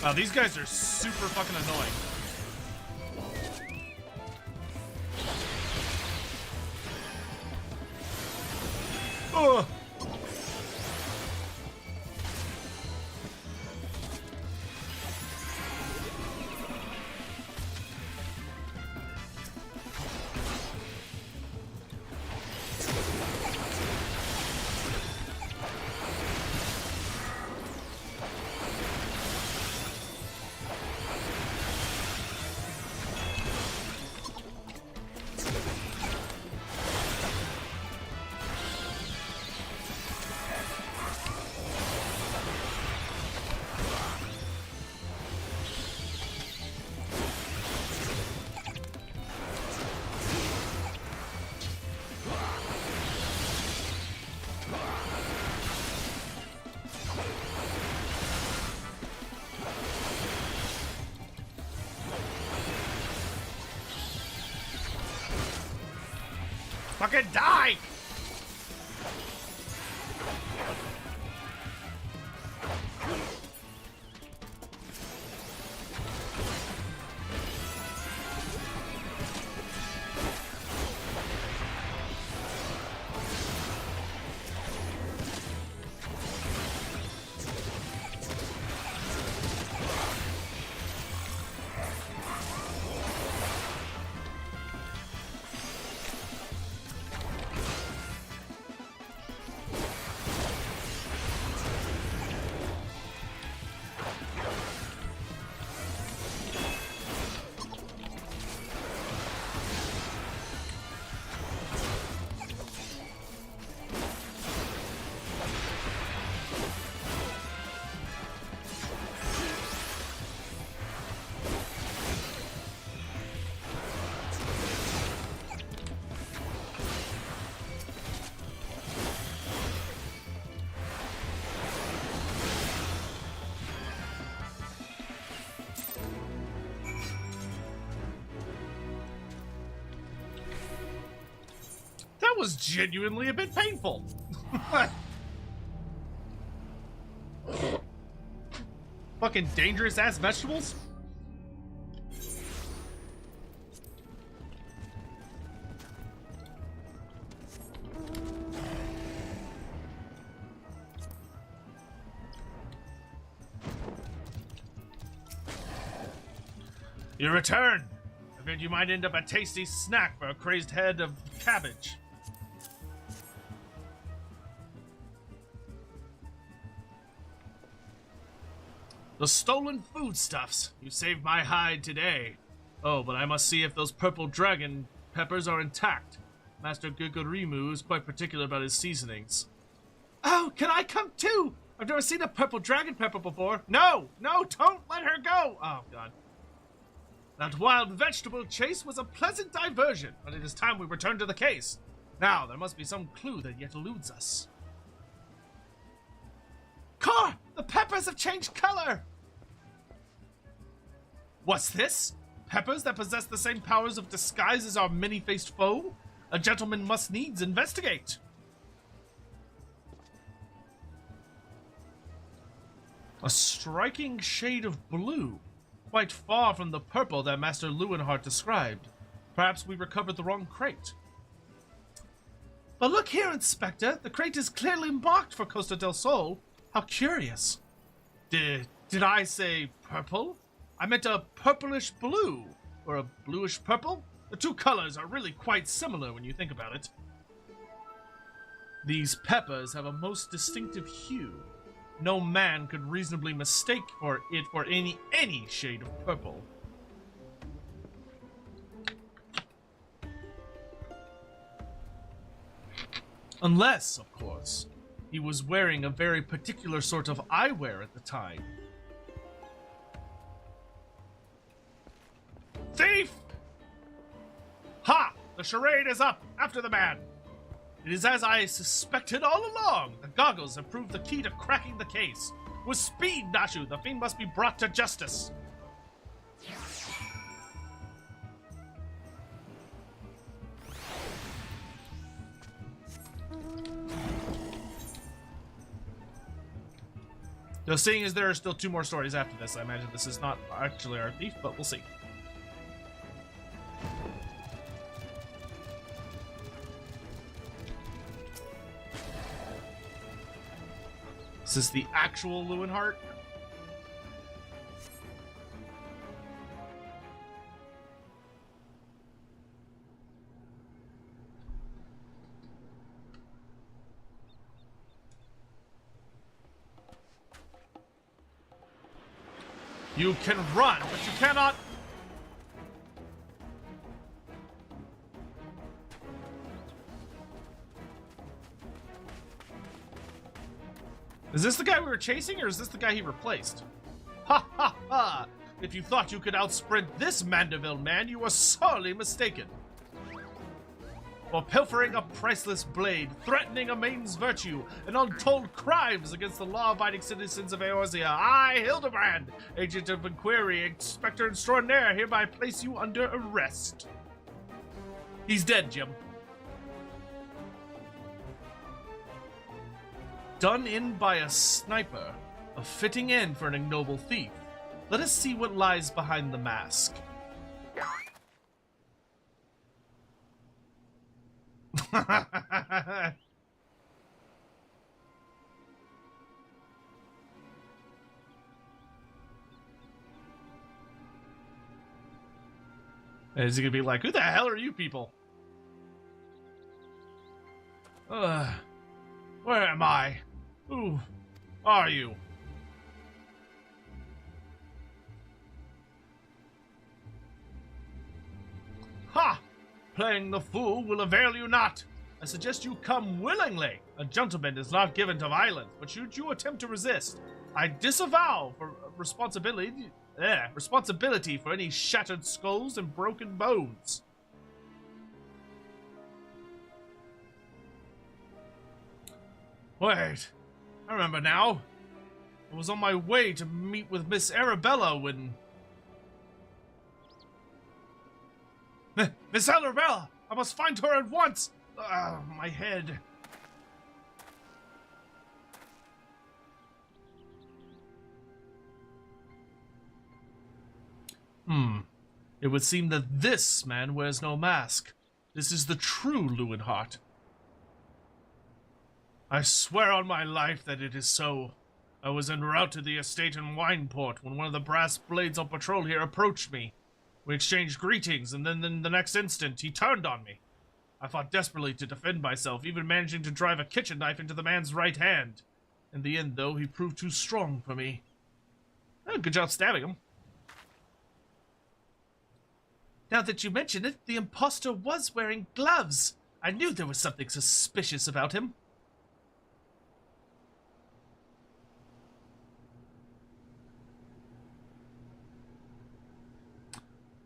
Wow, these guys are super fucking annoying. Ugh! Fucking die! That was genuinely a bit painful. Fucking dangerous ass vegetables. You return. I feared you might end up a tasty snack for a crazed head of cabbage. The stolen foodstuffs. You saved my hide today. Oh, but I must see if those purple dragon peppers are intact. Master Gugurimu is quite particular about his seasonings. Oh, can I come too? I've never seen a purple dragon pepper before. No, don't let her go. Oh, God. That wild vegetable chase was a pleasant diversion, but it is time we return to the case. Now, there must be some clue that yet eludes us. Car! The peppers have changed color! What's this? Peppers that possess the same powers of disguise as our many-faced foe? A gentleman must needs investigate. A striking shade of blue, quite far from the purple that Master Lewenhart described. Perhaps we recovered the wrong crate. But look here, Inspector. The crate is clearly marked for Costa del Sol. How curious. Did I say purple? I meant a purplish blue, or a bluish purple. The two colors are really quite similar when you think about it. These peppers have a most distinctive hue. No man could reasonably mistake it for any shade of purple. Unless, of course, he was wearing a very particular sort of eyewear at the time. Thief! Ha! The charade is up! After the man! It is as I suspected all along. The goggles have proved the key to cracking the case. With speed, Nashu, the fiend must be brought to justice. Though seeing as there are still 2 more stories after this, I imagine this is not actually our thief, but we'll see. Is this the actual Lewenhart? You can run, but you cannot... Is this the guy we were chasing, or is this the guy he replaced? Ha ha ha! If you thought you could outsprint this Mandeville man, you were sorely mistaken. For pilfering a priceless blade, threatening a maiden's virtue, and untold crimes against the law-abiding citizens of Eorzea, I, Hildebrand, agent of inquiry, inspector extraordinaire, hereby place you under arrest. He's dead, Jim. done in by a sniper, a fitting end for an ignoble thief. Let us see what lies behind the mask. Is he gonna be like, who the hell are you people? Where am I? Who are you? Ha! Playing the fool will avail you not. I suggest you come willingly. A gentleman is not given to violence, but should you attempt to resist, I disavow for responsibility for any shattered skulls and broken bones. Wait, I remember now. I was on my way to meet with Miss Arabella when... Miss Arabella! I must find her at once! My head. It would seem that this man wears no mask. This is the true Lewinhart. I swear on my life that it is so. I was en route to the estate in Wineport when one of the brass blades on patrol here approached me. We exchanged greetings, and then in the next instant, he turned on me. I fought desperately to defend myself, even managing to drive a kitchen knife into the man's right hand. In the end, though, he proved too strong for me. Good job stabbing him. Now that you mention it, the imposter was wearing gloves. I knew there was something suspicious about him.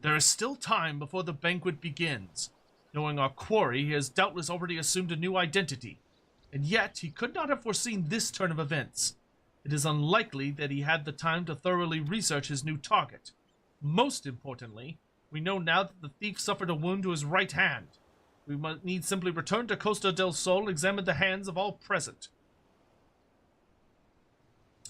There is still time before the banquet begins. Knowing our quarry, he has doubtless already assumed a new identity. And yet, he could not have foreseen this turn of events. It is unlikely that he had the time to thoroughly research his new target. Most importantly, we know now that the thief suffered a wound to his right hand. We must need simply return to Costa del Sol and examine the hands of all present.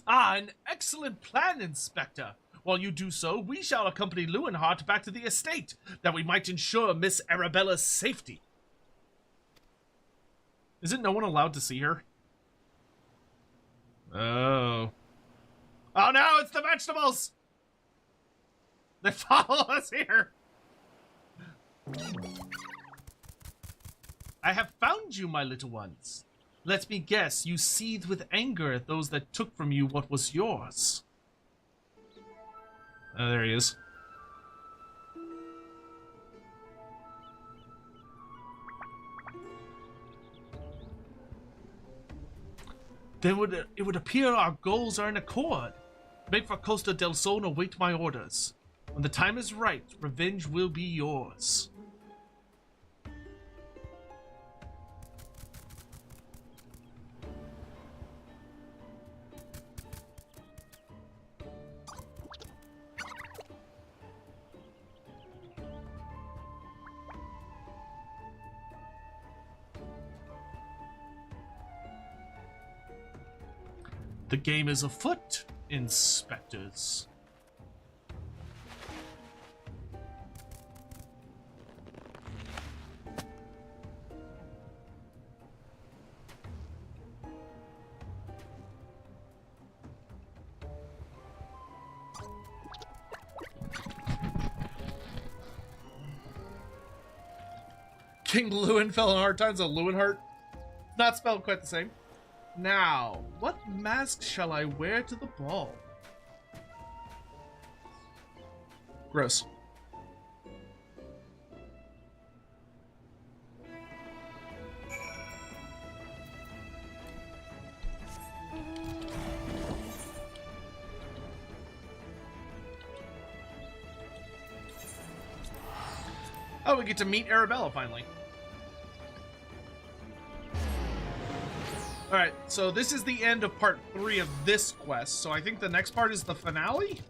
Ah, an excellent plan, Inspector! While you do so, we shall accompany Lewinhart back to the estate, that we might ensure Miss Arabella's safety. Isn't no one allowed to see her? Oh. Oh no, it's the vegetables! They follow us here! I have found you, my little ones. Let me guess, you seethe with anger at those that took from you what was yours. Oh, there he is. Then it would appear our goals are in accord. Make for Costa del Sol and await my orders. When the time is right, revenge will be yours. The game is afoot, inspectors. King Lewin fell in hard times on Lewinhart. Not spelled quite the same. Now, what mask shall I wear to the ball? Gross. Oh, we get to meet Arabella finally. Alright, so this is the end of part 3 of this quest, so I think the next part is the finale?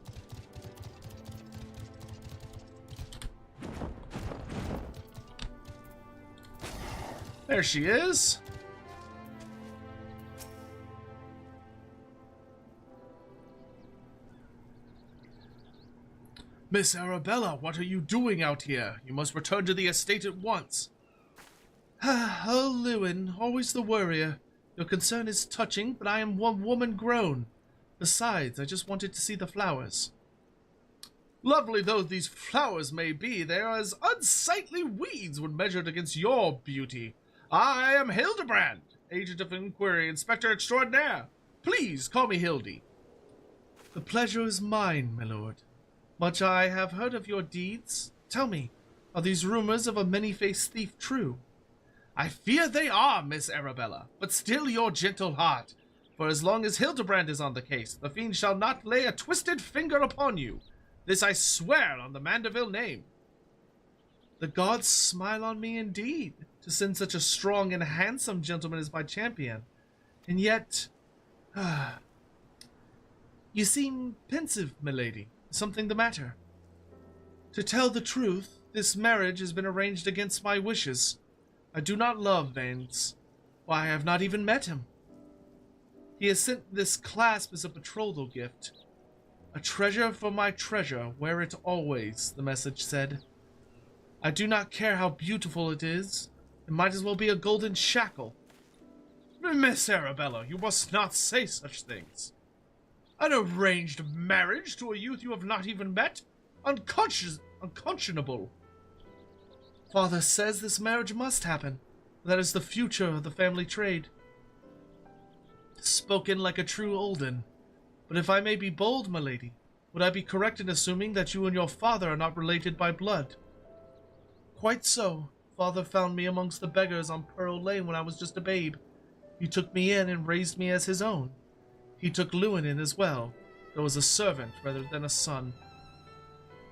There she is. Miss Arabella, what are you doing out here? You must return to the estate at once. Oh, Lewin, always the worrier. Your concern is touching, but I am one woman grown. Besides, I just wanted to see the flowers. Lovely though these flowers may be, they are as unsightly weeds when measured against your beauty. I am Hildebrand, Agent of Inquiry, Inspector Extraordinaire. Please call me Hildy. The pleasure is mine, my lord. Much I have heard of your deeds. Tell me, are these rumors of a many-faced thief true? I fear they are, Miss Arabella, but still your gentle heart. For as long as Hildebrand is on the case, the fiend shall not lay a twisted finger upon you. This I swear on the Mandeville name. The gods smile on me indeed, to send such a strong and handsome gentleman as my champion. And yet... You seem pensive, milady. Is something the matter? To tell the truth, this marriage has been arranged against my wishes. I do not love Vanes. Why, I have not even met him. He has sent this clasp as a betrothal gift. A treasure for my treasure, wear it always, the message said. I do not care how beautiful it is. It might as well be a golden shackle. Miss Arabella, you must not say such things. An arranged marriage to a youth you have not even met? Unconscionable. Father says this marriage must happen. That is the future of the family trade. Spoken like a true Olden. But if I may be bold, my lady, would I be correct in assuming that you and your father are not related by blood? Quite so. Father found me amongst the beggars on Pearl Lane when I was just a babe. He took me in and raised me as his own. He took Lewin in as well, though as a servant rather than a son.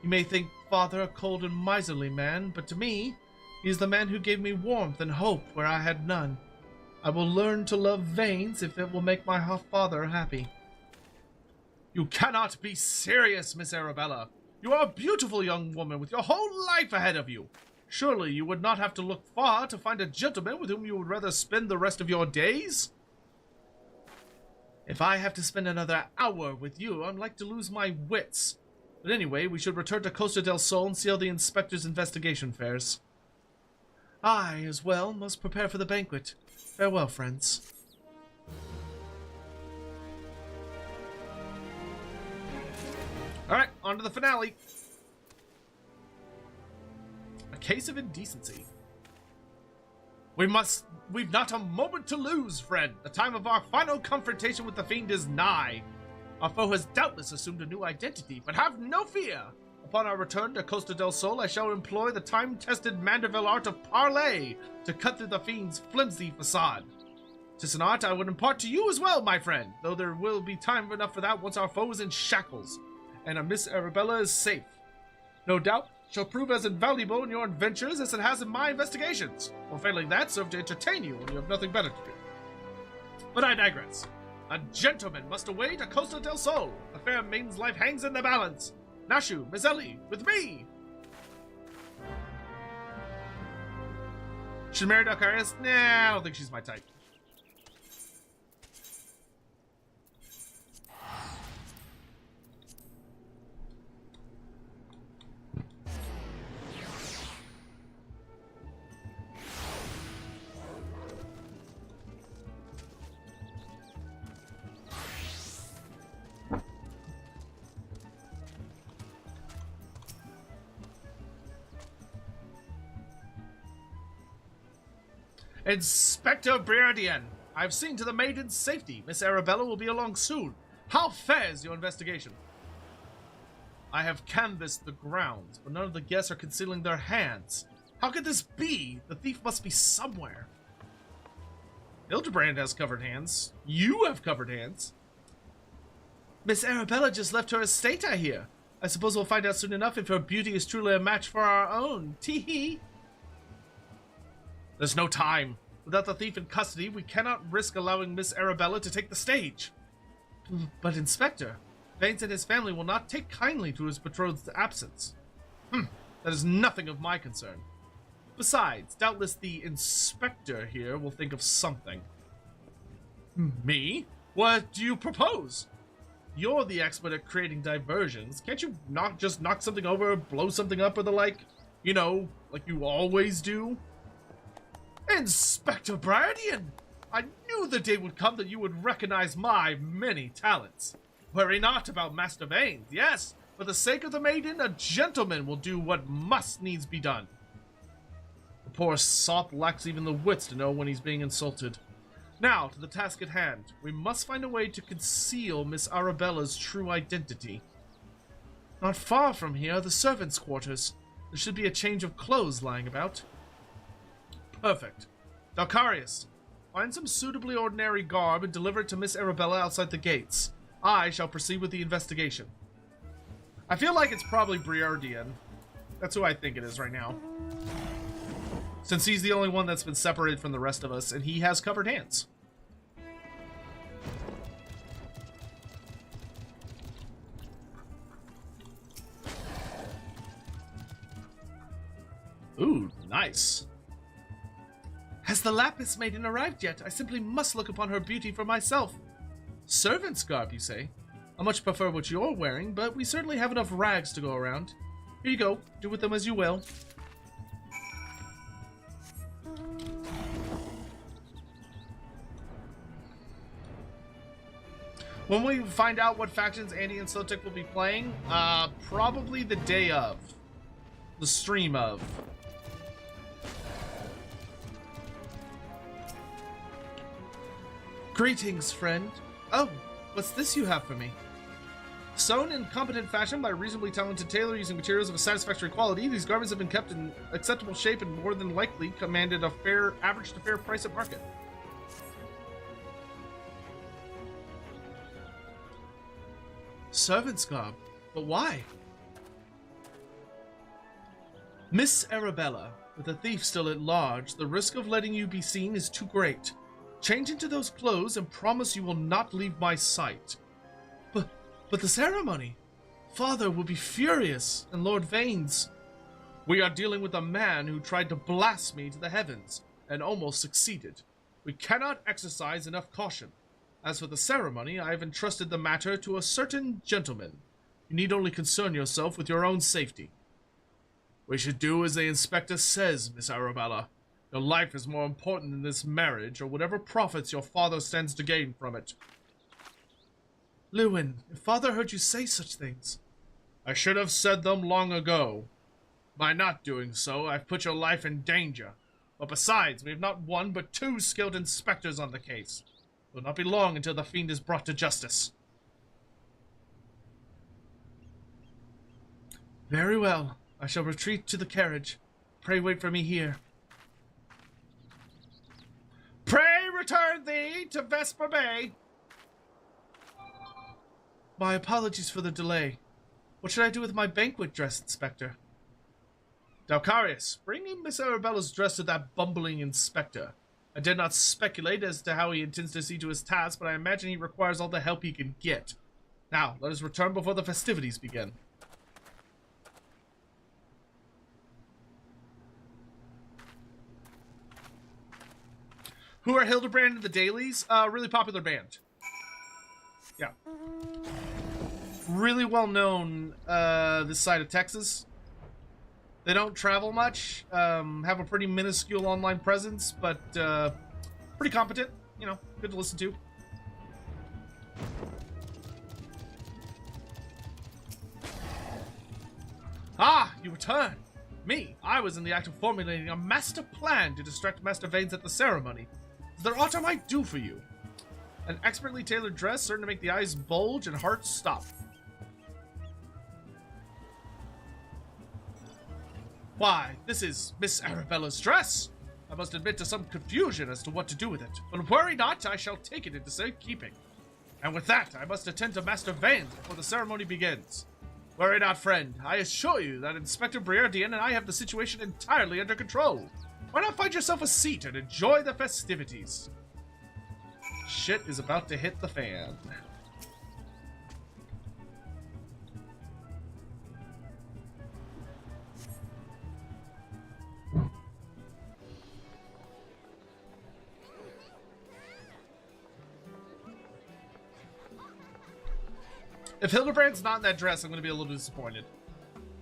You may think father a cold and miserly man, but to me, he is the man who gave me warmth and hope where I had none. I will learn to love Vanes if it will make my father happy. You cannot be serious, Miss Arabella. You are a beautiful young woman with your whole life ahead of you. Surely you would not have to look far to find a gentleman with whom you would rather spend the rest of your days? If I have to spend another hour with you, I'm like to lose my wits. But anyway, we should return to Costa del Sol and see how the inspector's investigation fares. I, as well, must prepare for the banquet. Farewell, friends. Alright, on to the finale. A case of indecency. We've not a moment to lose, friend. The time of our final confrontation with the fiend is nigh. Our foe has doubtless assumed a new identity, but have no fear. Upon our return to Costa del Sol, I shall employ the time-tested Mandeville art of parley to cut through the fiend's flimsy facade. 'Tis an art I would impart to you as well, my friend, though there will be time enough for that once our foe is in shackles, and a Miss Arabella is safe. No doubt, shall prove as invaluable in your adventures as it has in my investigations, or failing that, serve to entertain you when you have nothing better to do. But I digress. A gentleman must away to Costa del Sol. The fair maiden's life hangs in the balance. Nashu, Mizzelli, with me! Should marry Dalcarius? Nah, I don't think she's my type. Inspector Briardian, I've seen to the maiden's safety. Miss Arabella will be along soon. How fares your investigation? I have canvassed the grounds, but none of the guests are concealing their hands. How could this be? The thief must be somewhere. Hildebrand has covered hands. You have covered hands. Miss Arabella just left her estate, I hear. I suppose we'll find out soon enough if her beauty is truly a match for our own. Tee-hee. There's no time. Without the thief in custody, we cannot risk allowing Miss Arabella to take the stage. But, Inspector, Vanes and his family will not take kindly to his betrothed's absence. That is nothing of my concern. Besides, doubtless the Inspector here will think of something. Me? What do you propose? You're the expert at creating diversions. Can't you not just knock something over, blow something up, or the like? You know, like you always do? Inspector Briardian! I knew the day would come that you would recognize my many talents. Worry not about Master Vanes. Yes, for the sake of the maiden, a gentleman will do what must needs be done. The poor sot lacks even the wits to know when he's being insulted. Now, to the task at hand. We must find a way to conceal Miss Arabella's true identity. Not far from here are the servants' quarters. There should be a change of clothes lying about. Perfect. Dalcarius, find some suitably ordinary garb and deliver it to Miss Arabella outside the gates. I shall proceed with the investigation. I feel like it's probably Briardian. That's who I think it is right now. Since he's the only one that's been separated from the rest of us, and he has covered hands. Ooh, nice. Has the Lapis maiden arrived yet? I simply must look upon her beauty for myself. Servant's garb, you say? I much prefer what you're wearing, but we certainly have enough rags to go around. Here you go. Do with them as you will. When we find out what factions Andy and Sotek will be playing, probably the day of. The stream of. Greetings, friend. Oh, what's this you have for me? Sewn in competent fashion by a reasonably talented tailor using materials of a satisfactory quality, these garments have been kept in acceptable shape and more than likely commanded a fair, average to fair price at market. Servant's garb? But why? Miss Arabella, with a thief still at large, the risk of letting you be seen is too great. Change into those clothes and promise you will not leave my sight. But the ceremony? Father will be furious, and Lord Vanes. We are dealing with a man who tried to blast me to the heavens, and almost succeeded. We cannot exercise enough caution. As for the ceremony, I have entrusted the matter to a certain gentleman. You need only concern yourself with your own safety. We should do as the inspector says, Miss Arabella. Your life is more important than this marriage, or whatever profits your father stands to gain from it. Lewin, if father heard you say such things... I should have said them long ago. By not doing so, I've put your life in danger. But besides, we have not one but two skilled inspectors on the case. It will not be long until the fiend is brought to justice. Very well. I shall retreat to the carriage. Pray wait for me here. Pray return thee to Vesper Bay. My apologies for the delay. What should I do with my banquet dress, Inspector? Dalcarius, bring in Miss Arabella's dress to that bumbling inspector. I dare not speculate as to how he intends to see to his task, but I imagine he requires all the help he can get. Now, let us return before the festivities begin. Who are Hildebrand and the Dailies? Really popular band. Yeah. Really well known, this side of Texas. They don't travel much, have a pretty minuscule online presence, but pretty competent, you know, good to listen to. Ah, you return. Me, I was in the act of formulating a master plan to distract Master Vanes at the ceremony. Is there aught I might do for you? An expertly tailored dress, certain to make the eyes bulge and hearts stop. Why, this is Miss Arabella's dress. I must admit to some confusion as to what to do with it. But worry not, I shall take it into safekeeping. And with that, I must attend to Master Vanes before the ceremony begins. Worry not, friend. I assure you that Inspector Briardian and I have the situation entirely under control. Why not find yourself a seat and enjoy the festivities? Shit is about to hit the fan. If Hildebrand's not in that dress, I'm gonna be a little disappointed.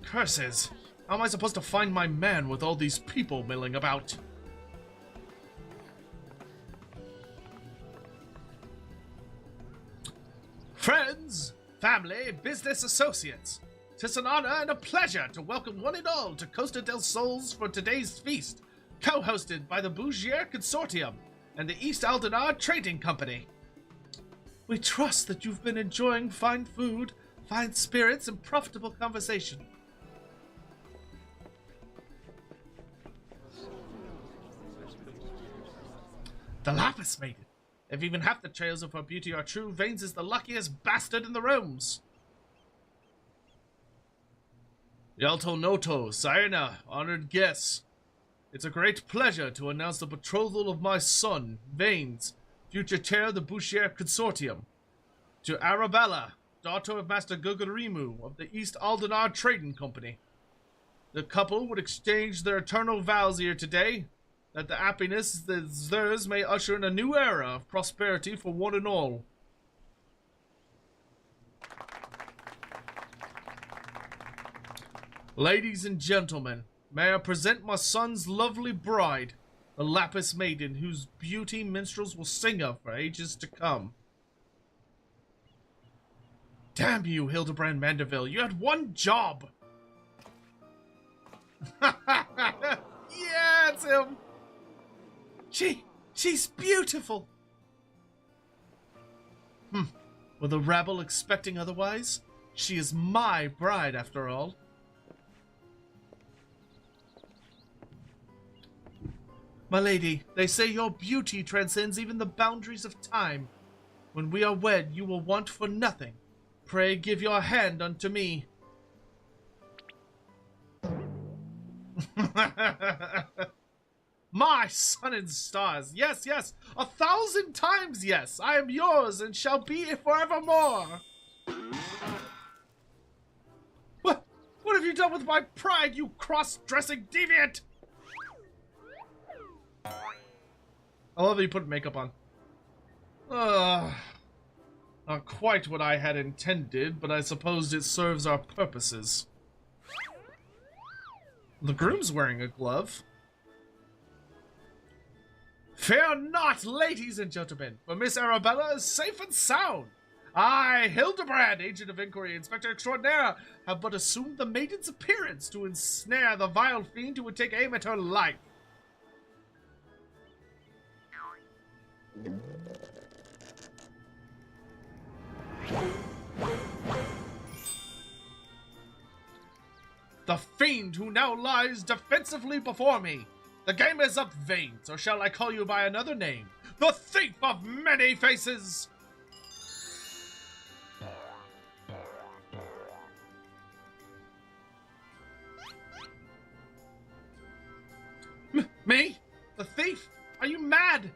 Curses! How am I supposed to find my man with all these people milling about? Friends, family, business associates, 'tis an honor and a pleasure to welcome one and all to Costa del Sols for today's feast, co-hosted by the Bougier Consortium and the East Aldenar Trading Company. We trust that you've been enjoying fine food, fine spirits, and profitable conversation. The Lapis Maiden. If even half the tales of her beauty are true, Vanes is the luckiest bastard in the realms. Yalto Noto, Sayana, honored guests. It's a great pleasure to announce the betrothal of my son, Vanes, future chair of the Bouchier Consortium, to Arabella, daughter of Master Gugurimu of the East Aldenar Trading Company. The couple would exchange their eternal vows here today, that the happiness that's theirs may usher in a new era of prosperity for one and all. Ladies and gentlemen, may I present my son's lovely bride, the Lapis Maiden, whose beauty minstrels will sing of for ages to come. Damn you, Hildebrand Mandeville, you had one job! Yeah, it's him! She's beautiful! Were the rabble expecting otherwise? She is my bride, after all. My lady, they say your beauty transcends even the boundaries of time. When we are wed, you will want for nothing. Pray give your hand unto me. My sun and stars, yes, yes, 1,000 times yes, I am yours and shall be forevermore. What have you done with my pride, you cross-dressing deviant? I love that you put makeup on. Not quite what I had intended, but I suppose it serves our purposes. The groom's wearing a glove. Fear not, ladies and gentlemen, for Miss Arabella is safe and sound. I, Hildebrand, agent of inquiry, inspector extraordinaire, have but assumed the maiden's appearance to ensnare the vile fiend who would take aim at her life. The fiend who now lies defensively before me. The game is up, Vanes, or shall I call you by another name? The thief of many faces! Me? The thief? Are you mad?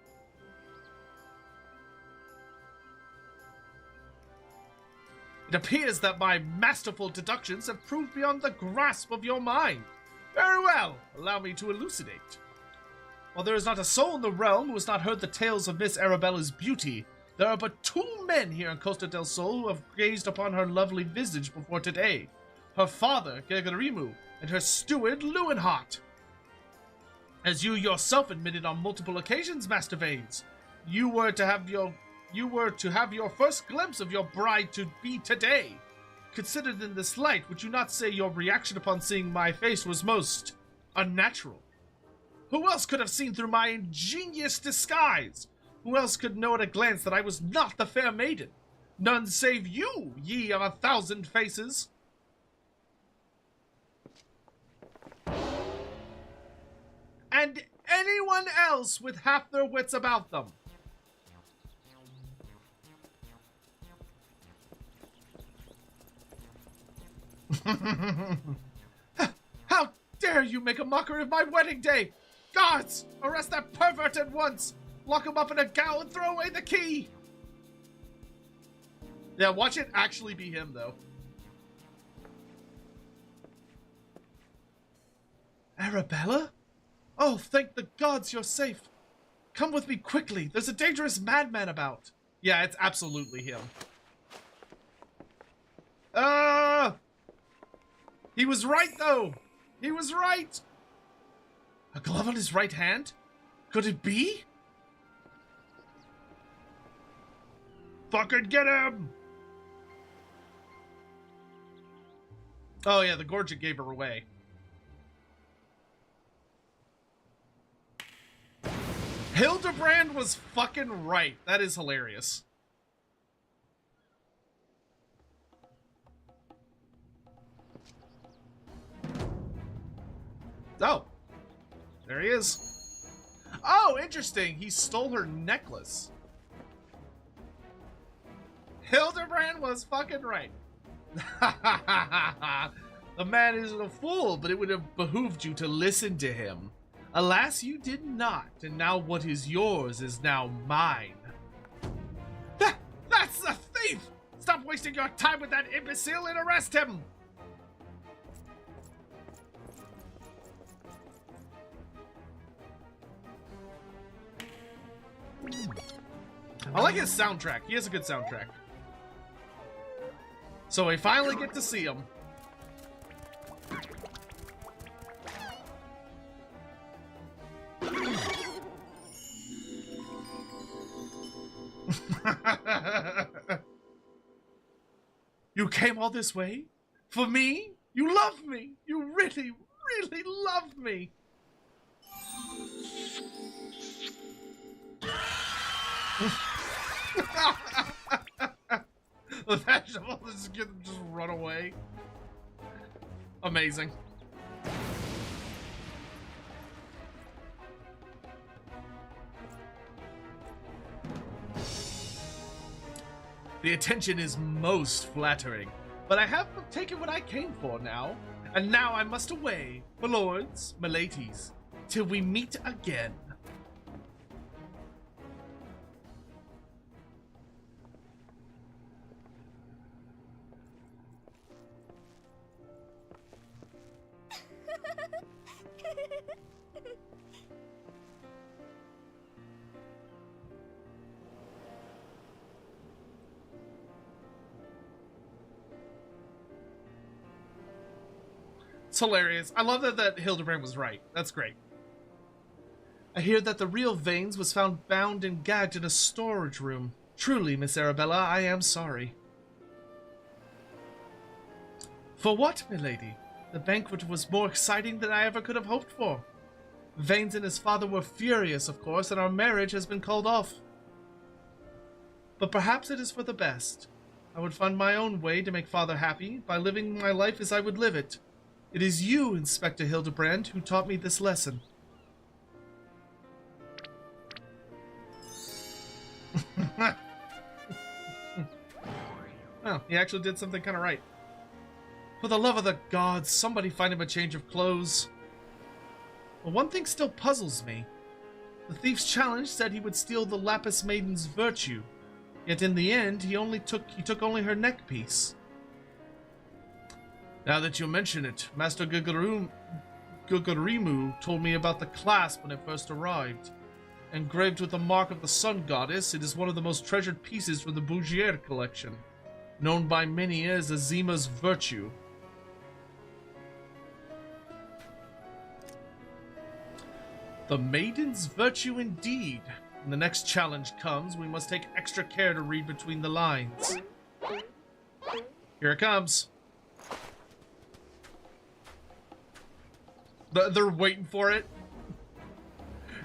It appears that my masterful deductions have proved beyond the grasp of your mind. Very well, allow me to elucidate. While there is not a soul in the realm who has not heard the tales of Miss Arabella's beauty, there are but 2 men here in Costa del Sol who have gazed upon her lovely visage before today. Her father, Gegarimu, and her steward, Lewinhart. As you yourself admitted on multiple occasions, Master Vanes, you were to have your first glimpse of your bride-to-be today. Considered in this light, would you not say your reaction upon seeing my face was most unnatural? Who else could have seen through my ingenious disguise? Who else could know at a glance that I was not the fair maiden? None save you, ye of 1,000 faces. And anyone else with half their wits about them. How dare you make a mockery of my wedding day? Guards, arrest that pervert at once. Lock him up in a gaol and throw away the key. Yeah, watch it actually be him, though. Arabella? Oh, thank the gods you're safe. Come with me quickly. There's a dangerous madman about. Yeah, it's absolutely him. He was right, though. He was right. A glove on his right hand? Could it be? Fucking get him! Oh, yeah, the Gorget gave her away. Hildebrand was fucking right. That is hilarious. Oh. There he is. Oh, interesting. He stole her necklace. Hildebrand was fucking right. The man isn't a fool, but it would have behooved you to listen to him. Alas, you did not, and now what is yours is now mine. That's the thief! Stop wasting your time with that imbecile and arrest him! I like his soundtrack. He has a good soundtrack. So we finally get to see him. You came all this way? For me? You love me! You really, really love me! The vegetable is gonna just run away. Amazing. The attention is most flattering, but I have taken what I came for now, and now I must away, my lords, my ladies, till we meet again. It's hilarious. I love that Hildebrand was right. That's great. I hear that the real Vanes was found bound and gagged in a storage room. Truly, Miss Arabella, I am sorry. For what, milady? The banquet was more exciting than I ever could have hoped for. Vanes and his father were furious, of course, and our marriage has been called off. But perhaps it is for the best. I would find my own way to make father happy by living my life as I would live it. It is you, Inspector Hildebrand, who taught me this lesson. Well, he actually did something kind of right. For the love of the gods, somebody find him a change of clothes. But one thing still puzzles me. The thief's challenge said he would steal the Lapis Maiden's virtue, yet in the end he took only her neck piece. Now that you mention it, Master Gugurimu told me about the clasp when it first arrived. Engraved with the mark of the Sun Goddess, it is one of the most treasured pieces from the Bougier collection, known by many as Azima's virtue. The Maiden's virtue indeed. When the next challenge comes, we must take extra care to read between the lines. Here it comes. They're waiting for it.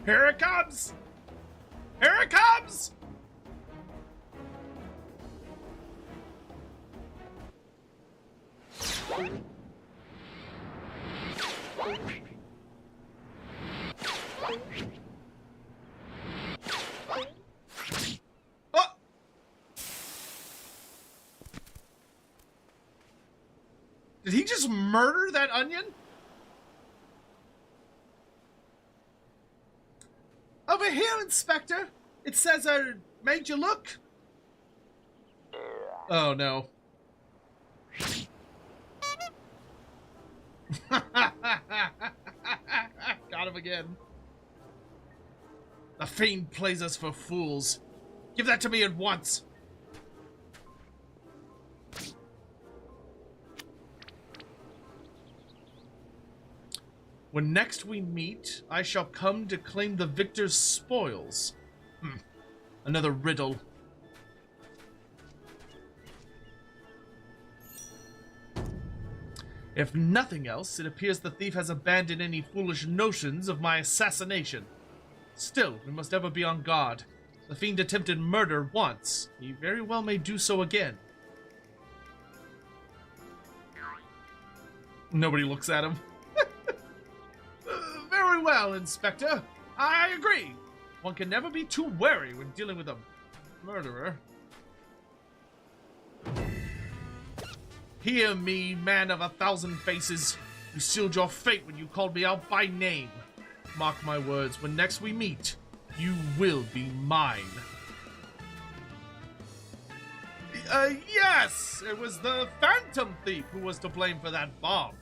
Here it comes! Here it comes! Oh! Did he just murder that onion? Over here, Inspector! It says I made you look. Oh, no. Got him again. The fiend plays us for fools. Give that to me at once. When next we meet, I shall come to claim the victor's spoils. Another riddle. If nothing else, it appears the thief has abandoned any foolish notions of my assassination. Still, we must ever be on guard. The fiend attempted murder once. He very well may do so again. Nobody looks at him. Very well, Inspector. I agree. One can never be too wary when dealing with a murderer. Hear me, man of 1,000 faces. You sealed your fate when you called me out by name. Mark my words, when next we meet, you will be mine. Yes! It was the Phantom Thief who was to blame for that bomb.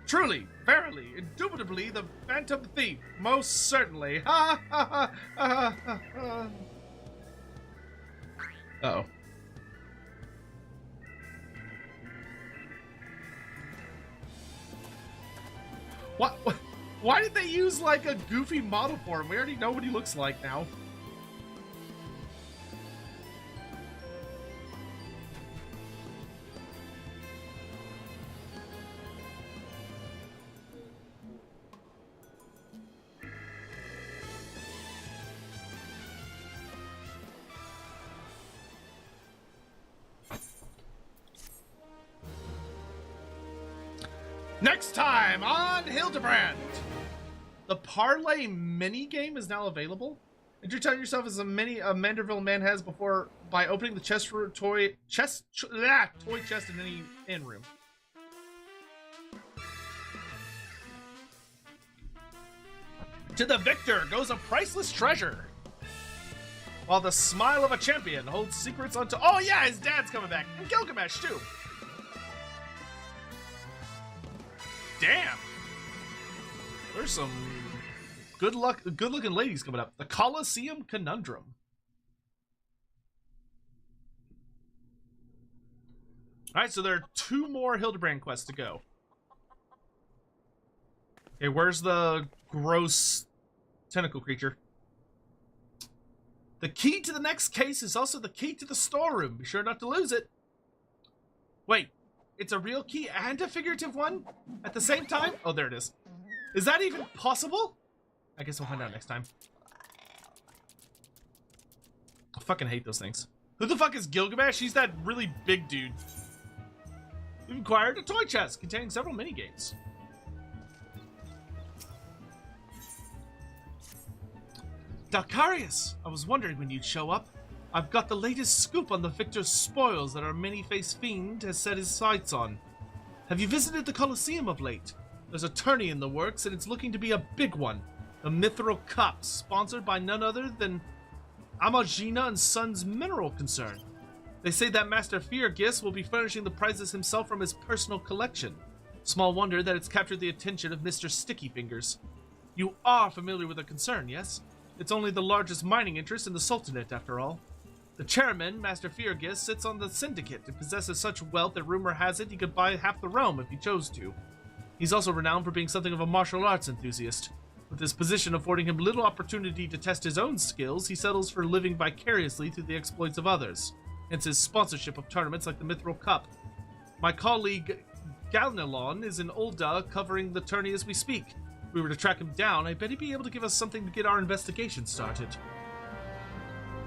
Truly, verily, indubitably the Phantom Thief, most certainly. Ha ha ha ha ha ha. Uh-oh. What? Why did they use, like, a goofy model for him? We already know what he looks like now. Next time on Hildebrand! The Parlay mini-game is now available. Entertain yourself as many a Manderville man has before by opening the toy chest in any inn room. To the victor goes a priceless treasure, while the smile of a champion holds secrets unto. Oh yeah, his dad's coming back, and Gilgamesh too. Damn. There's some good-looking ladies coming up. The Colosseum Conundrum. Alright, so there are 2 more Hildebrand quests to go. Okay, where's the gross tentacle creature? The key to the next case is also the key to the storeroom. Be sure not to lose it. Wait, it's a real key and a figurative one at the same time? Oh, there it is. Is that even possible? I guess we'll find out next time. I fucking hate those things. Who the fuck is Gilgamesh? He's that really big dude. You've acquired a toy chest containing several minigames. Dalcarius, I was wondering when you'd show up. I've got the latest scoop on the victor's spoils that our many-faced fiend has set his sights on. Have you visited the Colosseum of late? There's a tourney in the works, and it's looking to be a big one. The Mithril Cup, sponsored by none other than Amagina and Sons Mineral Concern. They say that Master Feargis will be furnishing the prizes himself from his personal collection. Small wonder that it's captured the attention of Mr. Sticky Fingers. You are familiar with the concern, yes? It's only the largest mining interest in the Sultanate, after all. The chairman, Master Feargis, sits on the syndicate and possesses such wealth that rumor has it he could buy half the realm if he chose to. He's also renowned for being something of a martial arts enthusiast. With his position affording him little opportunity to test his own skills, he settles for living vicariously through the exploits of others, hence his sponsorship of tournaments like the Mithril Cup. My colleague Galnelon is in Ulda covering the tourney as we speak. If we were to track him down, I bet he'd be able to give us something to get our investigation started.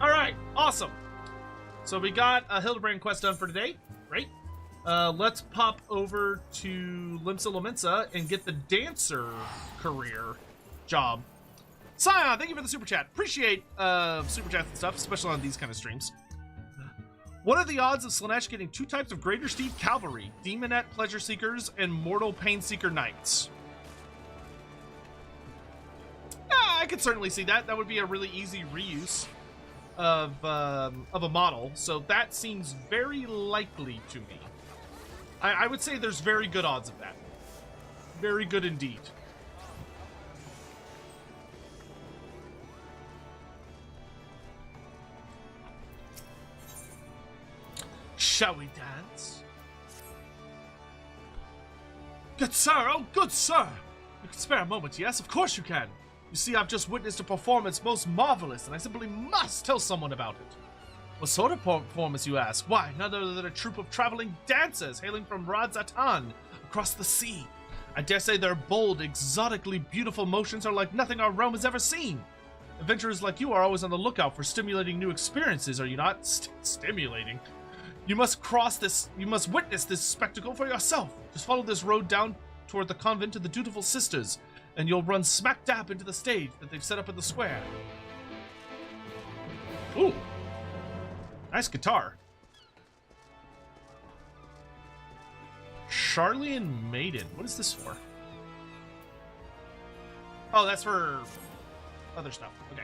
Alright, awesome. So we got a Hildebrand quest done for today. Great. Let's pop over to Limsa Lomensa and get the dancer career job. Scion, thank you for the super chat. Appreciate super chats and stuff, especially on these kind of streams. What are the odds of Slaanesh getting 2 types of Greater Steed Cavalry, Demonette Pleasure Seekers, and Mortal Painseeker Knights? I could certainly see that. That would be a really easy reuse of a model, so that seems very likely to me. I would say there's very good odds of that. Very good indeed. Shall we dance? Good sir, oh good sir! You can spare a moment, yes? Of course you can. You see, I've just witnessed a performance most marvelous, and I simply must tell someone about it. What sort of performance, you ask? Why, none other than a troupe of traveling dancers hailing from Radzatan across the sea. I dare say their bold, exotically beautiful motions are like nothing our realm has ever seen. Adventurers like you are always on the lookout for stimulating new experiences, are you not? Stimulating? You must witness this spectacle for yourself. Just follow this road down toward the convent of the Dutiful Sisters, and you'll run smack dab into the stage that they've set up in the square. Ooh. Nice guitar. Charlian Maiden. What is this for? Oh, that's for other stuff. Okay.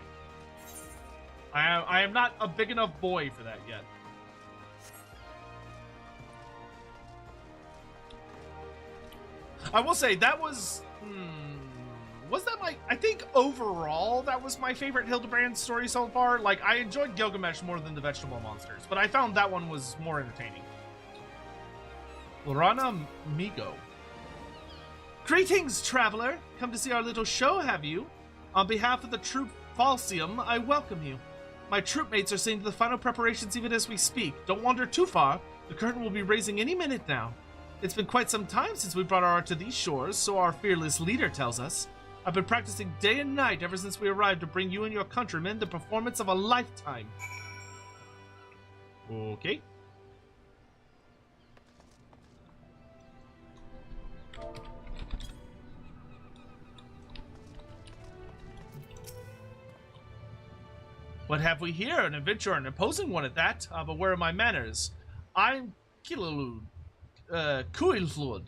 I am not a big enough boy for that yet. I will say that was that my, I think overall that was my favorite Hildebrand story so far. Like, I enjoyed Gilgamesh more than the vegetable monsters, but I found that one was more entertaining. Lorana Migo. Greetings, traveler! Come to see our little show, have you? On behalf of the troop Falsium, I welcome you. My troop mates are seeing to the final preparations even as we speak. Don't wander too far. The curtain will be raising any minute now. It's been quite some time since we brought our art to these shores, so our fearless leader tells us. I've been practicing day and night ever since we arrived to bring you and your countrymen the performance of a lifetime. Okay. What have we here? An adventurer, an imposing one at that. But where are my manners? I'm Kilalud. Kuilud.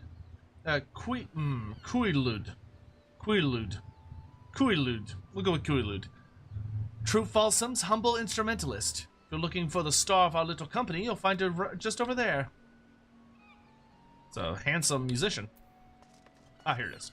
Kuilud. We'll go with Kuilud. True Falsum's humble instrumentalist. If you're looking for the star of our little company, you'll find her just over there. It's a handsome musician. Ah, here it is.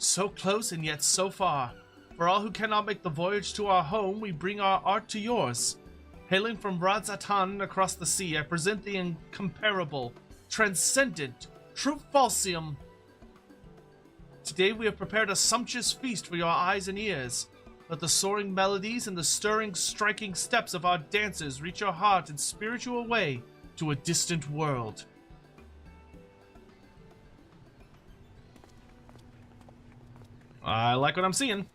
So close and yet so far. For all who cannot make the voyage to our home, we bring our art to yours. Hailing from Radzatan across the sea, I present the incomparable, transcendent, true Falsium. Today we have prepared a sumptuous feast for your eyes and ears. Let the soaring melodies and the stirring, striking steps of our dancers reach your heart and spirit you away to a distant world. I like what I'm seeing.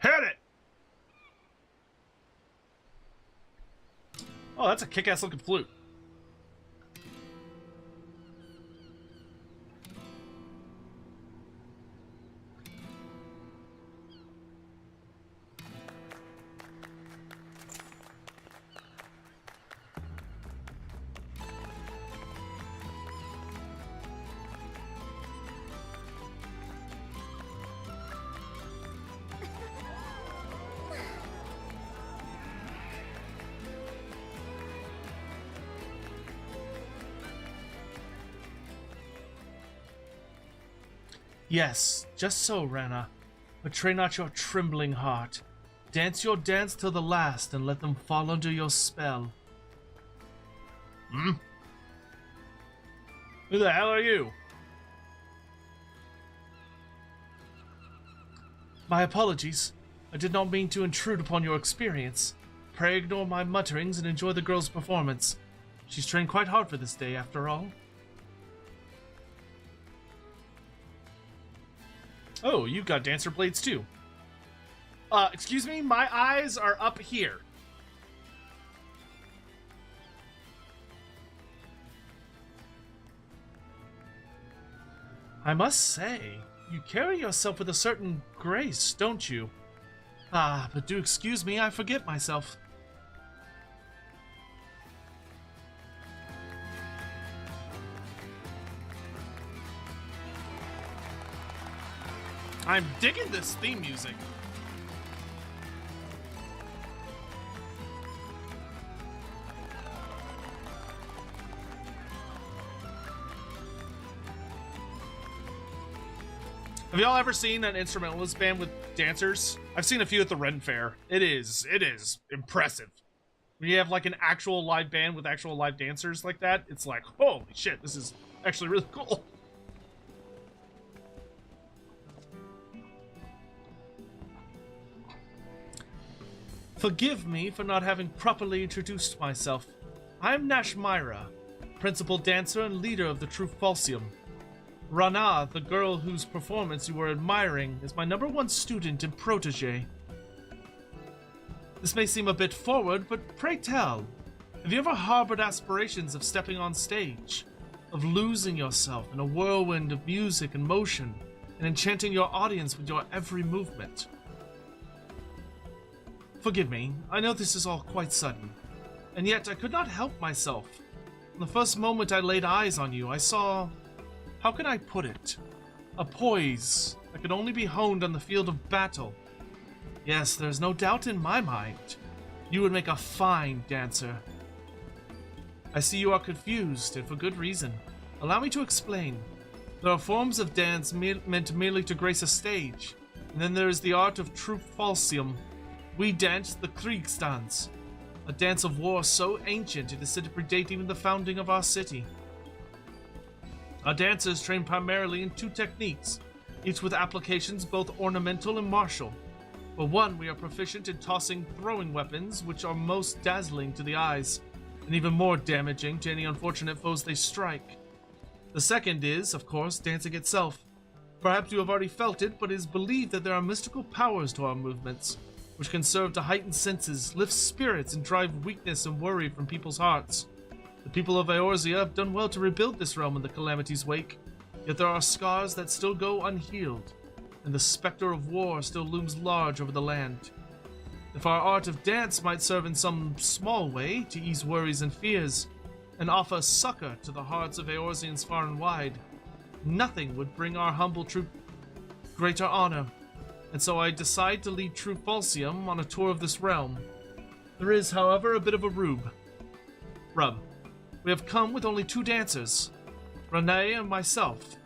Hit it! Oh, that's a kick-ass looking flute. Yes, just so, Rana. Betray not your trembling heart. Dance your dance till the last, and let them fall under your spell. Hmm? Who the hell are you? My apologies. I did not mean to intrude upon your experience. Pray ignore my mutterings and enjoy the girl's performance. She's trained quite hard for this day, after all. Oh, you've got dancer blades too. Excuse me, my eyes are up here. I must say, you carry yourself with a certain grace, don't you? Ah, but do excuse me, I forget myself. I'm digging this theme music. Have y'all ever seen an instrumentalist band with dancers? I've seen a few at the Ren Fair. It is impressive. When you have like an actual live band with actual live dancers like that, it's like, holy shit, this is actually really cool. Forgive me for not having properly introduced myself. I am Nashmira, principal dancer and leader of the True Falsium. Rana, the girl whose performance you were admiring, is my #1 student and protege. This may seem a bit forward, but pray tell, have you ever harbored aspirations of stepping on stage? Of losing yourself in a whirlwind of music and motion, and enchanting your audience with your every movement? Forgive me, I know this is all quite sudden, and yet I could not help myself. From the first moment I laid eyes on you, I saw... how can I put it? A poise that could only be honed on the field of battle. Yes, there's no doubt in my mind. You would make a fine dancer. I see you are confused, and for good reason. Allow me to explain. There are forms of dance meant merely to grace a stage, and then there is the art of true falsium. We dance the Kriegsdans, a dance of war so ancient it is said to predate even the founding of our city. Our dancers train primarily in 2 techniques, each with applications both ornamental and martial. For one, we are proficient in tossing throwing weapons, which are most dazzling to the eyes, and even more damaging to any unfortunate foes they strike. The second is, of course, dancing itself. Perhaps you have already felt it, but it is believed that there are mystical powers to our movements, which can serve to heighten senses, lift spirits, and drive weakness and worry from people's hearts. The people of Eorzea have done well to rebuild this realm in the calamity's wake, yet there are scars that still go unhealed, and the specter of war still looms large over the land. If our art of dance might serve in some small way to ease worries and fears, and offer succor to the hearts of Eorzeans far and wide, nothing would bring our humble troop greater honor, and so I decide to lead True Falsium on a tour of this realm. There is, however, a bit of a rub. We have come with only 2 dancers, Renee and myself,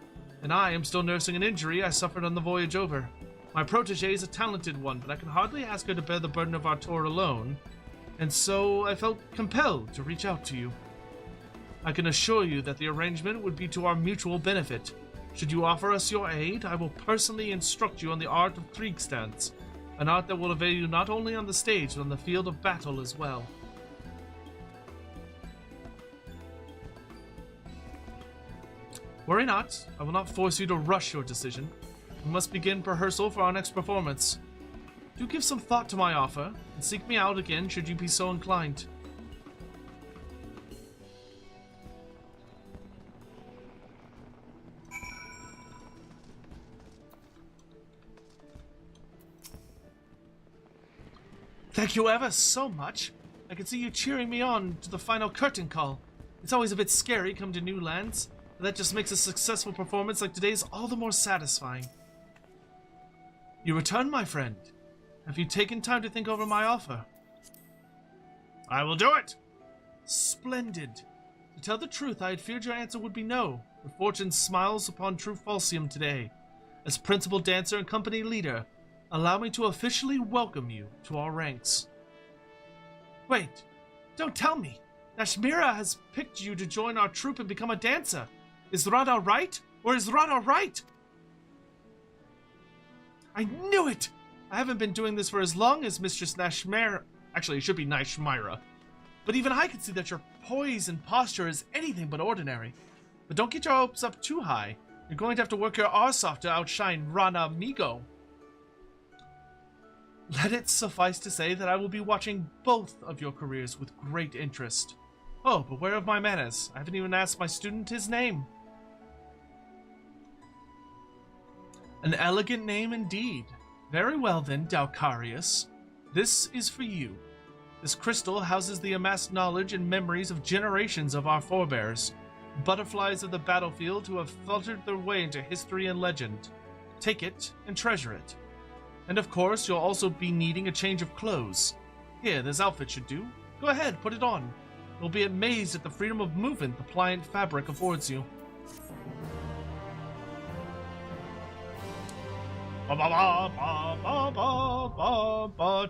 and I am still nursing an injury I suffered on the voyage over. My protege is a talented one, but I can hardly ask her to bear the burden of our tour alone, and so I felt compelled to reach out to you. I can assure you that the arrangement would be to our mutual benefit. Should you offer us your aid, I will personally instruct you on the art of Kriegsdans, an art that will avail you not only on the stage, but on the field of battle as well. Worry not, I will not force you to rush your decision. We must begin rehearsal for our next performance. Do give some thought to my offer, and seek me out again should you be so inclined. Thank you ever so much. I can see you cheering me on to the final curtain call. It's always a bit scary come to new lands, but that just makes a successful performance like today's all the more satisfying. You return, my friend. Have you taken time to think over my offer? I will do it! Splendid. To tell the truth, I had feared your answer would be no, but fortune smiles upon True Falsium today. As principal dancer and company leader, allow me to officially welcome you to our ranks. Wait, don't tell me. Nashmira has picked you to join our troupe and become a dancer. Is Rana right? Or is Rana right? I knew it! I haven't been doing this for as long as Mistress Nashmira. Actually, it should be Nashmira. But even I can see that your poise and posture is anything but ordinary. But don't get your hopes up too high. You're going to have to work your arse off to outshine Rana Migo. Let it suffice to say that I will be watching both of your careers with great interest. Oh, beware of my manners. I haven't even asked my student his name. An elegant name indeed. Very well then, Dalcarius. This is for you. This crystal houses the amassed knowledge and memories of generations of our forebears, butterflies of the battlefield who have filtered their way into history and legend. Take it and treasure it. And of course, you'll also be needing a change of clothes. Here, this outfit should do. Go ahead, put it on. You'll be amazed at the freedom of movement the pliant fabric affords you.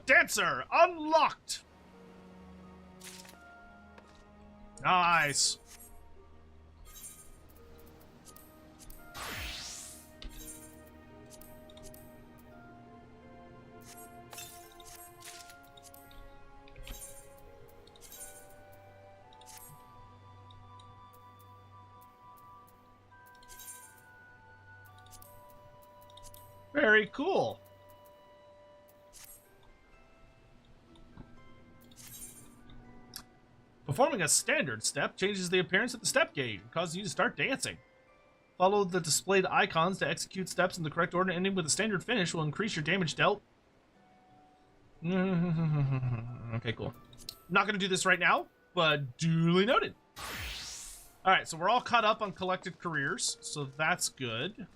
Dancer unlocked. Nice. Very cool. Performing a standard step changes the appearance of the step gate, causing you to start dancing. Follow the displayed icons to execute steps in the correct order, ending with a standard finish will increase your damage dealt. Okay, cool. I'm not going to do this right now, but duly noted. Alright, so we're all caught up on collected careers, so that's good.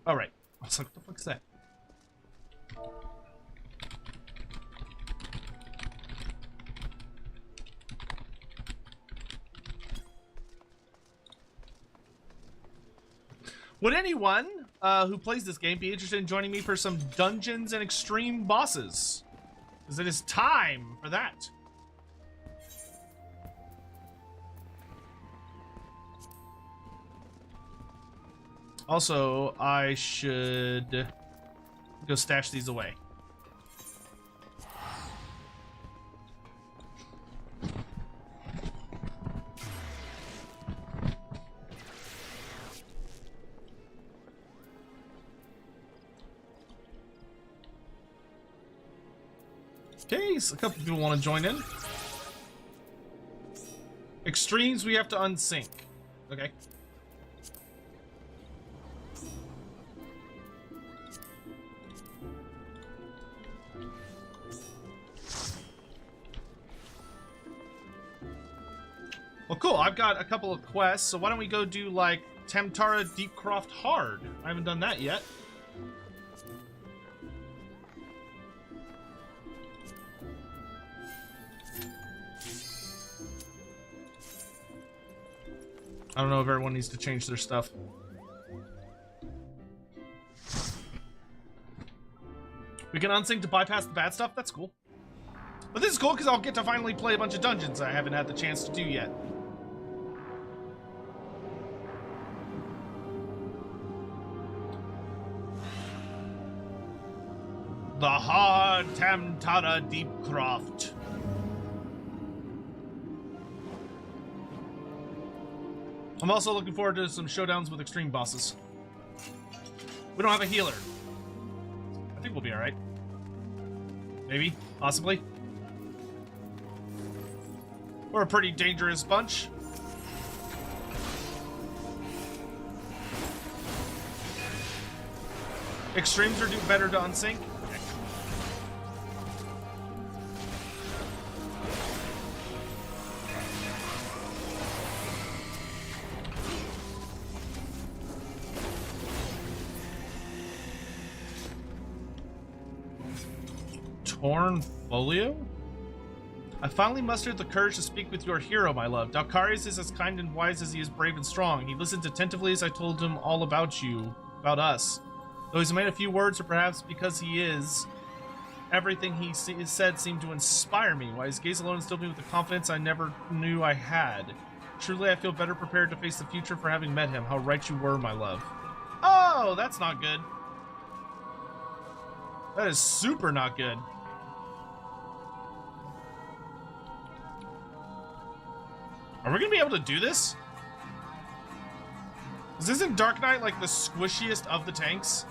Alright. I was like, what the fuck is that? Would anyone who plays this game be interested in joining me for some dungeons and extreme bosses? Because it is time for that. Also, I should go stash these away. Okay, so a couple people want to join in. Extremes, we have to unsync. Okay. Well, cool. I've got a couple of quests, so why don't we go do, like, Tamtara Deepcroft Hard? I haven't done that yet. I don't know if everyone needs to change their stuff. We can unsync to bypass the bad stuff? That's cool. But this is cool because I'll get to finally play a bunch of dungeons I haven't had the chance to do yet. The Hard Tamtara Deepcroft. I'm also looking forward to some showdowns with extreme bosses. We don't have a healer. I think we'll be alright. Maybe. Possibly. We're a pretty dangerous bunch. Extremes are better to unsync. Okay. Torn folio? I finally mustered the courage to speak with your hero, my love. Dalcarius is as kind and wise as he is brave and strong. He listened attentively as I told him all about you, about us. Though he's made a few words, or perhaps because he is, everything he said seemed to inspire me, while his gaze alone instilled me with the confidence I never knew I had. Truly, I feel better prepared to face the future for having met him. How right you were, my love. Oh, that's not good. That is super not good. Are we gonna be able to do this? Isn't Dark Knight like the squishiest of the tanks?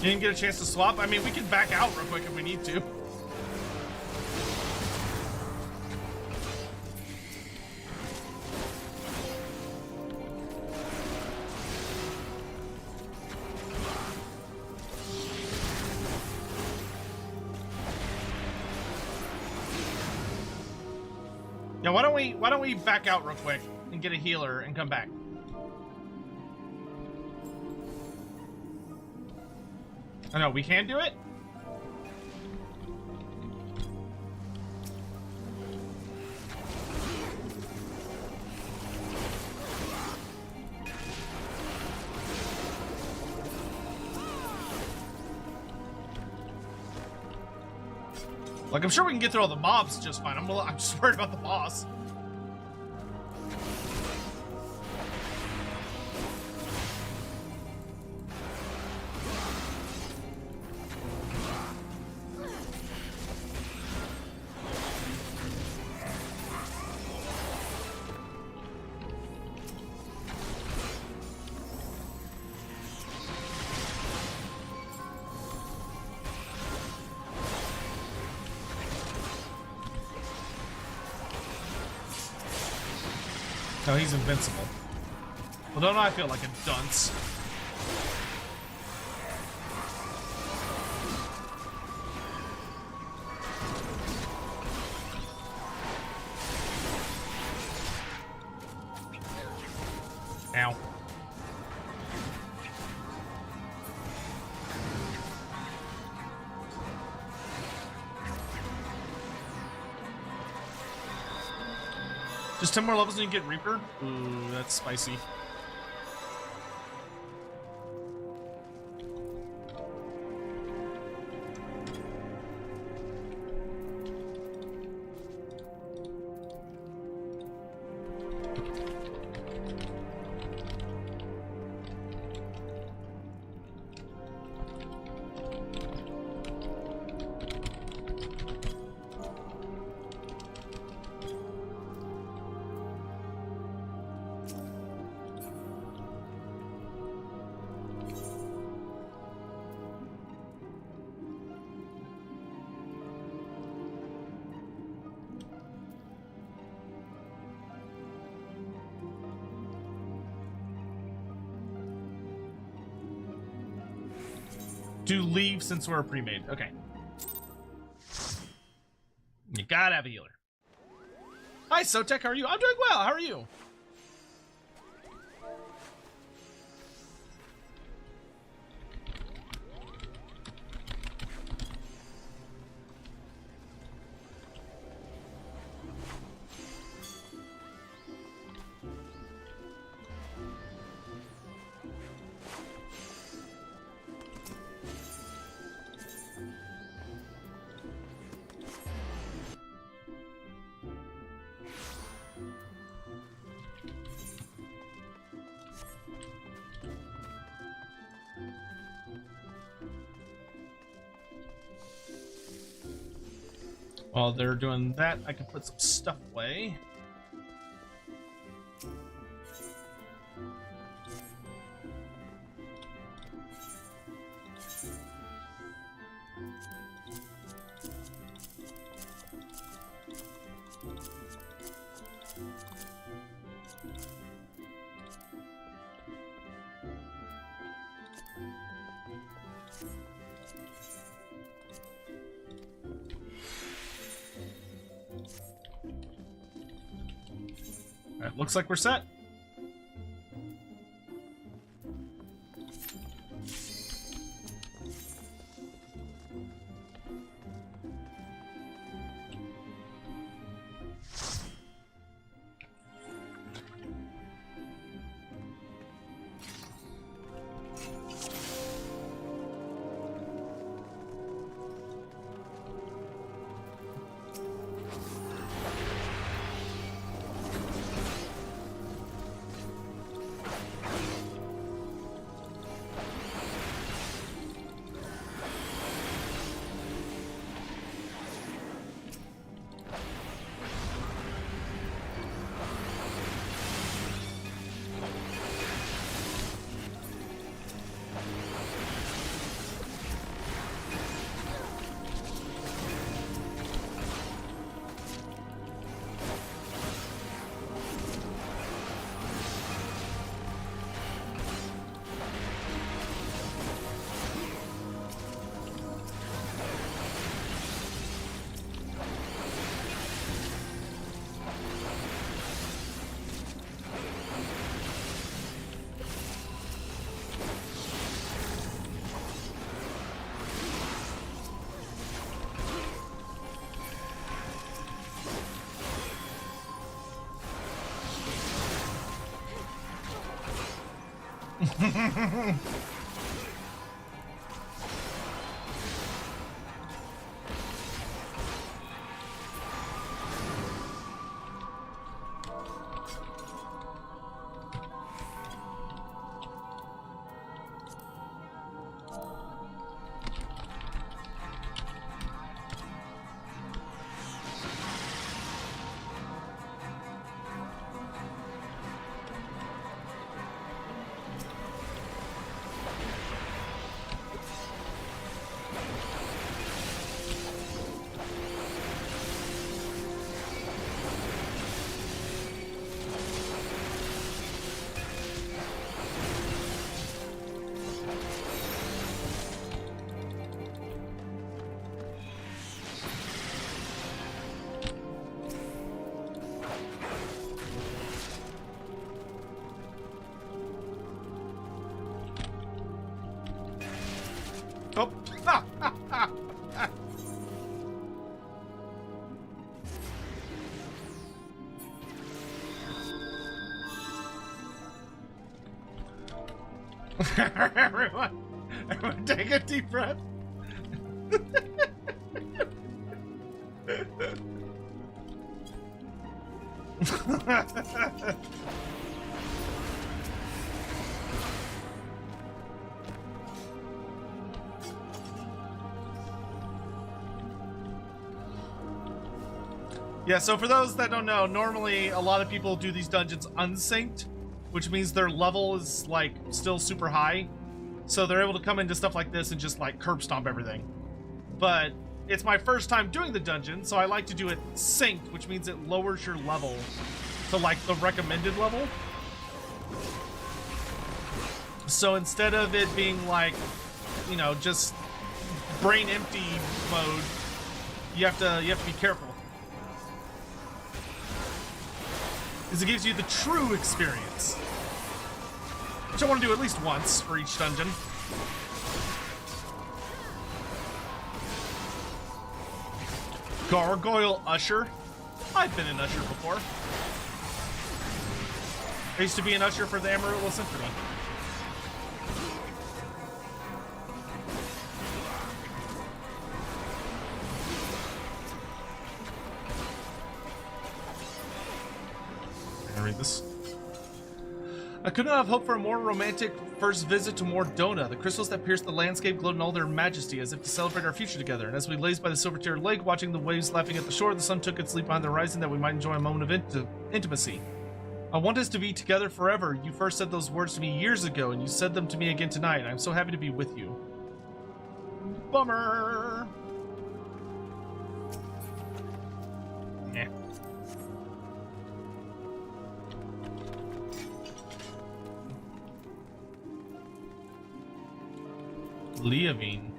You didn't get a chance to swap? I mean, we can back out real quick if we need to. Yeah, why don't we back out real quick and get a healer and come back? I know, we can do it? Like, I'm sure we can get through all the mobs just fine. I'm just worried about the boss. No, he's invincible. Well, don't I feel like a dunce? Ow. Just 10 more levels and you get Reaper? Ooh, that's spicy. Do leave since we're a pre-made. Okay. You gotta have a healer. Hi, Sotek. How are you? I'm doing well. How are you? While they're doing that, I can put some stuff away. Alright, looks like we're set. Oh. everyone take a deep breath. Yeah, so for those that don't know, normally a lot of people do these dungeons unsynced, which means their level is like still super high. So they're able to come into stuff like this and just like curb stomp everything. But it's my first time doing the dungeon, so I like to do it synced, which means it lowers your level to like the recommended level. So instead of it being like, you know, just brain empty mode, you have to be careful. Because it gives you the true experience. Which I want to do at least once for each dungeon. Gargoyle Usher. I've been an usher before. I used to be an usher for the Amarillo Symphony. Read this. I could not have hoped for a more romantic first visit to Mordona. The crystals that pierced the landscape glowed in all their majesty, as if to celebrate our future together. And as we lazed by the silver-tiered lake, watching the waves lapping at the shore, the sun took its leap behind the horizon that we might enjoy a moment of intimacy. I want us to be together forever. You first said those words to me years ago, and you said them to me again tonight. I'm so happy to be with you. Bummer. Yeah. Leavine.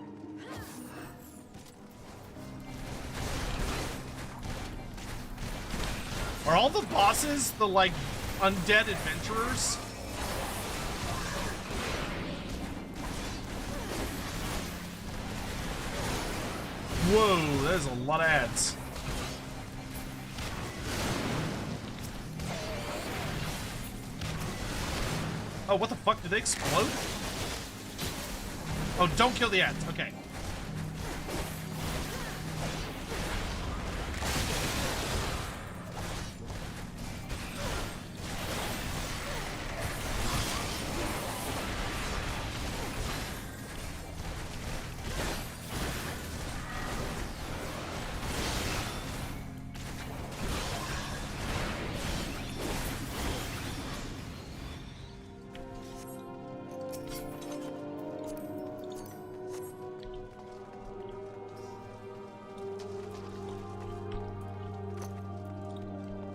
Are all the bosses the, like, undead adventurers? Whoa, there's a lot of ads. Oh, what the fuck? Did they explode? Oh, don't kill the ads. Okay.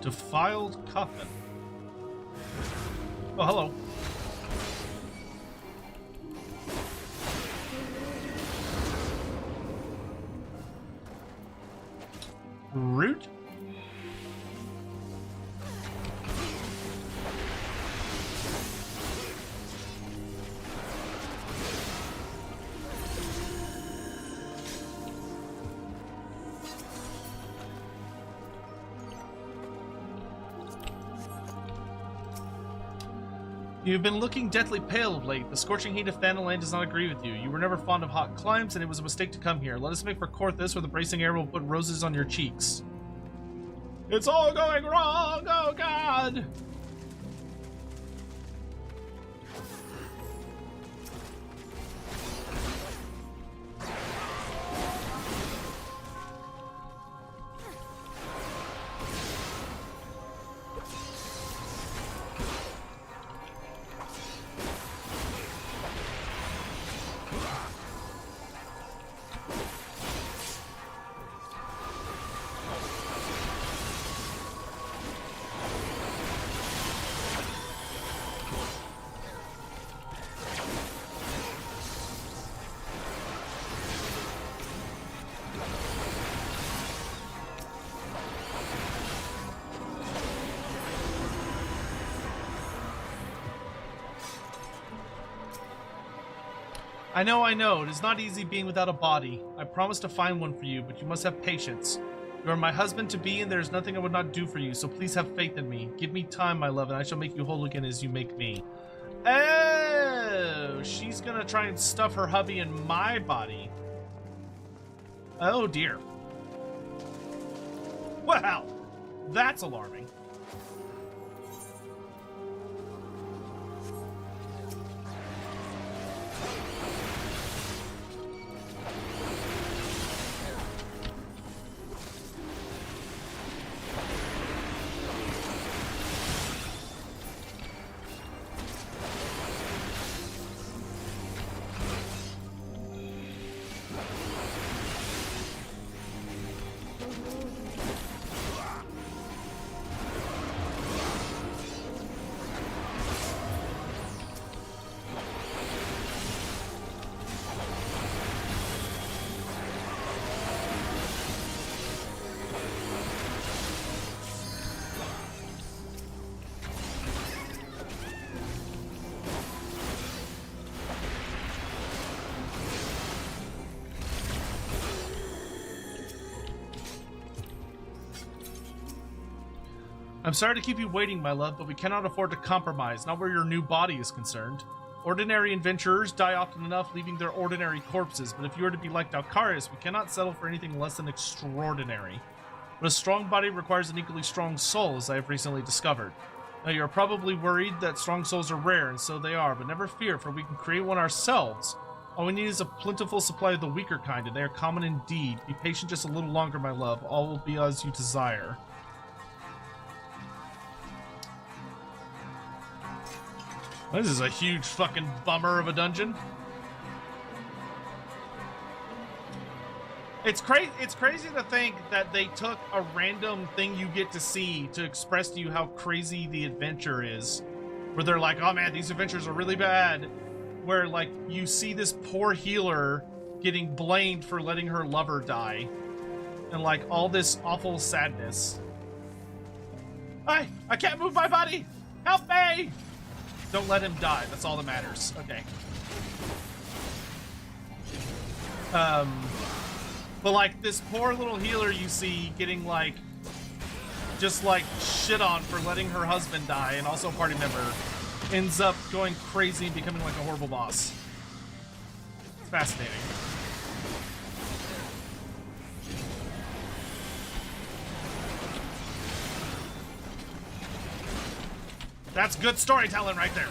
Defiled coffin. Oh, hello. Root? You've been looking deathly pale of late. The scorching heat of Thanaland does not agree with you. You were never fond of hot climes, and it was a mistake to come here. Let us make for Korthus, where the bracing air will put roses on your cheeks. It's all going wrong! Oh, God! I know. It is not easy being without a body. I promise to find one for you, but you must have patience. You are my husband-to-be, and there is nothing I would not do for you, so please have faith in me. Give me time, my love, and I shall make you whole again as you make me. Oh, she's gonna try and stuff her hubby in my body. Oh, dear. Well, that's alarming. I'm sorry to keep you waiting, my love, but we cannot afford to compromise, not where your new body is concerned. Ordinary adventurers die often enough, leaving their ordinary corpses, but if you are to be like Dalkarius, we cannot settle for anything less than extraordinary. But a strong body requires an equally strong soul, as I have recently discovered. Now, you are probably worried that strong souls are rare, and so they are, but never fear, for we can create one ourselves. All we need is a plentiful supply of the weaker kind, and they are common indeed. Be patient just a little longer, my love. All will be as you desire. This is a huge fucking bummer of a dungeon. It's crazy to think that they took a random thing you get to see to express to you how crazy the adventure is. Where they're like, oh man, these adventures are really bad. Where, like, you see this poor healer getting blamed for letting her lover die. And, like, all this awful sadness. I can't move my body! Help me! Don't let him die. That's all that matters. Okay. But like this poor little healer you see getting like, just like shit on for letting her husband die and also a party member ends up going crazy and becoming like a horrible boss. It's fascinating. That's good storytelling right there.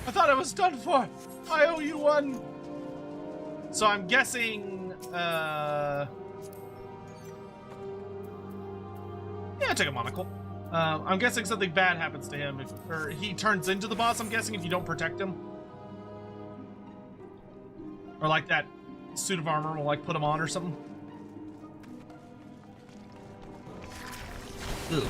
I thought I was done for. I owe you one. So I'm guessing, yeah, take a monocle. I'm guessing something bad happens to him, or he turns into the boss, I'm guessing, if you don't protect him. Or like that suit of armor will like put him on or something. Ugh.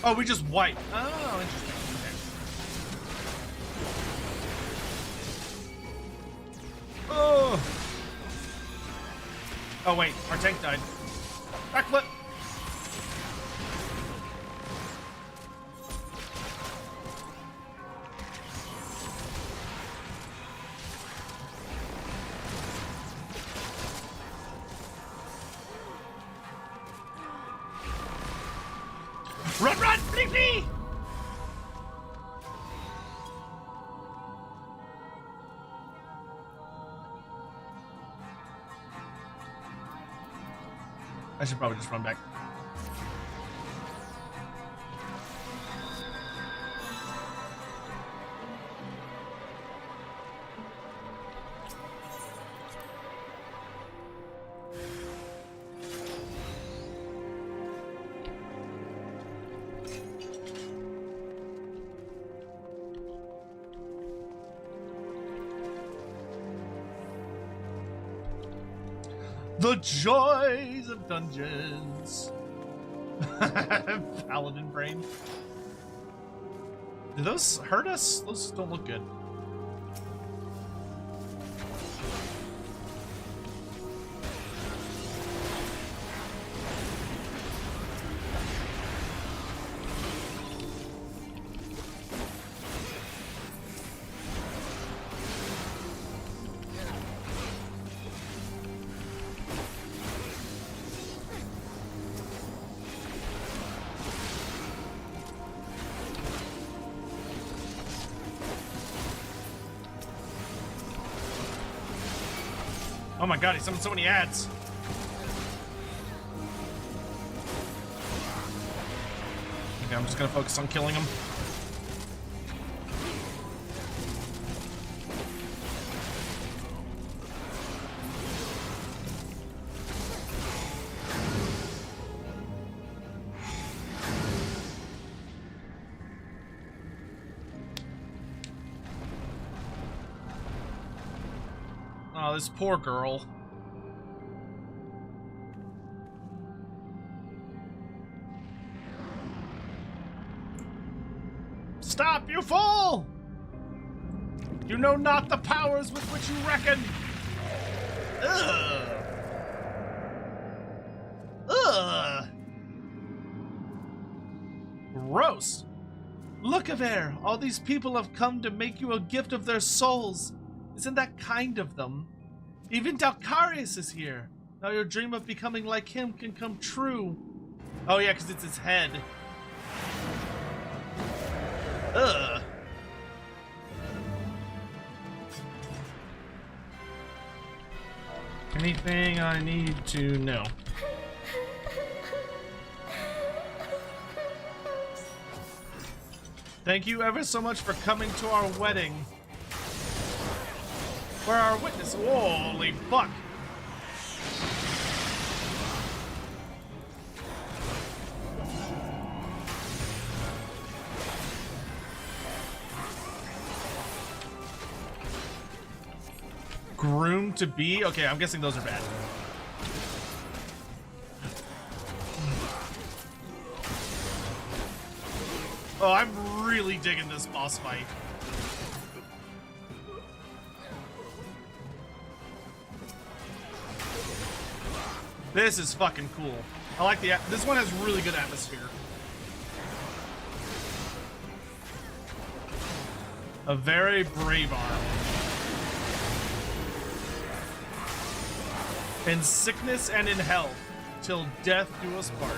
Oh, we just wipe. Oh, interesting. Okay. Oh. Oh, wait. Our tank died. Backflip. Run, run! Flee, flee! I should probably just run back. The joys of dungeons. Paladin brain. Do those hurt us? Those don't look good. Oh my god, he summoned so many ads. Okay, I'm just gonna focus on killing him. Oh, this poor girl. Stop, you fool! You know not the powers with which you reckon! Ugh! Ugh! Gross! Look there! All these people have come to make you a gift of their souls! Isn't that kind of them? Even Dalkarius is here. Now your dream of becoming like him can come true. Oh yeah, because it's his head. Ugh. Anything I need to know? Thank you ever so much for coming to our wedding. Where our witness? Holy fuck! Groom to be? Okay, I'm guessing those are bad. Oh, I'm really digging this boss fight. This is fucking cool. I like the... This one has really good atmosphere. A very brave arm. In sickness and in health, till death do us part.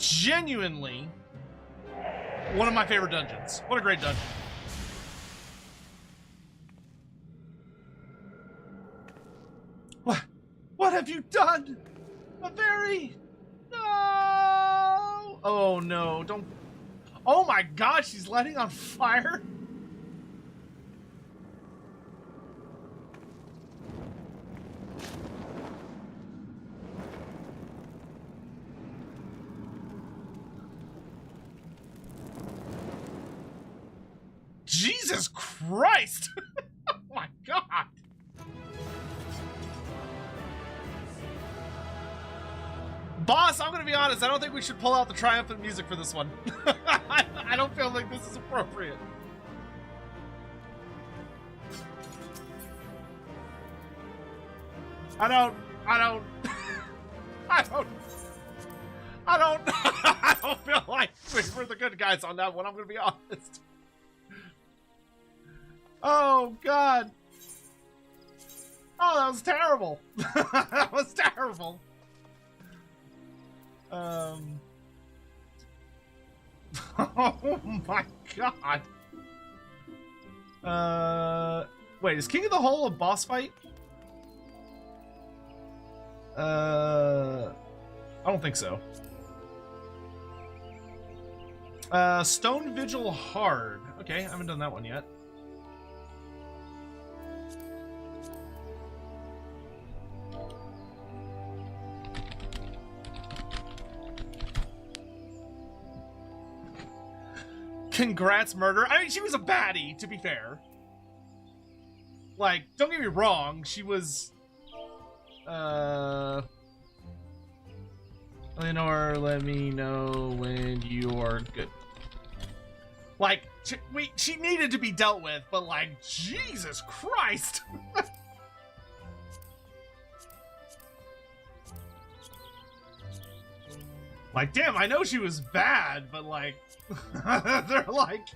genuinely one of my favorite dungeons. What a great dungeon. What have you done? A very... No! Oh no, don't... Oh my god, she's lighting on fire? Jesus Christ! Oh my god! Boss, I'm gonna be honest, I don't think we should pull out the triumphant music for this one. I don't feel like this is appropriate. I don't I don't feel like we're the good guys on that one, I'm gonna be honest. Oh god. Oh, that was terrible. That was terrible. Oh my god. Wait, is King of the Hole a boss fight? I don't think so. Stone Vigil Hard. Okay, I haven't done that one yet. Congrats, Murder. I mean, she was a baddie, to be fair. Like, don't get me wrong, she was... Lenore, let me know when you're good. Like, she needed to be dealt with, but like, Jesus Christ! Like, damn, I know she was bad, but like... They're like,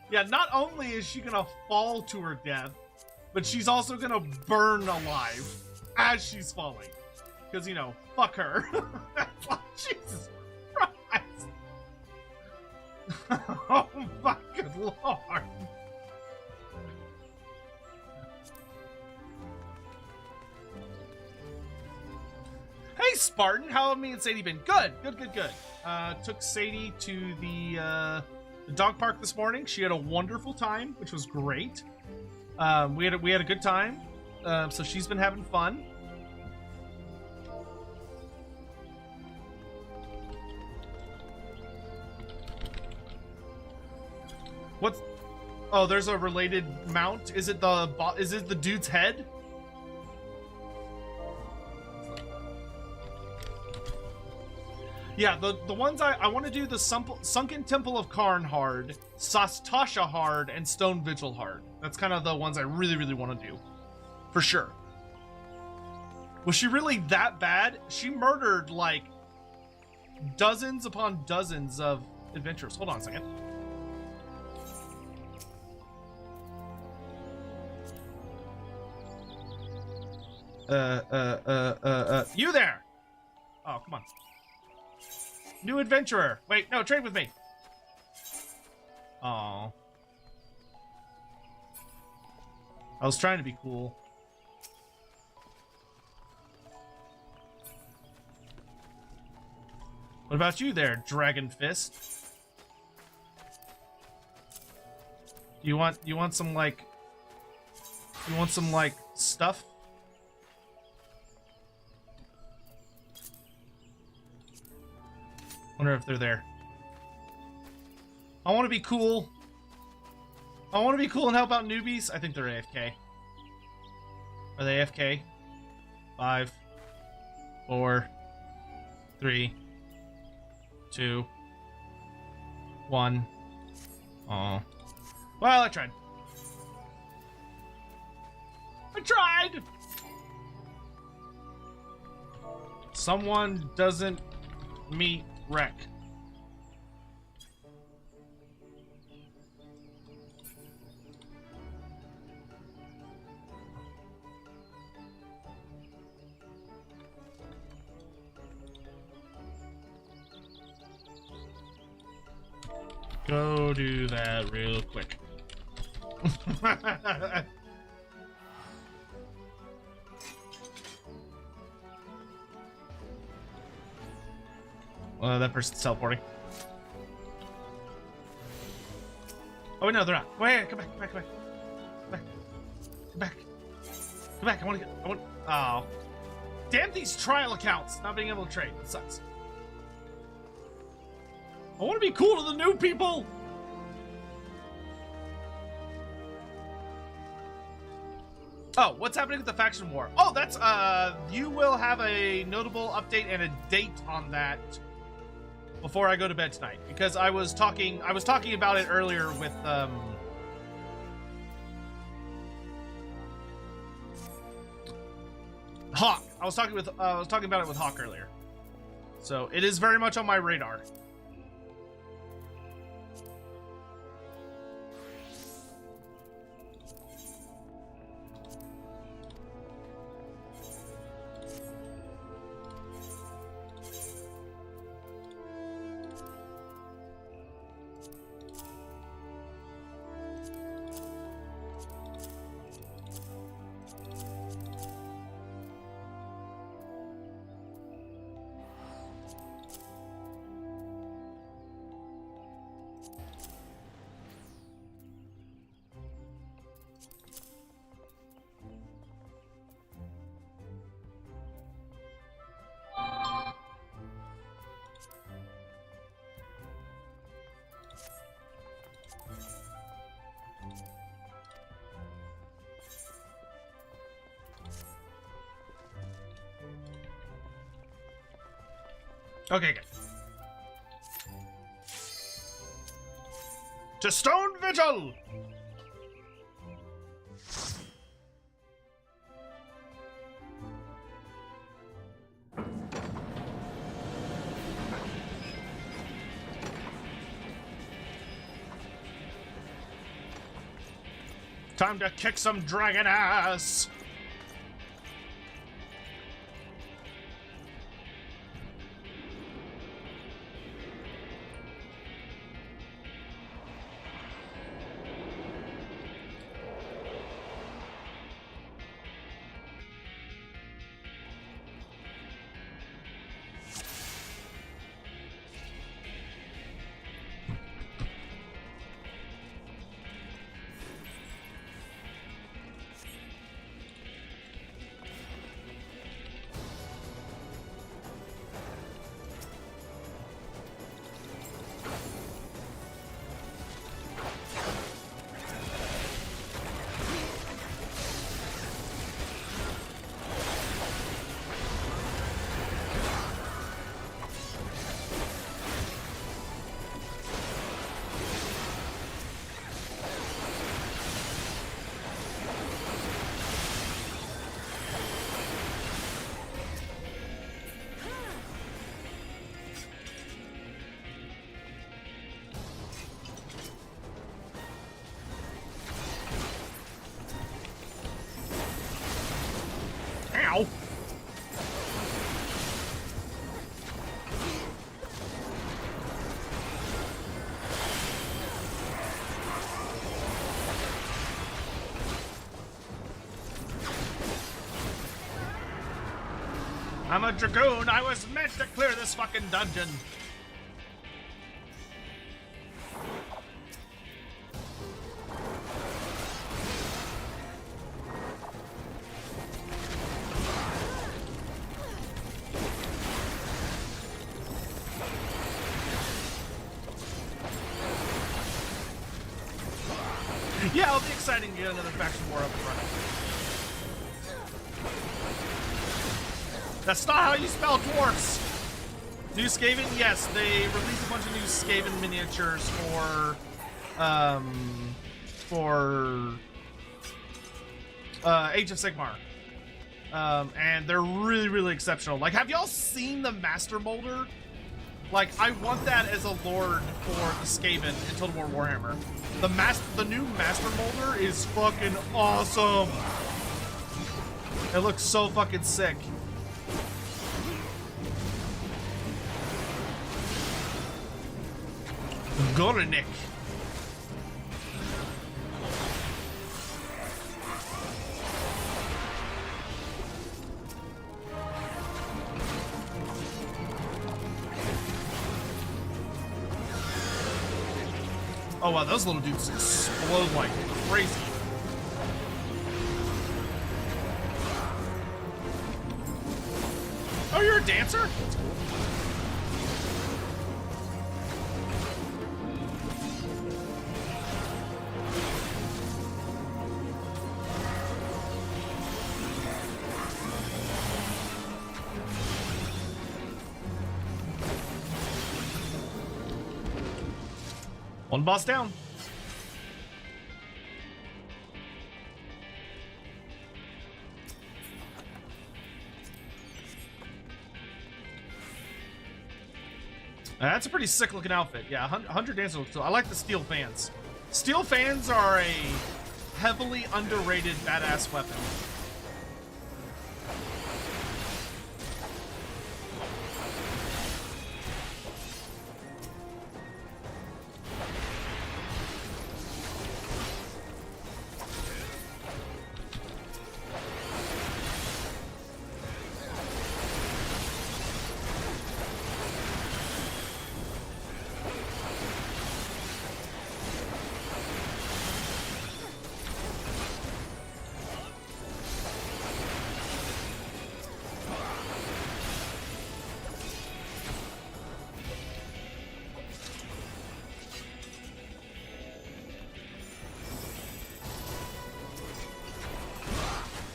yeah, not only is she gonna fall to her death, but she's also gonna burn alive as she's falling. Because, you know, fuck her. Like, Jesus Christ. Oh my good lord. Hey Spartan, how have me and Sadie been? Good. Took Sadie to the dog park this morning. She had a wonderful time, which was great. We had a good time. So she's been having fun. What's... Oh, there's a related mount. Is it the dude's head? Yeah, the ones I want to do the Sunken Temple of Karn hard, Sastasha hard, and Stone Vigil hard. That's kind of the ones I really, really want to do. For sure. Was she really that bad? She murdered, like, dozens upon dozens of adventurers. Hold on a second. You there! Oh, come on. New adventurer. Wait, no, trade with me. Aw. I was trying to be cool. What about you there, Dragon Fist? You want some like stuff? Wonder if they're there. I want to be cool. I want to be cool and help out newbies. I think they're AFK. Are they AFK? 5, 4, 3, 2, 1. Oh. Well, I tried. I tried! Someone doesn't meet wreck. Go do that real quick. That person's teleporting. Oh wait, no, they're not. Wait, come back, come back, come back. Come back. Come back, I want, oh. Damn these trial accounts, not being able to trade, it sucks. I want to be cool to the new people! Oh, what's happening with the faction war? Oh, that's, you will have a notable update and a date on that before I go to bed tonight. Because I was talking about it earlier with, Hawk. I was talking about it with Hawk earlier. So, it is very much on my radar. Okay, good. To Stone Vigil! Time to kick some dragon ass! Ow! I'm a dragoon. I was meant to clear this fucking dungeon. Yeah, it'll be exciting to get another faction war up and running. That's not how you spell dwarfs! New Skaven? Yes, they released a bunch of new Skaven miniatures for Age of Sigmar. And they're really, really exceptional. Like, have y'all seen the Master Molder? Like, I want that as a lord for the Skaven in Total War Warhammer. The new Master Molder is fucking awesome. It looks so fucking sick. Gornik. Oh wow, those little dudes explode like crazy. Oh, you're a dancer? That's cool. One boss down. That's a pretty sick looking outfit. Yeah, 100 Dancer looks cool. I like the steel fans. Steel fans are a heavily underrated badass weapon.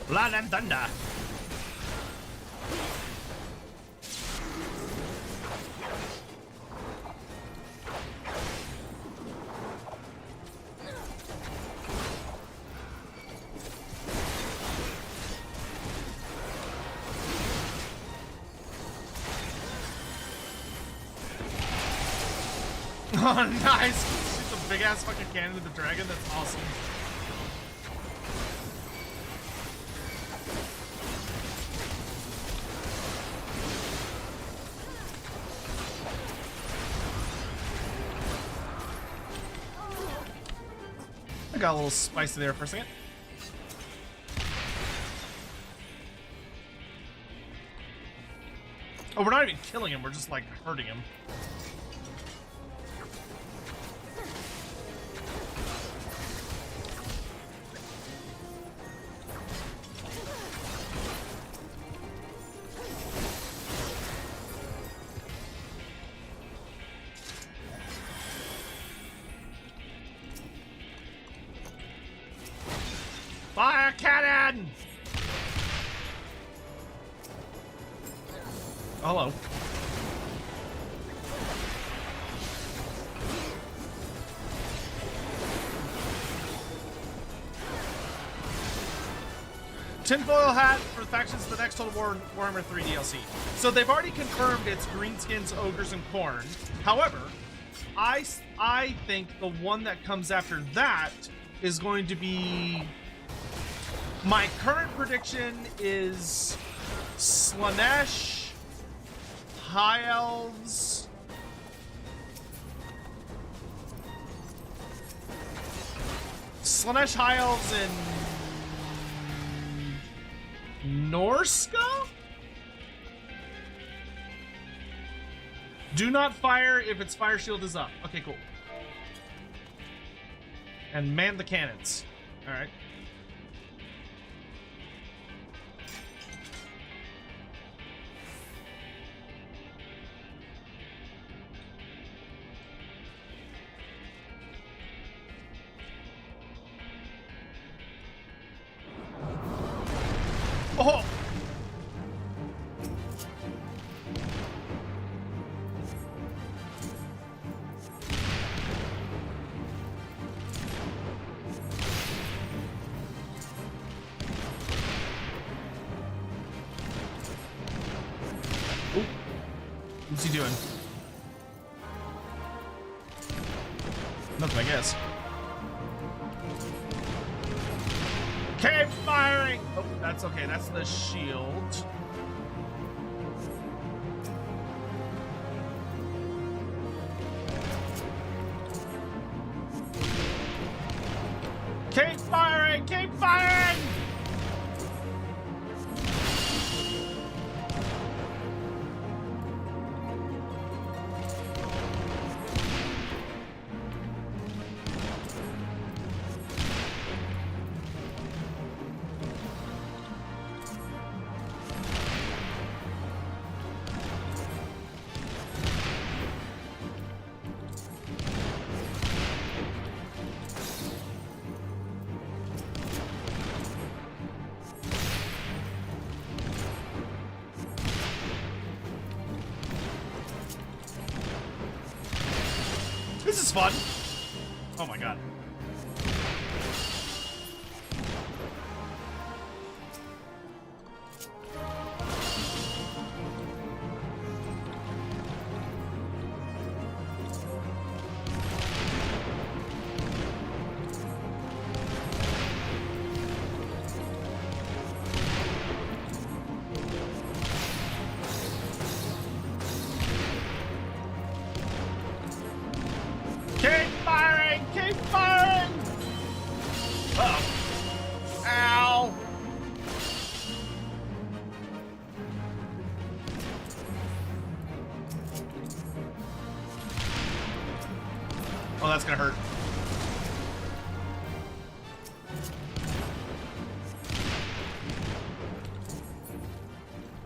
Blood and thunder. Oh, nice! Shoot the big ass fucking cannon to the dragon. That's awesome. I got a little spicy there for a second. Oh, we're not even killing him, we're just like hurting him. Fire cannon! Oh, hello. Tinfoil hat for the factions of the next Total War Warhammer 3 DLC. So they've already confirmed it's greenskins, ogres, and corn. However, I think the one that comes after that is going to be... My current prediction is Slaanesh, High Elves, Slaanesh, High Elves, and Norska? Do not fire if its fire shield is up. Okay, cool. And man the cannons. All right. Oh! Ooh. What's he doing? Nothing, I guess. Keep firing! Oh, that's okay. That's the shield. Keep firing! Keep firing! This is fun. Oh my god. Keep firing! Keep firing! Uh-oh. Ow! Oh, that's gonna hurt.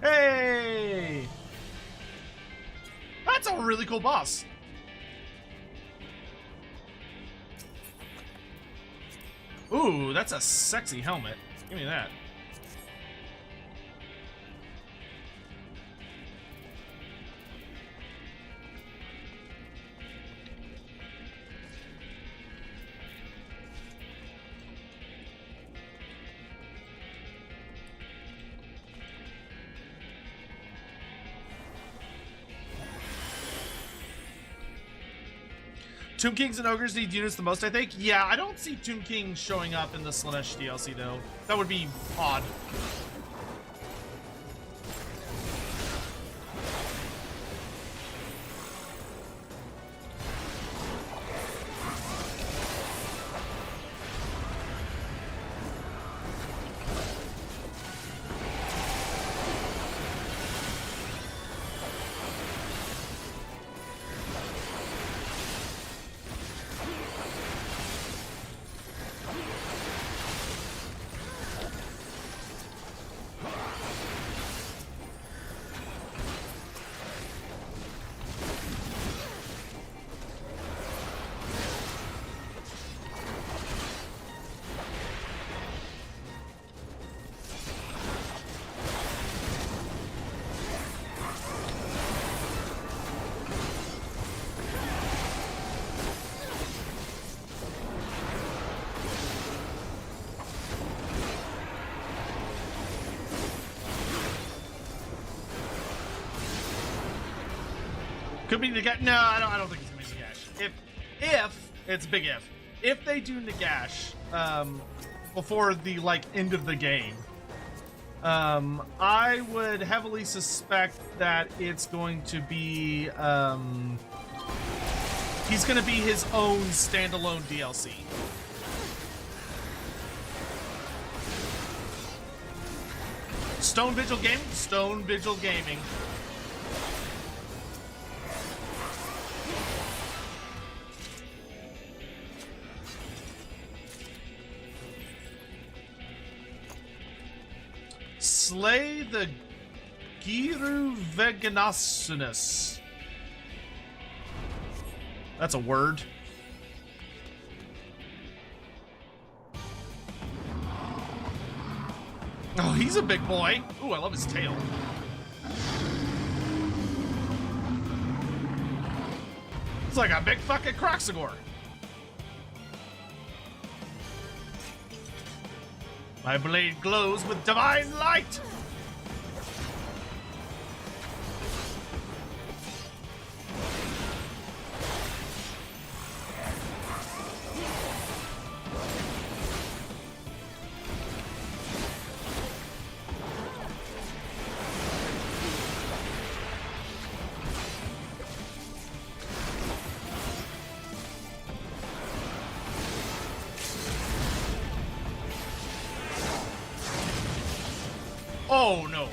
Hey! That's a really cool boss. Ooh, that's a sexy helmet. Give me that. Tomb Kings and Ogres need units the most, I think. Yeah, I don't see Tomb King showing up in the Slanesh DLC, though. That would be odd. Could be Nagash. No, I don't think it's gonna be Nagash. If it's big if they do Nagash before the end of the game, I would heavily suspect that it's going to be he's gonna be his own standalone DLC. Stone Vigil Gaming? Stone Vigil Gaming. Slay the Giru Veganasunus. That's a word. Oh, he's a big boy. Ooh, I love his tail. It's like a big fucking Croxagore. My blade glows with divine light! Oh, no.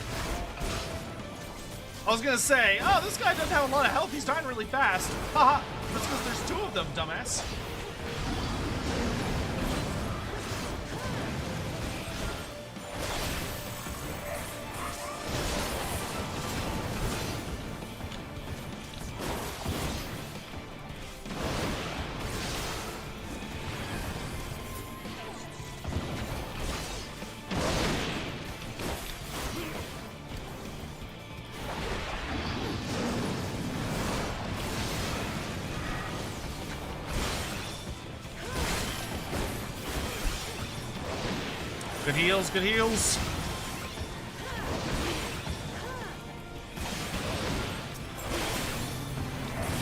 I was gonna say, oh, this guy doesn't have a lot of health. He's dying really fast. Haha. That's because there's two of them, dumbass. Good heals, good heals.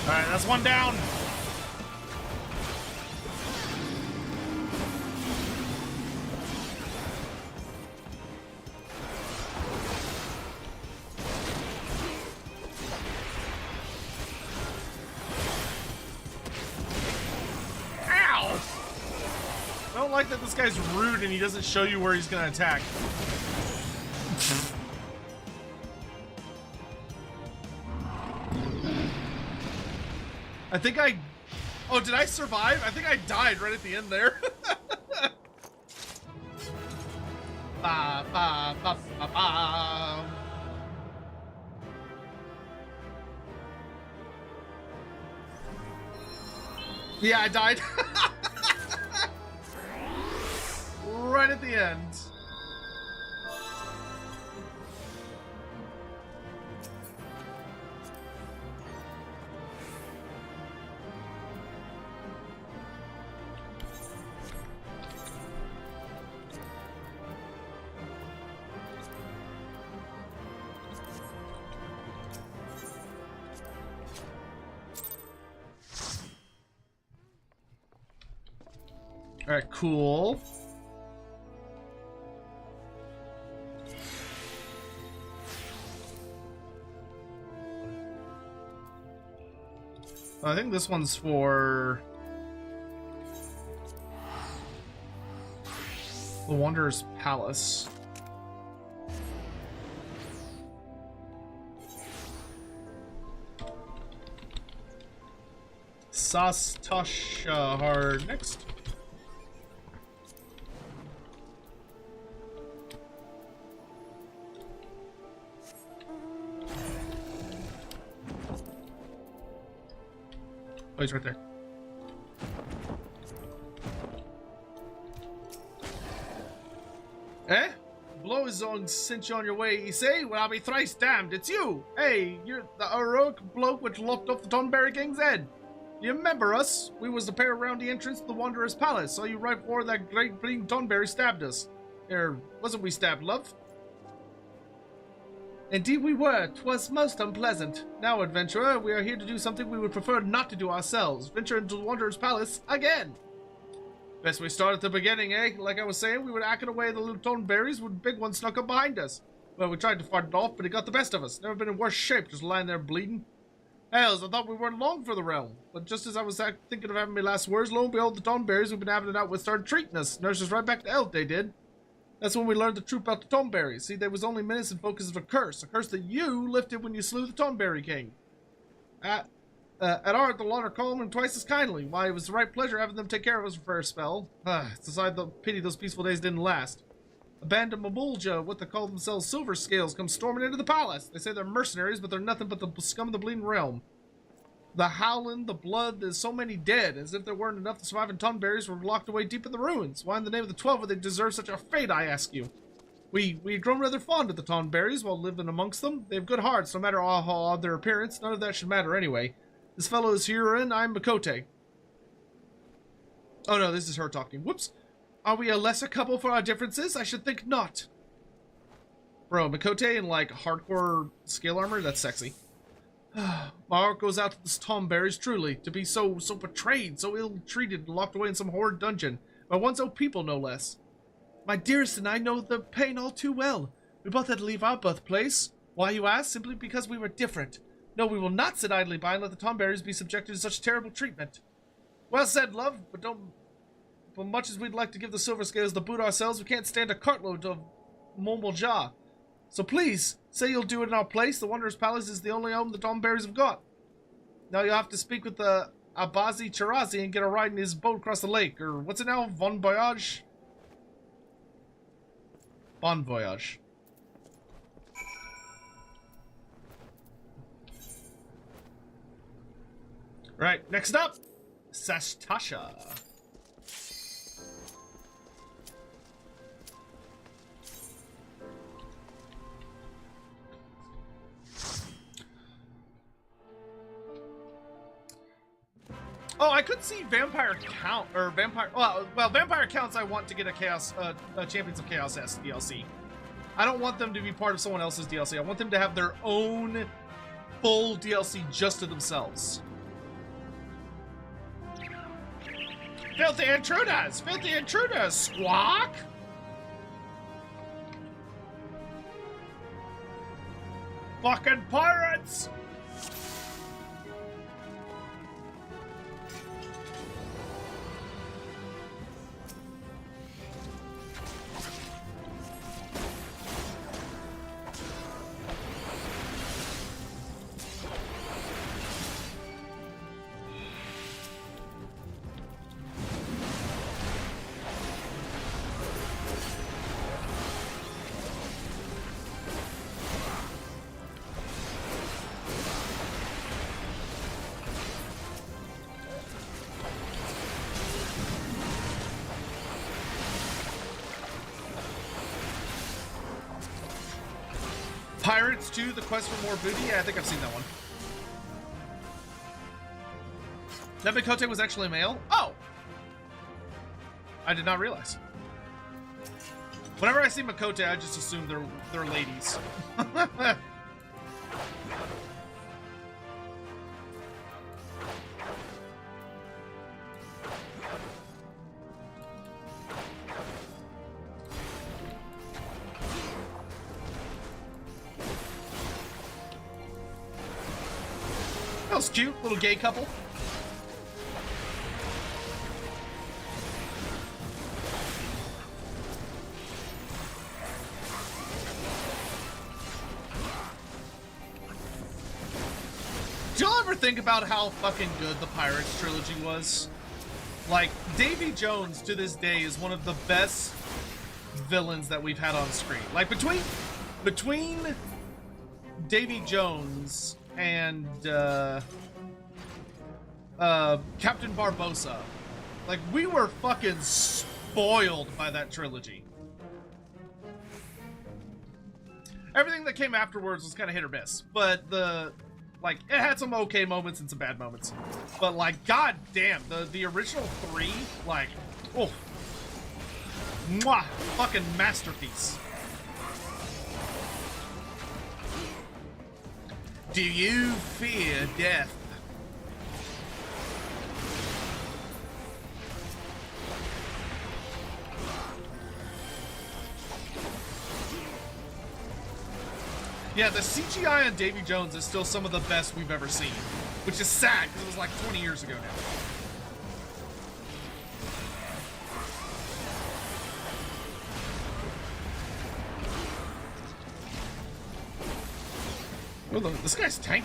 Alright, that's one down. I don't like that this guy's rude and he doesn't show you where he's gonna attack. I think I... Oh, did I survive? I think I died right at the end there. Ba, ba, ba, ba, ba. Yeah, I died. Right at the end. All right, cool. I think this one's for the Wanderer's Palace. Sastashahar next. Oh, he's right there. Eh? Blow is on cinch on your way, you say? Well, I'll be thrice damned, it's you! Hey, you're the heroic bloke which lopped off the Tonberry King's head. You remember us? We was the pair around the entrance to the Wanderer's Palace. Saw you right before that great bleeding Tonberry stabbed us. Wasn't we stabbed, love? Indeed we were. 'Twas most unpleasant. Now, adventurer, we are here to do something we would prefer not to do ourselves. Venture into the Wanderer's Palace again. Best we start at the beginning, eh? Like I was saying, we were acting away the little Tonberries when the big one snuck up behind us. Well, we tried to fight it off, but it got the best of us. Never been in worse shape, just lying there bleeding. Hells, I thought we weren't long for the realm. But just as I was thinking of having my last words, lo and behold, the Tonberries we've been having it out with started treating us. Nursed us right back to health, they did. That's when we learned the truth about the Tonberries. See, they was only menace and focus of a curse that you lifted when you slew the Tonberry King. At art, the Lauder called them twice as kindly. Why, it was the right pleasure having them take care of us for a spell. It's aside the pity those peaceful days didn't last. A band of Mabulja, what they call themselves Silver Scales, come storming into the palace. They say they're mercenaries, but they're nothing but the scum of the bleeding realm. The howling, the blood, there's so many dead, as if there weren't enough. The surviving Tonberries were locked away deep in the ruins. Why in the name of the 12 would they deserve such a fate, I ask you? We had grown rather fond of the Tonberries while living amongst them. They have good hearts, no matter how odd their appearance. None of that should matter anyway. This fellow is Huron, I'm Makote. Oh no, this is her talking. Whoops. Are we a lesser couple for our differences? I should think not. Bro, Makote in like hardcore scale armor? That's sexy. My heart goes out to the Tonberries, truly. To be so betrayed, so ill-treated and locked away in some horrid dungeon. By one's own people, no less. My dearest and I know the pain all too well. We both had to leave our birthplace. Why, you ask? Simply because we were different. No, we will not sit idly by and let the Tonberries be subjected to such terrible treatment. Well said, love, but much as we'd like to give the Silver Scales the boot ourselves, we can't stand a cartload of Momolja. So please, say you'll do it in our place. The Wanderer's Palace is the only home the Dawnbearers have got. Now you'll have to speak with the Abazi Chirazi and get a ride in his boat across the lake. Or what's it now? Bon Voyage? Bon Voyage. Right, next up, Sashtasha. Oh, I could see Vampire Count, or Vampire, well, Vampire Counts I want to get a Chaos, Champions of Chaos S DLC. I don't want them to be part of someone else's DLC. I want them to have their own full DLC just to themselves. Filthy intruders! Filthy intruders! Squawk! Fucking pirates! Pirates 2, The Quest for More Booty? Yeah, I think I've seen that one. That Mikote was actually male? Oh! I did not realize. Whenever I see Mikote, I just assume they're ladies. That was cute, little gay couple. Did y'all ever think about how fucking good the Pirates trilogy was? Like, Davy Jones to this day is one of the best villains that we've had on screen. Like, between Davy Jones and Captain Barbossa, like, we were fucking spoiled by that trilogy. Everything that came afterwards was kind of hit or miss, but like, it had some okay moments and some bad moments. But like, god damn, the original three, like, oh, mwah, fucking masterpiece. Do you fear death? Yeah, the CGI on Davy Jones is still some of the best we've ever seen, which is sad because it was like 20 years ago now. Oh, look, this guy's tanky.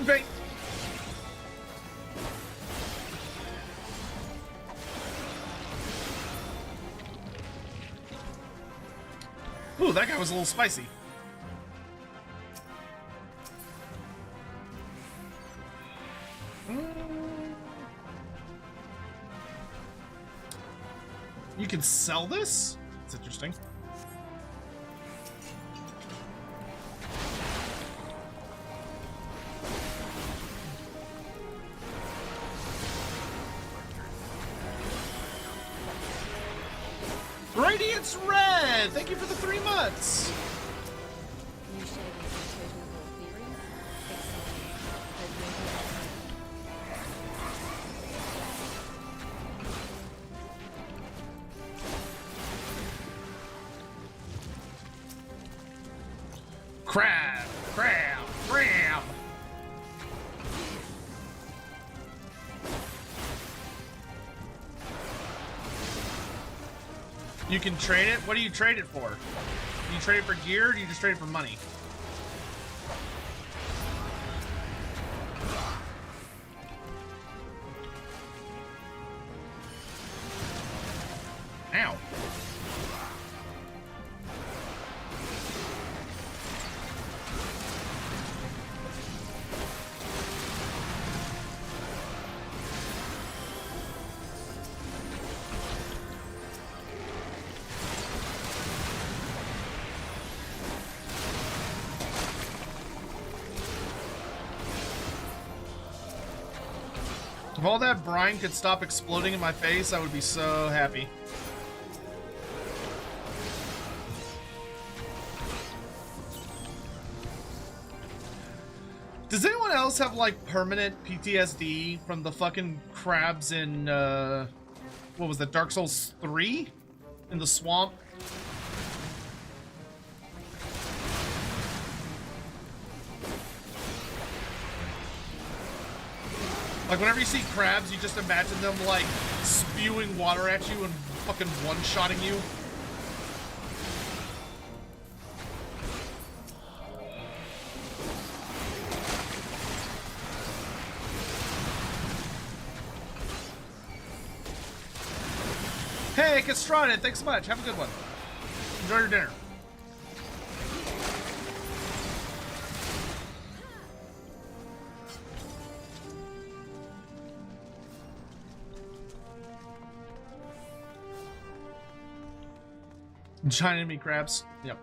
Great. Ooh, that guy was a little spicy. You can sell this? That's interesting. Radiance Red! Thank you for the 3 months! New shadings and total war theories. Crab! Crab! Crab! You can trade it? What do you trade it for? Do you trade it for gear or do you just trade it for money? Ow. If all that brine could stop exploding in my face, I would be so happy. Does anyone else have, like, permanent PTSD from the fucking crabs in, what was that, Dark Souls 3? In the swamp? Like, whenever you see crabs, you just imagine them, like, spewing water at you and fucking one-shotting you. Hey, Castrade, thanks so much. Have a good one. Enjoy your dinner. Giant enemy crabs. Yep.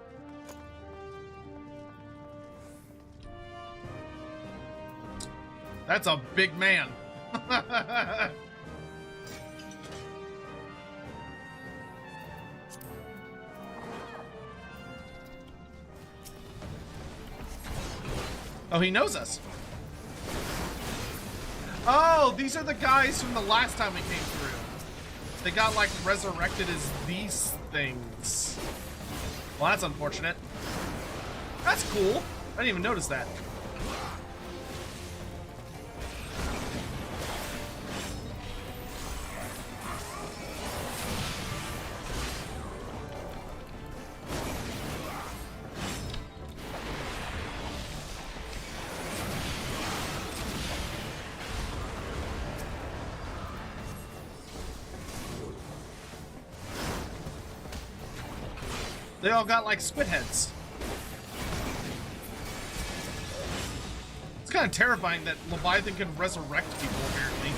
That's a big man. Oh, he knows us. Oh, these are the guys from the last time we came through. They got, like, resurrected as these things. Well, that's unfortunate. That's cool. I didn't even notice that. They all got, like, squid heads. It's kind of terrifying that Leviathan can resurrect people, apparently.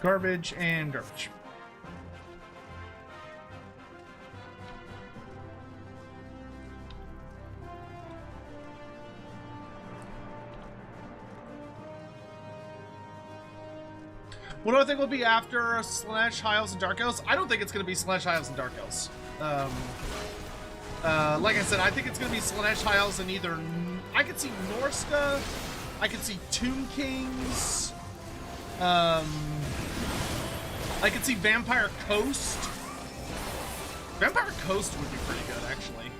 Garbage and garbage. What do I think will be after Slanesh, High Elves, and Dark Elves? I don't think it's going to be Slanesh, High Elves, and Dark Elves. Like I said, I think it's going to be Slanesh, High Elves, and either... I could see Norska, I could see Tomb Kings, I could see Vampire Coast. Vampire Coast would be pretty good, actually.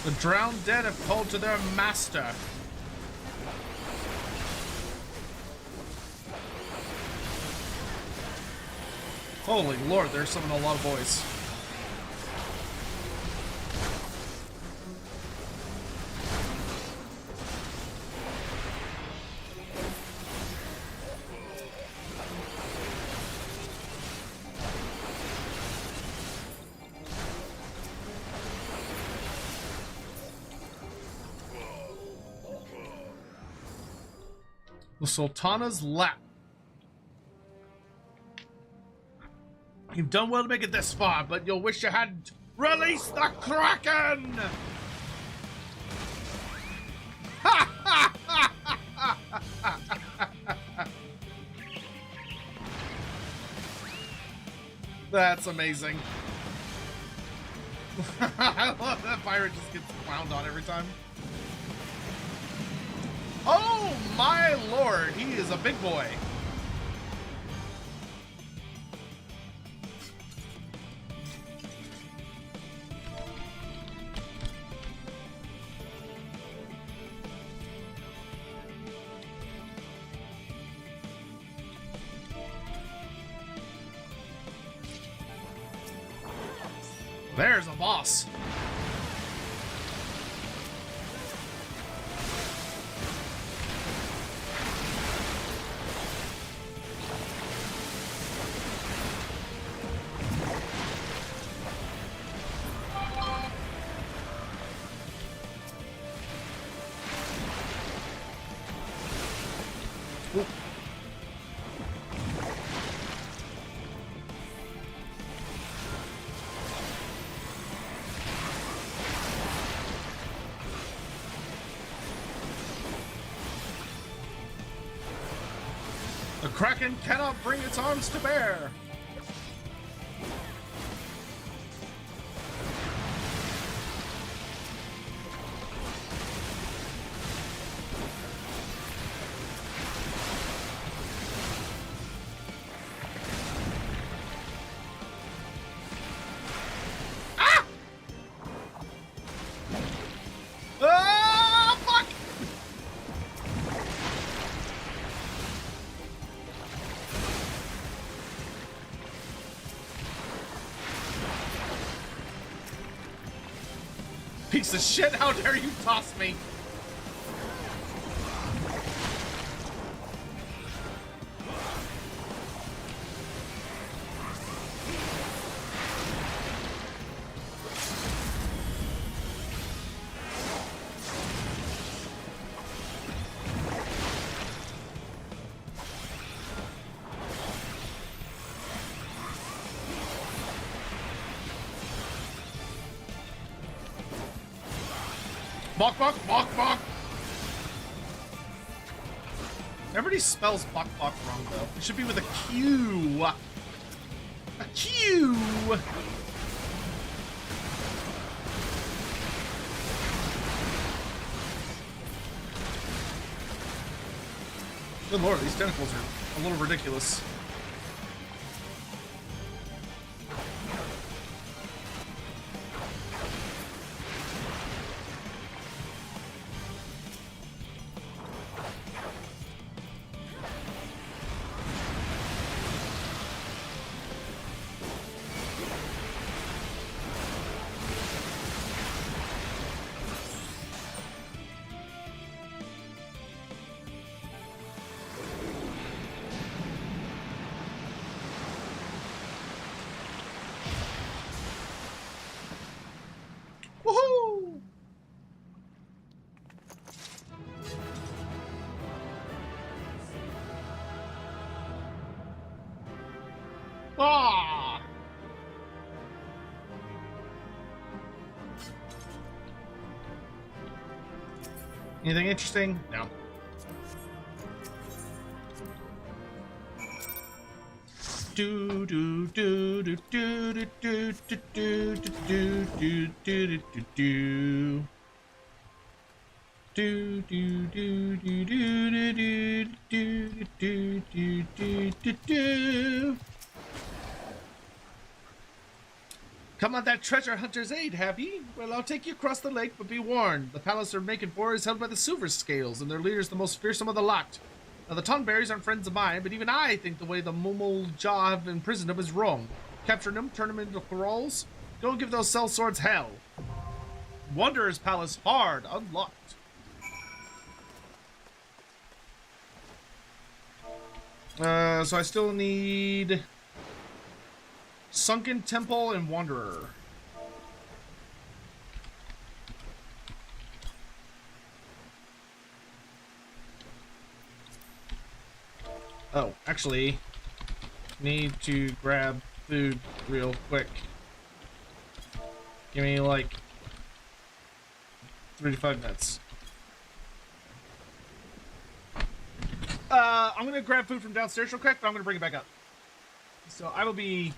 The drowned dead have called to their master. Holy Lord, there's summoned a lot of boys. The Sultana's Lap. You've done well to make it this far, but you'll wish you hadn't. Release the Kraken! That's amazing. I love that pirate just gets clowned on every time. Oh my lord, he is a big boy. There's a boss. Ooh. The Kraken cannot bring its arms to bear. Ah! Ah, fuck! Piece of shit, how dare you toss me? Bok, bok, bok, bok. Everybody spells bok, bok wrong, though. It should be with a Q. A Q. Good lord, these tentacles are a little ridiculous. Woohoo! Ah! Anything interesting? No. Do do do do do do do do do do do do do do. Do do do do do do do do do do do do. Come on that treasure hunter's aid, have ye? Well, I'll take you across the lake, but be warned. The palace they're making for is held by the Silver Scales, and their leader's the most fearsome of the lot. Now, the Tonberries aren't friends of mine, but even I think the way the Mummel Jaw have imprisoned them is wrong. Capture them, turn them into thralls. Go give those sellswords hell. Wanderer's Palace hard unlocked. So I still need Sunken Temple and Wanderer. Oh, actually, need to grab food real quick. Give me like 3 to 5 minutes. I'm gonna grab food from downstairs real quick, but I'm gonna bring it back up. So I will be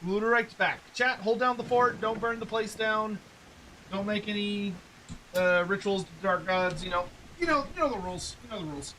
right back. Chat, hold down the fort. Don't burn the place down. Don't make any rituals to dark gods. You know the rules. You know the rules.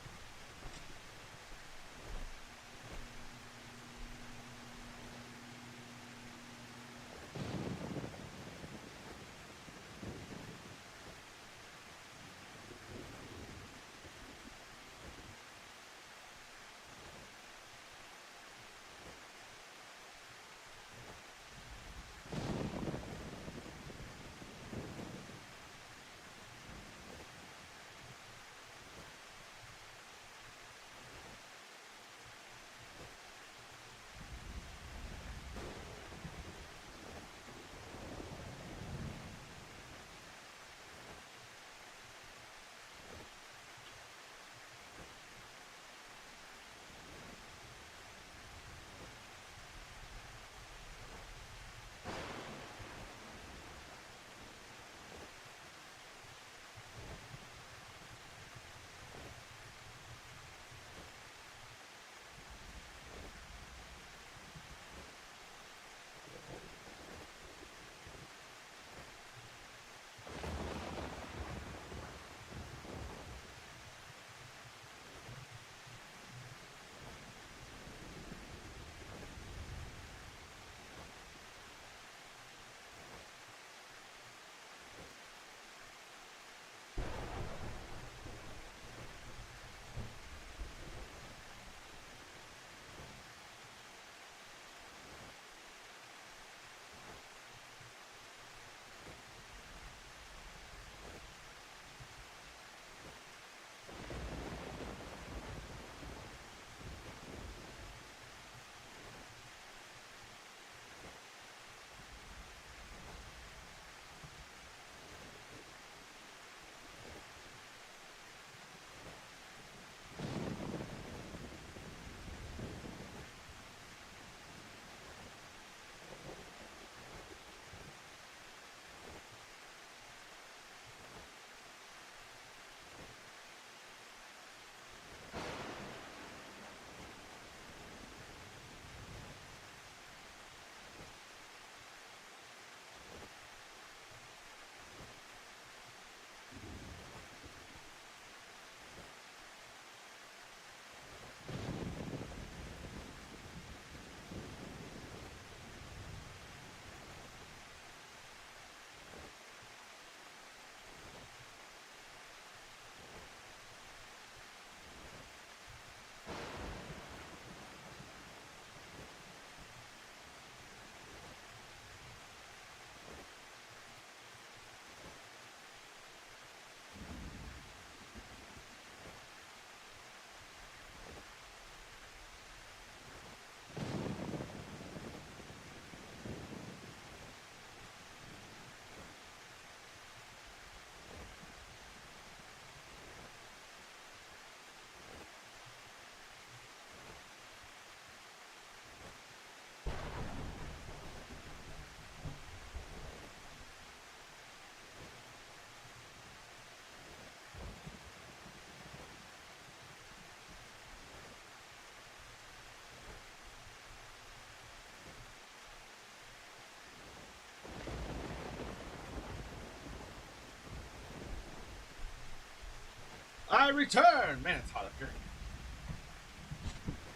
I return! Man, it's hot up here.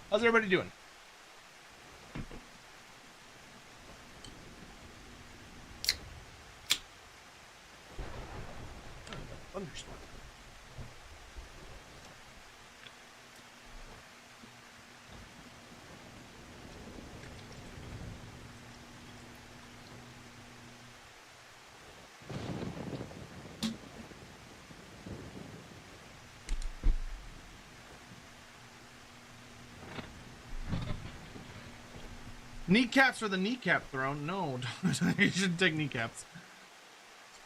How's everybody doing? thunderstorm. Kneecaps for the kneecap throne? No, you shouldn't take kneecaps.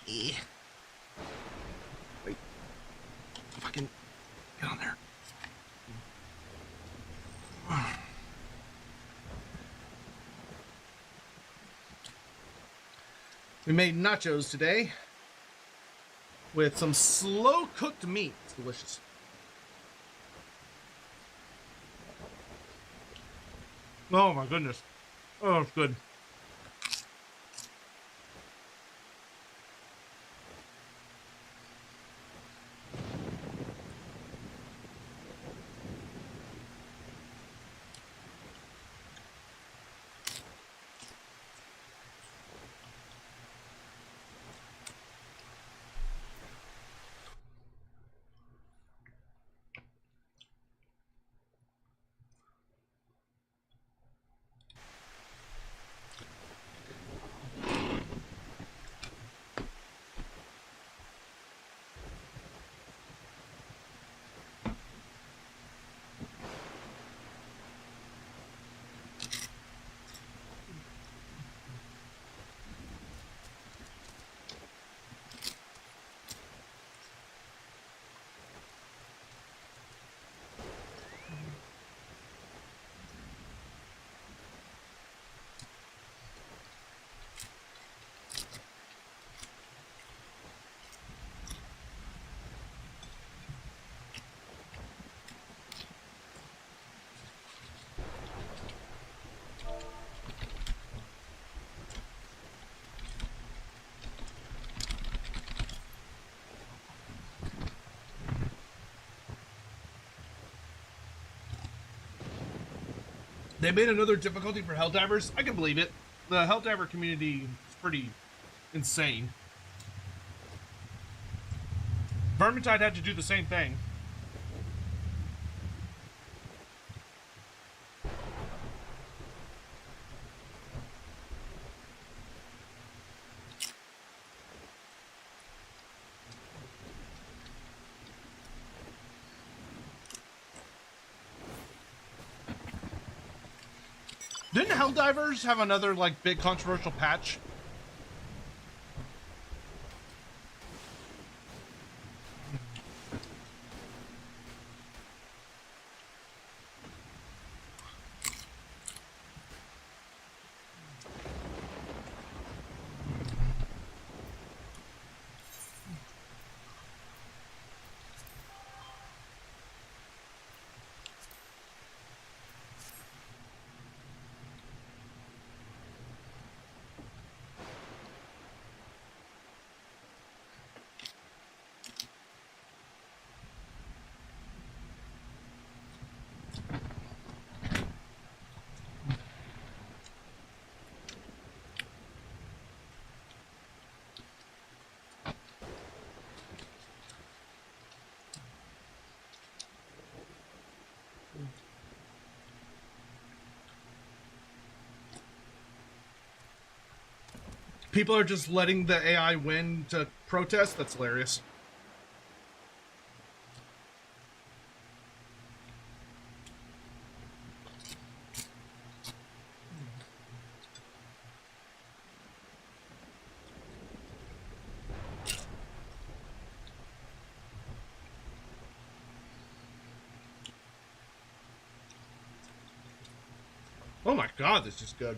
Wait. Fucking get on there. We made nachos today with some slow cooked meat. It's delicious. Oh my goodness. Oh, it's good. They made another difficulty for Helldivers. I can believe it. The Helldiver community is pretty insane. Vermintide had to do the same thing. Didn't Helldivers have another, like, big controversial patch? People are just letting the AI win to protest? That's hilarious. Oh my god, this is good.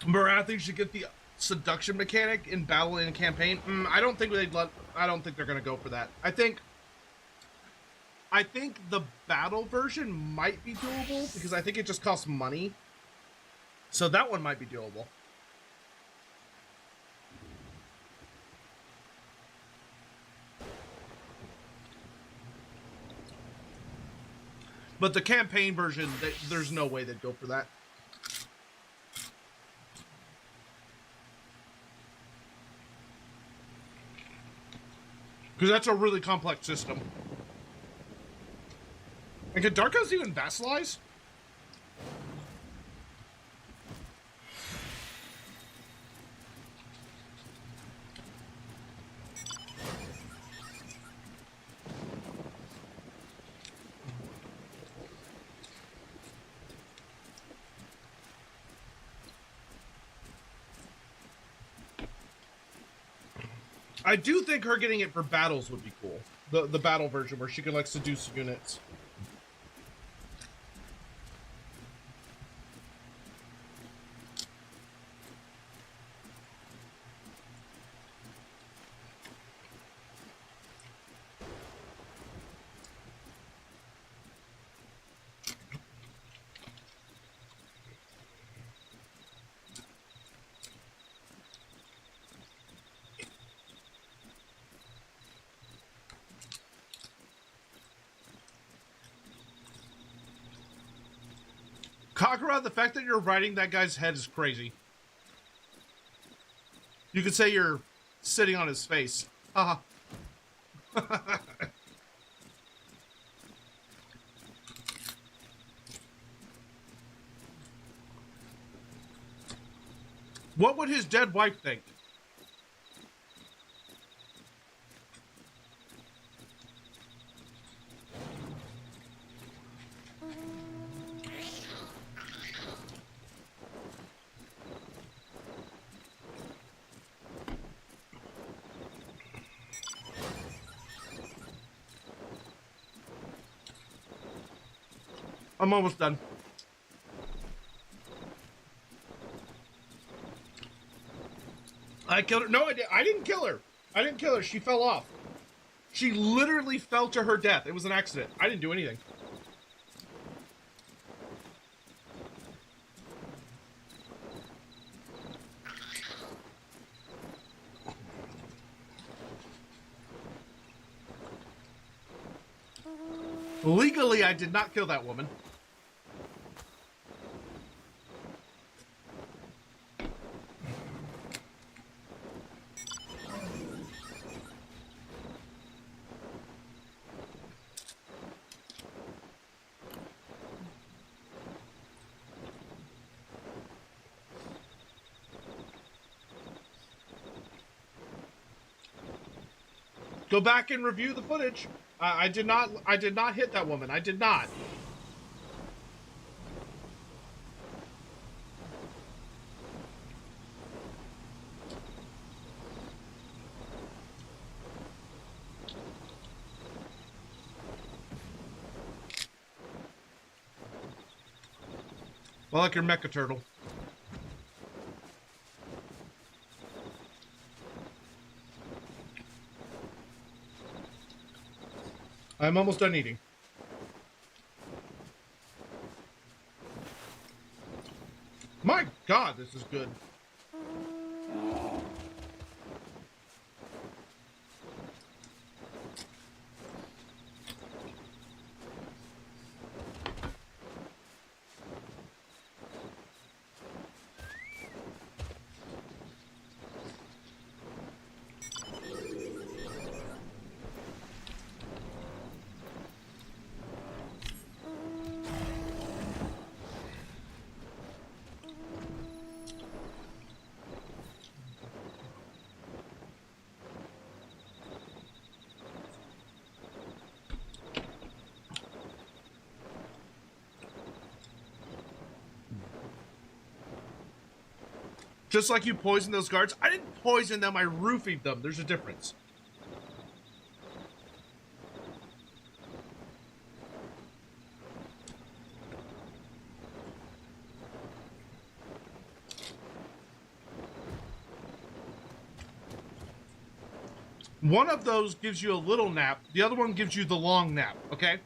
Marathi should get the seduction mechanic in battle in a campaign. I don't think they'd let. I don't think they're gonna go for that. I think the battle version might be doable because I think it just costs money. So that one might be doable. But the campaign version, there's no way they'd go for that. Because that's a really complex system. And can Dark Elves even vassalize? I do think her getting it for battles would be cool. The battle version where she could like seduce units. Kakura, the fact that you're riding that guy's head is crazy. You could say you're sitting on his face. Haha. What would his dead wife think? I'm almost done. I killed her. No, I didn't kill her. I didn't kill her. She fell off. She literally fell to her death. It was an accident. I didn't do anything. Legally, I did not kill that woman. Go back and review the footage. I did not hit that woman. I did not. I like your mecha turtle. I'm almost done eating. My God, this is good. Just like you poisoned those guards. I didn't poison them, I roofied them. There's a difference. One of those gives you a little nap. The other one gives you the long nap, okay?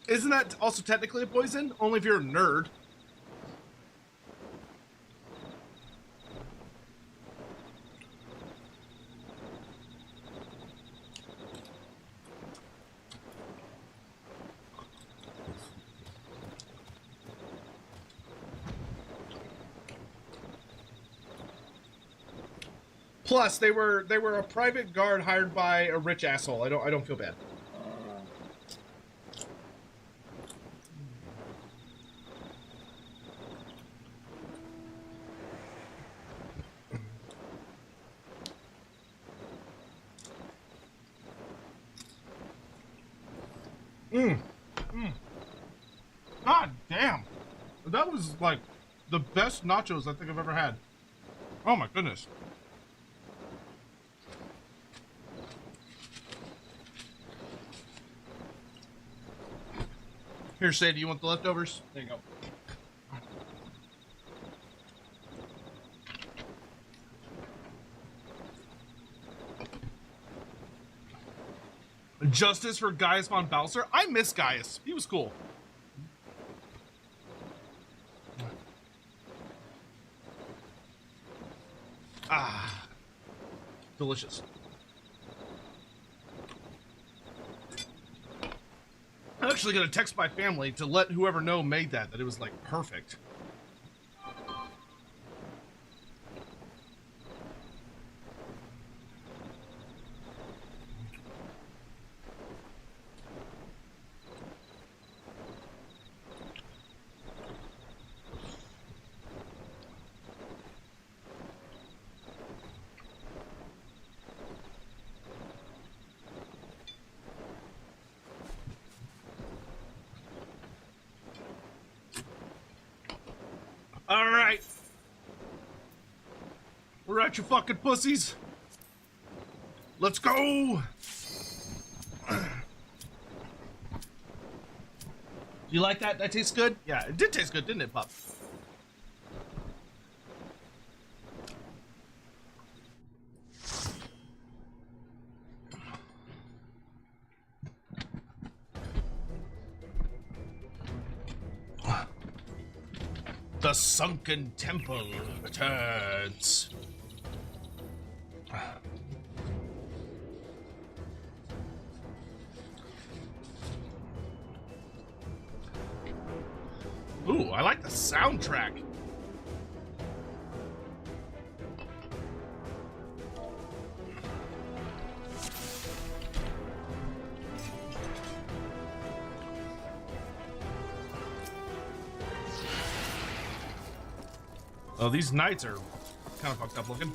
Isn't that also technically a poison? Only if you're a nerd. Plus, they were a private guard hired by a rich asshole. I don't feel bad. God damn. That was like the best nachos I think I've ever had. Oh my goodness. Here, Sadie, you want the leftovers? There you go. Justice for Gaius von Balser. I miss Gaius. He was cool. Ah, delicious. I'm actually gonna text my family to let whoever know made that it was like perfect. Alright. We're at you fucking pussies. Let's go. You like that? That tastes good? Yeah, it did taste good, didn't it, pup? The sunken temple returns. Ooh, I like the soundtrack. Oh, these knights are kind of fucked up looking.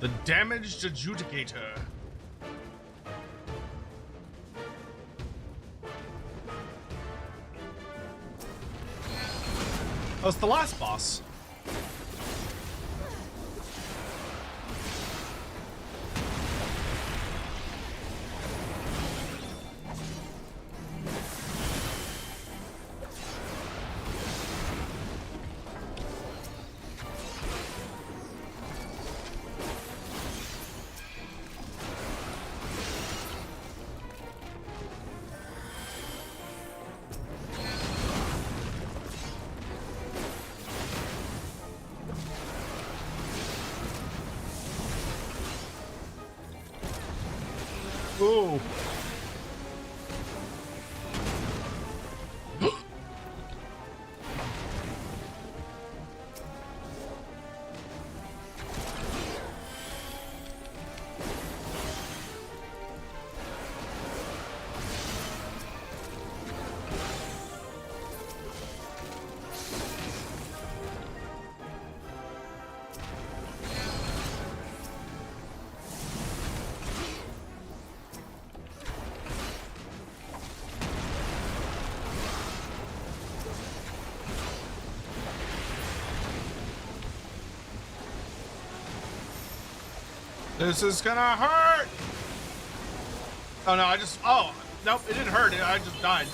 The damaged adjudicator. Oh, it's the last boss. Ooh. This is gonna hurt! Oh no, oh, nope, it didn't hurt, I just died.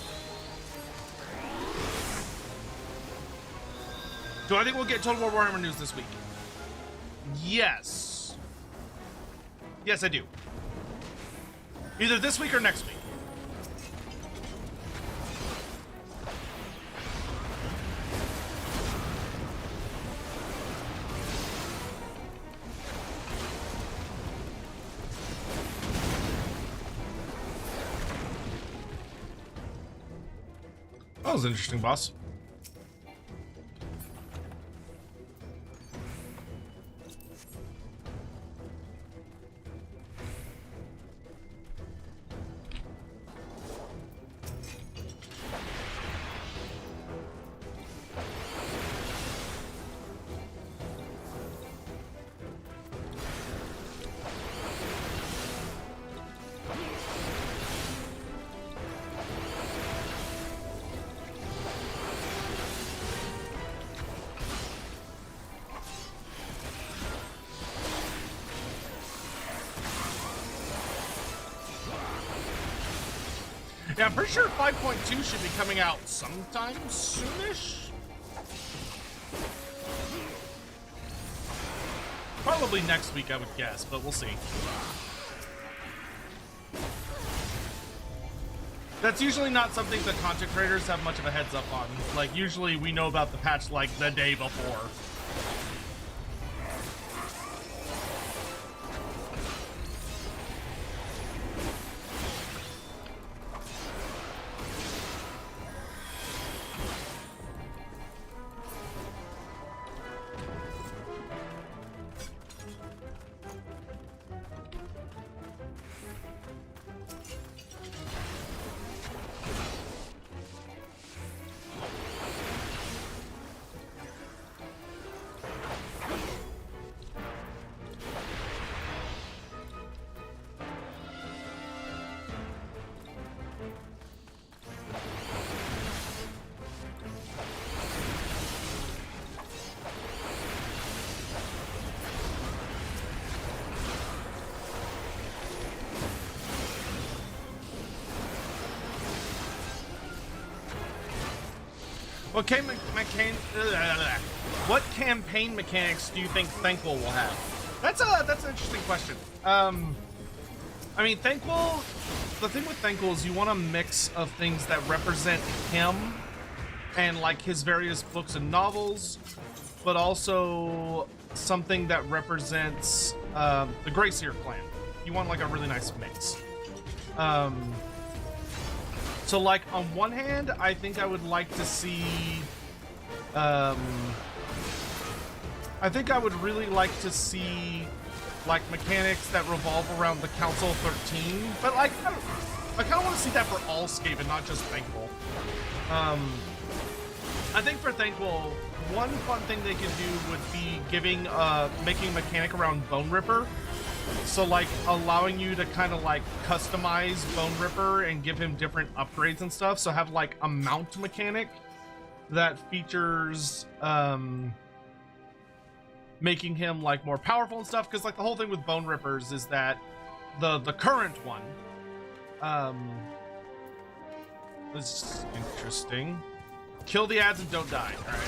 Do I think we'll get Total War Warhammer news this week? Yes. Yes, I do. Either this week or next week. That was interesting, boss. Yeah, I'm pretty sure 5.2 should be coming out sometime soonish. Probably next week, I would guess, but we'll see. That's usually not something that content creators have much of a heads up on. Like, usually we know about the patch like the day before. What campaign mechanics do you think Thankful will have? That's an interesting question. I mean, Thankful, the thing with Thankful is you want a mix of things that represent him and like his various books and novels, but also something that represents the Greyseer clan. You want like a really nice mix. So like on one hand, I think I would like to see, I think I would really like to see like mechanics that revolve around the Council 13, but like, I kind of want to see that for all Skaven, not just Thankful. I think for Thankful, one fun thing they could do would be making a mechanic around Bone Ripper. So like allowing you to kind of like customize Bone Ripper and give him different upgrades and stuff. So have like a mount mechanic that features making him like more powerful and stuff. Because like the whole thing with Bone Rippers is that the current one this is interesting. Kill the ads and don't die. All right.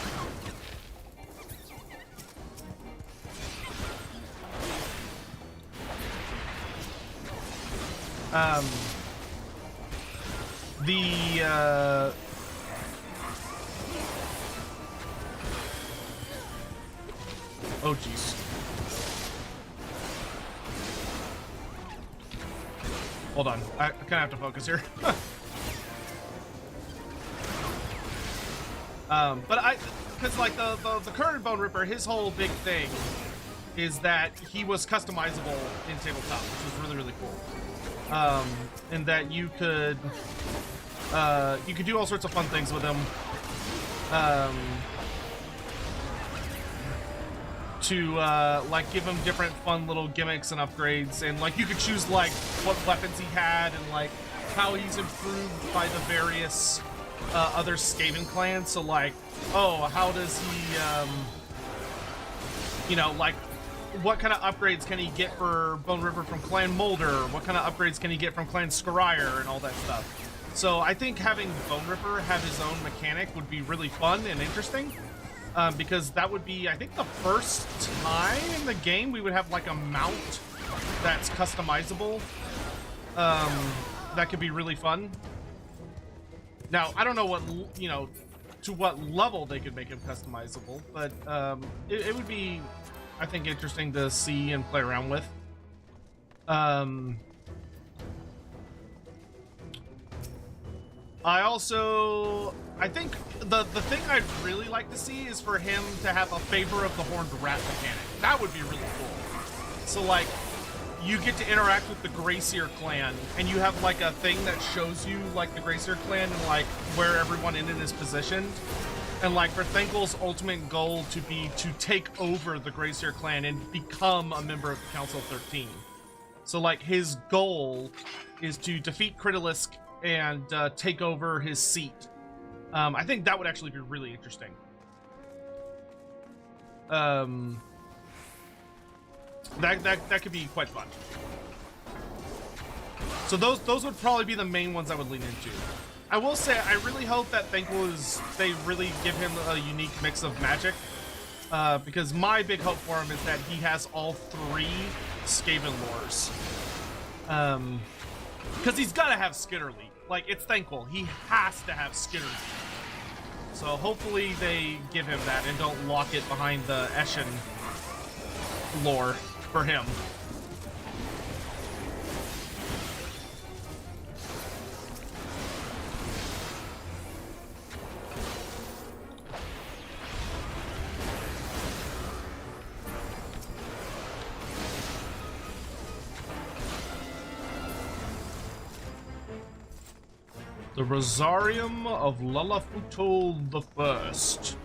Oh jeez. Hold on, I kind of have to focus here. Because like the current Bone Ripper, his whole big thing is that he was customizable in tabletop, which was really, really cool. And that you could do all sorts of fun things with him. To like give him different fun little gimmicks and upgrades, and like you could choose like what weapons he had and like how he's improved by the various other Skaven clans. So like, oh, how does he you know, like what kind of upgrades can he get for Bone Ripper from Clan Molder? What kind of upgrades can he get from Clan Scryer and all that stuff? So I think having Bone Ripper have his own mechanic would be really fun and interesting. Because that would be, I think, the first time in the game we would have like a mount that's customizable. That could be really fun. Now, I don't know what, you know, to what level they could make him customizable, but it would be, I think, interesting to see and play around with. I think the thing I'd really like to see is for him to have a favor of the horned rat mechanic. That would be really cool. So like, you get to interact with the Grayseer clan, and you have like a thing that shows you like the Grayseer clan and like where everyone in it is positioned. And like for Thankful's ultimate goal to be to take over the Grayseer clan and become a member of the Council of 13. So like his goal is to defeat Critalisk and take over his seat. I think that would actually be really interesting. That could be quite fun. So those would probably be the main ones I would lean into. I will say I really hope that they really give him a unique mix of magic, because my big hope for him is that he has all three Skaven lores. Because he's gotta have Skitterly. Like, it's Thankful. He has to have Skitterly. So hopefully they give him that and don't lock it behind the Eshin lore for him. The Rosarium of Lalafuto the First.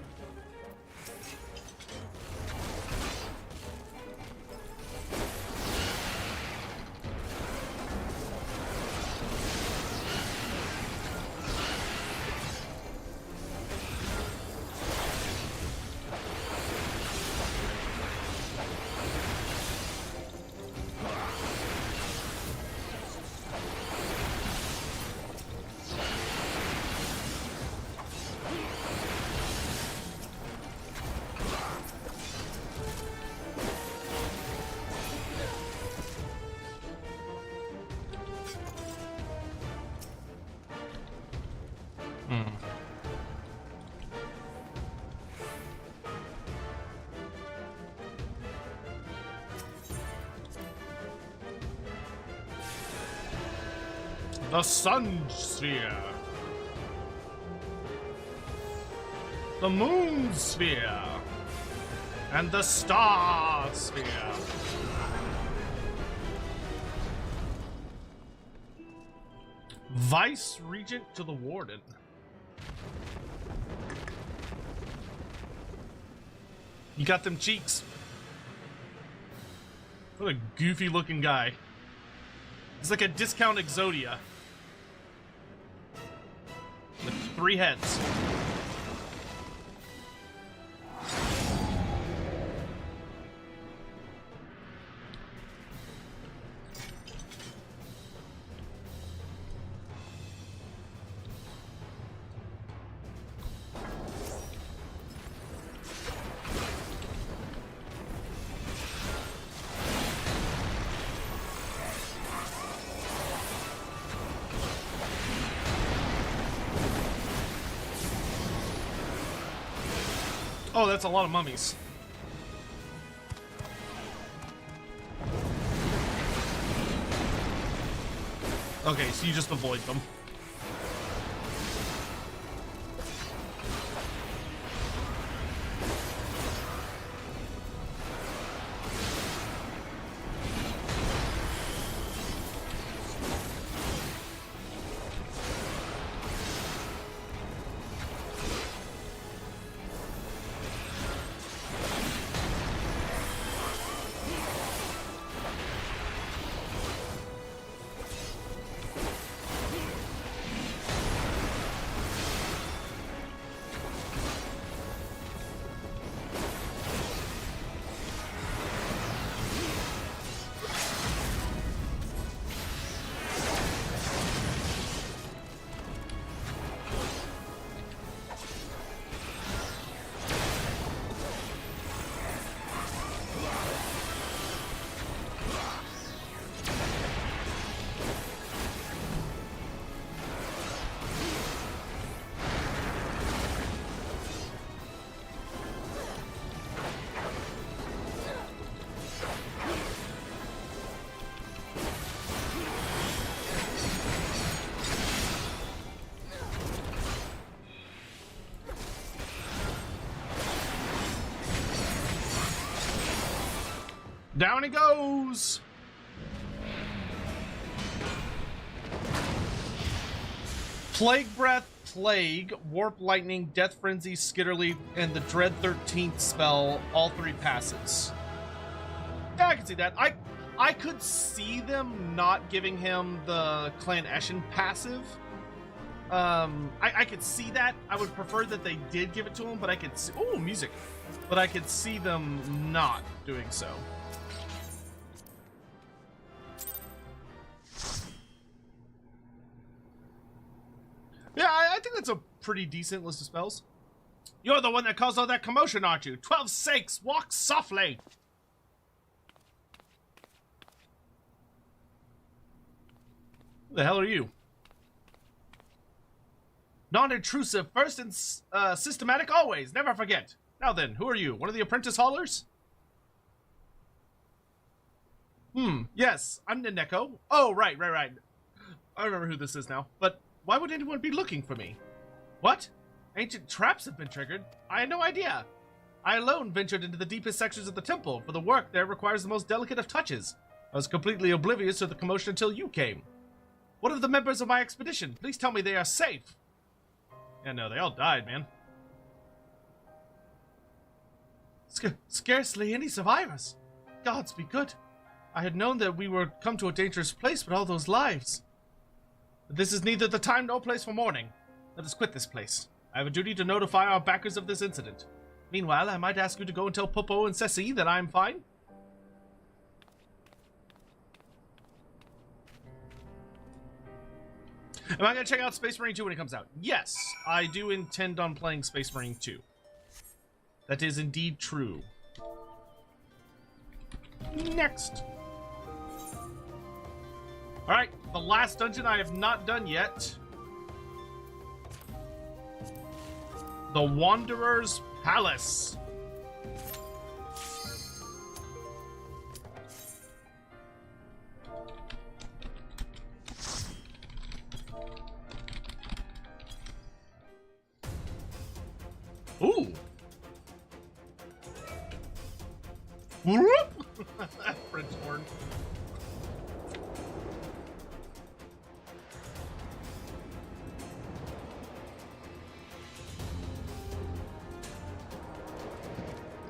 The Sun Sphere. The Moon Sphere. And the Star Sphere. Vice Regent to the Warden. You got them cheeks. What a goofy looking guy. He's like a discount Exodia. With 3 heads. Oh, that's a lot of mummies. Okay, so you just avoid them. Down he goes! Plague Breath, Plague, Warp Lightning, Death Frenzy, Skitterly, and the Dread 13th spell, all 3 passes. Yeah, I can see that. I could see them not giving him the Clan Eshin passive. I could see that. I would prefer that they did give it to him, but I could see... Oh, music. But I could see them not doing so. Yeah, I think that's a pretty decent list of spells. You're the one that caused all that commotion, aren't you? 12 sakes, walk softly! Who the hell are you? Non-intrusive, first and systematic always, never forget. Now then, who are you? One of the apprentice haulers? Yes, I'm Nineko. Oh, right. I remember who this is now, but why would anyone be looking for me? What? Ancient traps have been triggered? I had no idea. I alone ventured into the deepest sections of the temple, for the work there requires the most delicate of touches. I was completely oblivious to the commotion until you came. What of the members of my expedition? Please tell me they are safe. Yeah, no, they all died, man. Scarcely any survivors. Gods be good. I had known that we were come to a dangerous place with all those lives. But this is neither the time nor place for mourning. Let us quit this place. I have a duty to notify our backers of this incident. Meanwhile, I might ask you to go and tell Popo and Ceci that I'm fine. Am I going to check out Space Marine 2 when it comes out? Yes, I do intend on playing Space Marine 2. That is indeed true. Next. Alright, the last dungeon I have not done yet. The Wanderer's Palace. Ooh. Whoop! French horn.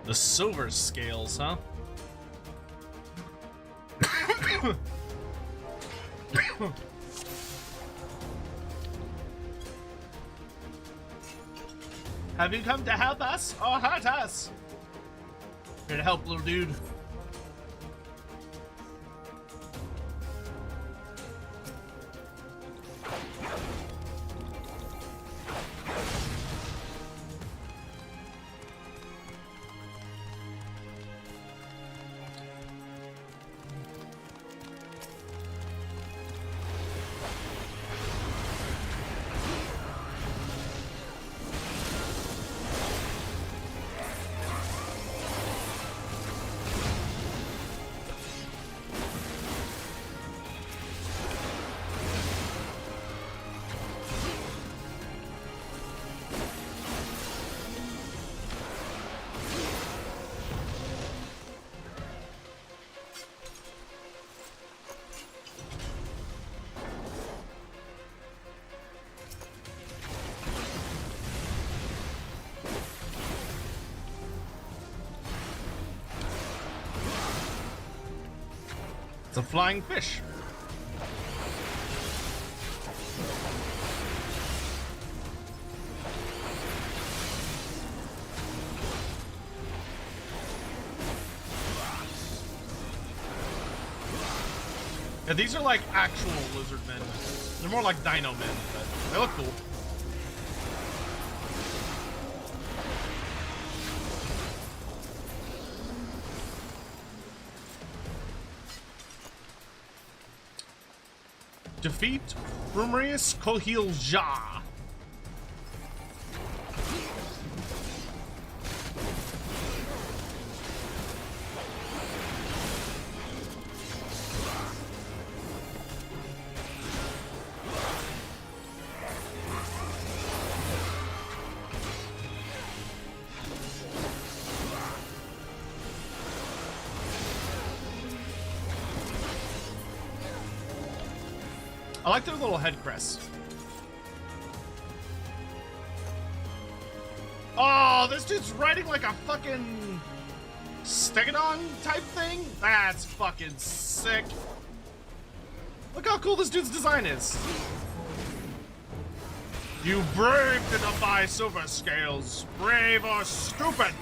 The silver scales, huh? Have you come to help us or hurt us? Here to help, little dude. It's a flying fish. Yeah, these are like actual lizard men. They're more like dino men, but they look cool. Defeat Rumorius Kohilja. I like their little head crests. Oh, this dude's riding like a fucking stegodon type thing? That's fucking sick. Look how cool this dude's design is. You brave to defy silver scales, brave or stupid.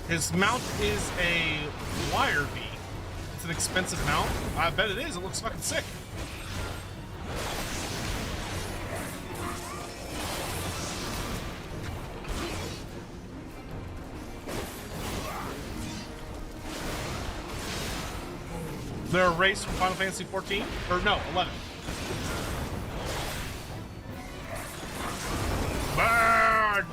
His mount is a wire bee. It's an expensive mount. I bet it is. It looks fucking sick. They're a race from Final Fantasy 14? Or no, 11. Burn!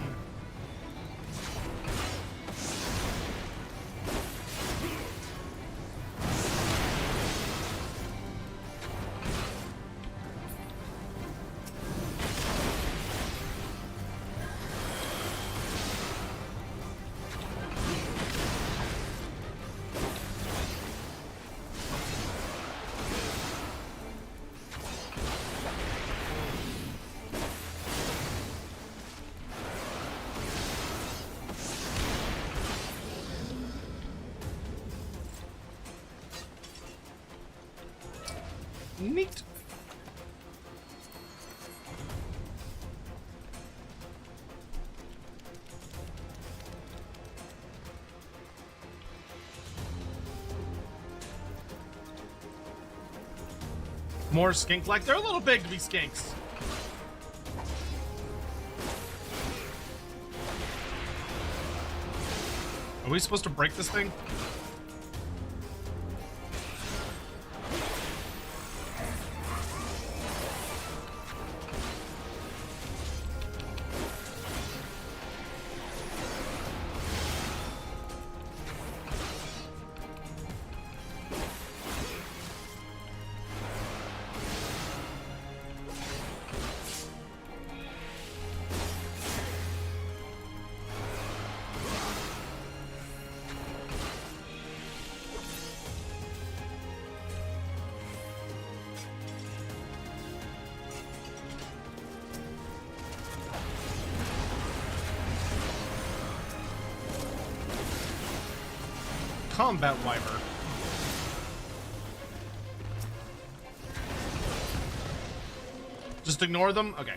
Neat. More skink like. They're a little big to be skinks. Are we supposed to break this thing? combat wyvern. Just ignore them? Okay.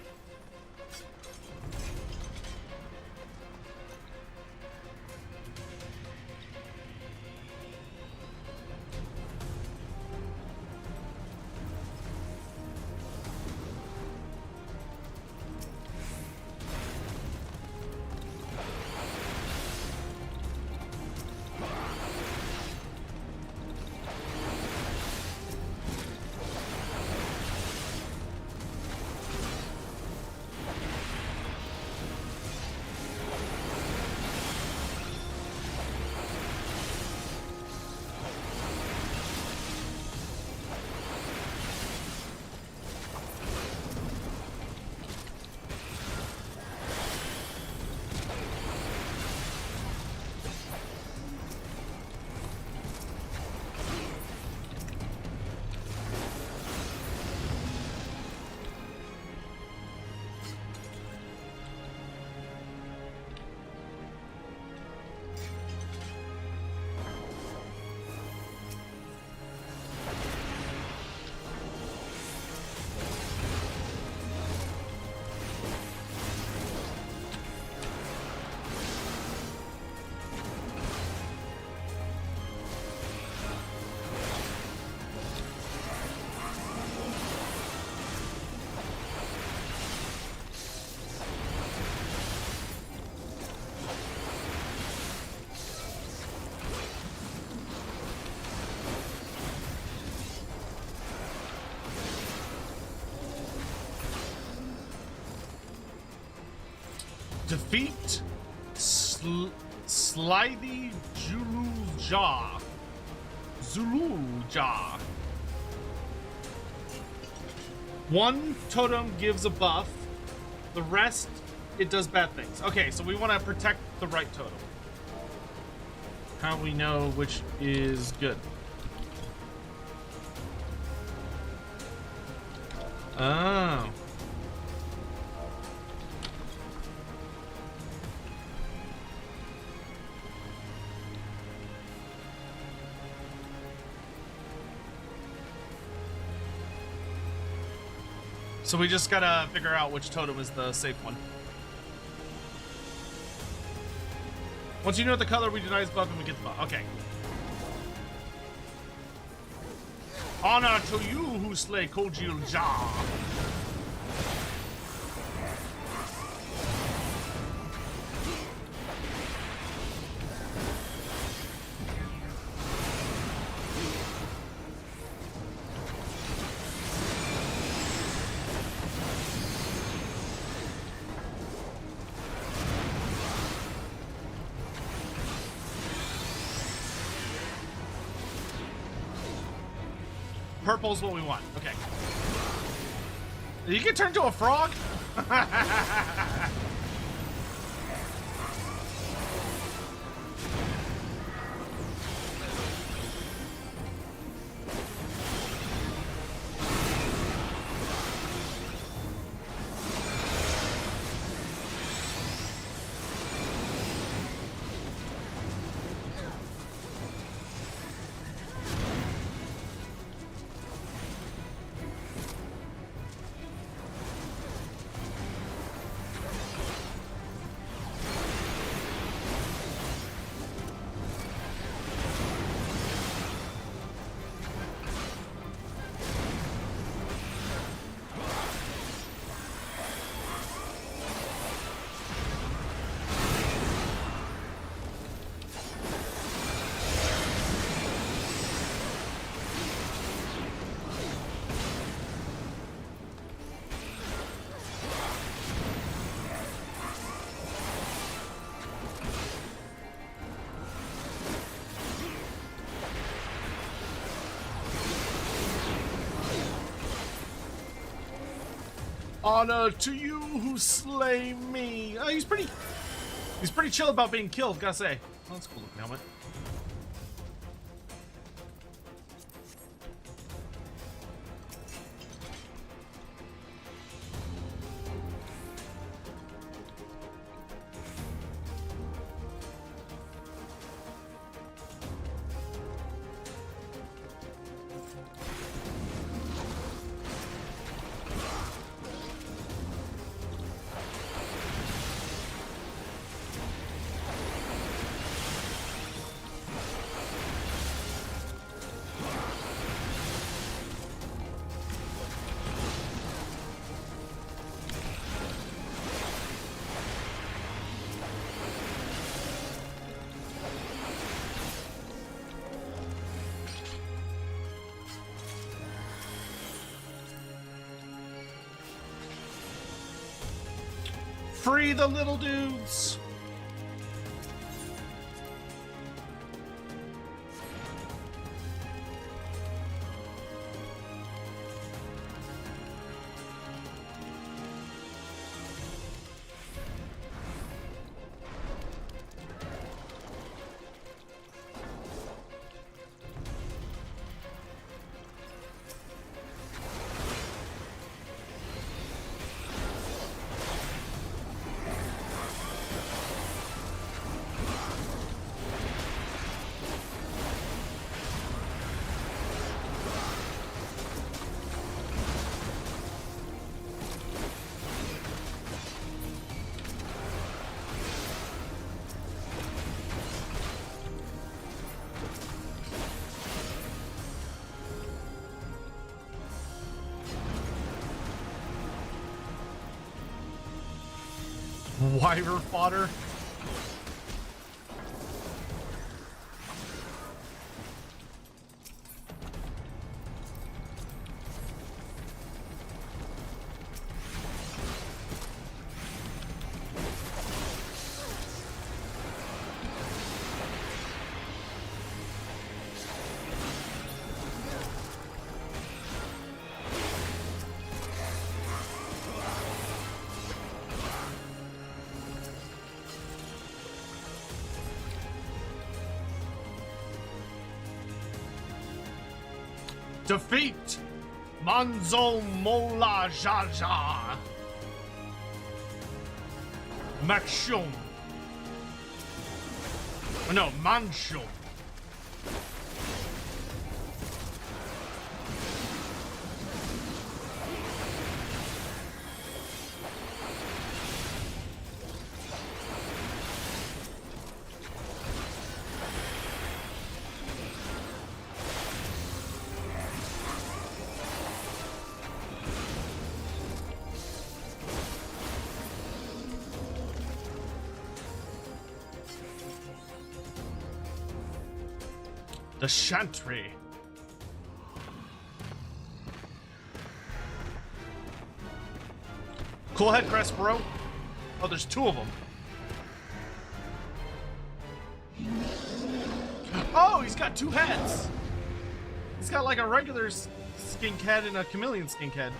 Defeat Slithy Zuluja. Zuluja. One totem gives a buff. The rest, it does bad things. Okay, so we want to protect the right totem. How do we know which is good? Oh. So we just gotta figure out which totem is the safe one. Once you know the color, we deny his buff and we get the buff. Okay. Honor to you who slay Kojil Jar. Purple's what we want. Okay. You can turn into a frog? Honor to you who slay me. Oh, he's pretty chill about being killed, gotta say. Oh, that's a cool looking helmet. Free the little dudes! Wyvern fodder. Defeat Manzo Mola Jaja Makshum. No, Manshum. The Chantry. Cool head crest, bro. Oh, there's two of them. Oh, he's got two heads. He's got like a regular skink head and a chameleon skink head.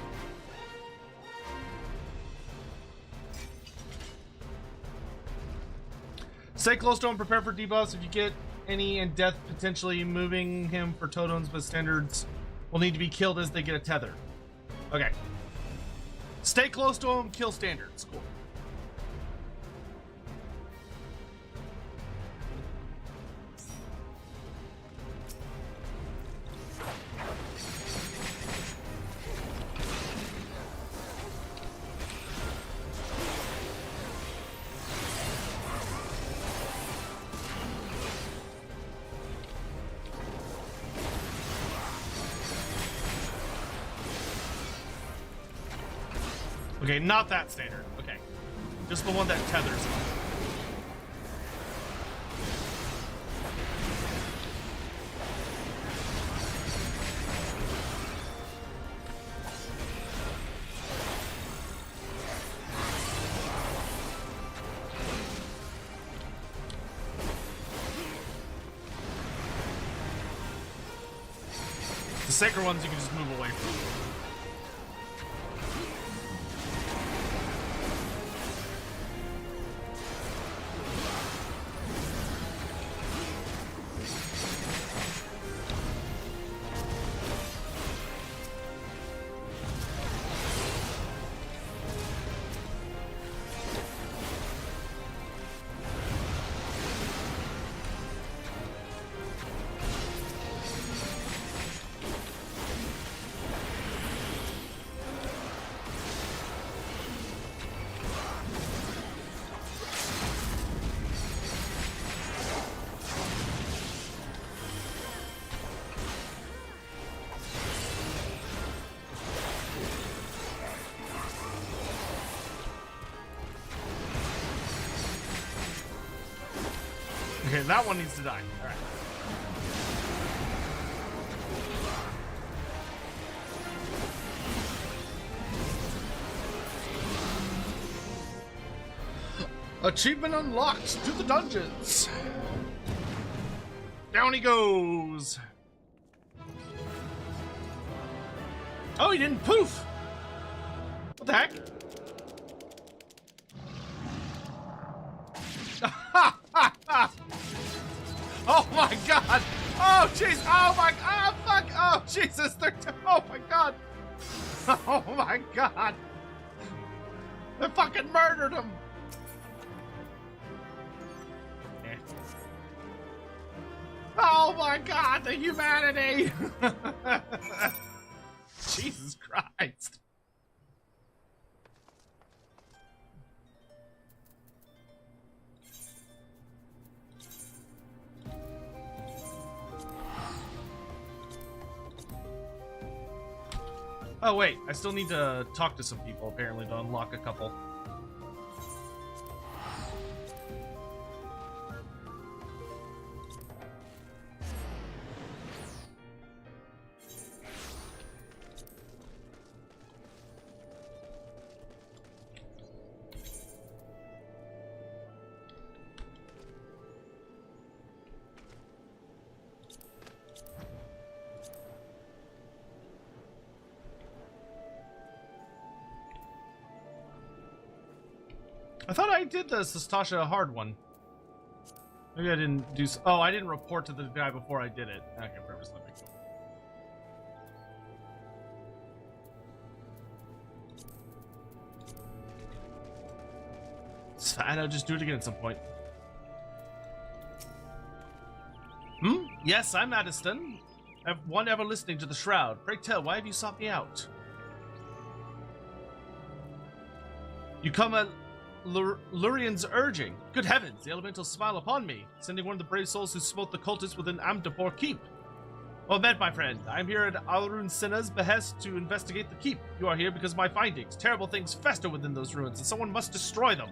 Stay close to him, prepare for debuffs. If you get any in death, potentially moving him for totems, but standards will need to be killed as they get a tether. Okay. Stay close to him, kill standards. Cool. Okay, not that standard. Okay. Just the one that tethers him. The sacred ones you can just move away from. Okay, that one needs to die. All right. Achievement unlocked to the dungeons. Down he goes. Oh, he didn't poof. What the heck? Oh my god. Oh jeez. Oh my. Oh fuck. Oh Jesus. Oh my god. Oh my god. They fucking murdered him. Oh my god, the humanity! Jesus Christ. Oh wait, I still need to talk to some people apparently to unlock a couple. I thought I did the Sastasha hard one. Maybe I didn't do. Oh, I didn't report to the guy before I did it. Okay, purpose. Let me go. It's fine. I'll just do it again at some point. Yes, I'm Addiston. One ever listening to the Shroud. Pray tell, why have you sought me out? You come at Lurian's urging. Good heavens, the elementals smile upon me, sending one of the brave souls who smote the cultists within Amdapor Keep. Well met, my friend. I am here at Alrun Senna's behest to investigate the keep. You are here because of my findings. Terrible things fester within those ruins, and someone must destroy them.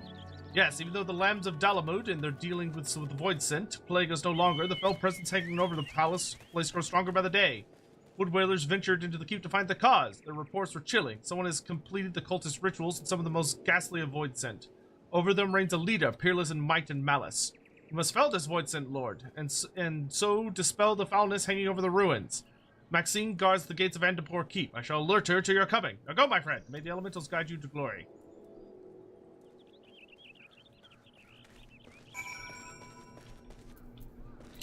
Yes, even though the lambs of Dalamud and their dealing with the void scent plague us no longer, the fell presence hanging over the place grows stronger by the day. Wood Whalers ventured into the keep to find the cause. Their reports were chilling. Someone has completed the cultist rituals and some of the most ghastly of void scent. Over them reigns a leader, peerless in might and malice. You must fell this void scent, Lord, and so dispel the foulness hanging over the ruins. Maxine guards the gates of Andapor Keep. I shall alert her to your coming. Now go, my friend. May the elementals guide you to glory.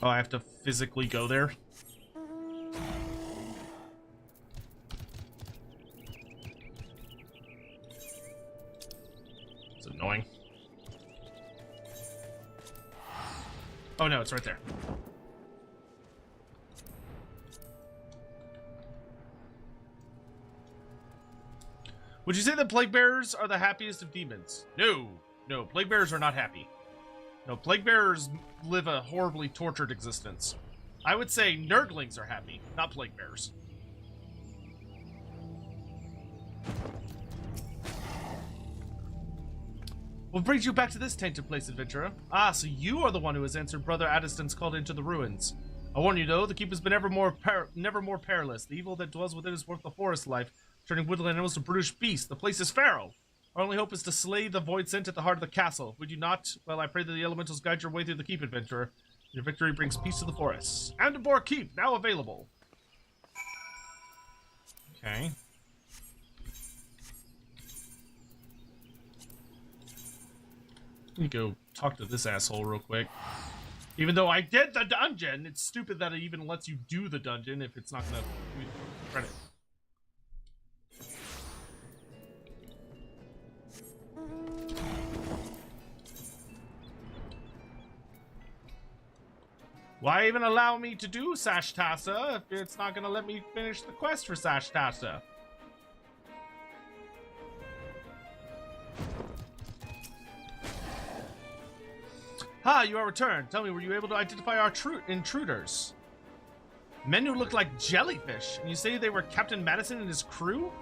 Oh, I have to physically go there? It's annoying. Oh no, it's right there. Would you say that plague bearers are the happiest of demons? No. No, plague bearers are not happy. No, plague bearers live a horribly tortured existence. I would say nerdlings are happy, not plague bearers. What brings you back to this tainted place, adventurer? Ah, so you are the one who has answered Brother Addiston's call into the ruins. I warn you, though, the keep has been never more perilous. The evil that dwells within is worth the forest life, turning woodland animals to brutish beasts. The place is feral. Our only hope is to slay the void scent at the heart of the castle. Would you not? Well, I pray that the elementals guide your way through the keep, adventurer. Your victory brings peace to the forests. Andapor Keep, now available. Okay. Let me go talk to this asshole real quick. Even though I did the dungeon, it's stupid that it even lets you do the dungeon if it's not gonna give you credit. Why even allow me to do Sashtasa if it's not gonna let me finish the quest for Sashtasa? Ah, you are returned. Tell me, were you able to identify our intruders? Men who look like jellyfish, and you say they were Captain Madison and his crew?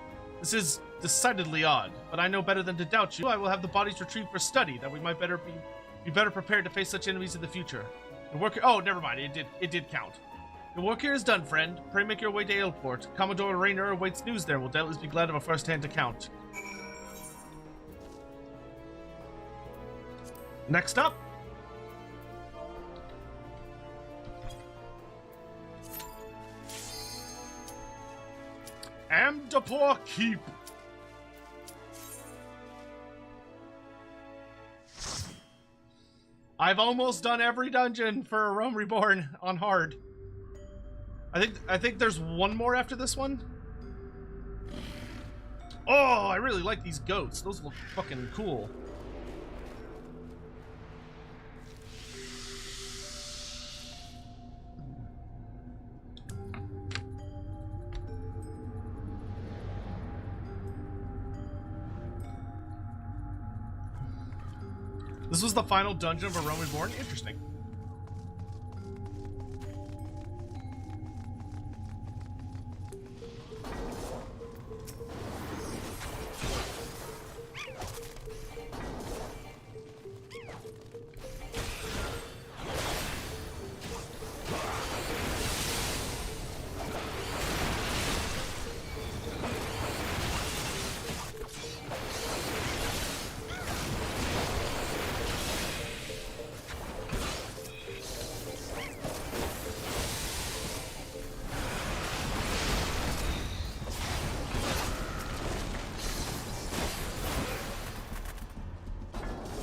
This is decidedly odd, but I know better than to doubt you. I will have the bodies retrieved for study, that we might be better prepared to face such enemies in the future. Your work here, oh, never mind, it did count. Your work here is done, friend. Pray make your way to Ailport. Commodore Raynor awaits news there. We'll doubtless be glad of a first-hand account. Next up, Amdapor Keep. I've almost done every dungeon for A Realm Reborn on hard. I think there's one more after this one. Oh, I really like these goats. Those look fucking cool. This was the final dungeon of A Realm Reborn? Interesting.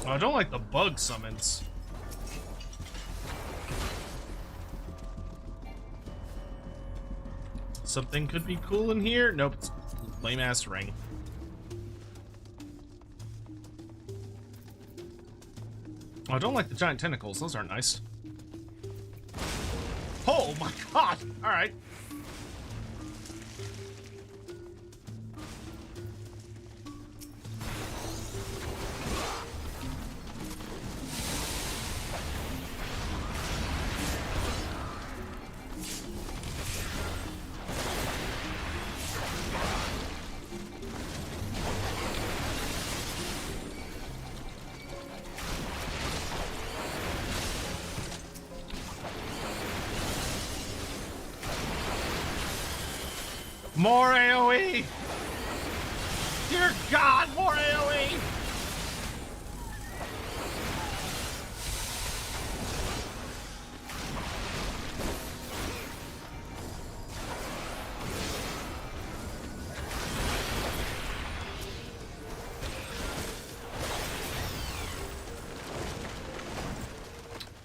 I don't like the bug summons. Something could be cool in here. Nope, it's lame ass ring. Oh, I don't like the giant tentacles. Those aren't nice. Oh my god! All right. More AoE! Dear God, more AoE!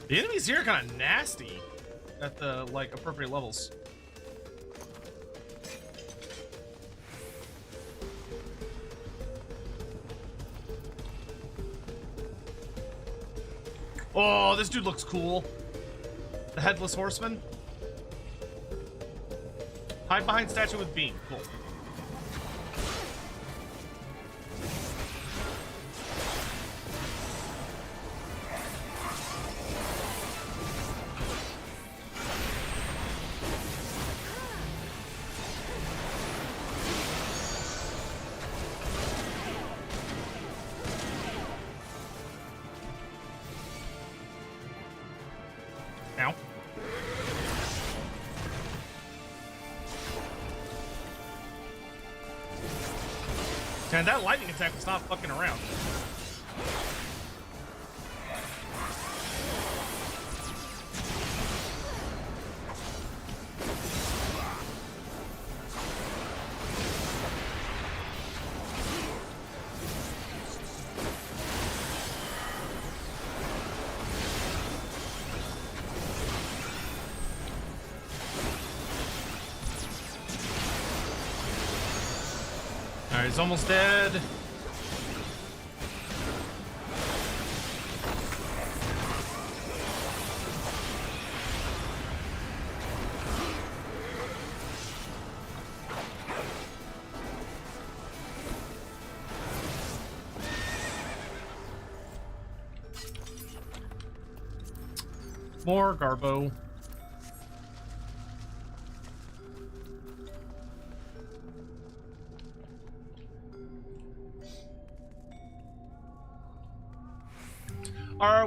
The enemies here are kind of nasty at the, like, appropriate levels. Oh, this dude looks cool. The Headless Horseman. Hide behind statue with beam. Cool. Ow. Man, that lightning attack was not fucking around. Alright, he's almost dead. More Garbo.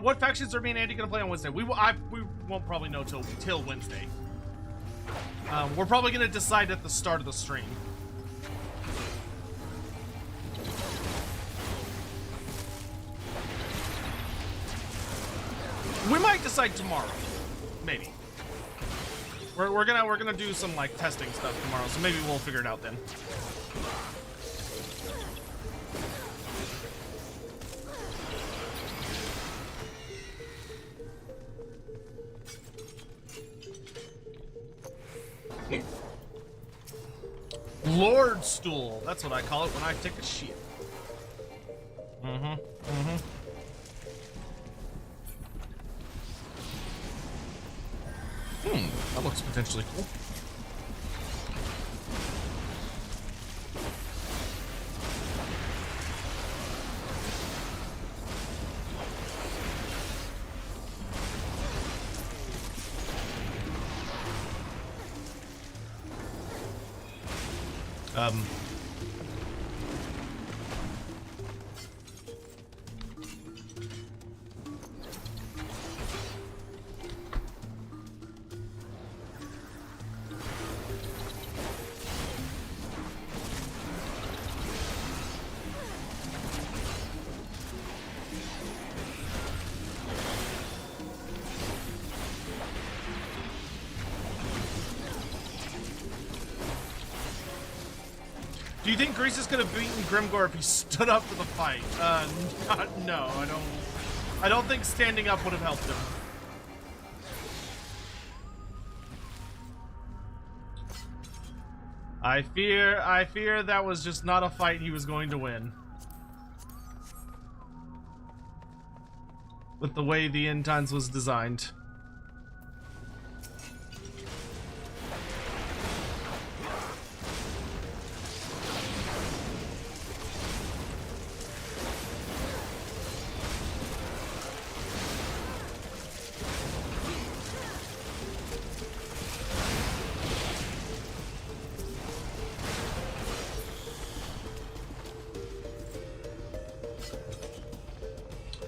What factions are me and Andy gonna play on Wednesday? We won't probably know till Wednesday. We're probably gonna decide at the start of the stream. We might decide tomorrow. Maybe. We're gonna do some like testing stuff tomorrow, so maybe we'll figure it out then. Lord stool. That's what I call it when I take a shit. That looks potentially cool. Do you think Greasus could have beaten Grimgor if he stood up to the fight? No, I don't think standing up would have helped him. I fear that was just not a fight he was going to win. With the way the end times was designed.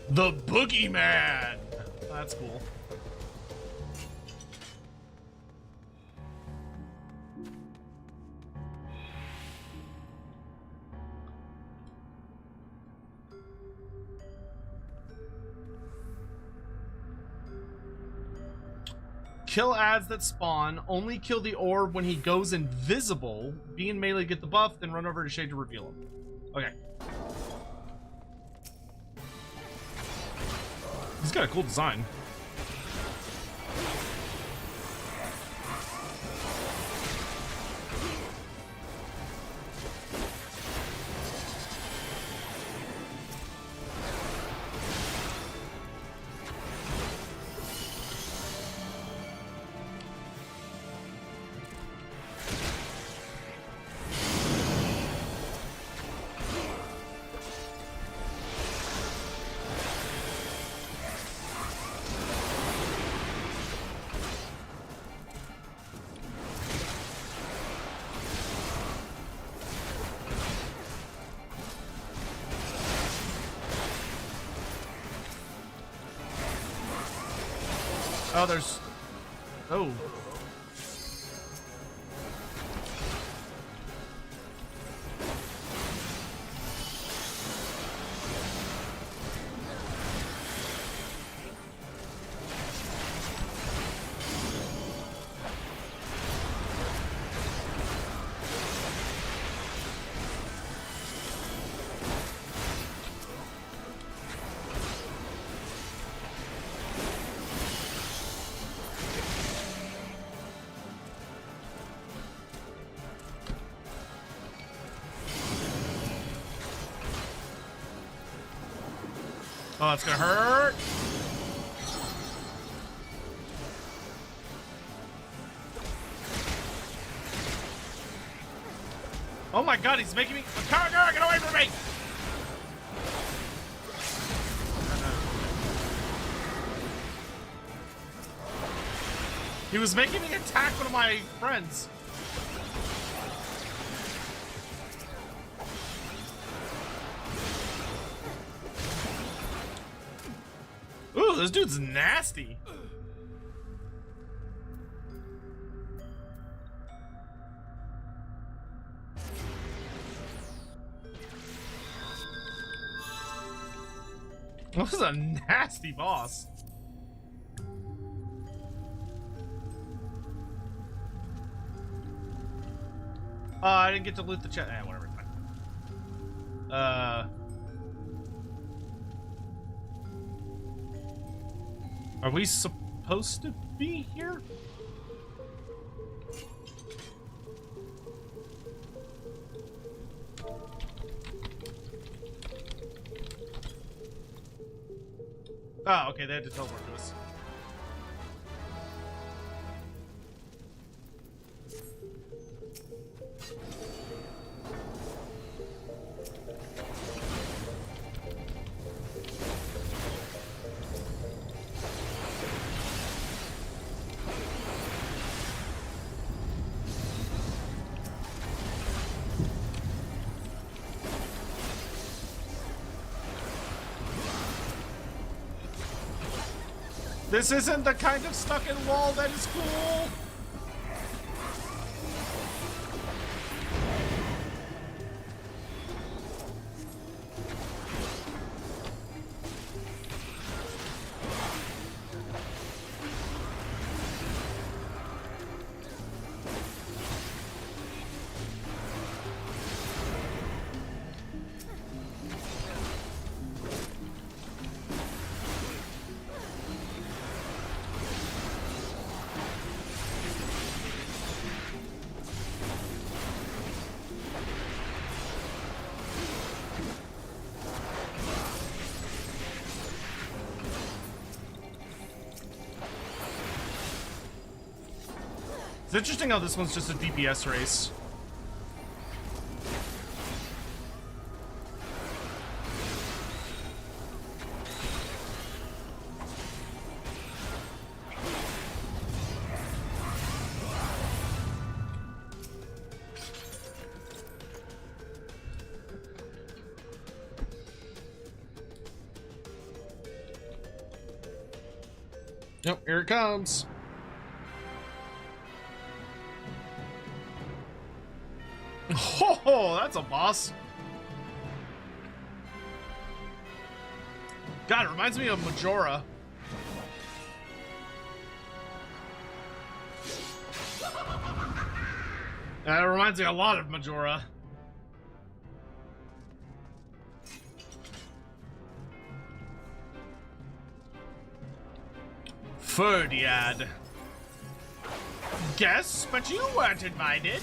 The Boogeyman! That's cool. Kill ads that spawn. Only kill the orb when he goes invisible. Be in melee, get the buff, then run over to Shade to reveal him. Okay. He's got a cool design. Oh, there's... Oh. Oh, that's gonna hurt. Oh my god, he's making me... Kara, get away from me! He was making me attack one of my friends. Ooh, this dude's nasty. This is a nasty boss. I didn't get to loot the chest. Whatever. Fine. Are we supposed to be here? Oh, okay, they had to teleport to us. This isn't the kind of stuck-in wall that is cool! It's interesting how this one's just a DPS race. Yep, here it comes. Oh, that's a boss. God, it reminds me of Majora. It reminds me a lot of Majora. Ferdiad. Guess, but you weren't invited.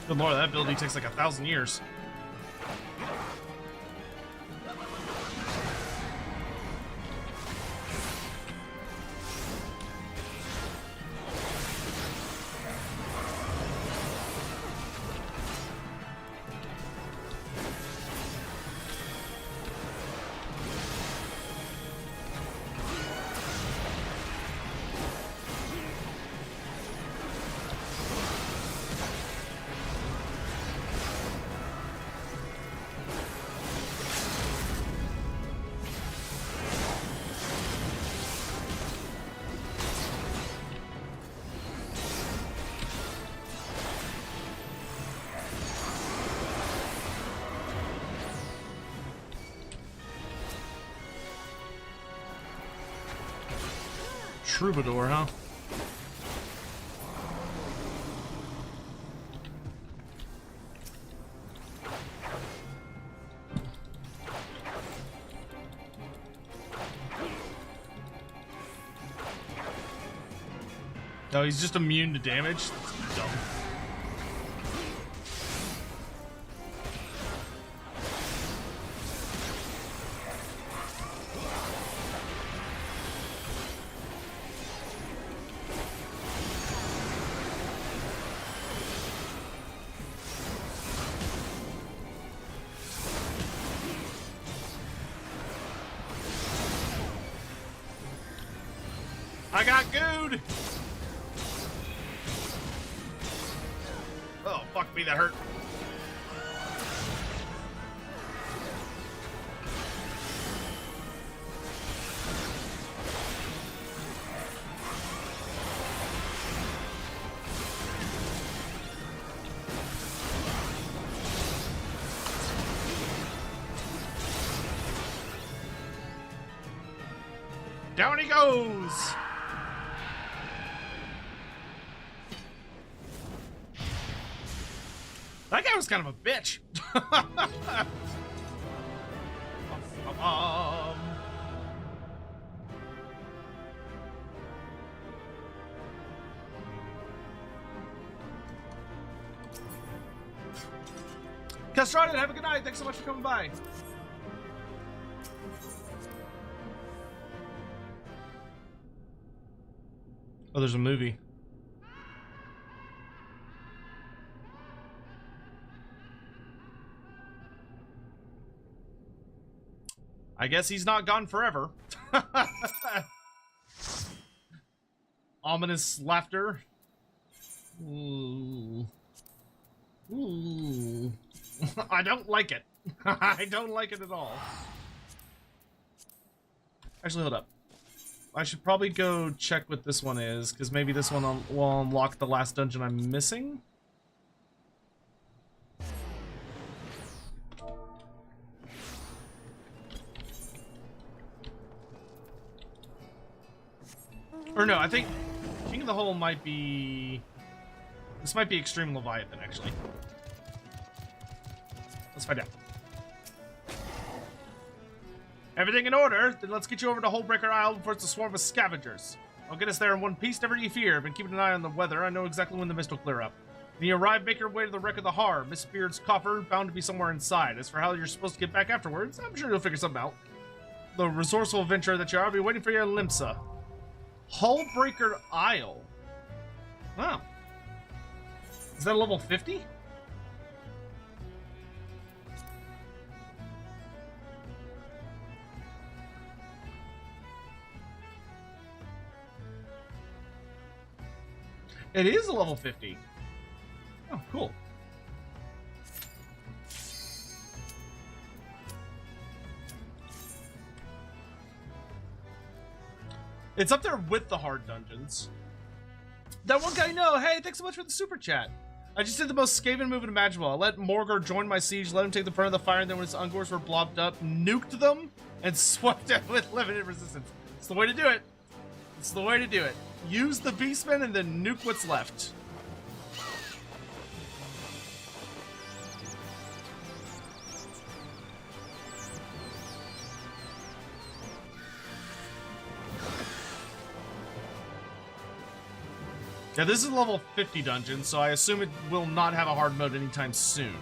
Good lord, that ability takes like 1,000 years. Troubadour, huh? No, he's just immune to damage. That's dumb. I got gooed! Oh, fuck me, that hurt. Down he goes! That guy was kind of a bitch. Castrated, have a good night. Thanks so much for coming by. Oh, there's a movie. I guess he's not gone forever. Ominous laughter. Ooh. Ooh. I don't like it. I don't like it at all. Actually, hold up. I should probably go check what this one is, because maybe this one will unlock the last dungeon I'm missing. Or no, I think King of the Hole might be... This might be Extreme Leviathan, actually. Let's find out. Everything in order? Then let's get you over to Hullbreaker Isle before it's a swarm of scavengers. I'll get us there in one piece, never you fear. I've been keeping an eye on the weather. I know exactly when the mist will clear up. When you arrive, make your way to the wreck of the Har. Miss Beard's coffer, bound to be somewhere inside. As for how you're supposed to get back afterwards, I'm sure you'll figure something out. The resourceful adventurer that you are, I'll be waiting for you in Limsa. Hullbreaker Isle. Wow. Is that a level 50? It is a level 50. Oh, cool. It's up there with the hard dungeons. That one guy, no. Hey, thanks so much for the super chat. I just did the most Skaven move imaginable. I let Morgor join my siege, let him take the front of the fire, and then when his Ungors were blobbed up, nuked them, and swept them with limited resistance. It's the way to do it. It's the way to do it. Use the Beastmen and then nuke what's left. Yeah, this is a level 50 dungeon, so I assume it will not have a hard mode anytime soon.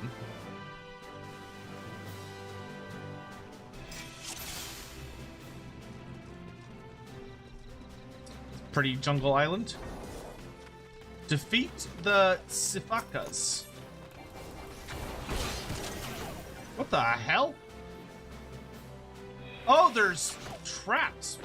Pretty jungle island. Defeat the Sifakas. What the hell? Oh, there's traps.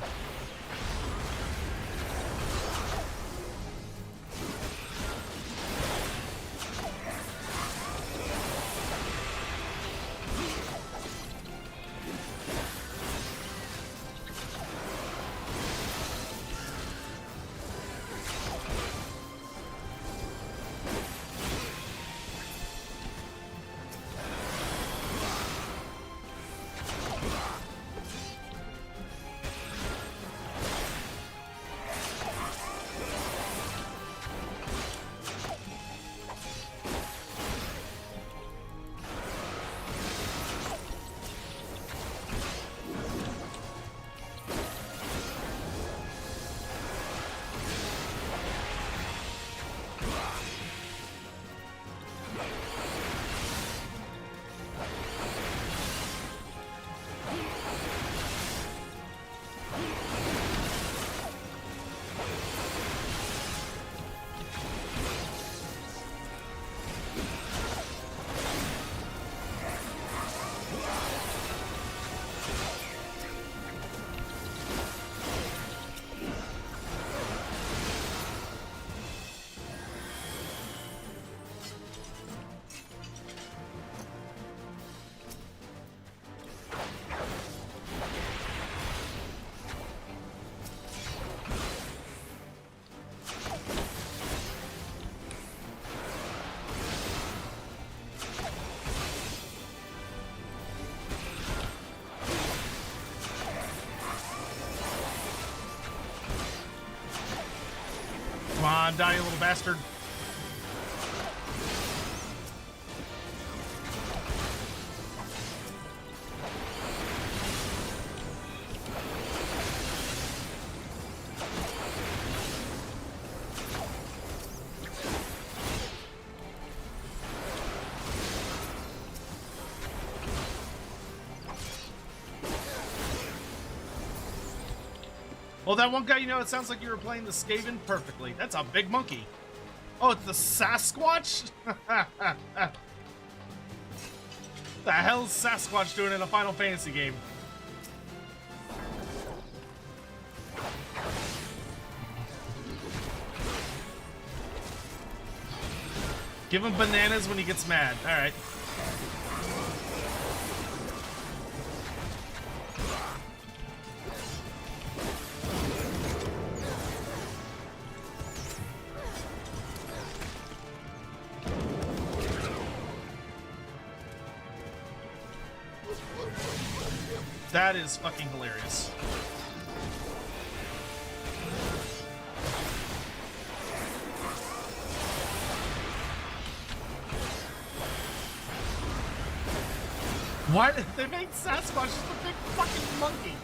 Come on, die, you little bastard. Well, that one guy, you know, it sounds like you were playing the Skaven perfectly. That's a big monkey. Oh, it's the Sasquatch? The hell's Sasquatch doing in a Final Fantasy game? Give him bananas when he gets mad. All right. That is fucking hilarious. Why did they make Sasquatch just a big fucking monkey?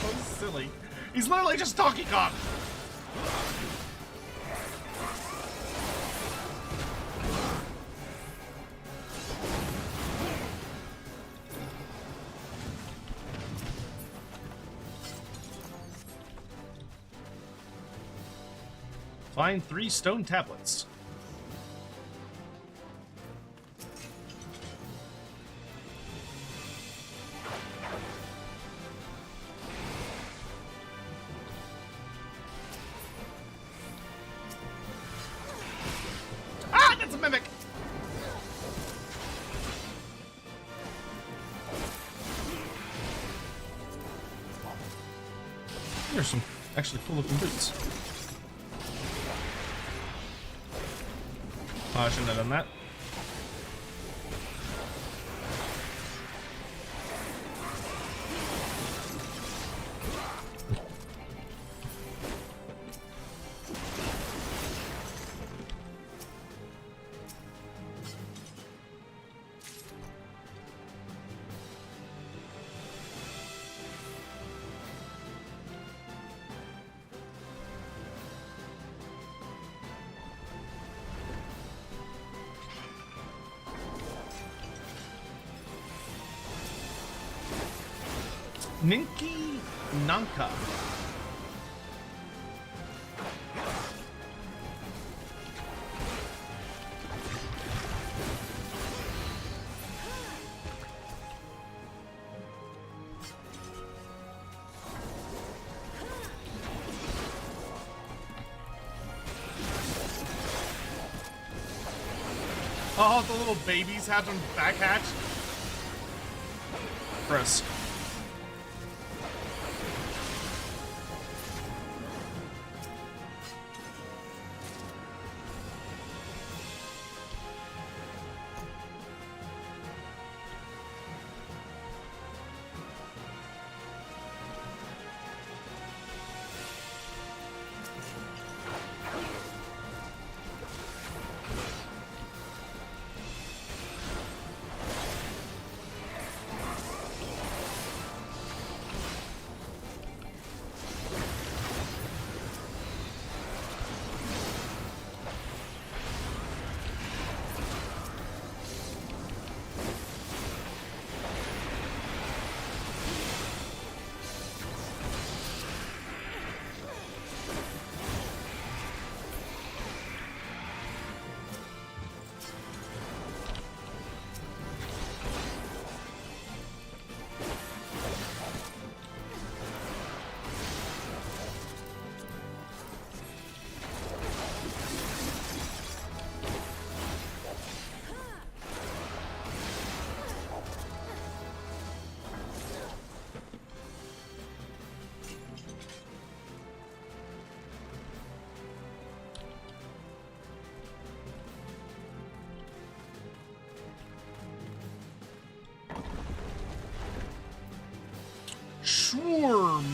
So silly. He's literally just Donkey Kong. Find 3 stone tablets. Ah, that's a mimic! There's some actually cool looking boots. Oh, I shouldn't have done that. Ninki Nanka. Oh, the little babies have them back hatched. Gross. Swarm.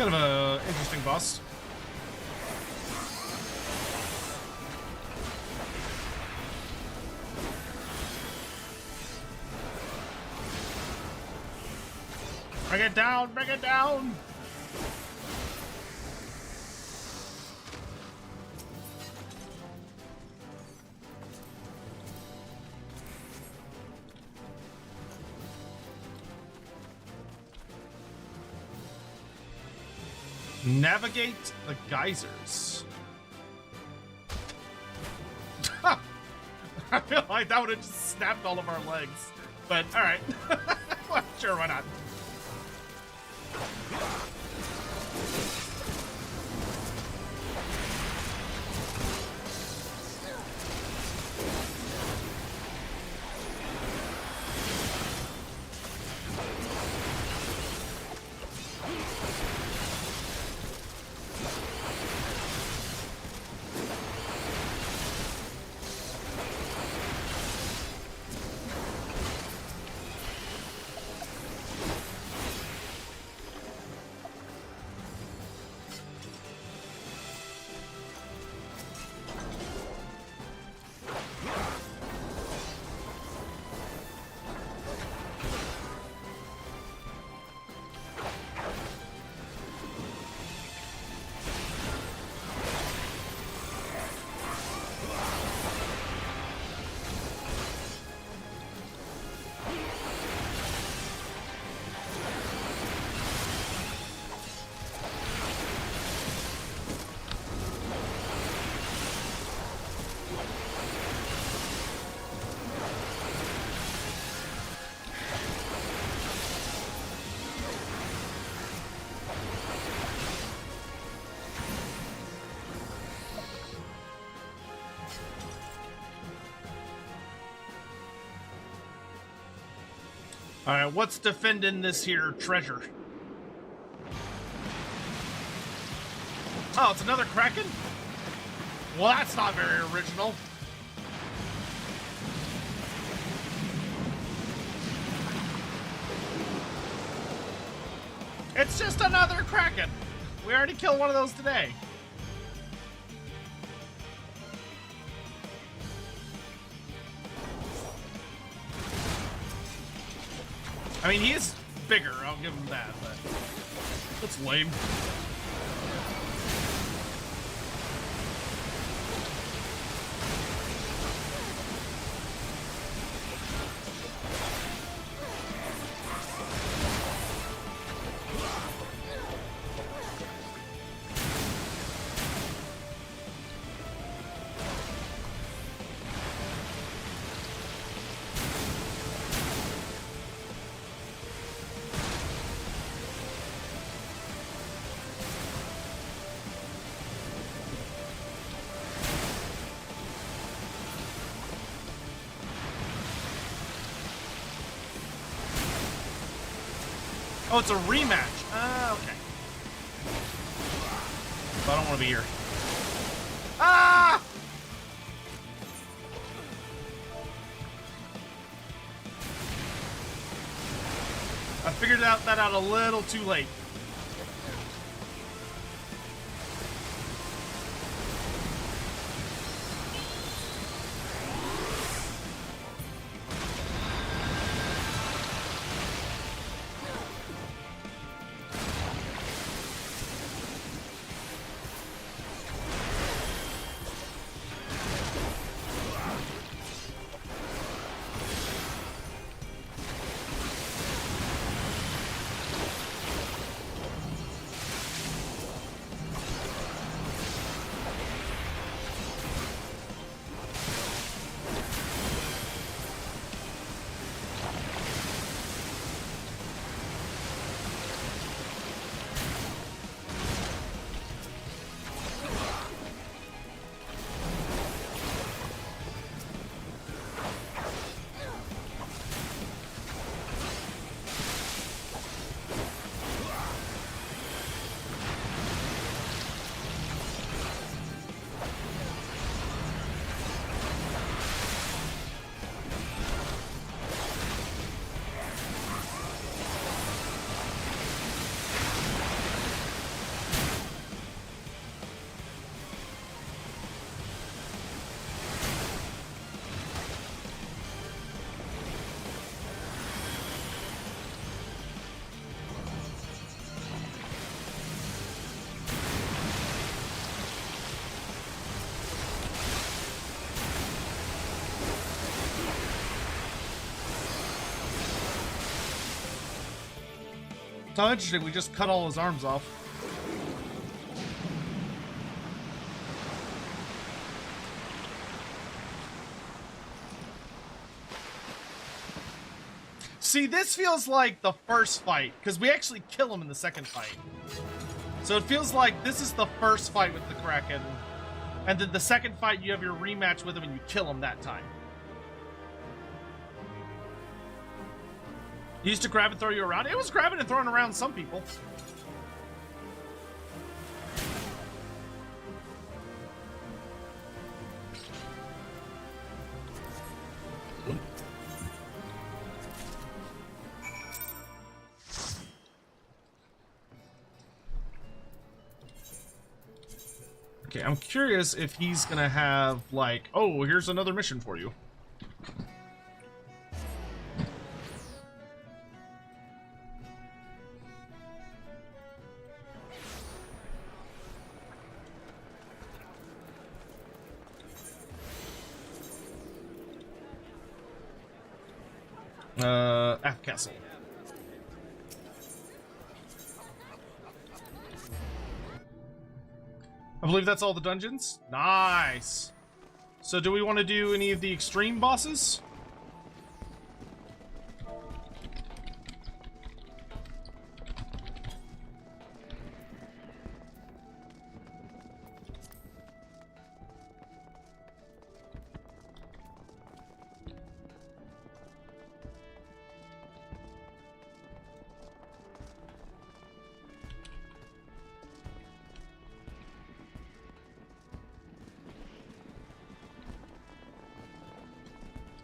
kind of a interesting boss. Bring it down! Bring it down! Navigate the geysers. I feel like that would have just snapped all of our legs. But, alright. Well, sure, why not? Alright, what's defending this here treasure? Oh, it's another Kraken? Well, that's not very original. It's just another Kraken. We already killed one of those today. I mean, he is bigger, I'll give him that, but that's lame. Oh, it's a rematch. Ah, okay. But I don't want to be here. Ah! I figured that out a little too late. Oh, interesting. We just cut all his arms off. See, this feels like the first fight, because we actually kill him in the second fight. So it feels like this is the first fight with the Kraken, and then the second fight you have your rematch with him and you kill him that time. He used to grab and throw you around? It was grabbing and throwing around some people. Okay, I'm curious if he's gonna have, like, oh, here's another mission for you. Aft Castle. I believe that's all the dungeons. Nice. So do we want to do any of the extreme bosses?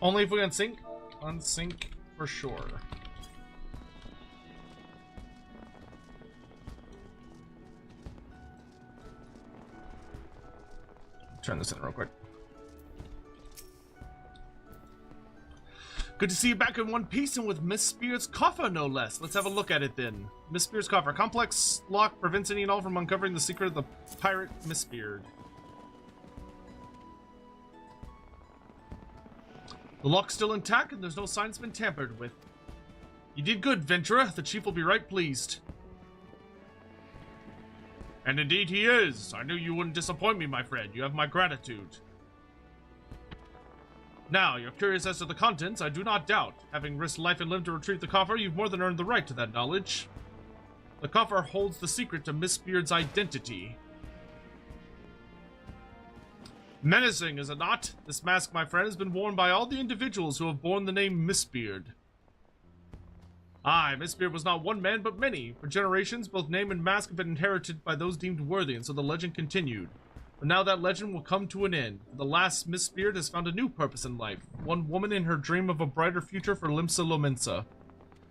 Only if we unsync? Unsync for sure. Turn this in real quick. Good to see you back in one piece and with Miss Spear's coffer, no less. Let's have a look at it then. Miss Spear's coffer. Complex lock prevents any and all from uncovering the secret of the pirate Miss Spear. The lock's still intact, and there's no sign it's been tampered with. You did good, Venturer. The chief will be right pleased. And indeed he is. I knew you wouldn't disappoint me, my friend. You have my gratitude. Now, you're curious as to the contents, I do not doubt. Having risked life and limb to retrieve the coffer, you've more than earned the right to that knowledge. The coffer holds the secret to Miss Beard's identity. Menacing, is it not? This mask, my friend, has been worn by all the individuals who have borne the name Mistbeard. Aye, Mistbeard was not one man, but many. For generations, both name and mask have been inherited by those deemed worthy, and so the legend continued. But now that legend will come to an end. The last Mistbeard has found a new purpose in life. One woman in her dream of a brighter future for Limsa Lominsa.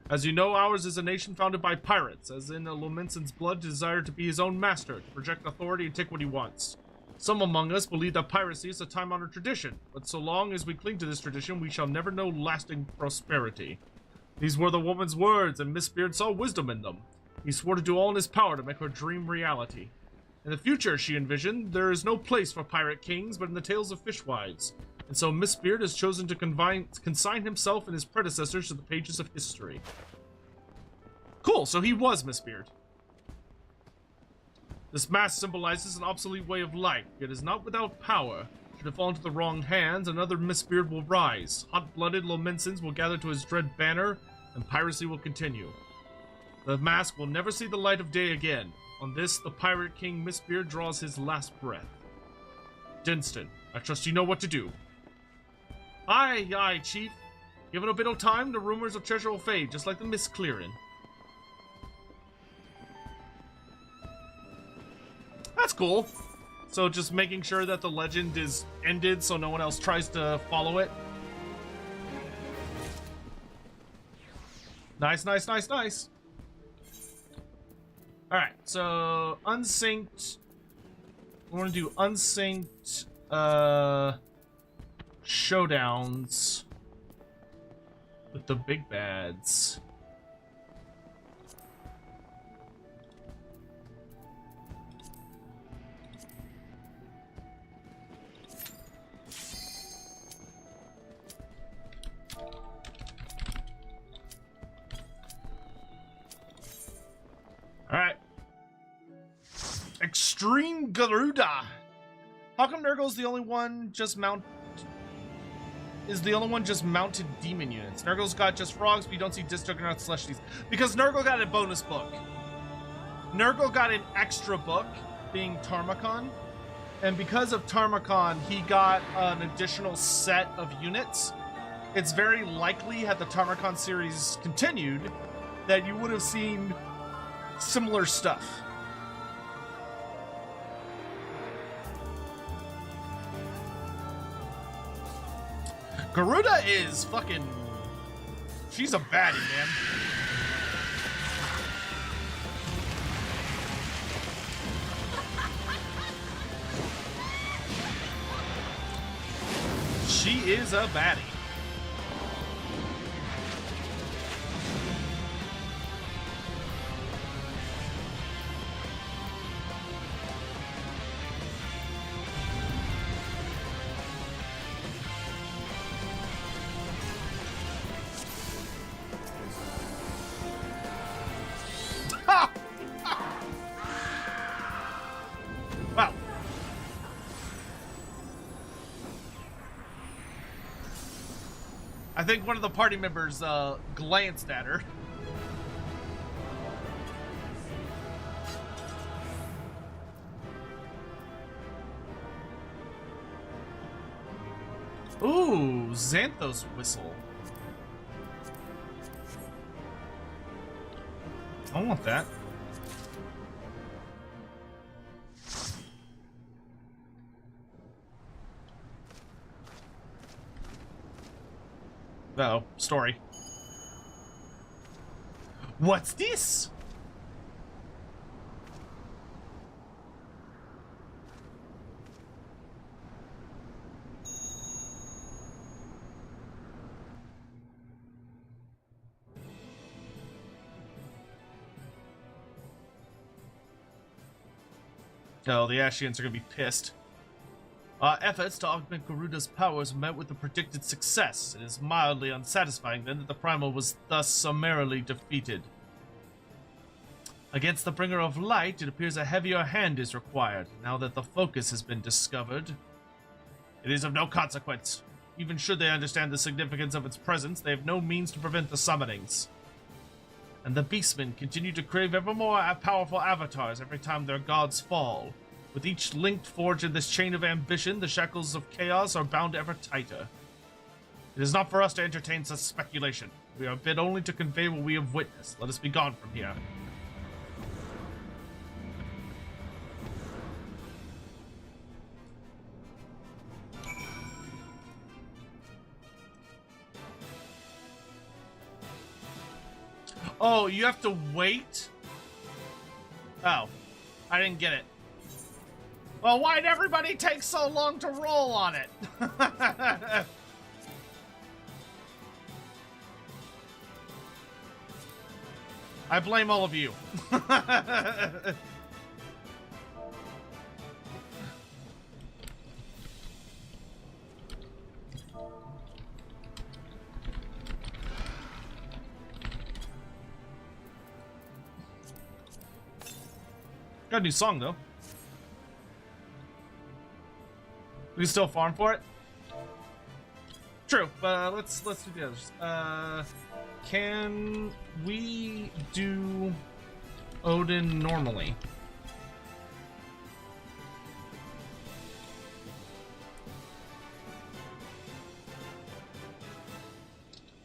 As you know, ours is a nation founded by pirates, as in a Lominsan's blood desire to be his own master, to project authority and take what he wants. Some among us believe that piracy is a time-honored tradition, but so long as we cling to this tradition, we shall never know lasting prosperity. These were the woman's words, and Miss Beard saw wisdom in them. He swore to do all in his power to make her dream reality. In the future, she envisioned, there is no place for pirate kings but in the tales of fishwives, and so Miss Beard has chosen to consign himself and his predecessors to the pages of history. Cool, so he was Miss Beard. This mask symbolizes an obsolete way of life, yet is not without power. Should it fall into the wrong hands, another Mistbeard will rise. Hot-blooded Lominsans will gather to his dread banner, and piracy will continue. The mask will never see the light of day again. On this, the pirate king Mistbeard draws his last breath. Dinston, I trust you know what to do. Aye, aye, chief. Given a bit of time, the rumors of treasure will fade, just like the mist clearing. That's cool. So just making sure that the legend is ended so no one else tries to follow it. Nice, nice, nice, nice. Alright, so unsynced. We want to do unsynced showdowns with the big bads. Extreme Garuda. How come Nurgle's the only one just mounted demon units? Nurgle's got just frogs, but you don't see Disjuggernaut Celestials. Because Nurgle got a bonus book. Nurgle got an extra book, being Tarmakon. And because of Tarmakon, he got an additional set of units. It's very likely, had the Tarmakon series continued, that you would have seen similar stuff. Garuda is fucking... She's a baddie, man. She is a baddie. Wow. I think one of the party members glanced at her. Ooh, Xanthos whistle. I want that. Uh-oh, story. What's this? Oh, the Ashians are gonna be pissed. Our efforts to augment Garuda's powers met with the predicted success. It is mildly unsatisfying then that the Primal was thus summarily defeated. Against the Bringer of Light, it appears a heavier hand is required, now that the focus has been discovered. It is of no consequence. Even should they understand the significance of its presence, they have no means to prevent the summonings. And the Beastmen continue to crave ever more powerful avatars every time their gods fall. With each linked forged in this chain of ambition, the shackles of chaos are bound ever tighter. It is not for us to entertain such speculation. We are bid only to convey what we have witnessed. Let us be gone from here. Oh, you have to wait? Oh, I didn't get it. Well, why'd everybody take so long to roll on it? I blame all of you. Got a new song though. We can still farm for it. True, but let's do the others. Can we do Odin normally?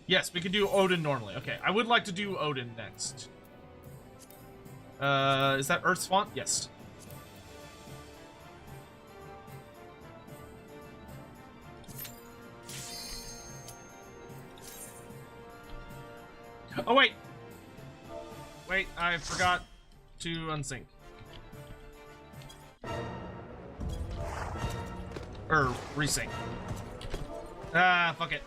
Yes, we can do Odin normally. Okay, I would like to do Odin next. Is that Earth's font? Yes. Oh, wait! Wait, I forgot to unsync. Or resync. Ah, fuck it.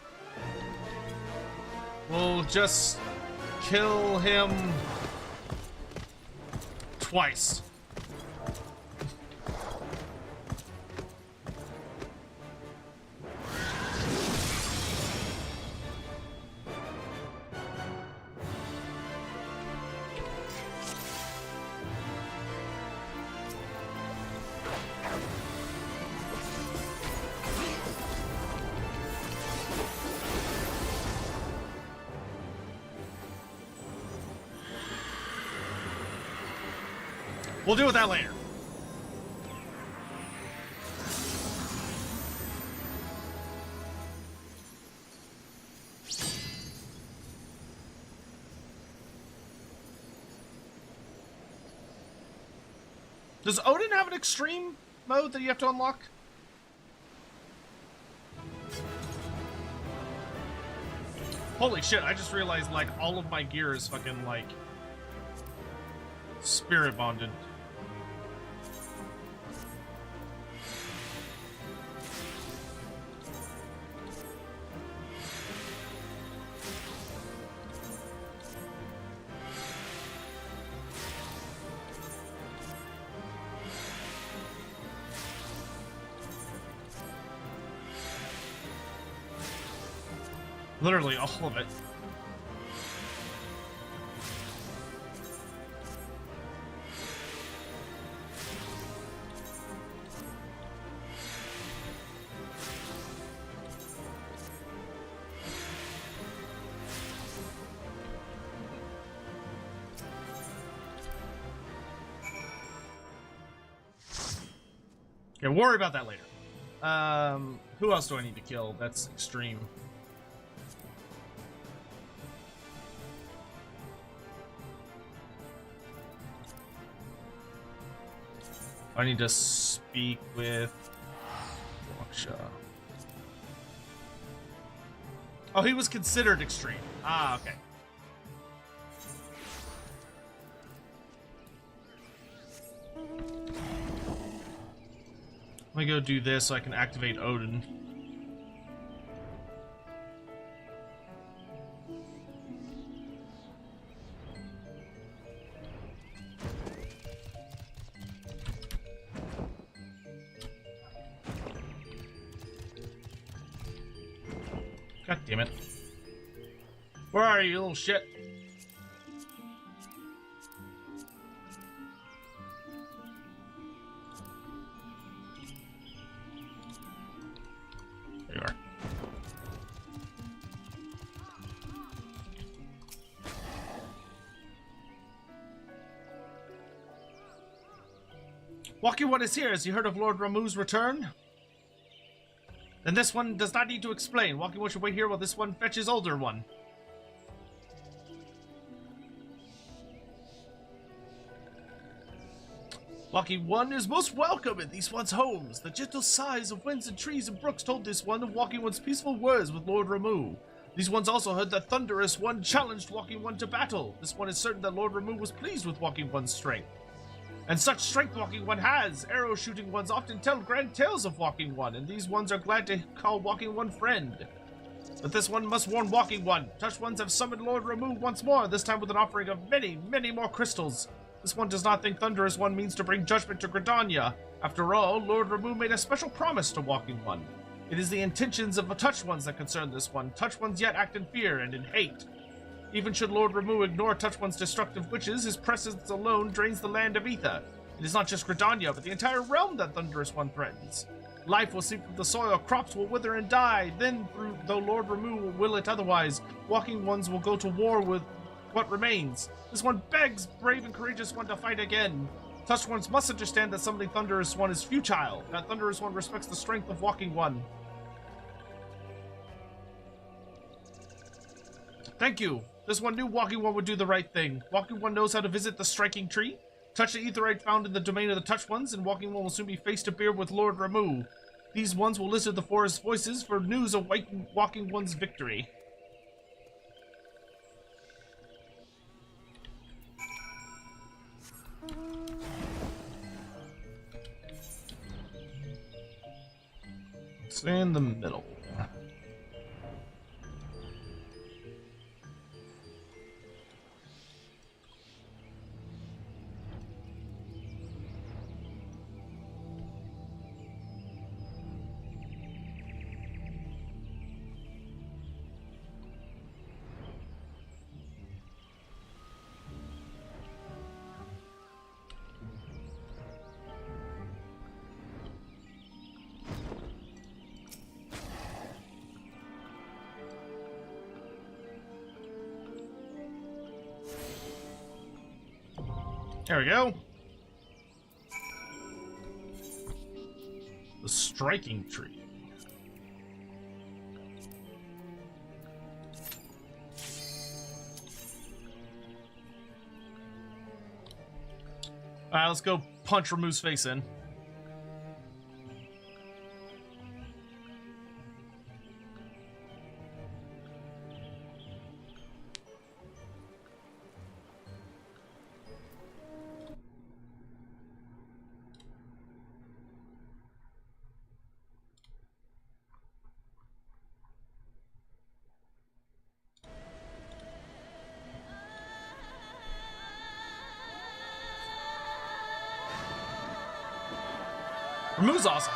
We'll just kill him twice. We'll deal with that later. Does Odin have an extreme mode that you have to unlock? Holy shit, I just realized, like, all of my gear is fucking, like, spirit bonded. Literally all of it. Okay, worry about that later. Who else do I need to kill? That's extreme. I need to speak with Waksha. Oh, he was considered extreme. Ah, okay. Let me go do this so I can activate Odin. God damn it. Where are you, little shit? There you are. Walking One is here. Has you heard of Lord Ramuh's return? Then this one does not need to explain. Walking One should wait here while this one fetches older one. Walking One is most welcome in these one's homes. The gentle sighs of winds and trees and brooks told this one of Walking One's peaceful words with Lord Ramuh. These ones also heard that Thunderous One challenged Walking One to battle. This one is certain that Lord Ramuh was pleased with Walking One's strength. And such strength Walking One has. Arrow-shooting ones often tell grand tales of Walking One, and these ones are glad to call Walking One friend. But this one must warn Walking One. Touched ones have summoned Lord Ramuh once more, this time with an offering of many, many more crystals. This one does not think Thunderous One means to bring judgment to Gridania. After all, Lord Ramuh made a special promise to Walking One. It is the intentions of the Touched Ones that concern this one. Touched Ones yet act in fear and in hate. Even should Lord Ramuh ignore Touched One's destructive witches, his presence alone drains the land of Etha. It is not just Gridania, but the entire realm that Thunderous One threatens. Life will seep from the soil, crops will wither and die. Then, though Lord Ramuh will will it otherwise, Walking Ones will go to war with what remains. This one begs brave and courageous one to fight again. Touched Ones must understand that summoning Thunderous One is futile. That Thunderous One respects the strength of Walking One. Thank you. This one knew Walking One would do the right thing. Walking One knows how to visit the striking tree. Touch the aetherite found in the domain of the Touched Ones, and Walking One will soon be face to bear with Lord Ramuh. These ones will listen to the forest voices for news of Walking One's victory. Stay in the middle. There we go. striking tree. Alright, let's go punch Ramu's face in. Ramu's awesome.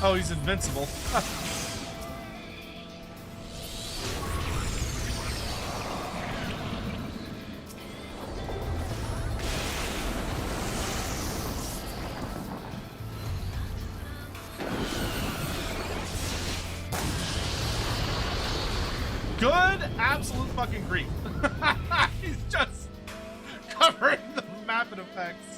Oh, he's invincible. Good absolute fucking grief. He's just covering the map in effects.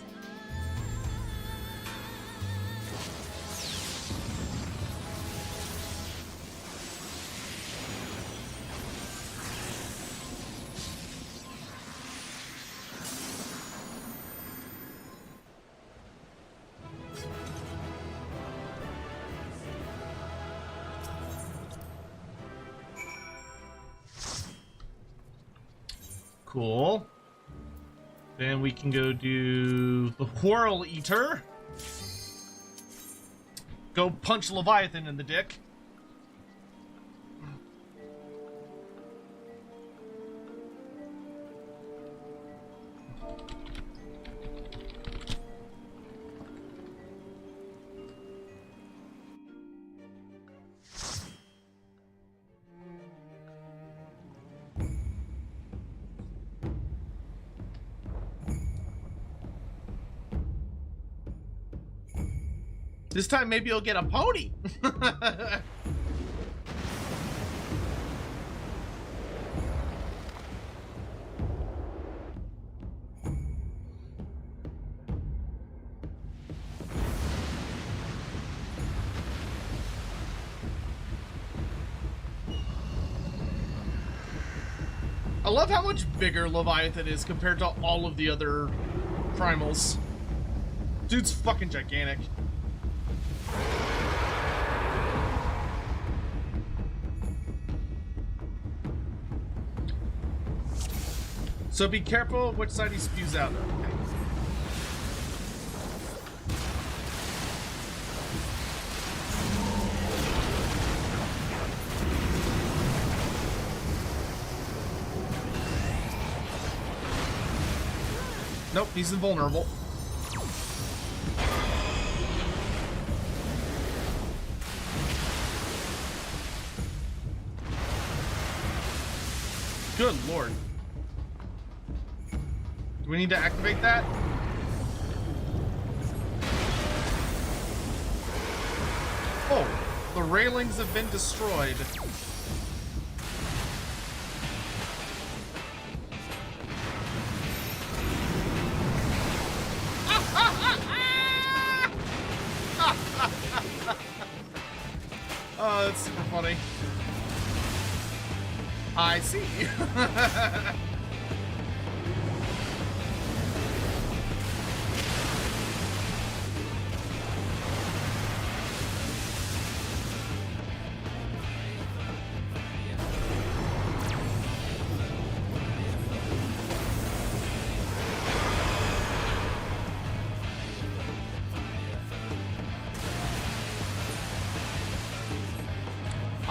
Cool. Then we can go do the Whirl Eater. Go punch Leviathan in the dick. This time maybe you'll get a pony. I love how much bigger Leviathan is compared to all of the other primals. Dude's fucking gigantic. So be careful which side he spews out. Okay. Nope, he's invulnerable. Good lord. Do we need to activate that? Oh, the railings have been destroyed. Oh, that's super funny. I see.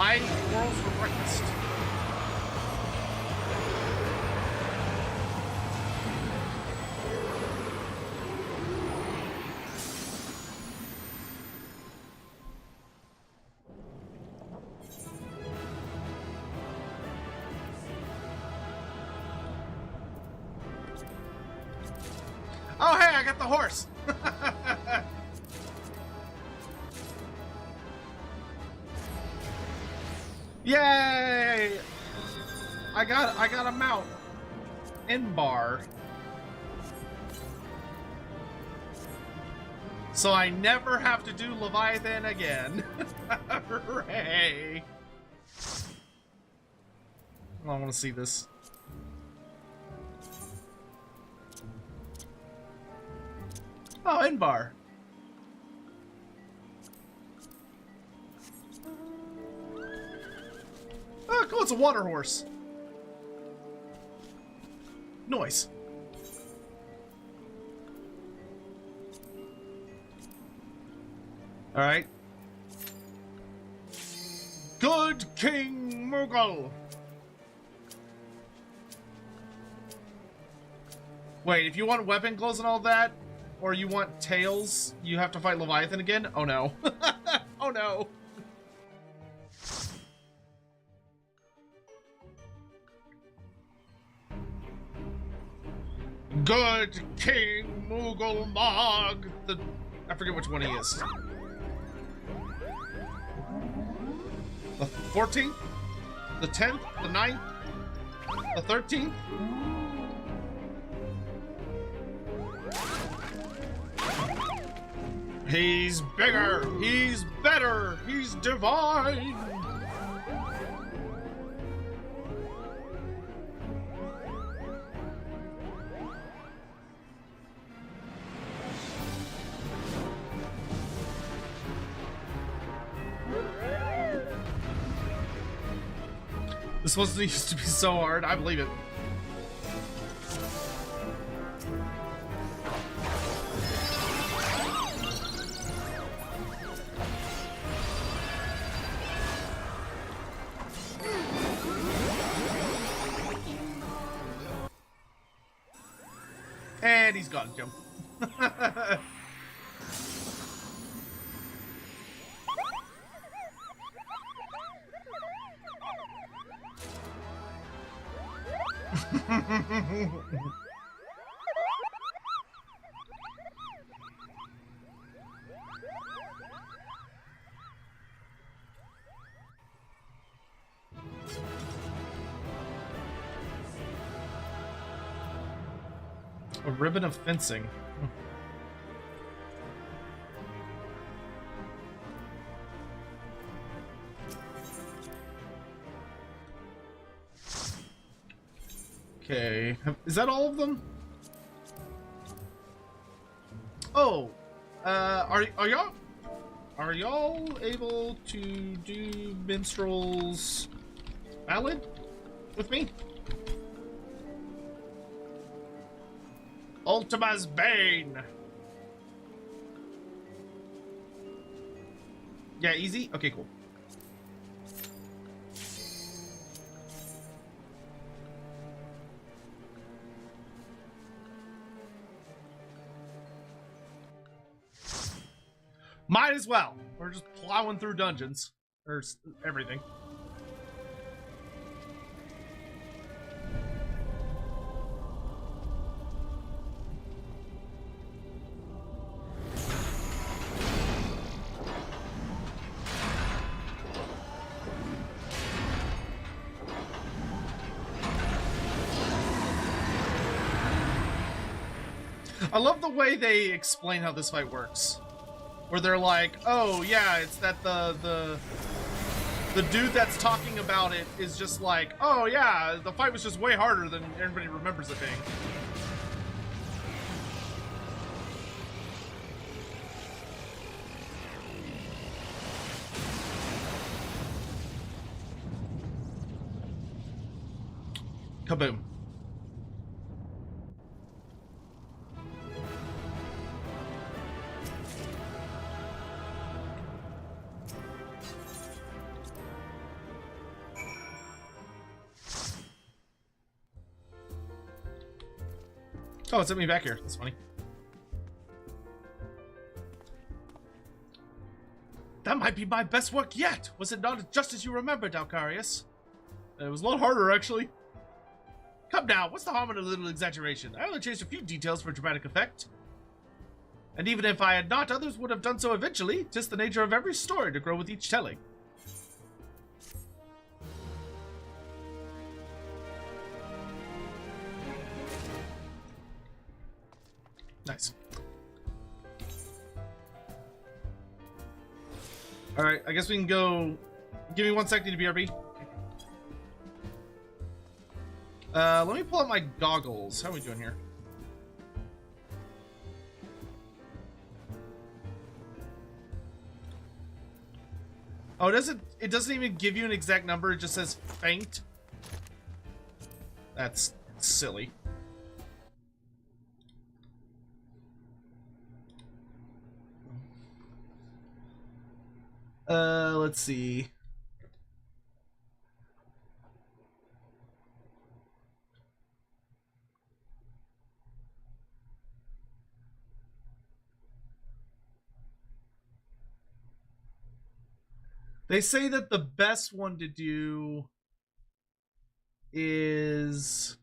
I quarrels for breakfast. Oh, hey, I got the horse. Yay! I got a mount. N-bar. So I never have to do Leviathan again. Hooray! Oh, I want to see this. Oh, N-bar. Oh, cool, it's a water horse. Noise. Alright. Good King Mughal. Wait, if you want weapon glows and all that, or you want tails, you have to fight Leviathan again? Oh no. Oh no. Good King Mughal Mog. I forget which one he is. The 14th? The 10th? The 9th? The 13th? He's bigger, he's better, he's divine. This wasn't used to be so hard, I believe it. And he's gone, jump. A ribbon of fencing. Okay, is that all of them? Oh, are y'all able to do minstrel's ballad with me? Ultima's Bane. Yeah, easy? Okay, cool. Might as well. We're just plowing through dungeons. Or everything. I love the way they explain how this fight works. Where they're like, oh yeah, it's that the dude that's talking about it is just like, oh yeah, the fight was just way harder than everybody remembers it being. Kaboom. Oh, it sent me back here. That's funny. That might be my best work yet. Was it not just as you remembered, Alcarius? It was a lot harder, actually. Come now, what's the harm in a little exaggeration? I only changed a few details for dramatic effect. And even if I had not, others would have done so eventually. 'Tis the nature of every story to grow with each telling. Nice. Alright, I guess we can go... Give me 1 second to BRB. Let me pull out my goggles. How are we doing here? Oh, it doesn't even give you an exact number, it just says faint. That's silly. Let's see. They say that the best one to do is...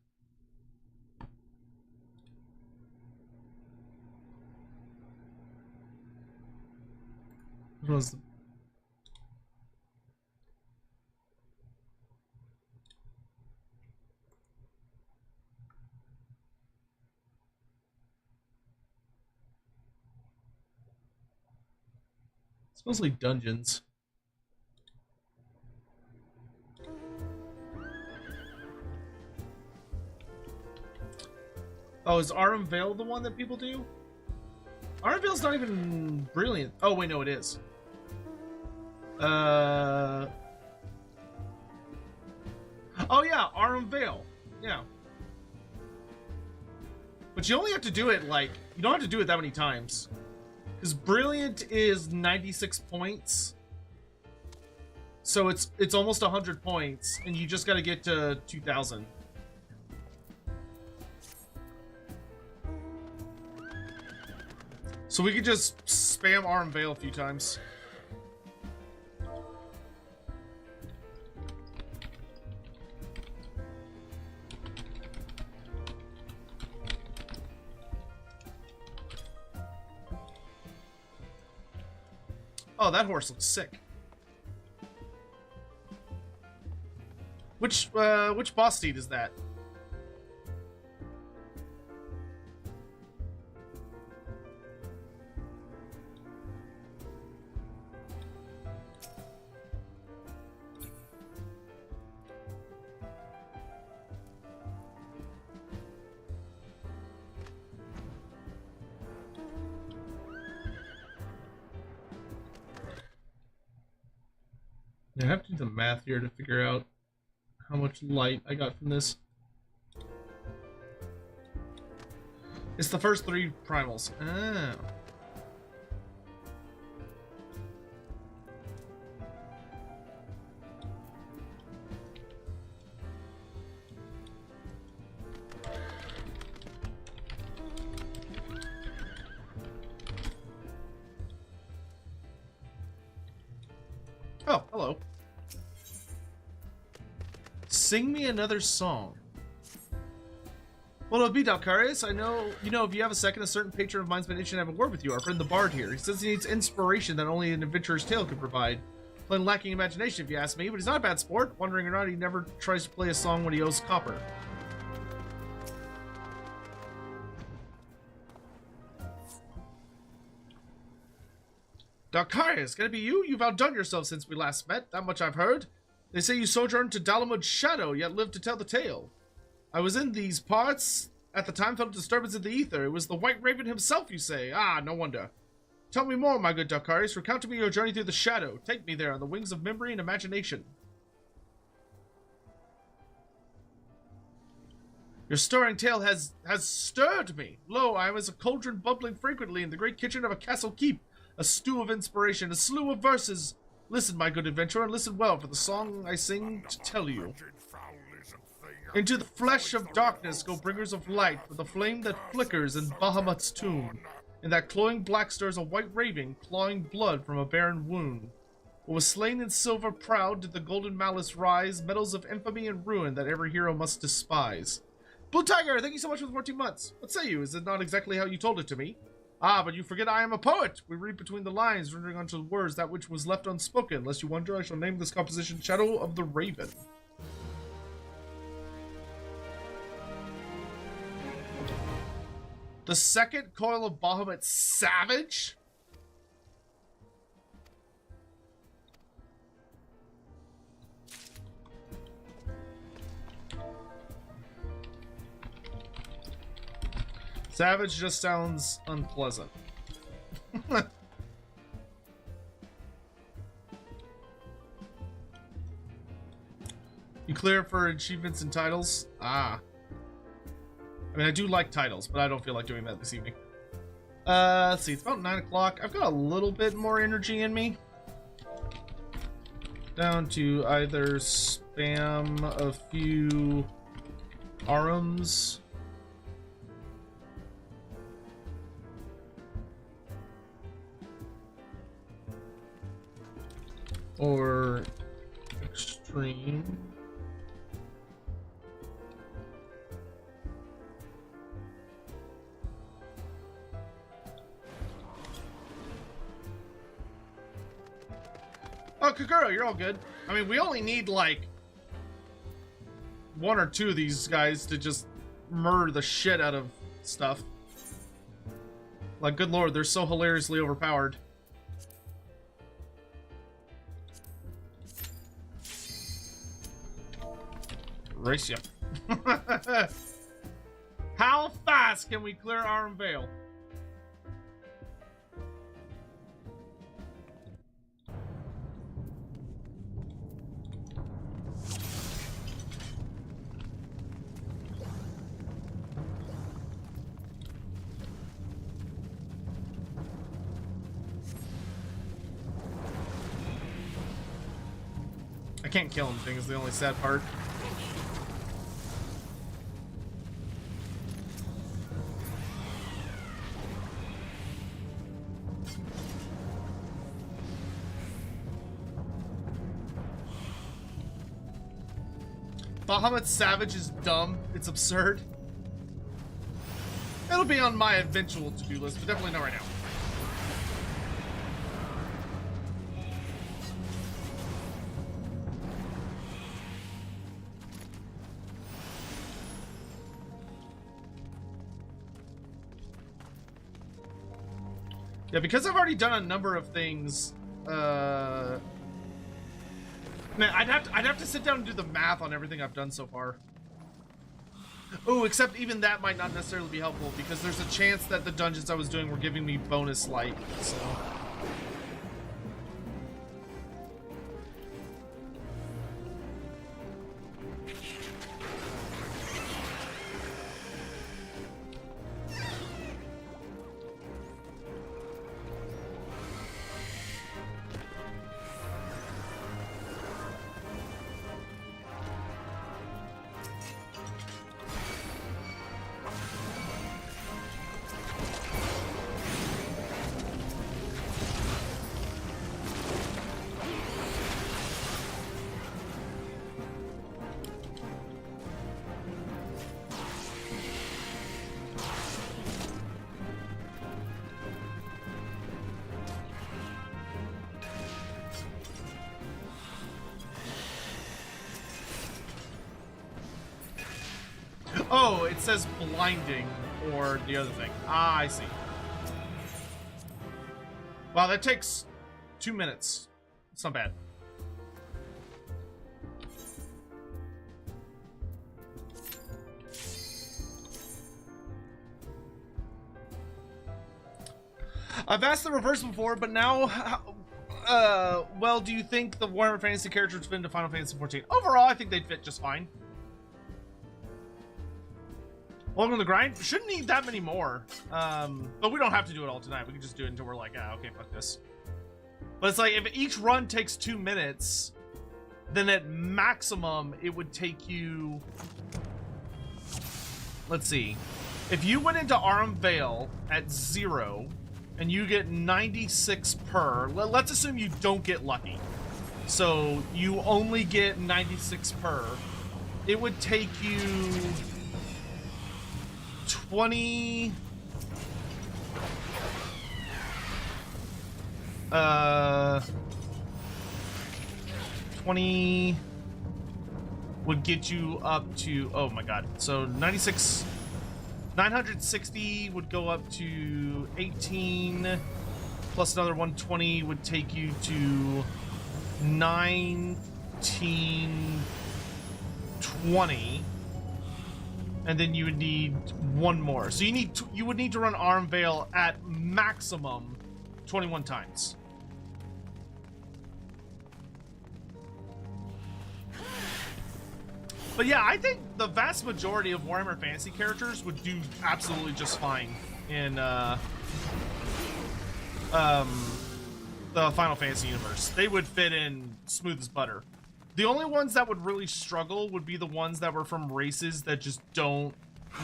What was the... It's mostly dungeons. Oh, is Arum Veil the one that people do? Arum Veil's not even brilliant. Oh, wait, no, it is. Oh, yeah, Arum Veil. Yeah. But you only have to do it, like, you don't have to do it that many times. Because Brilliant is 96 points. So it's almost 100 points, and you just gotta get to 2,000. So we could just spam Arum Veil a few times. Oh, that horse looks sick. Which boss steed is that? I have to do the math here to figure out how much light I got from this. It's the first 3 primals. Oh. Oh, hello. Sing me another song. Well, it'll be Dalcarius. I know, if you have a second, a certain patron of mine's been itching to have a word with you. Our friend the Bard here. He says he needs inspiration that only an adventurer's tale could provide. Plain lacking imagination, if you ask me, but he's not a bad sport. Wondering or not, he never tries to play a song when he owes copper. Dalcarius, can it be you? You've outdone yourself since we last met, that much I've heard. They say you sojourned to Dalamud's shadow, yet lived to tell the tale. I was in these parts. At the time, felt a disturbance in the ether. It was the White Raven himself, you say? Ah, no wonder. Tell me more, my good Dalcarius. Recount to me your journey through the shadow. Take me there on the wings of memory and imagination. Your stirring tale has stirred me. Lo, I am as a cauldron bubbling frequently in the great kitchen of a castle keep. A stew of inspiration, a slew of verses. Listen, my good adventurer, and listen well, for the song I sing to tell you. Into the flesh of darkness go bringers of light, with a flame that flickers in Bahamut's tomb. In that glowing black stirs a white raven, clawing blood from a barren wound. What was slain in silver proud did the golden malice rise, metals of infamy and ruin that every hero must despise. Blue Tiger, thank you so much for the 14 months. What say you? Is it not exactly how you told it to me? Ah, but you forget I am a poet. We read between the lines, rendering unto the words that which was left unspoken. Lest you wonder, I shall name this composition Shadow of the Raven. The second coil of Bahamut Savage? Savage just sounds unpleasant. You clear for achievements and titles? Ah. I mean, I do like titles, but I don't feel like doing that this evening. Let's see, it's about 9 o'clock. I've got a little bit more energy in me. Down to either spam a few Arums. Or extreme. Oh, Kakuro, you're all good. I mean, we only need like 1 or 2 of these guys to just murder the shit out of stuff. Like, good lord, they're so hilariously overpowered. Race you. How fast can we clear Arum Vale? I can't kill him, thing is the only sad part. Bahamut Savage is dumb. It's absurd. It'll be on my eventual to-do list, but definitely not right now. Yeah, because I've already done a number of things, man, I'd have to sit down and do the math on everything I've done so far. Oh, except even that might not necessarily be helpful because there's a chance that the dungeons I was doing were giving me bonus light, so. Oh, it says blinding or the other thing. Ah, I see. Wow, that takes 2 minutes. It's not bad. I've asked the reverse before, but now, well, do you think the Warhammer Fantasy characters fit into Final Fantasy XIV? Overall, I think they'd fit just fine. Welcome to the grind. Shouldn't need that many more. But we don't have to do it all tonight. We can just do it until we're like, ah, okay, fuck this. But it's like, if each run takes 2 minutes, then at maximum, it would take you let's see. If you went into Aram Vale at 0 and you get 96 per, let's assume you don't get lucky. So you only get 96 per. It would take you 20... 20 would get you up to, oh my god, so 96, 960 would go up to 18, plus another 120 would take you to 1920, and then you would need one more. So you would need to run Arm Veil at maximum 21 times. But yeah, I think the vast majority of Warhammer Fantasy characters would do absolutely just fine in the Final Fantasy universe. They would fit in smooth as butter. The only ones that would really struggle would be the ones that were from races that just don't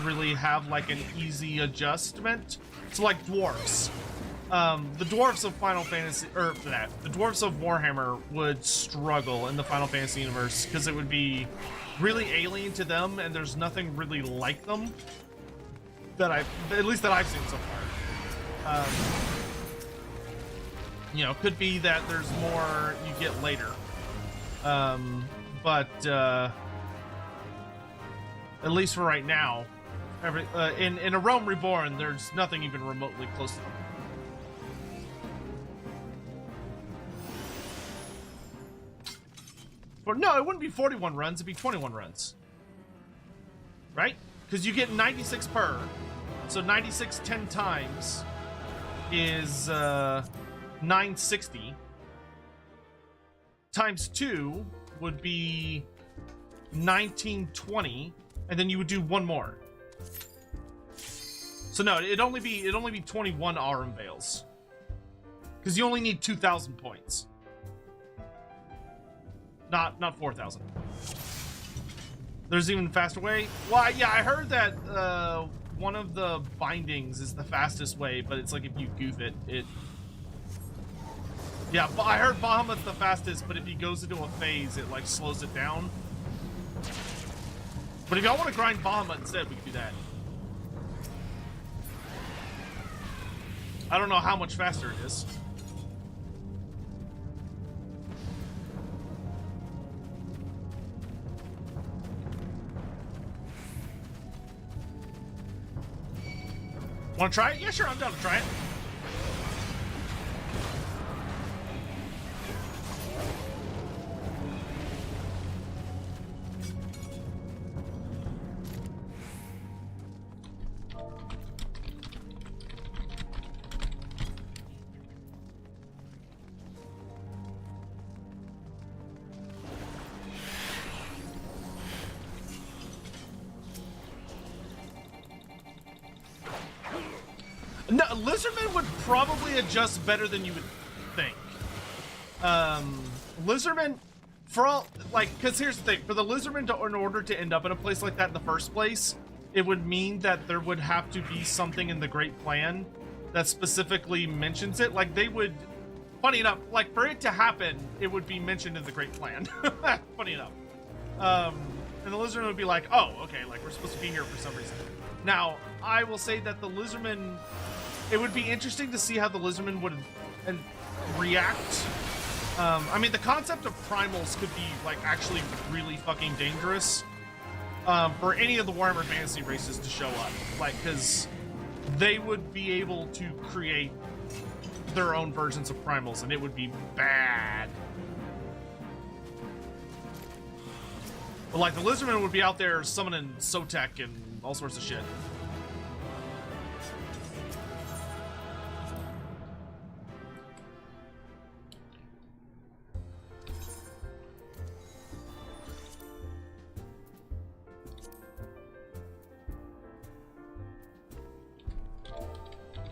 really have like an easy adjustment. So like dwarves. The dwarves of Final Fantasy, or the dwarves of Warhammer would struggle in the Final Fantasy universe because it would be really alien to them, and there's nothing really like them that at least that I've seen so far. You know, could be that there's more you get later. But at least for right now, in A Realm Reborn, there's nothing even remotely close to them. Or no, it wouldn't be 41 runs, it'd be 21 runs. Right? Because you get 96 per. So 96 10 times is 960. Times 2 would be 1920, and then you would do one more. So no, it'd only be 21 Aram Veils. Because you only need 2,000 points. Not 4,000. There's even a faster way. Well, yeah, I heard that one of the bindings is the fastest way, but it's like if you goof it, yeah, I heard Bahamut's the fastest, but if he goes into a phase, it like slows it down. But if y'all want to grind Bahamut instead, we can do that. I don't know how much faster it is. Want to try it? Yeah, sure, I'm down to try it. No, Lizardmen would probably adjust better than you would think. Lizardmen, for all, like, because here's the thing, for the Lizardmen in order to end up in a place like that in the first place, it would mean that there would have to be something in the Great Plan that specifically mentions it. Like, they would, funny enough, like, for it to happen, it would be mentioned in the Great Plan. Funny enough. And the Lizardmen would be like, oh, okay, like, we're supposed to be here for some reason. Now, I will say that the Lizardmen, it would be interesting to see how the Lizardmen would react. I mean, the concept of primals could be, like, actually really fucking dangerous for any of the Warhammer Fantasy races to show up. Like, because they would be able to create their own versions of primals, and it would be bad. But, like, the Lizardmen would be out there summoning Sotek and all sorts of shit.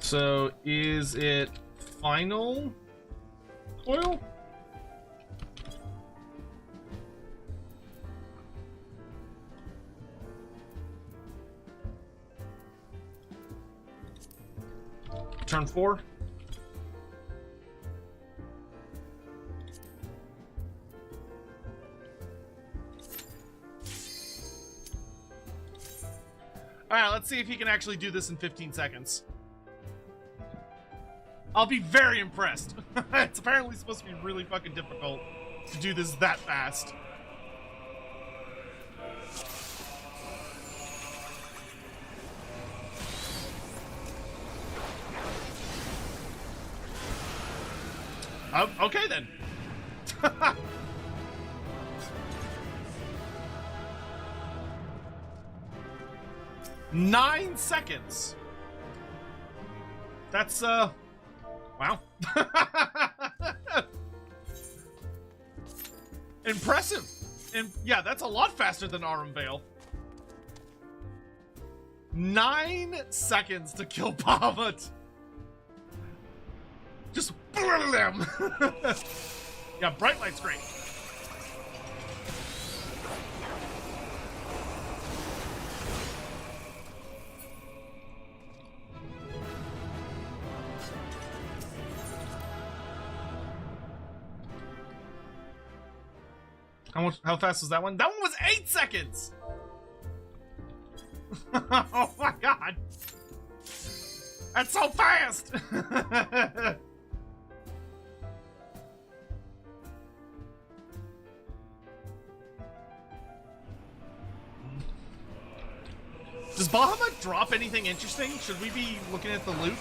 So, is it final oil? turn 4. Alright, let's see if he can actually do this in 15 seconds. I'll be very impressed. It's apparently supposed to be really fucking difficult to do this that fast. Okay then. 9 seconds. That's wow. Impressive. And yeah, that's a lot faster than Arum Vale. 9 seconds to kill Bahamut. Just them. Yeah, bright light's great. How fast was that one? That one was 8 seconds! Oh my god! That's so fast! Does Bahamut drop anything interesting? Should we be looking at the loot?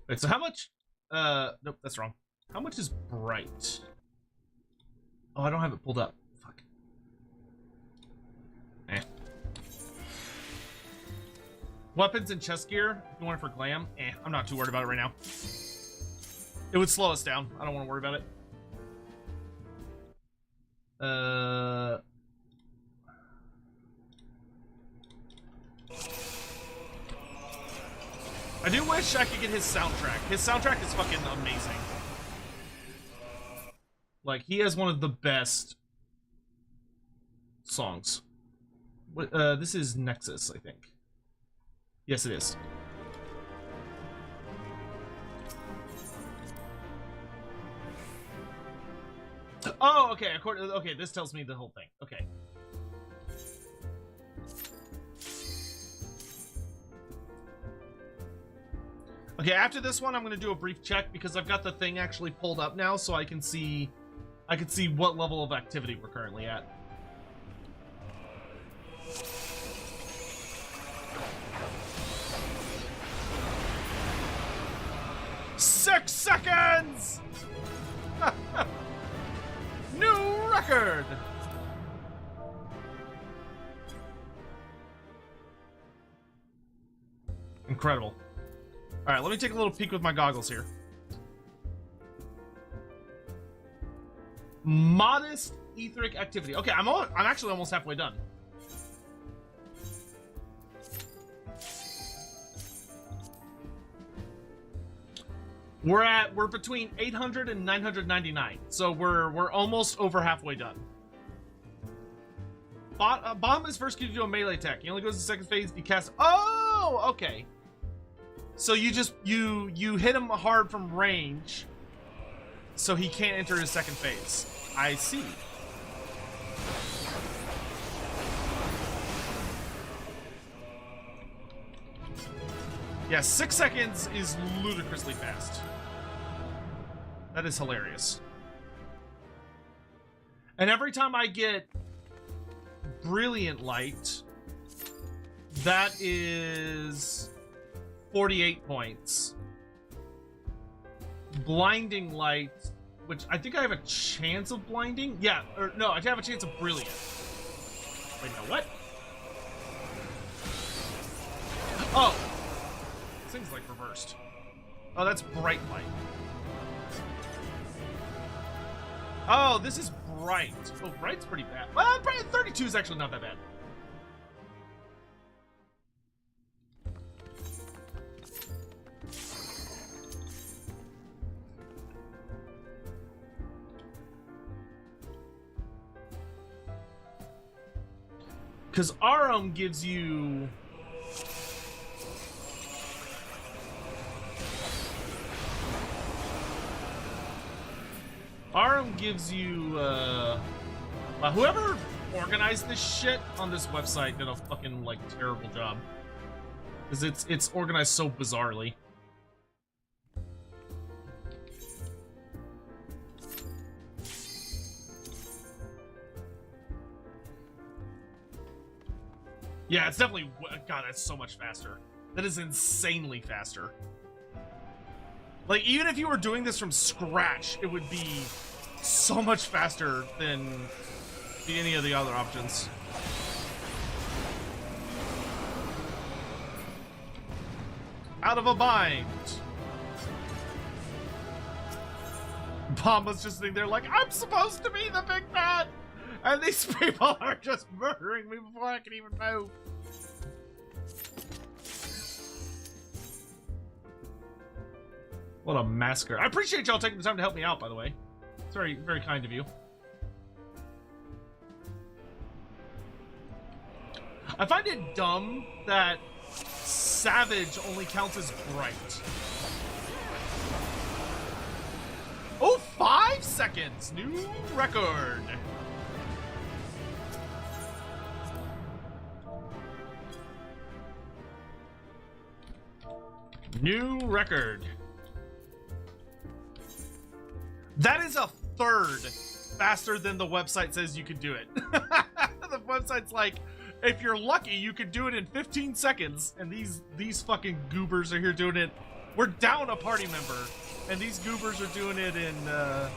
Wait, so how much? Nope, that's wrong. How much is bright? Oh, I don't have it pulled up. Fuck. Eh. Weapons and chest gear. You want it for glam? Eh, I'm not too worried about it right now. It would slow us down. I don't want to worry about it. I do wish I could get his soundtrack. His soundtrack is fucking amazing. Like, he has one of the best songs. What, this is Nexus, I think. Yes, it is. Oh, okay. Okay, this tells me the whole thing. Okay. Okay, after this one, I'm going to do a brief check because I've got the thing actually pulled up now, so I can see what level of activity we're currently at. Six seconds! New record! Incredible. All right, let me take a little peek with my goggles here. Modest etheric activity. Okay, I'm actually almost halfway done. We're between 800 and 999, so we're almost over halfway done. Bomb is first can do a melee attack. He only goes to the second phase. He casts. Oh, okay. So you just you hit him hard from range, so he can't enter his second phase. I see. Yeah, 6 seconds is ludicrously fast. That is hilarious. And every time I get brilliant light, that is 48 points. Blinding light, which I think I have a chance of blinding. Yeah, or no, I have a chance of brilliant. Wait, no, what? Oh, this thing's like reversed. Oh, that's bright light. Oh, this is bright. Oh, bright's pretty bad. Well, 32 is actually not that bad. Because Arum gives you... Arum gives you, whoever organized this shit on this website did a fucking, like, terrible job. Because it's organized so bizarrely. Yeah, it's definitely... God, that's so much faster. That is insanely faster. Like, even if you were doing this from scratch, it would be so much faster than any of the other options. Out of a bind. Bomba's just sitting there like, I'm supposed to be the big bad! And these people are just murdering me before I can even move. What a massacre. I appreciate y'all taking the time to help me out, by the way. It's very, very kind of you. I find it dumb that Savage only counts as bright. Oh, 5 seconds! New record! New record. That is a third faster than the website says you could do it. The website's like, if you're lucky, you could do it in 15 seconds. And these fucking goobers are here doing it. We're down a party member, and these goobers are doing it in a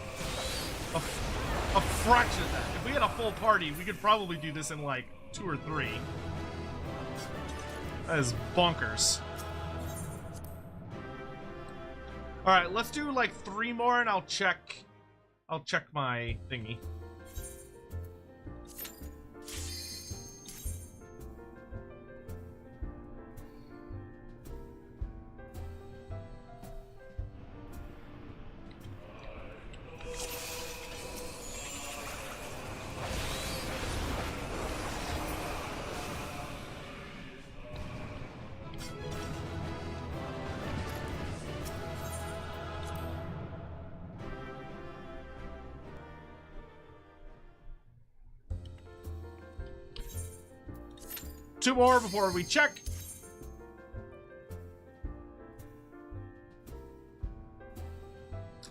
fraction of that. If we had a full party, we could probably do this in like 2 or 3. That is bonkers. All right, let's do like 3 more, and I'll check my thingy. Two more before we check.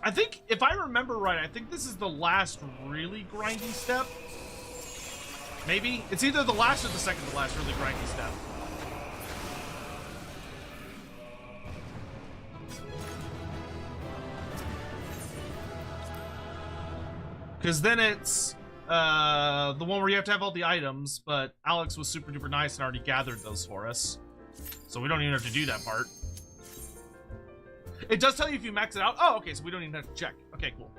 I think, if I remember right, I think this is the last really grindy step. Maybe? It's either the last or the second to last really grindy step. Because then it's the one where you have to have all the items, but Alex was super duper nice and already gathered those for us. So we don't even have to do that part. It does tell you if you max it out. Oh, okay, so we don't even have to check. Okay, cool.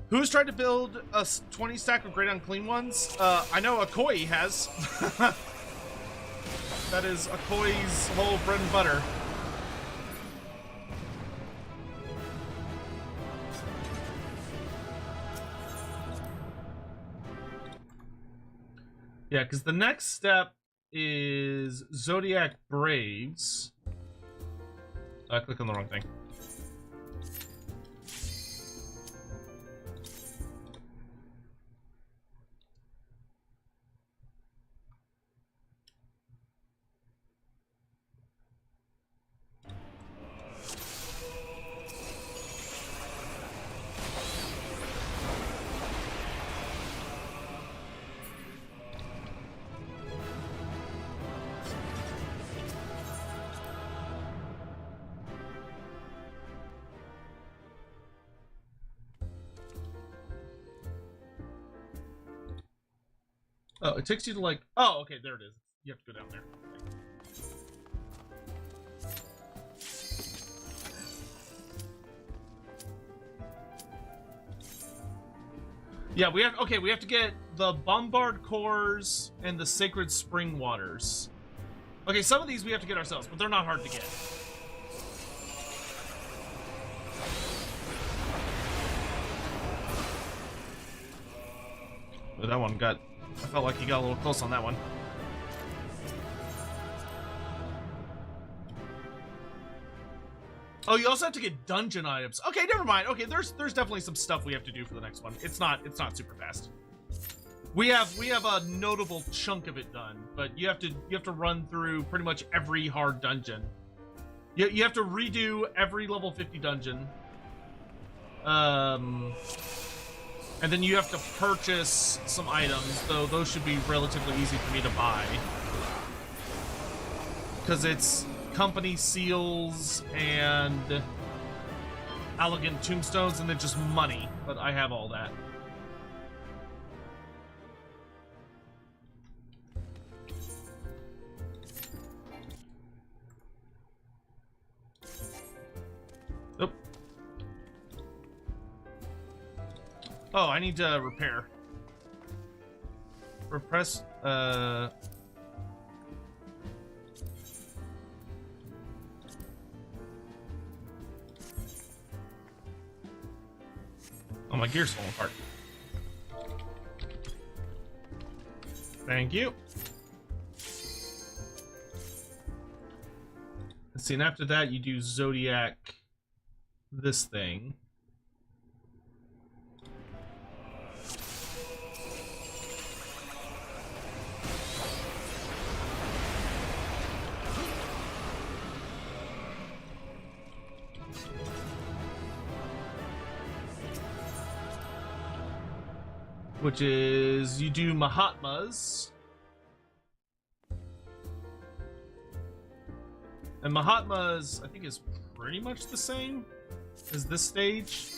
Who's tried to build a 20 stack of great unclean ones? I know Akoi has. That is Akoi's whole bread and butter. Yeah, because the next step is Zodiac Braves. I clicked on the wrong thing. Oh, it takes you to like... Oh, okay, there it is. You have to go down there. Yeah, we have... Okay, we have to get the Bombard Cores and the Sacred Spring Waters. Okay, some of these we have to get ourselves, but they're not hard to get. But that one got I felt like he got a little close on that one. Oh, you also have to get dungeon items. Okay, never mind. Okay, there's definitely some stuff we have to do for the next one. It's not super fast. We have a notable chunk of it done, but you have to run through pretty much every hard dungeon. You have to redo every level 50 dungeon. And then you have to purchase some items, though those should be relatively easy for me to buy. Because it's company seals and elegant tombstones and then just money, but I have all that. Nope. Oh, I need to repair. Repress, Oh, my gear's falling apart. Thank you. Let's see, and after that, you do Zodiac this thing. Which is, you do Mahatmas. And Mahatmas, I think, is pretty much the same as this stage.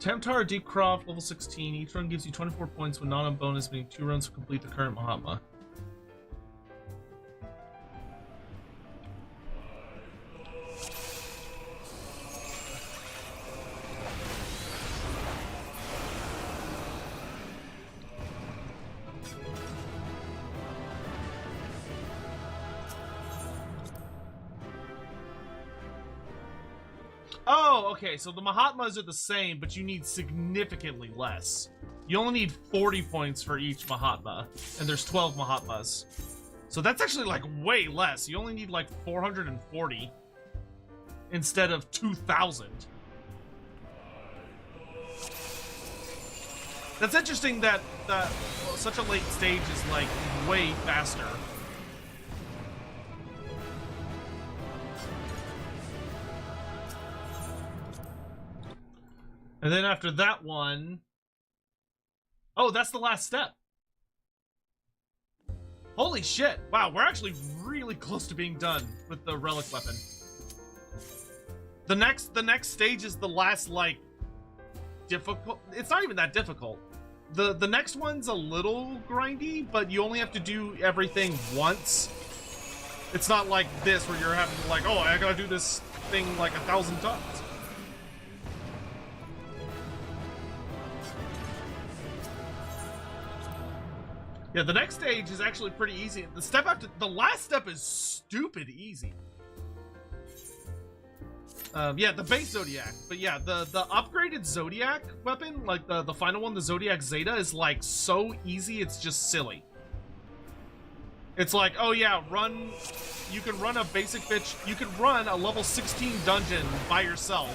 Tamtar Deepcroft, level 16. Each run gives you 24 points with not on bonus, meaning 2 runs to complete the current Mahatma. Oh, okay, so the Mahatmas are the same, but you need significantly less. You only need 40 points for each Mahatma, and there's 12 Mahatmas. So that's actually, like, way less. You only need, like, 440 instead of 2,000. That's interesting that such a late stage is, like, way faster. And then after that one... Oh, that's the last step. Holy shit. Wow, we're actually really close to being done with the relic weapon. The next stage is the last, like, difficult... It's not even that difficult. The next one's a little grindy, but you only have to do everything once. It's not like this, where you're having to, like, oh, I gotta do this thing, like, 1,000 times. Yeah, the next stage is actually pretty easy. The last step is stupid easy. Yeah, the base Zodiac. But yeah, the upgraded Zodiac weapon, like the final one, the Zodiac Zeta, is like so easy, it's just silly. It's like, oh yeah, you can run a basic bitch, you can run a level 16 dungeon by yourself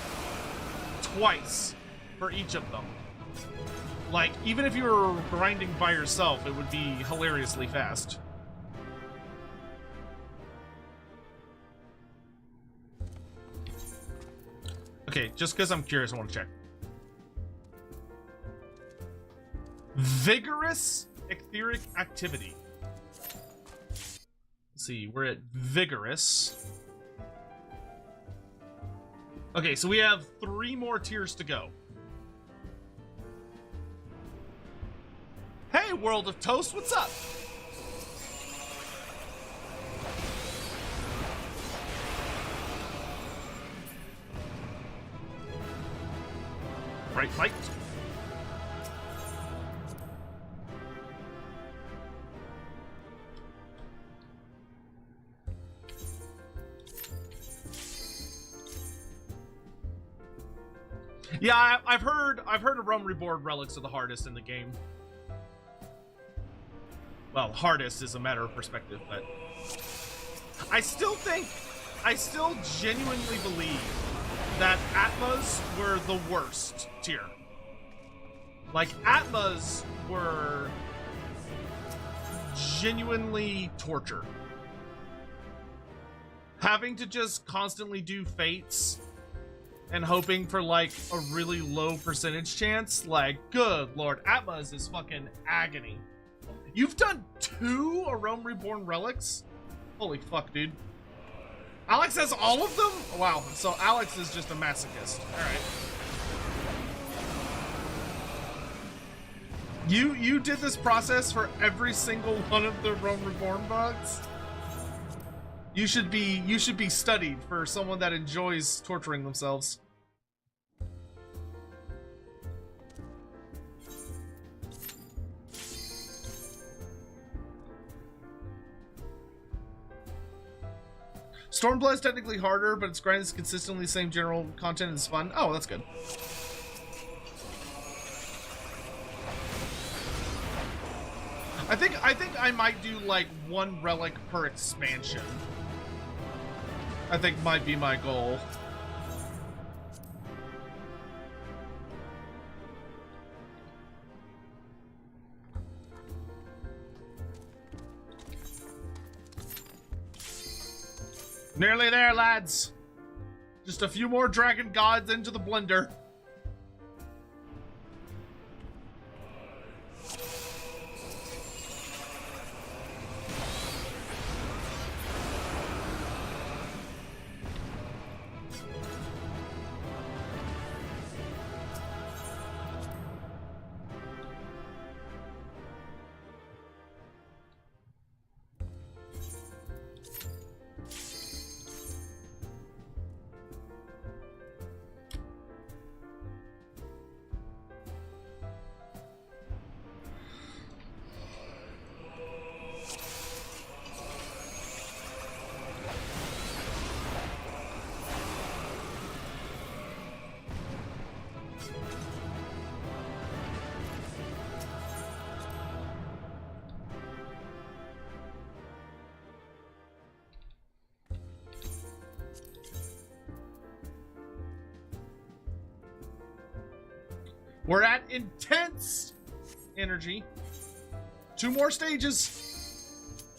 twice for each of them. Like, even if you were grinding by yourself, it would be hilariously fast. Okay, just because I'm curious, I want to check. Vigorous etheric activity. Let's see, we're at vigorous. Okay, so we have 3 more tiers to go. Hey, World of Toast, what's up? Bright light. Yeah, I've heard a Realm Reborn relics are the hardest in the game. Well, hardest is a matter of perspective, but I still genuinely believe that Atmas were the worst tier. Like, Atmas were genuinely torture. Having to just constantly do fates and hoping for, like, a really low percentage chance, like, good lord, Atmas is fucking agony. You've done 2 A Realm Reborn relics? Holy fuck, dude. Alex has all of them? Wow, so Alex is just a masochist. Alright. You did this process for every single one of the Realm Reborn bugs? You should be studied for someone that enjoys torturing themselves. Stormblood is technically harder, but its grind is consistently the same general content and it's fun. Oh, that's good. I think I might do like 1 relic per expansion. I think might be my goal. Nearly there, lads. Just a few more dragon gods into the blender. We're at intense energy. 2 more stages.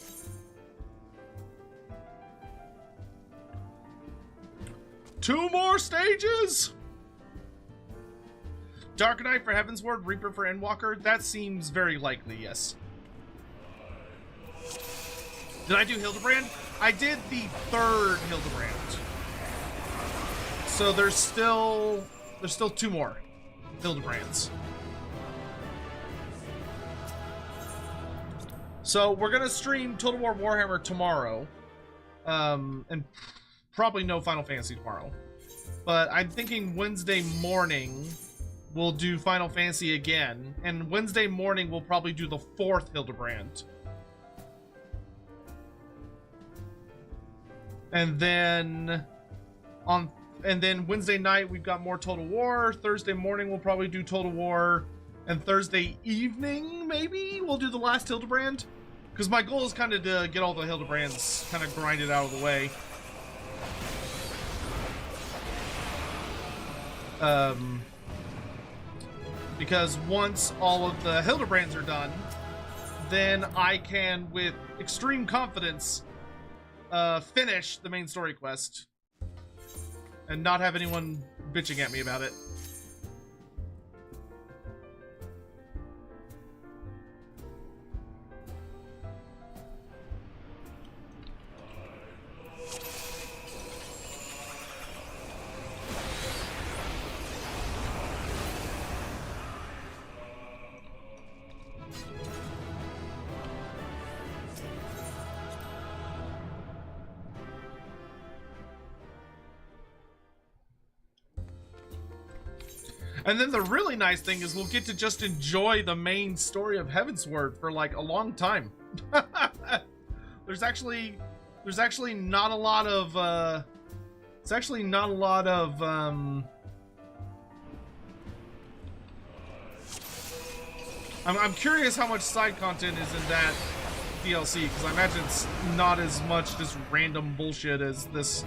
Two more stages. Dark Knight for Heaven's Word, Reaper for Endwalker. That seems very likely, yes. Did I do Hildebrand? I did the 3rd Hildebrand. So there's still 2 more Hildebrands. So we're gonna stream Total War Warhammer tomorrow, and probably no Final Fantasy tomorrow. But I'm thinking Wednesday morning we'll do Final Fantasy again, and Wednesday morning we'll probably do the 4th Hildebrand. And then Wednesday night we've got more Total War. Thursday morning we'll probably do Total War, and Thursday evening maybe we'll do the last Hildebrand, because my goal is kind of to get all the Hildebrands kind of grinded out of the way. Because once all of the Hildebrands are done, then I can, with extreme confidence, finish the main story quest and not have anyone bitching at me about it. And then the really nice thing is we'll get to just enjoy the main story of Heavensward for like a long time. There's actually not a lot of I'm curious how much side content is in that DLC, because I imagine it's not as much just random bullshit as this.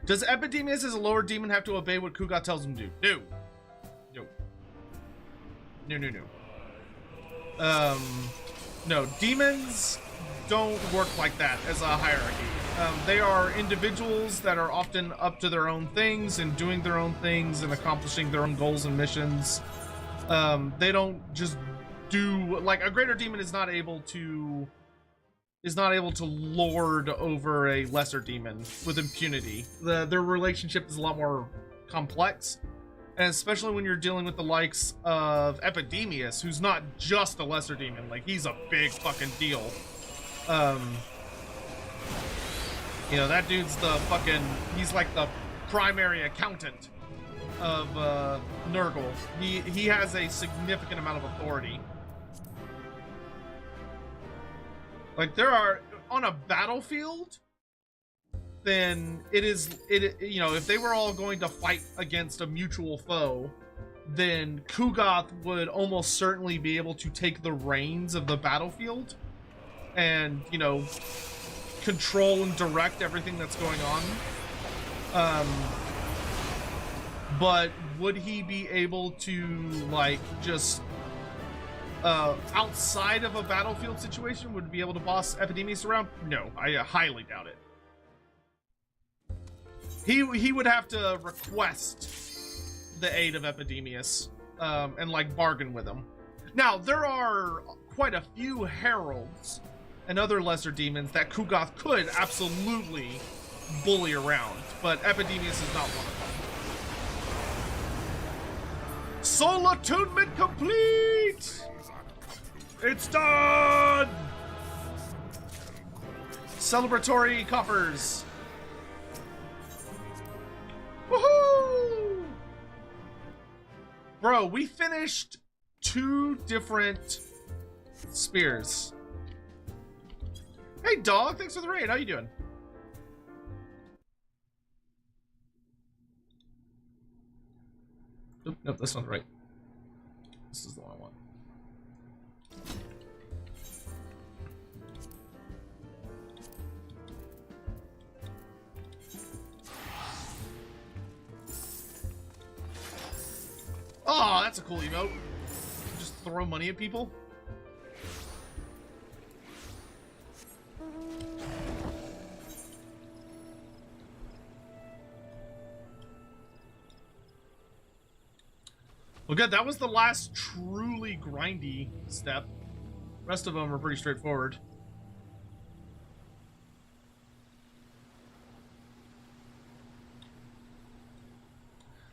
Does Epidemius as a lower demon have to obey what Kugat tells him to do? No. No, demons don't work like that as a hierarchy. They are individuals that are often up to their own things and doing their own things and accomplishing their own goals and missions. They don't just do, like, a greater demon is not able to lord over a lesser demon with impunity. Their relationship is a lot more complex. And especially when you're dealing with the likes of Epidemius, who's not just a lesser demon, like he's a big fucking deal. You know, that dude's he's like the primary accountant of Nurgle. He has a significant amount of authority. Like there are, on a battlefield, then you know, if they were all going to fight against a mutual foe, then Kugoth would almost certainly be able to take the reins of the battlefield and, you know, control and direct everything that's going on. But would he be able to, like, just outside of a battlefield situation, would be able to boss Epidemius around? No, I highly doubt it. He would have to request the aid of Epidemius, and like bargain with him. Now, there are quite a few heralds and other lesser demons that Kugoth could absolutely bully around, but Epidemius is not one of them. Soul attunement complete! It's done! Celebratory coffers. Woohoo! Bro, we finished 2 different spears. Hey, dog, thanks for the raid. How you doing? Nope, that's not right. This is the one I want. Oh, that's a cool emote. Just throw money at people. Well, good. That was the last truly grindy step. The rest of them are pretty straightforward.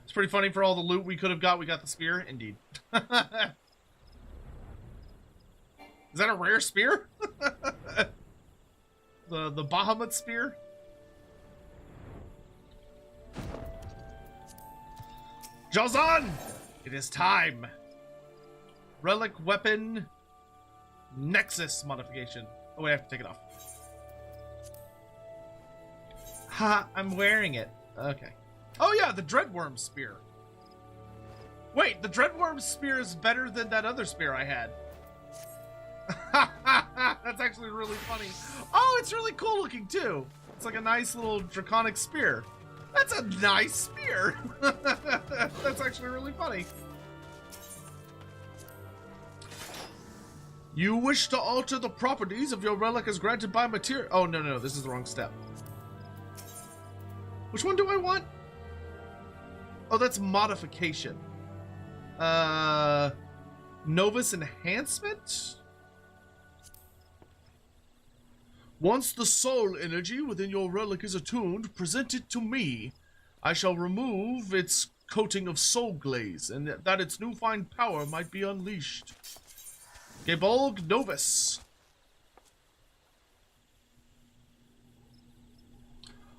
It's pretty funny, for all the loot we could have got, we got the spear. Indeed. Is that a rare spear? the Bahamut spear? Jazan! It is time. Relic weapon Nexus modification. Oh wait, I have to take it off. Ha, I'm wearing it. Okay. Oh yeah, the Dreadworm spear. Wait, the Dreadworm spear is better than that other spear I had. That's actually really funny. Oh, it's really cool looking too. It's like a nice little draconic spear. That's a nice spear. That's actually really funny. You wish to alter the properties of your relic as granted by material. Oh, no, this is the wrong step. Which one do I want? Oh, that's modification. Novus enhancement? Once the soul energy within your relic is attuned, present it to me. I shall remove its coating of soul glaze, and that its newfound power might be unleashed. Gebolg Novus.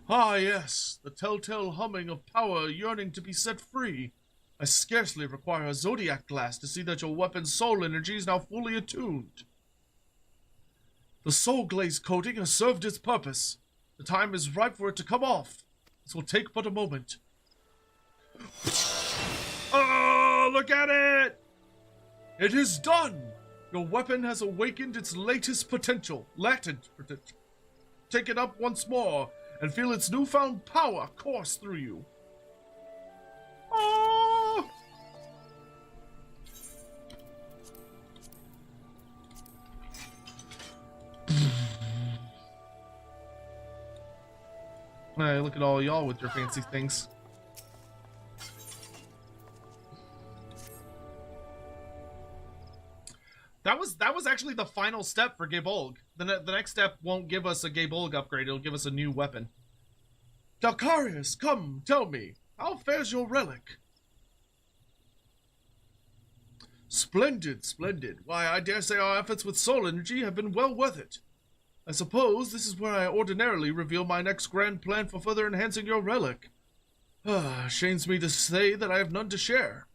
Ah, yes, the telltale humming of power yearning to be set free. I scarcely require a zodiac glass to see that your weapon's soul energy is now fully attuned. The soul glaze coating has served its purpose. The time is ripe for it to come off. This will take but a moment. Oh, look at it! It is done! Your weapon has awakened its latent potential. Take it up once more and feel its newfound power course through you. Oh! Hey, look at all y'all with your fancy things. That was actually the final step for Gebolg. The next step won't give us a Gebolg upgrade, it'll give us a new weapon. Dalkarius, come, tell me, how fares your relic? Splendid, splendid. Why, I dare say our efforts with soul energy have been well worth it. I suppose this is where I ordinarily reveal my next grand plan for further enhancing your relic. Shames me to say that I have none to share.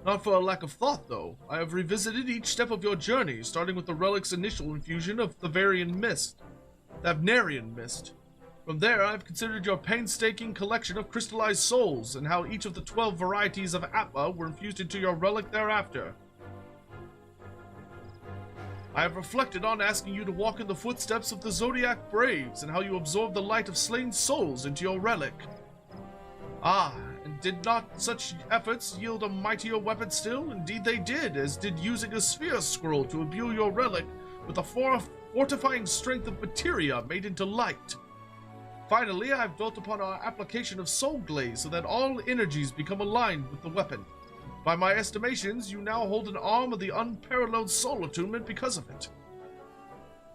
Not for a lack of thought, though. I have revisited each step of your journey, starting with the relic's initial infusion of the Varian Mist, the Abnerian Mist. From there, I have considered your painstaking collection of crystallized souls, and how each of the 12 varieties of Atma were infused into your relic thereafter. I have reflected on asking you to walk in the footsteps of the Zodiac Braves, and how you absorb the light of slain souls into your relic. Ah, and did not such efforts yield a mightier weapon still? Indeed they did, as did using a sphere scroll to imbue your relic with a fortifying strength of materia made into light. Finally, I have built upon our application of soul glaze so that all energies become aligned with the weapon. By my estimations, you now hold an arm of the unparalleled soul attunement because of it.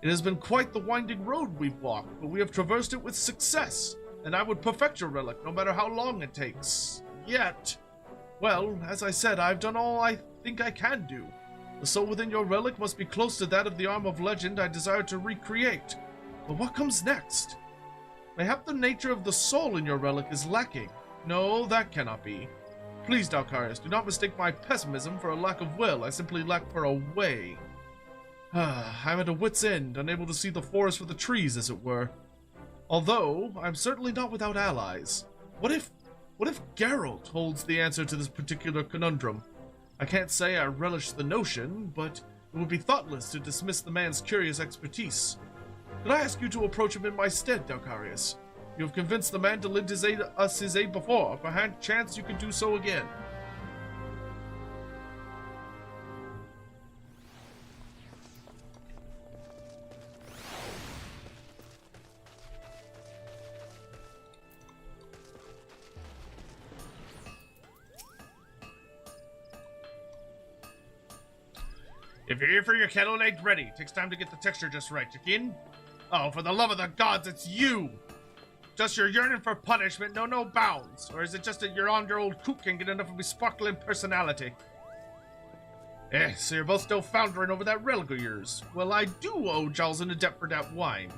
It has been quite the winding road we've walked, but we have traversed it with success, and I would perfect your relic no matter how long it takes. Yet, well, as I said, I've done all I think I can do. The soul within your relic must be close to that of the arm of legend I desire to recreate. But what comes next? Mayhap the nature of the soul in your relic is lacking. No, that cannot be. Please, Dalkarius, do not mistake my pessimism for a lack of will. I simply lack for a way. I'm at a wit's end, unable to see the forest for the trees, as it were. Although, I'm certainly not without allies. What if Geralt holds the answer to this particular conundrum? I can't say I relish the notion, but it would be thoughtless to dismiss the man's curious expertise. Could I ask you to approach him in my stead, Dalkarius? You have convinced the man to lend us his aid before. Perchance you could do so again. If you're here for your kettle egg, ready. Takes time to get the texture just right. You in? Oh, for the love of the gods, it's you! Just your yearning for punishment, no bounds. Or is it just that you're on your old coop can't get enough of my sparkling personality? So you're both still foundering over that relic of yours. Well, I do owe Giles an adept for that wine.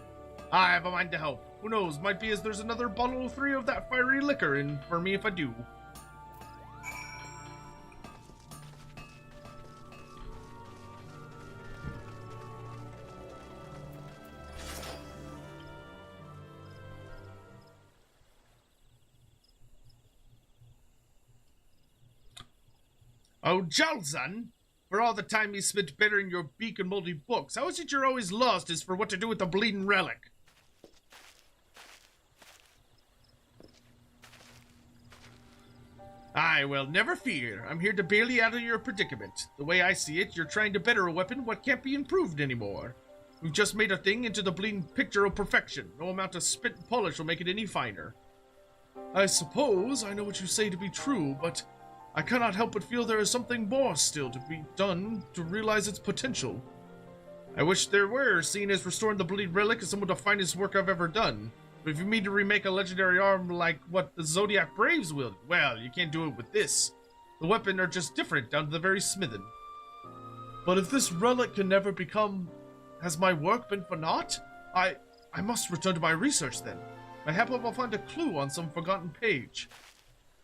I have a mind to help. Who knows, might be as there's another bottle or 3 of that fiery liquor in for me if I do. Oh, Jalzan, for all the time you spent burying your beak in moldy books, how is it you're always lost as for what to do with the bleeding relic? Aye, well, never fear. I'm here to bail you out of your predicament. The way I see it, you're trying to better a weapon what can't be improved anymore. We've just made a thing into the bleeding picture of perfection. No amount of spit and polish will make it any finer. I suppose I know what you say to be true, but I cannot help but feel there is something more still to be done to realize its potential. I wish there were, seeing as restoring the bleed relic is some of the finest work I've ever done. But if you mean to remake a legendary arm like what the Zodiac Braves wield, well, you can't do it with this. The weapons are just different down to the very smithing. But if this relic can never become... Has my work been for naught? I must return to my research then. Mayhap I will find a clue on some forgotten page.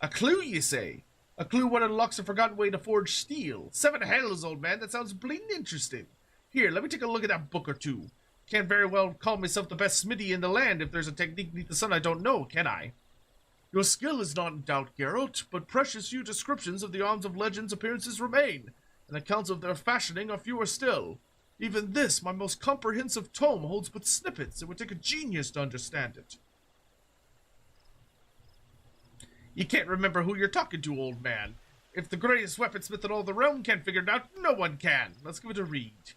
A clue, you say? A clue what unlocks a forgotten way to forge steel. 7 hells, old man, that sounds bleeding interesting. Here, let me take a look at that book or two. Can't very well call myself the best smithy in the land if there's a technique beneath the sun I don't know, can I? Your skill is not in doubt, Geralt, but precious few descriptions of the arms of legends' appearances remain, and accounts of their fashioning are fewer still. Even this, my most comprehensive tome, holds but snippets. It would take a genius to understand it. You can't remember who you're talking to, old man. If the greatest weaponsmith in all the realm can't figure it out, no one can. Let's give it a read.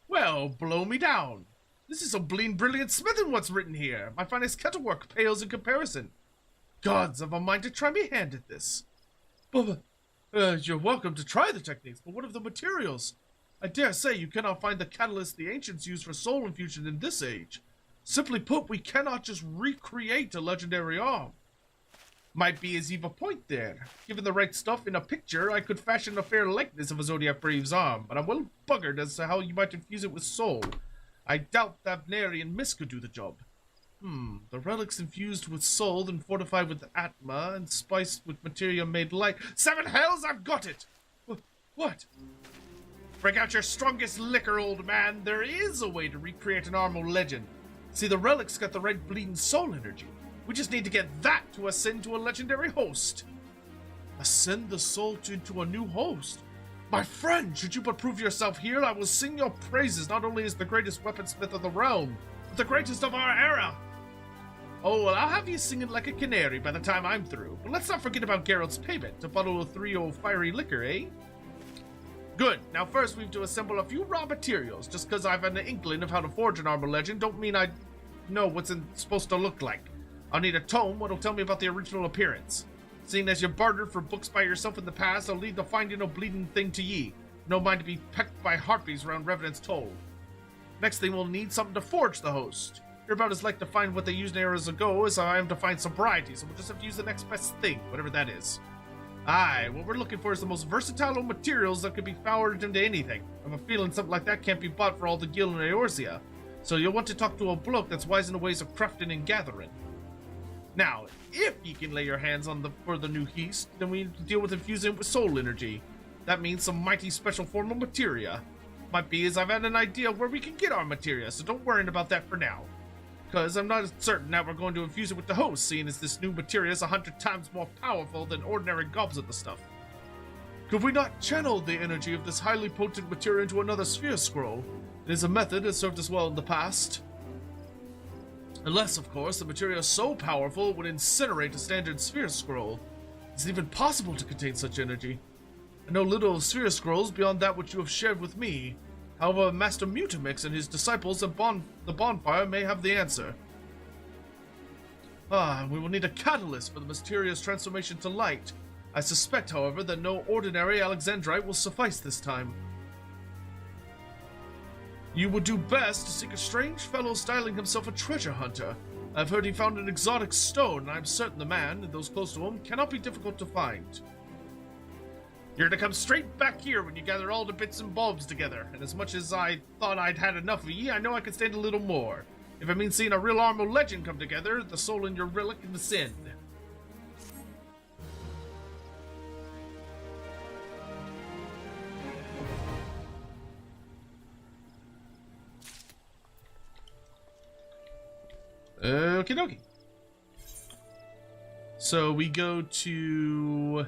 Well, blow me down. This is some brilliant smithing what's written here. My finest kettlework pales in comparison. Gods, I've a mind to try me hand at this. But, you're welcome to try the techniques, but what of the materials? I dare say you cannot find the catalyst the ancients used for soul infusion in this age. Simply put, we cannot just recreate a legendary arm. Might be as you've a point there. Given the right stuff in a picture, I could fashion a fair likeness of a Zodiac Brave's arm, but I'm well buggered as to how you might infuse it with soul. I doubt that Narian mist could do the job. The relic's infused with soul and fortified with atma and spiced with materia made light. 7 hells, I've got it! What? Break out your strongest liquor, old man. There is a way to recreate an arm of legend. See, the relic's got the right bleeding soul energy. We just need to get that to ascend to a legendary host. Ascend the soul into a new host? My friend, should you but prove yourself here, I will sing your praises not only as the greatest weaponsmith of the realm, but the greatest of our era. Oh, well, I'll have you singing like a canary by the time I'm through. But let's not forget about Geralt's payment, a bottle of 3-0 fiery liquor, eh? Good. Now first we have to assemble a few raw materials. Just because I've an inkling of how to forge an armor legend, don't mean I know what's supposed to look like. I'll need a tome what'll tell me about the original appearance. Seeing as you bartered for books by yourself in the past, I'll leave the finding no bleeding thing to ye. No mind to be pecked by harpies round Revenant's Toll. Next thing we'll need something to forge the host. You're about as like to find what they used eras ago as I am to find sobriety, so we'll just have to use the next best thing, whatever that is. Aye, what we're looking for is the most versatile of materials that could be forged into anything. I have a feeling something like that can't be bought for all the gil in Eorzea, so you'll want to talk to a bloke that's wise in the ways of crafting and gathering. Now, if you can lay your hands on for the new heist, then we need to deal with infusing it with soul energy. That means some mighty special form of materia. Might be as I've had an idea of where we can get our materia, so don't worry about that for now. Because I'm not certain that we're going to infuse it with the host, seeing as this new materia is 100 times more powerful than ordinary gobs of the stuff. Could we not channel the energy of this highly potent materia into another sphere scroll? It is a method that served us well in the past. Unless, of course, the materia is so powerful it would incinerate a standard sphere scroll. Is it even possible to contain such energy? I know little of sphere scrolls beyond that which you have shared with me. However, Master Mutamix and his disciples at the bonfire may have the answer. We will need a catalyst for the materia's transformation to light. I suspect, however, that no ordinary Alexandrite will suffice this time. You would do best to seek a strange fellow styling himself a treasure hunter. I've heard he found an exotic stone, and I'm certain the man, and those close to him, cannot be difficult to find. You're to come straight back here when you gather all the bits and bobs together, and as much as I thought I'd had enough of ye, I know I can stand a little more. If it means seeing a real armor legend come together, the soul in your relic can ascend. Okie dokie. So we go to...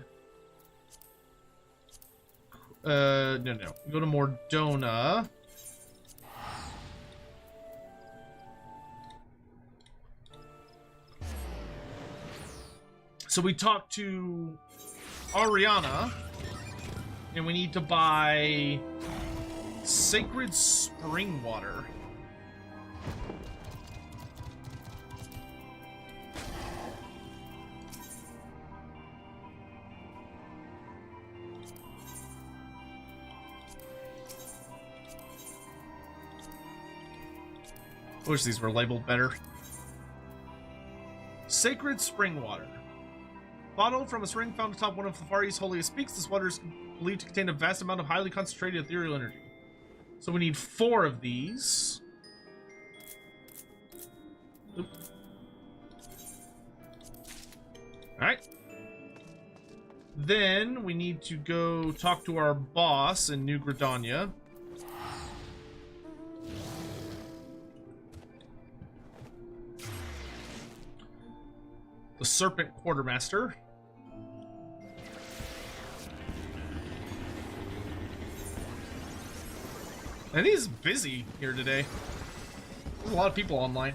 no. We go to Mordona. So we talk to Ariana, and we need to buy Sacred Spring Water. I wish these were labeled better. Sacred spring water. Bottled from a spring found atop one of the Far East holiest peaks, this water is believed to contain a vast amount of highly concentrated ethereal energy. So we need 4 of these. Alright. Then we need to go talk to our boss in New Gridania. The Serpent Quartermaster. And he's busy here today. There's a lot of people online.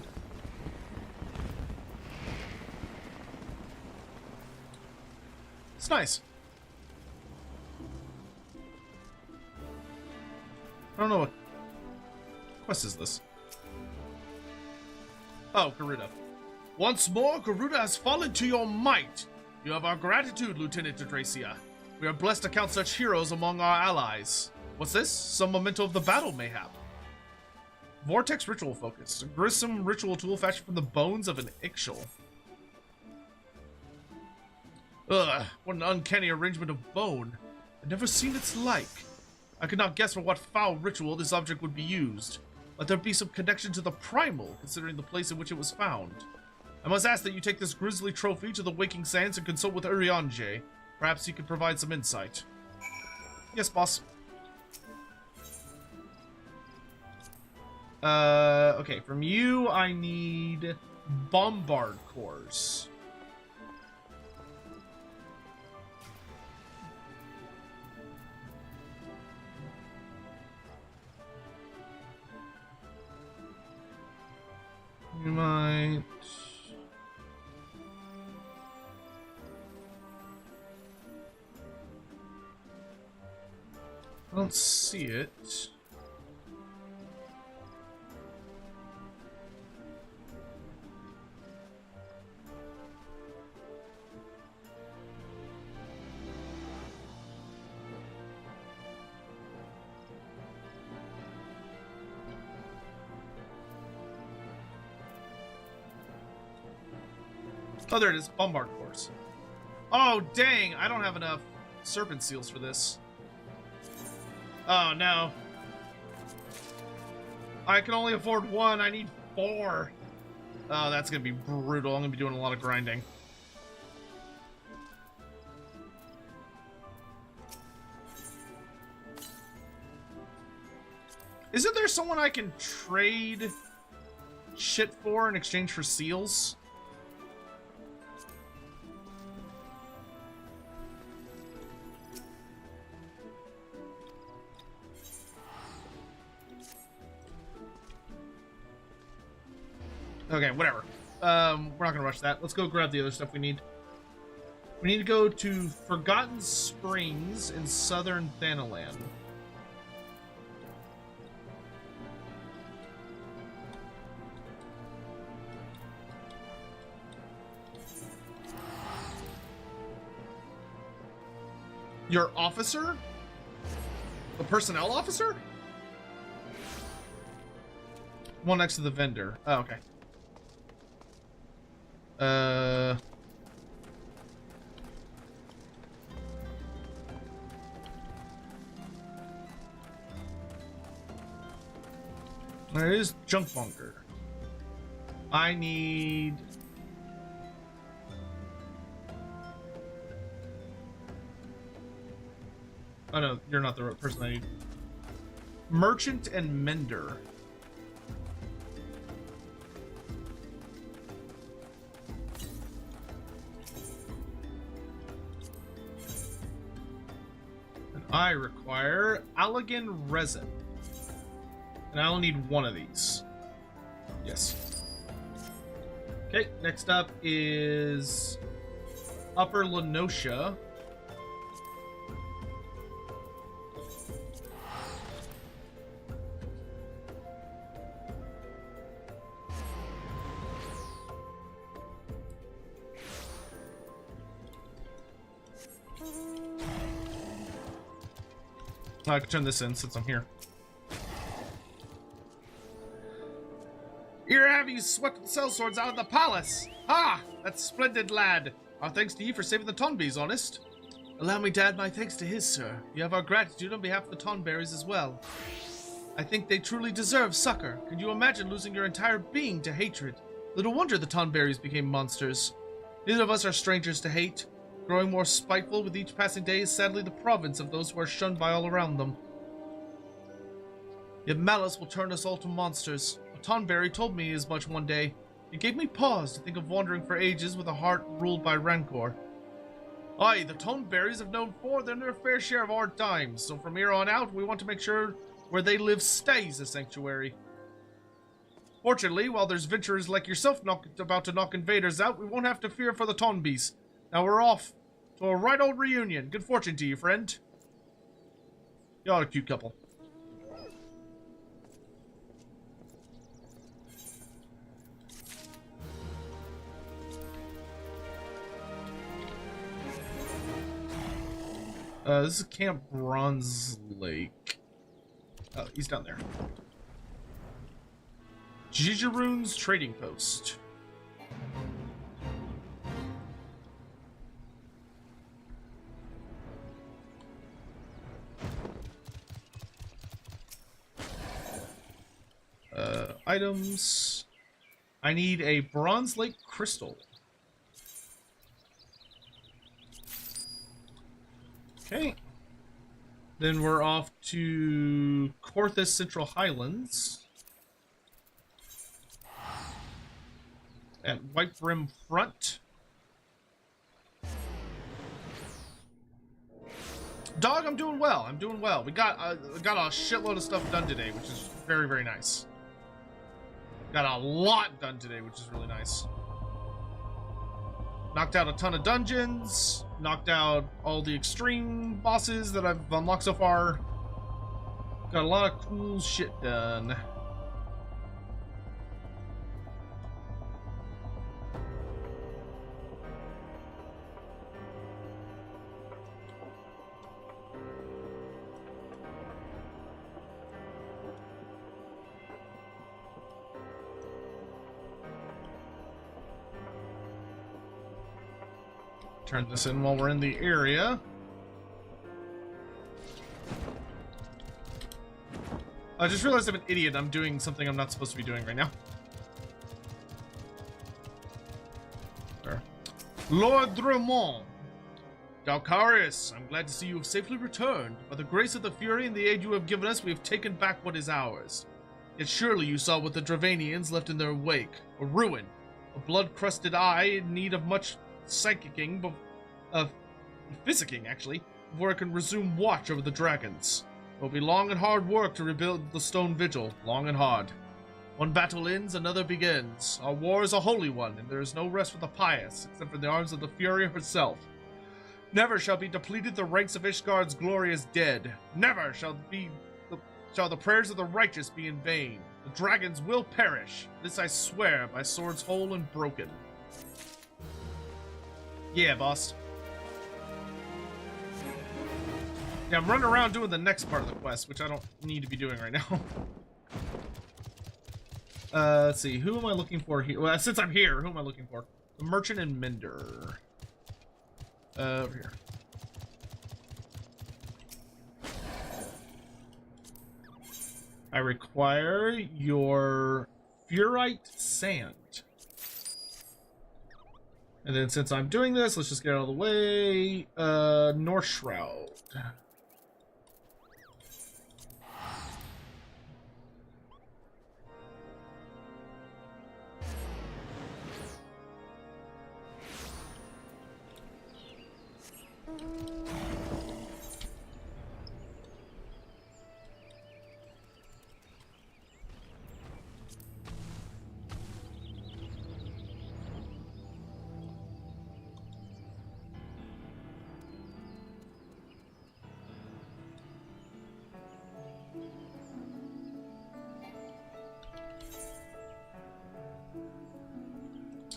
It's nice. I don't know what quest is this. Oh, Garuda. Once more, Garuda has fallen to your might. You have our gratitude, Lieutenant Adracia. We are blessed to count such heroes among our allies. What's this? Some memento of the battle, mayhap. Vortex ritual focus. A gruesome ritual tool fashioned from the bones of an Ixchel. Ugh, what an uncanny arrangement of bone. I've never seen its like. I could not guess for what foul ritual this object would be used. Let there be some connection to the primal, considering the place in which it was found. I must ask that you take this grisly trophy to the Waking Sands and consult with Urianger. Perhaps you could provide some insight. Yes, boss. Okay, from you I need bombard cores. You might... I don't see it. Oh, there it is. Bombard cores. Oh, dang. I don't have enough serpent seals for this. Oh, no. I can only afford 1. I need 4. Oh, that's going to be brutal. I'm going to be doing a lot of grinding. Isn't there someone I can trade shit for in exchange for seals? Okay, whatever. We're not gonna rush that. Let's go grab the other stuff we need. We need to go to Forgotten Springs in southern Thanalan. Your officer? The personnel officer? One next to the vendor. Oh, okay. There is junk bunker. I need... Oh no, you're not the right person I need. Merchant and Mender. And I require Allegan resin. And I only need 1 of these. Yes. Okay, next up is Upper Lenosha. I can turn this in since I'm here. Here have you swept the sellswords out of the palace. Ah, that's splendid, lad. Our thanks to you for saving the Tonberries, honest. Allow me to add my thanks to his, sir. You have our gratitude on behalf of the Tonberries as well. I think they truly deserve succor. Can you imagine losing your entire being to hatred? Little wonder the Tonberries became monsters. Neither of us are strangers to hate. Growing more spiteful with each passing day is sadly the province of those who are shunned by all around them. Yet malice will turn us all to monsters. A Tonberry told me as much one day. It gave me pause to think of wandering for ages with a heart ruled by rancor. Aye, the Tonberries have known more than their fair share of hard times, so from here on out, we want to make sure where they live stays a sanctuary. Fortunately, while there's venturers like yourself about to knock invaders out, we won't have to fear for the Tonbees. Now we're off to a right old reunion. Good fortune to you, friend. Y'all are a cute couple. This is Camp Bronze Lake. Oh, he's down there. Jijaroon's trading post. Items. I need a Bronze Lake crystal. Okay. Then we're off to Corthus Central Highlands. At White Brim Front. Dog, I'm doing well. I'm doing well. We got a shitload of stuff done today, which is very, very nice. Got a lot done today, which is really nice. Knocked out a ton of dungeons. Knocked out all the extreme bosses that I've unlocked so far. Got a lot of cool shit done. Turn this in while we're in the area. I just realized I'm an idiot. I'm doing something I'm not supposed to be doing right now. There. Lord Drummond. Dalcarius, I'm glad to see you have safely returned. By the grace of the Fury and the aid you have given us, we have taken back what is ours. Yet surely you saw what the Dravanians left in their wake. A ruin. A blood-crusted eye in need of much psychicking, physicking actually, before it can resume watch over the dragons. It will be long and hard work to rebuild the stone vigil, long and hard. One battle ends, another begins. Our war is a holy one, and there is no rest for the pious, except for the arms of the Fury herself. Never shall be depleted the ranks of Ishgard's glorious dead. Never shall the prayers of the righteous be in vain. The dragons will perish. This I swear by swords whole and broken. Yeah, boss. Yeah, I'm running around doing the next part of the quest, which I don't need to be doing right now. Let's see. Who am I looking for here? Well, since I'm here, who am I looking for? The Merchant and Mender. Over here. I require your Furite Sand. And then since I'm doing this, let's just get out of the way. North Shroud.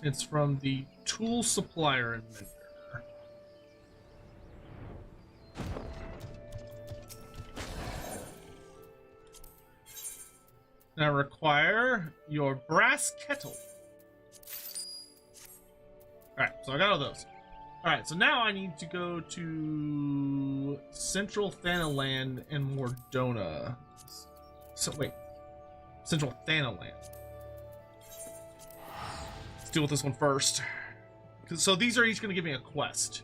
It's from the tool supplier in Mender. And I I require your brass kettle. Alright, so I got all those. Alright, so now I need to go to Central Thanaland and Mordona. So, wait. Central Thanaland. Let's deal with this one first. So these are each going to give me a quest.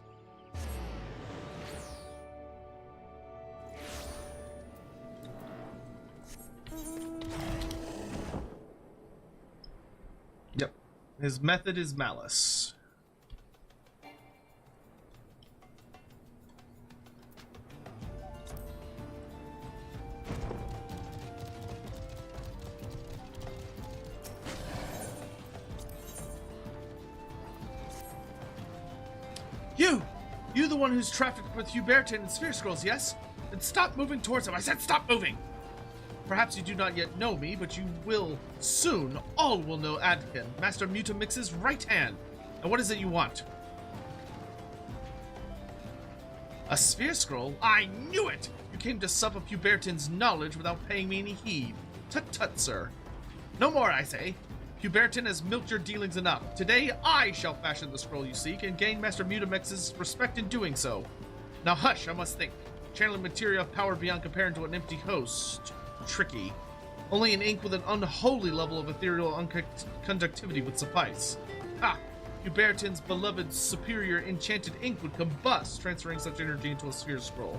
Yep. His method is malice. You the one who's trafficked with Hildebrand and Sphere Scrolls, yes? Then stop moving towards him. I said stop moving! Perhaps you do not yet know me, but you will soon. All will know Adkin, Master Mutamix's right hand. And what is it you want? A Sphere Scroll? I knew it! You came to sup up Hildebrand's knowledge without paying me any heed. Tut-tut, sir. No more, I say. Hildebrand has milked your dealings enough. Today, I shall fashion the scroll you seek and gain Master Mutamix's respect in doing so. Now hush, I must think. Channeling materia of power beyond comparing to an empty host. Tricky. Only an ink with an unholy level of ethereal conductivity would suffice. Ha! Hildebrand's beloved superior enchanted ink would combust, transferring such energy into a sphere scroll.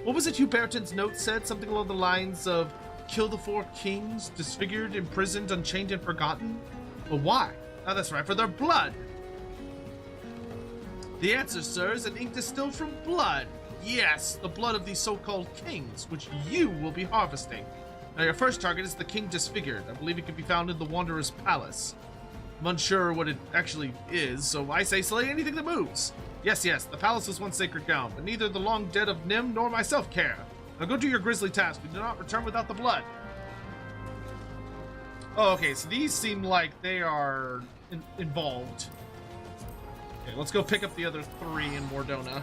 What was it Hildebrand's note said? Something along the lines of, kill the 4 kings, disfigured, imprisoned, unchained, and forgotten? Well, why? Oh, that's right, for their blood. The answer, sir, is an ink distilled from blood. Yes, the blood of these so-called kings, which you will be harvesting. Now, your first target is the King Disfigured. I believe it can be found in the Wanderer's Palace. I'm unsure what it actually is, so I say slay anything that moves. Yes, the palace was once sacred ground, but neither the long dead of Nim nor myself care. Now go do your grisly task, and do not return without the blood. Oh, okay, so these seem like they are involved. Okay, let's go pick up the other 3 in Mordona.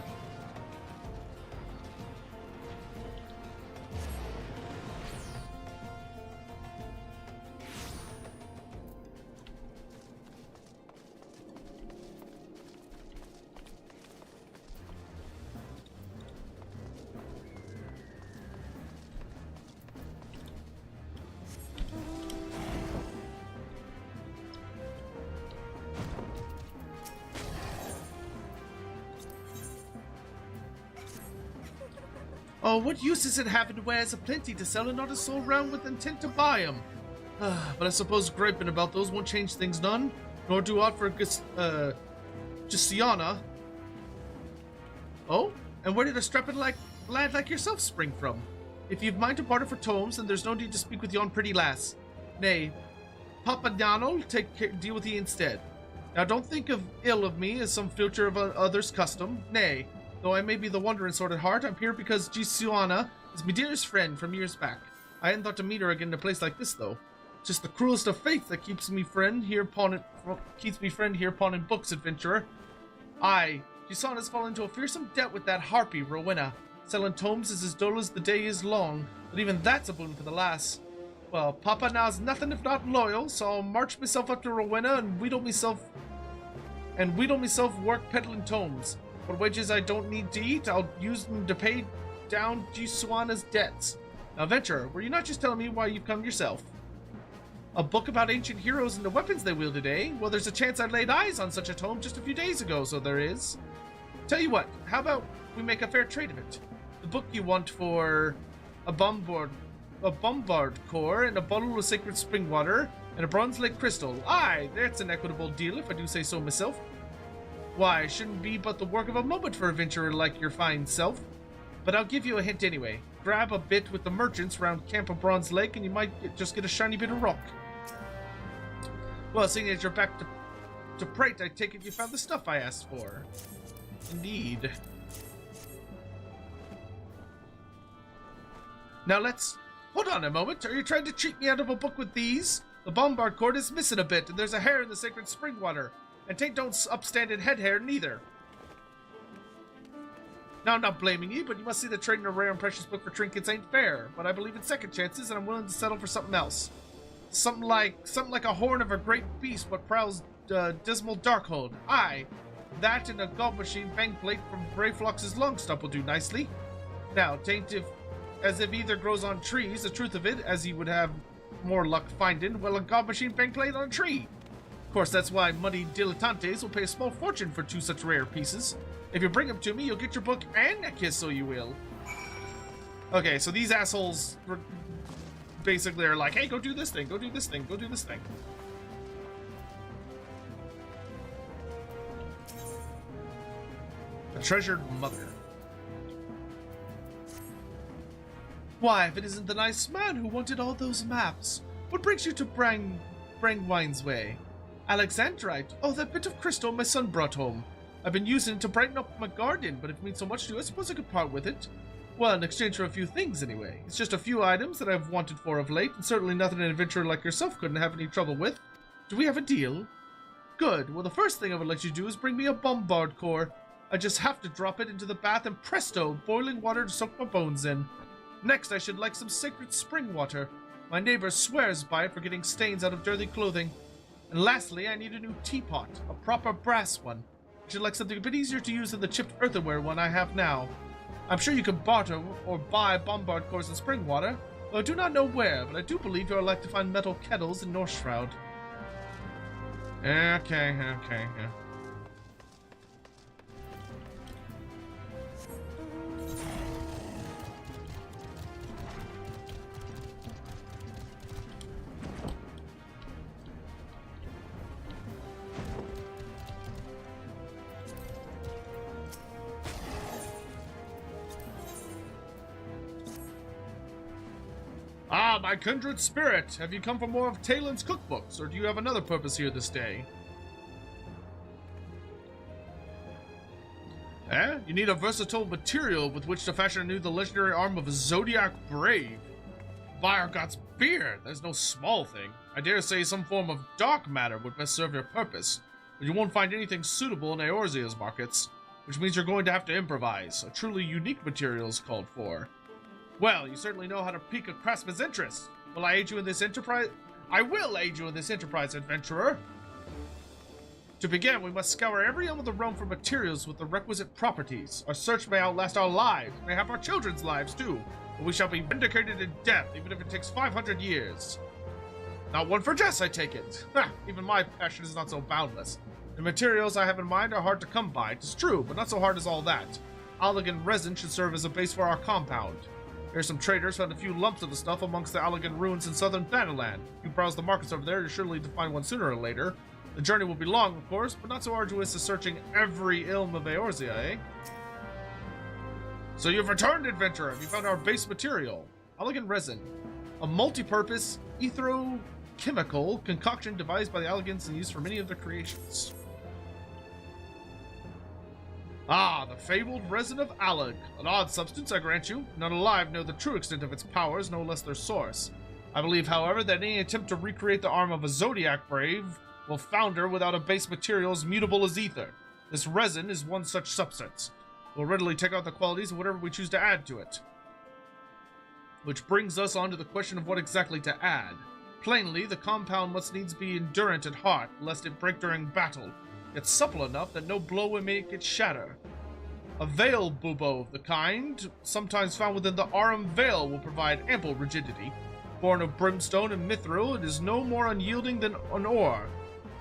Oh, what use is it having wares aplenty to sell and not a soul round with intent to buy 'em? But I suppose griping about those won't change things none, nor do aught for Giussiana. Oh? And where did a strapping lad like yourself spring from? If you've mind to barter for tomes, then there's no need to speak with yon pretty lass. Nay, Papagnano'll deal with ye instead. Now don't think ill of me as some filter of others' custom. Nay, though I may be the wandering sort at heart, I'm here because Giussiana is my dearest friend from years back. I hadn't thought to meet her again in a place like this, though. Just the cruelest of faith that keeps me friend here upon books, adventurer. Aye, Giussiana's fallen into a fearsome debt with that harpy, Rowena. Selling tomes is as dull as the day is long, but even that's a boon for the lass. Well, Papa now's nothing if not loyal, so I'll march myself up to Rowena and wheedle myself work peddling tomes. What wages I don't need to eat, I'll use them to pay down Giussiana's debts. Now, adventurer, were you not just telling me why you've come yourself? A book about ancient heroes and the weapons they wield today? Well, there's a chance I laid eyes on such a tome just a few days ago, so there is. Tell you what, how about we make a fair trade of it? The book you want for a bombard core and a bottle of sacred spring water and a bronze lake crystal. Aye, that's an equitable deal if I do say so myself. Why, it shouldn't be but the work of a moment for a adventurer like your fine self. But I'll give you a hint anyway. Grab a bit with the merchants round Camp of Bronze Lake and you might just get a shiny bit of rock. Well, seeing as you're back to Prate, I take it you found the stuff I asked for. Indeed. Now hold on a moment. Are you trying to cheat me out of a book with these? The bombard cord is missing a bit, and there's a hair in the sacred spring water. And 'tain't don't upstanding head hair neither. Now, I'm not blaming you, but you must see that trading a rare and precious book for trinkets ain't fair. But I believe in second chances, and I'm willing to settle for something else. Something like a horn of a great beast what prowls dismal Darkhold. Aye, that and a god machine bankplate from Greyflox's Longstump will do nicely. Now, tain't as if either grows on trees, the truth of it, as he would have more luck finding, well, a god machine bankplate on a tree. Of course, that's why muddy dilettantes will pay a small fortune for 2 such rare pieces. If you bring them to me, you'll get your book and a kiss, so you will. Okay, so these assholes basically are like, hey, go do this thing, go do this thing, go do this thing. A treasured mother. Why, if it isn't the nice man who wanted all those maps? What brings you to Brangwine's way? Alexandrite. Oh, that bit of crystal my son brought home. I've been using it to brighten up my garden, but if it means so much to you, I suppose I could part with it. Well, in exchange for a few things, anyway. It's just a few items that I've wanted for of late, and certainly nothing an adventurer like yourself couldn't have any trouble with. Do we have a deal? Good. Well, the first thing I would let you do is bring me a bombard core. I just have to drop it into the bath, and presto, boiling water to soak my bones in. Next, I should like some sacred spring water. My neighbor swears by it for getting stains out of dirty clothing. And lastly, I need a new teapot, a proper brass one. I should like something a bit easier to use than the chipped earthenware one I have now. I'm sure you can barter or buy bombard cores and spring water, though I do not know where, but I do believe you are like to find metal kettles in North Shroud. Okay, yeah. Ah, my kindred spirit! Have you come for more of Talon's cookbooks, or do you have another purpose here this day? Eh? You need a versatile material with which to fashion anew the legendary arm of a Zodiac Brave. By our God's beard, that's no small thing. I dare say some form of dark matter would best serve your purpose, but you won't find anything suitable in Eorzea's markets, which means you're going to have to improvise. A truly unique material is called for. Well, you certainly know how to pique a craftsman's interest. Will I aid you in this enterprise? I will aid you in this enterprise, adventurer. To begin, we must scour every elm of the realm for materials with the requisite properties. Our search may outlast our lives, may have our children's lives too, but we shall be vindicated in death, even if it takes 500 years. Not one for jest, I take it. Ha! Even my passion is not so boundless. The materials I have in mind are hard to come by, it is true, but not so hard as all that. Allagan resin should serve as a base for our compound. Here, some traders found a few lumps of the stuff amongst the Allagan ruins in southern Thanaland. If you browse the markets over there, you're surely to find one sooner or later. The journey will be long, of course, but not so arduous as searching every ilm of Eorzea, eh? So you've returned, adventurer. You found our base material, Allagan resin, a multi-purpose etherochemical concoction devised by the Allagans and used for many of their creations. Ah, the fabled resin of Allag. An odd substance, I grant you. None alive know the true extent of its powers, no less their source. I believe, however, that any attempt to recreate the arm of a Zodiac Brave will founder without a base material as mutable as ether. This resin is one such substance. We'll readily take out the qualities of whatever we choose to add to it. Which brings us on to the question of what exactly to add. Plainly, the compound must needs be endurant at heart, lest it break during battle. Yet supple enough that no blow will make it shatter. A veil bubo of the kind, sometimes found within the Arum Veil, will provide ample rigidity. Born of brimstone and mithril, it is no more unyielding than an ore.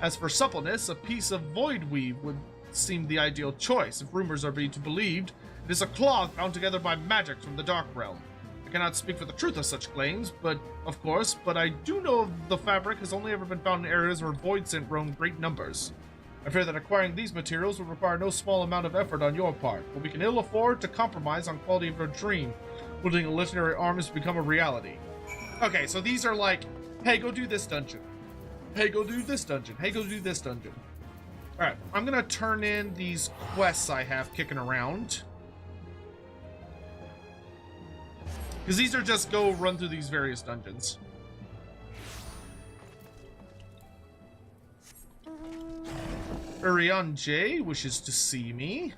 As for suppleness, a piece of void weave would seem the ideal choice. If rumors are to be believed, it is a cloth bound together by magic from the Dark Realm. I cannot speak for the truth of such claims, but I do know the fabric has only ever been found in areas where void scent roam great numbers. I fear that acquiring these materials will require no small amount of effort on your part, but we can ill afford to compromise on quality of your dream. Building a legendary arm has become a reality. Okay, so these are like, hey, go do this dungeon. Hey, go do this dungeon. Hey, go do this dungeon. Alright, I'm gonna turn in these quests I have kicking around. Because these are just go run through these various dungeons. Urion J wishes to see me.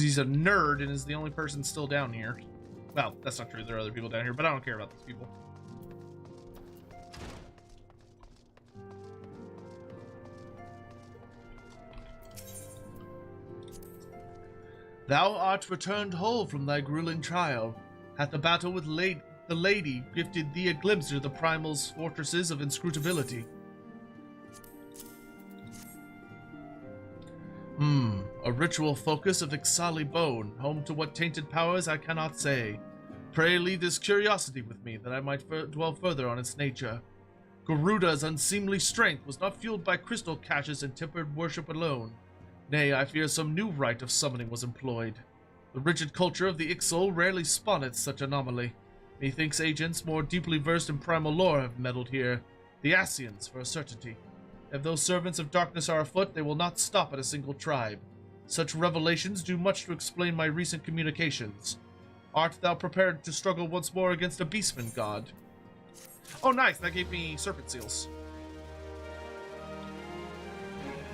he's a nerd and is the only person still down here. Well, that's not true. There are other people down here, but I don't care about these people. Thou art returned whole from thy grueling trial. Hath the battle with the lady gifted thee a glimpse of the primal's fortresses of inscrutability? A ritual focus of Ixali bone, home to what tainted powers I cannot say. Pray leave this curiosity with me, that I might dwell further on its nature. Garuda's unseemly strength was not fueled by crystal caches and tempered worship alone. Nay, I fear some new rite of summoning was employed. The rigid culture of the Ixal rarely spawneth such anomaly. Methinks agents more deeply versed in primal lore have meddled here. The Asians, for a certainty. If those servants of darkness are afoot, they will not stop at a single tribe. Such revelations do much to explain my recent communications. Art thou prepared to struggle once more against a beastman god? Oh nice, that gave me serpent seals.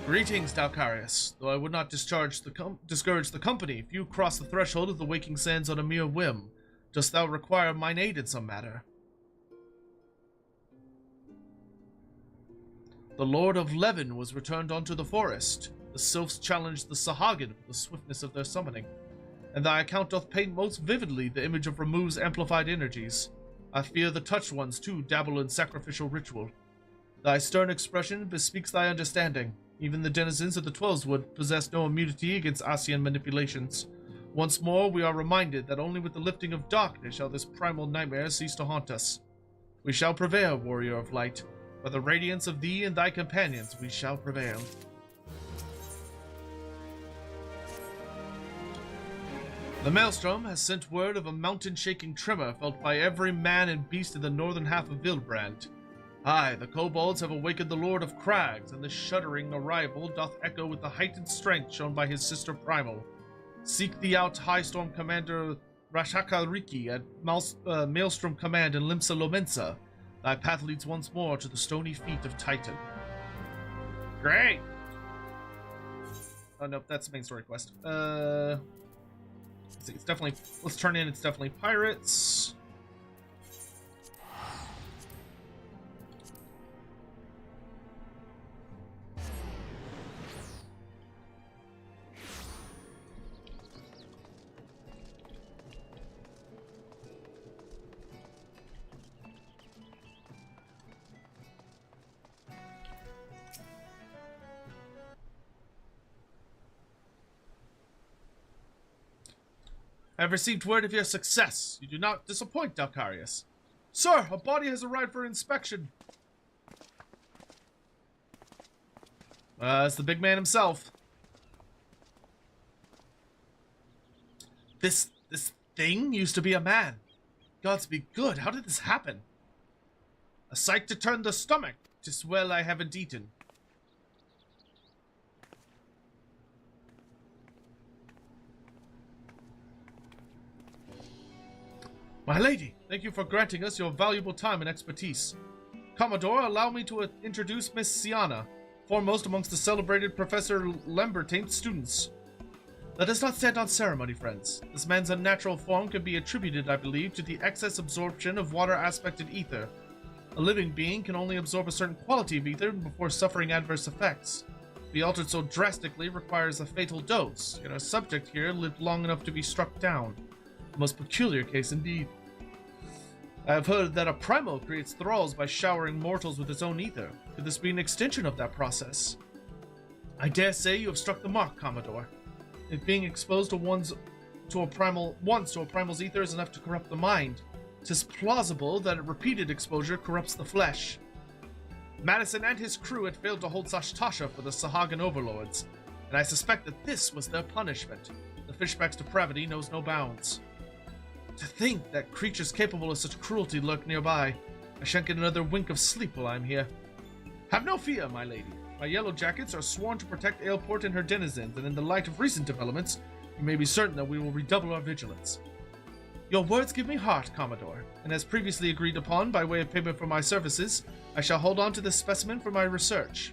Greetings, Dalcarius. Though I would not discourage the company, few cross the threshold of the waking sands on a mere whim. Dost thou require mine aid in some matter? The Lord of Levin was returned unto the forest. The sylphs challenged the Sahagin with the swiftness of their summoning. And thy account doth paint most vividly the image of Remove's amplified energies. I fear the touched ones, too, dabble in sacrificial ritual. Thy stern expression bespeaks thy understanding. Even the denizens of the Twelveswood possess no immunity against Asian manipulations. Once more, we are reminded that only with the lifting of darkness shall this primal nightmare cease to haunt us. We shall prevail, warrior of light. By the radiance of thee and thy companions, we shall prevail. The Maelstrom has sent word of a mountain-shaking tremor felt by every man and beast in the northern half of Hildebrand. Aye, the kobolds have awakened the Lord of Crags, and this shuddering arrival doth echo with the heightened strength shown by his sister Primal. Seek thee out High Storm Commander Rashakariki at Maelstrom Command in Limsa Lomensa. Thy path leads once more to the stony feet of Titan. Great! Oh, nope, that's the main story quest. Let's see, it's definitely... Let's turn in, it's definitely pirates. I have received word of your success. You do not disappoint, Dalcarius. Sir, a body has arrived for inspection. It's the big man himself. This thing used to be a man. Gods be good, how did this happen? A sight to turn the stomach. 'Tis well I haven't eaten. My lady, thank you for granting us your valuable time and expertise. Commodore, allow me to introduce Miss Siana, foremost amongst the celebrated Professor Lambertain's students. Let us not stand on ceremony, friends. This man's unnatural form can be attributed, I believe, to the excess absorption of water-aspected ether. A living being can only absorb a certain quality of ether before suffering adverse effects. To be altered so drastically requires a fatal dose, yet our subject here lived long enough to be struck down. A most peculiar case indeed. I have heard that a primal creates thralls by showering mortals with its own ether. Could this be an extension of that process? I dare say you have struck the mark, Commodore. If being exposed to a primal's ether is enough to corrupt the mind, 'tis plausible that repeated exposure corrupts the flesh. Madison and his crew had failed to hold Sashtasha for the Sahagin overlords, and I suspect that this was their punishment. The fishback's depravity knows no bounds. To think that creatures capable of such cruelty lurk nearby. I shan't get another wink of sleep while I'm here. Have no fear, my lady. My yellow jackets are sworn to protect Aleport and her denizens, and in the light of recent developments, you may be certain that we will redouble our vigilance. Your words give me heart, Commodore, and as previously agreed upon by way of payment for my services, I shall hold on to this specimen for my research.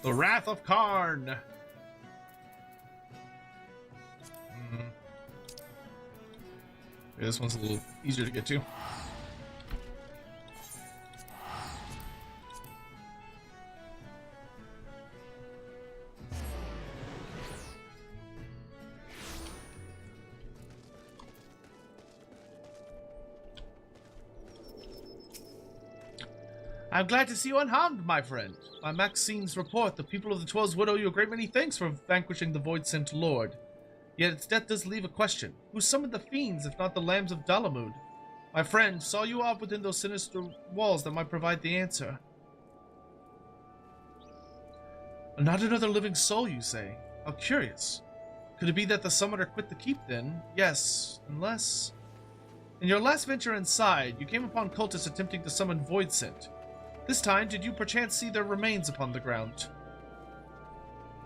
The Wrath of Karn. Yeah, this one's a little easier to get to. I'm glad to see you unharmed, my friend. By Maxine's report, the people of the Twelves would owe you a great many thanks for vanquishing the Void-Sent Lord. Yet its death does leave a question. Who summoned the fiends, if not the Lambs of Dalamud? My friend, saw you off within those sinister walls that might provide the answer. Not another living soul, you say? How curious. Could it be that the summoner quit the keep, then? Yes, unless... In your last venture inside, you came upon cultists attempting to summon Void-Sent. This time, did you perchance see their remains upon the ground?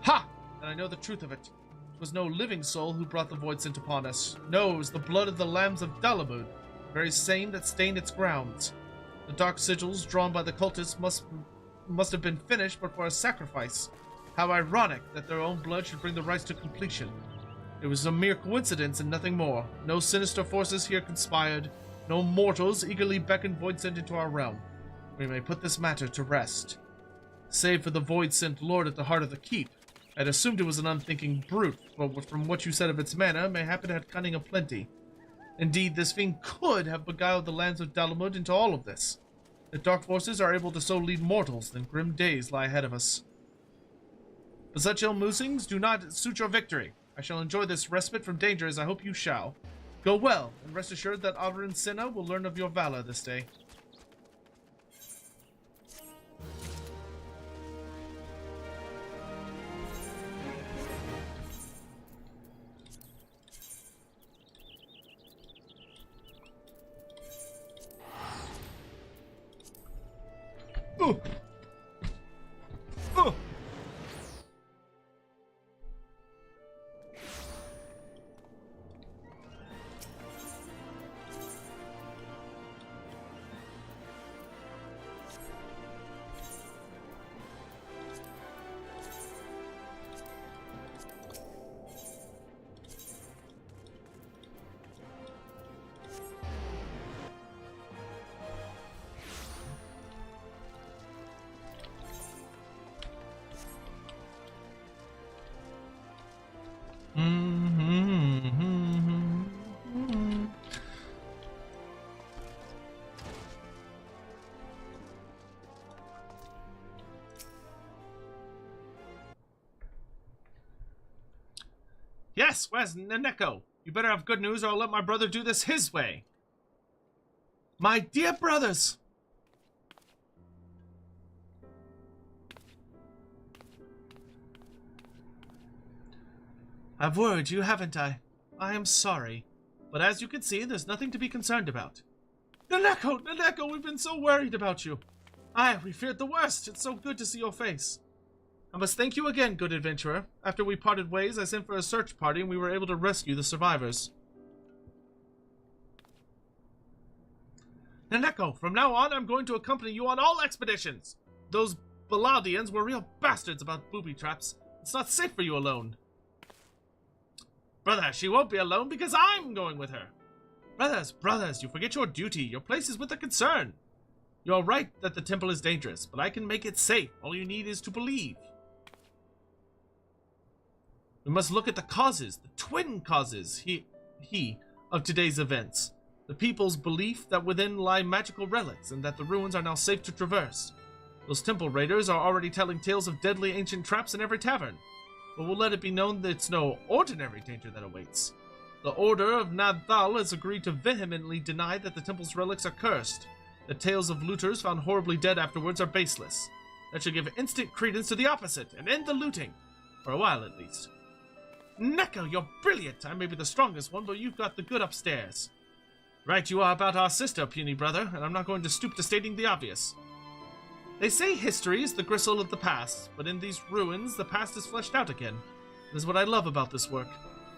Ha! Then I know the truth of it. It was no living soul who brought the Void-Sent upon us. No, it was the blood of the Lambs of Dalamud, the very same that stained its grounds. The dark sigils drawn by the cultists must have been finished but for a sacrifice. How ironic that their own blood should bring the rites to completion. It was a mere coincidence and nothing more. No sinister forces here conspired. No mortals eagerly beckoned Void-Sent into our realm. We may put this matter to rest. Save for the Void-Sent Lord at the heart of the keep. I'd assumed it was an unthinking brute, but from what you said of its mana, mayhap it had cunning aplenty. Indeed, this fiend could have beguiled the lands of Dalamud into all of this. The dark forces are able to so lead mortals, then grim days lie ahead of us. But such ill musings do not suit your victory. I shall enjoy this respite from danger as I hope you shall. Go well, and rest assured that Adrin Senna will learn of your valor this day. Oh. Oh. Yes, where's Naneko? You better have good news or I'll let my brother do this his way. My dear brothers! I've worried you, haven't I? I am sorry. But as you can see, there's nothing to be concerned about. Naneko, we've been so worried about you. Aye, we feared the worst. It's so good to see your face. I must thank you again, good adventurer. After we parted ways, I sent for a search party and we were able to rescue the survivors. Naneko, from now on, I'm going to accompany you on all expeditions. Those Baladians were real bastards about booby traps. It's not safe for you alone. Brother, she won't be alone because I'm going with her. Brothers, you forget your duty. Your place is with the concern. You're right that the temple is dangerous, but I can make it safe. All you need is to believe. We must look at the causes, the twin causes, of today's events. The people's belief that within lie magical relics and that the ruins are now safe to traverse. Those temple raiders are already telling tales of deadly ancient traps in every tavern. But we'll let it be known that it's no ordinary danger that awaits. The Order of Nadthal has agreed to vehemently deny that the temple's relics are cursed. The tales of looters found horribly dead afterwards are baseless. That should give instant credence to the opposite and end the looting. For a while at least. Neko, you're brilliant! I may be the strongest one, but you've got the good upstairs. Right you are about our sister, puny brother, and I'm not going to stoop to stating the obvious. They say history is the gristle of the past, but in these ruins, the past is fleshed out again. This is what I love about this work.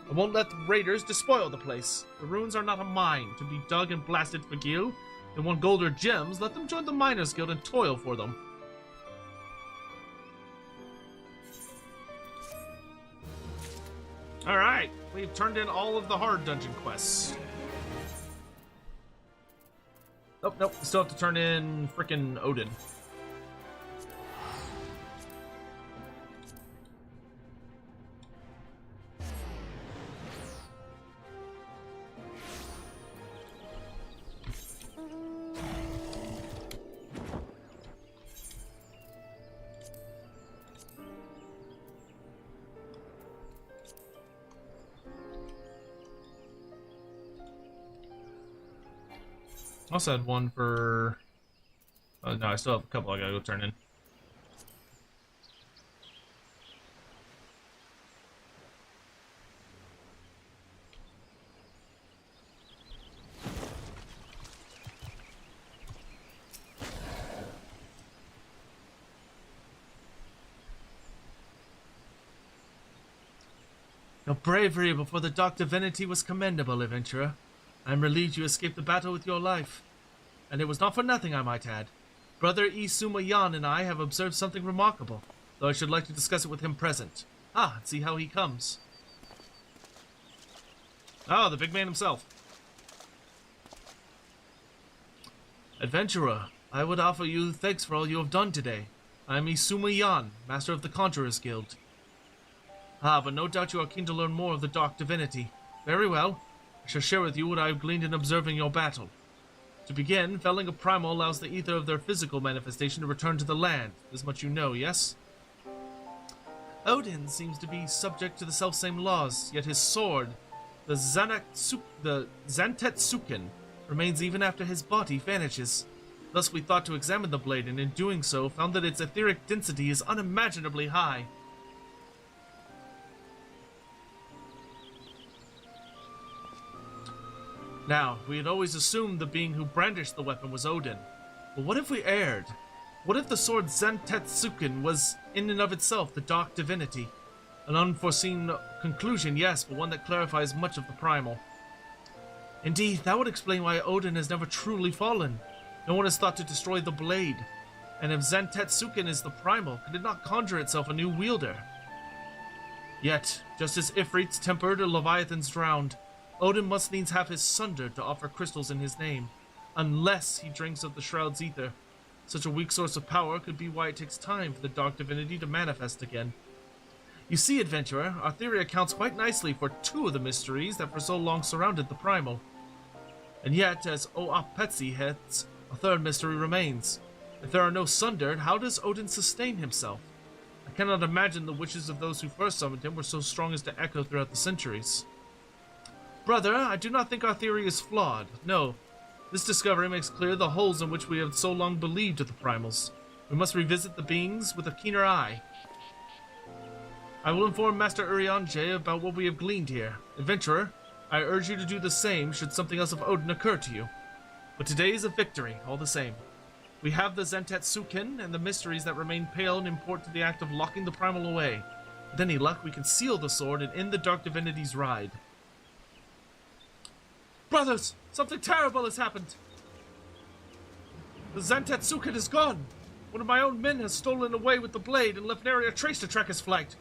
I won't let the raiders despoil the place. The ruins are not a mine to be dug and blasted for gil. They want gold or gems, let them join the Miners' Guild and toil for them. Alright, we've turned in all of the hard dungeon quests. Oh, nope, still have to turn in frickin' Odin. I also had one for... Oh, no, I still have a couple I gotta go turn in. Your bravery before the dark divinity was commendable, adventurer. I am relieved you escaped the battle with your life. And it was not for nothing, I might add. Brother Isumayan and I have observed something remarkable, though I should like to discuss it with him present. Ah, see how he comes. Ah, the big man himself. Adventurer, I would offer you thanks for all you have done today. I am Isumayan, master of the Conjurers Guild. Ah, but no doubt you are keen to learn more of the dark divinity. Very well. I shall share with you what I have gleaned in observing your battle. To begin, felling a primal allows the ether of their physical manifestation to return to the land. This much you know, yes? Odin seems to be subject to the selfsame laws, yet his sword, the Zantetsuken, remains even after his body vanishes. Thus we thought to examine the blade, and in doing so, found that its etheric density is unimaginably high. Now, we had always assumed the being who brandished the weapon was Odin. But what if we erred? What if the sword Zantetsuken was, in and of itself, the dark divinity? An unforeseen conclusion, yes, but one that clarifies much of the primal. Indeed, that would explain why Odin has never truly fallen. No one has thought to destroy the blade. And if Zantetsuken is the primal, could it not conjure itself a new wielder? Yet, just as Ifrits tempered or Leviathans drowned, Odin must needs have his sundered to offer crystals in his name, unless he drinks of the Shroud's ether. Such a weak source of power could be why it takes time for the dark divinity to manifest again. You see, adventurer, our theory accounts quite nicely for two of the mysteries that for so long surrounded the primal. And yet, as Oapetsi hits, a third mystery remains. If there are no sundered, how does Odin sustain himself? I cannot imagine the wishes of those who first summoned him were so strong as to echo throughout the centuries. Brother, I do not think our theory is flawed. No, this discovery makes clear the holes in which we have so long believed of the primals. We must revisit the beings with a keener eye. I will inform Master Urianger about what we have gleaned here. Adventurer, I urge you to do the same should something else of Odin occur to you. But today is a victory, all the same. We have the Zantetsuken and the mysteries that remain pale and import to the act of locking the primal away. With any luck, we can seal the sword and end the dark divinity's ride. Brothers, something terrible has happened. The Zantetsuken is gone. One of my own men has stolen away with the blade and left nary a trace to track his flight.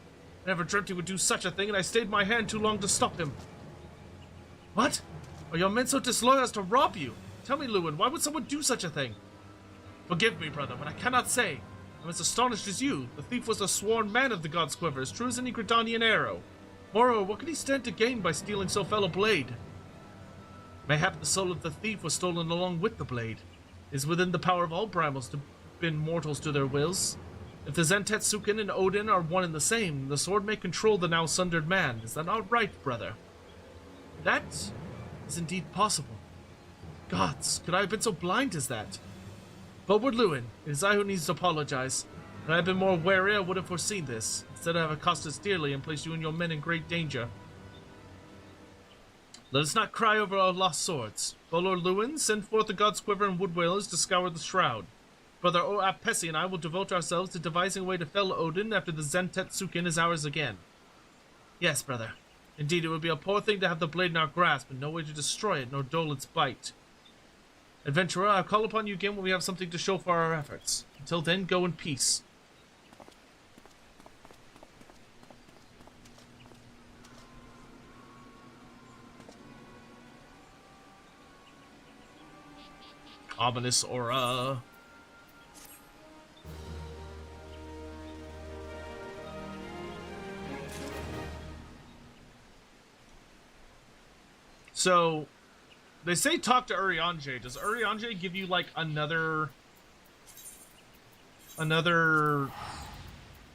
I never dreamt he would do such a thing, and I stayed my hand too long to stop him. What? Are your men so disloyal as to rob you? Tell me, Lewin, why would someone do such a thing? Forgive me, brother, but I cannot say. I'm as astonished as you. The thief was a sworn man of the God's Quiver, as true as any Gridanian arrow. Moreover, what could he stand to gain by stealing so fell a blade? Mayhap the soul of the thief was stolen along with the blade. It is within the power of all primals to bend mortals to their wills. If the Zantetsuken and Odin are one and the same, the sword may control the now sundered man. Is that not right, brother? That is indeed possible. Gods, could I have been so blind as that? But Lord Lewin, it is I who needs to apologize. Had I been more wary, I would have foreseen this. Instead, I have accosted us dearly and placed you and your men in great danger. Let us not cry over our lost swords. Lord Lewin, send forth the God's Quiver and wood whalers to scour the shroud. Brother Oapesi and I will devote ourselves to devising a way to fell Odin after the Zantetsuken is ours again. Yes, brother. Indeed, it would be a poor thing to have the blade in our grasp and no way to destroy it nor dull its bite. Adventurer, I'll call upon you again when we have something to show for our efforts. Until then, go in peace. ominous aura. So, they say talk to Urianger. Does Urianger give you, like, another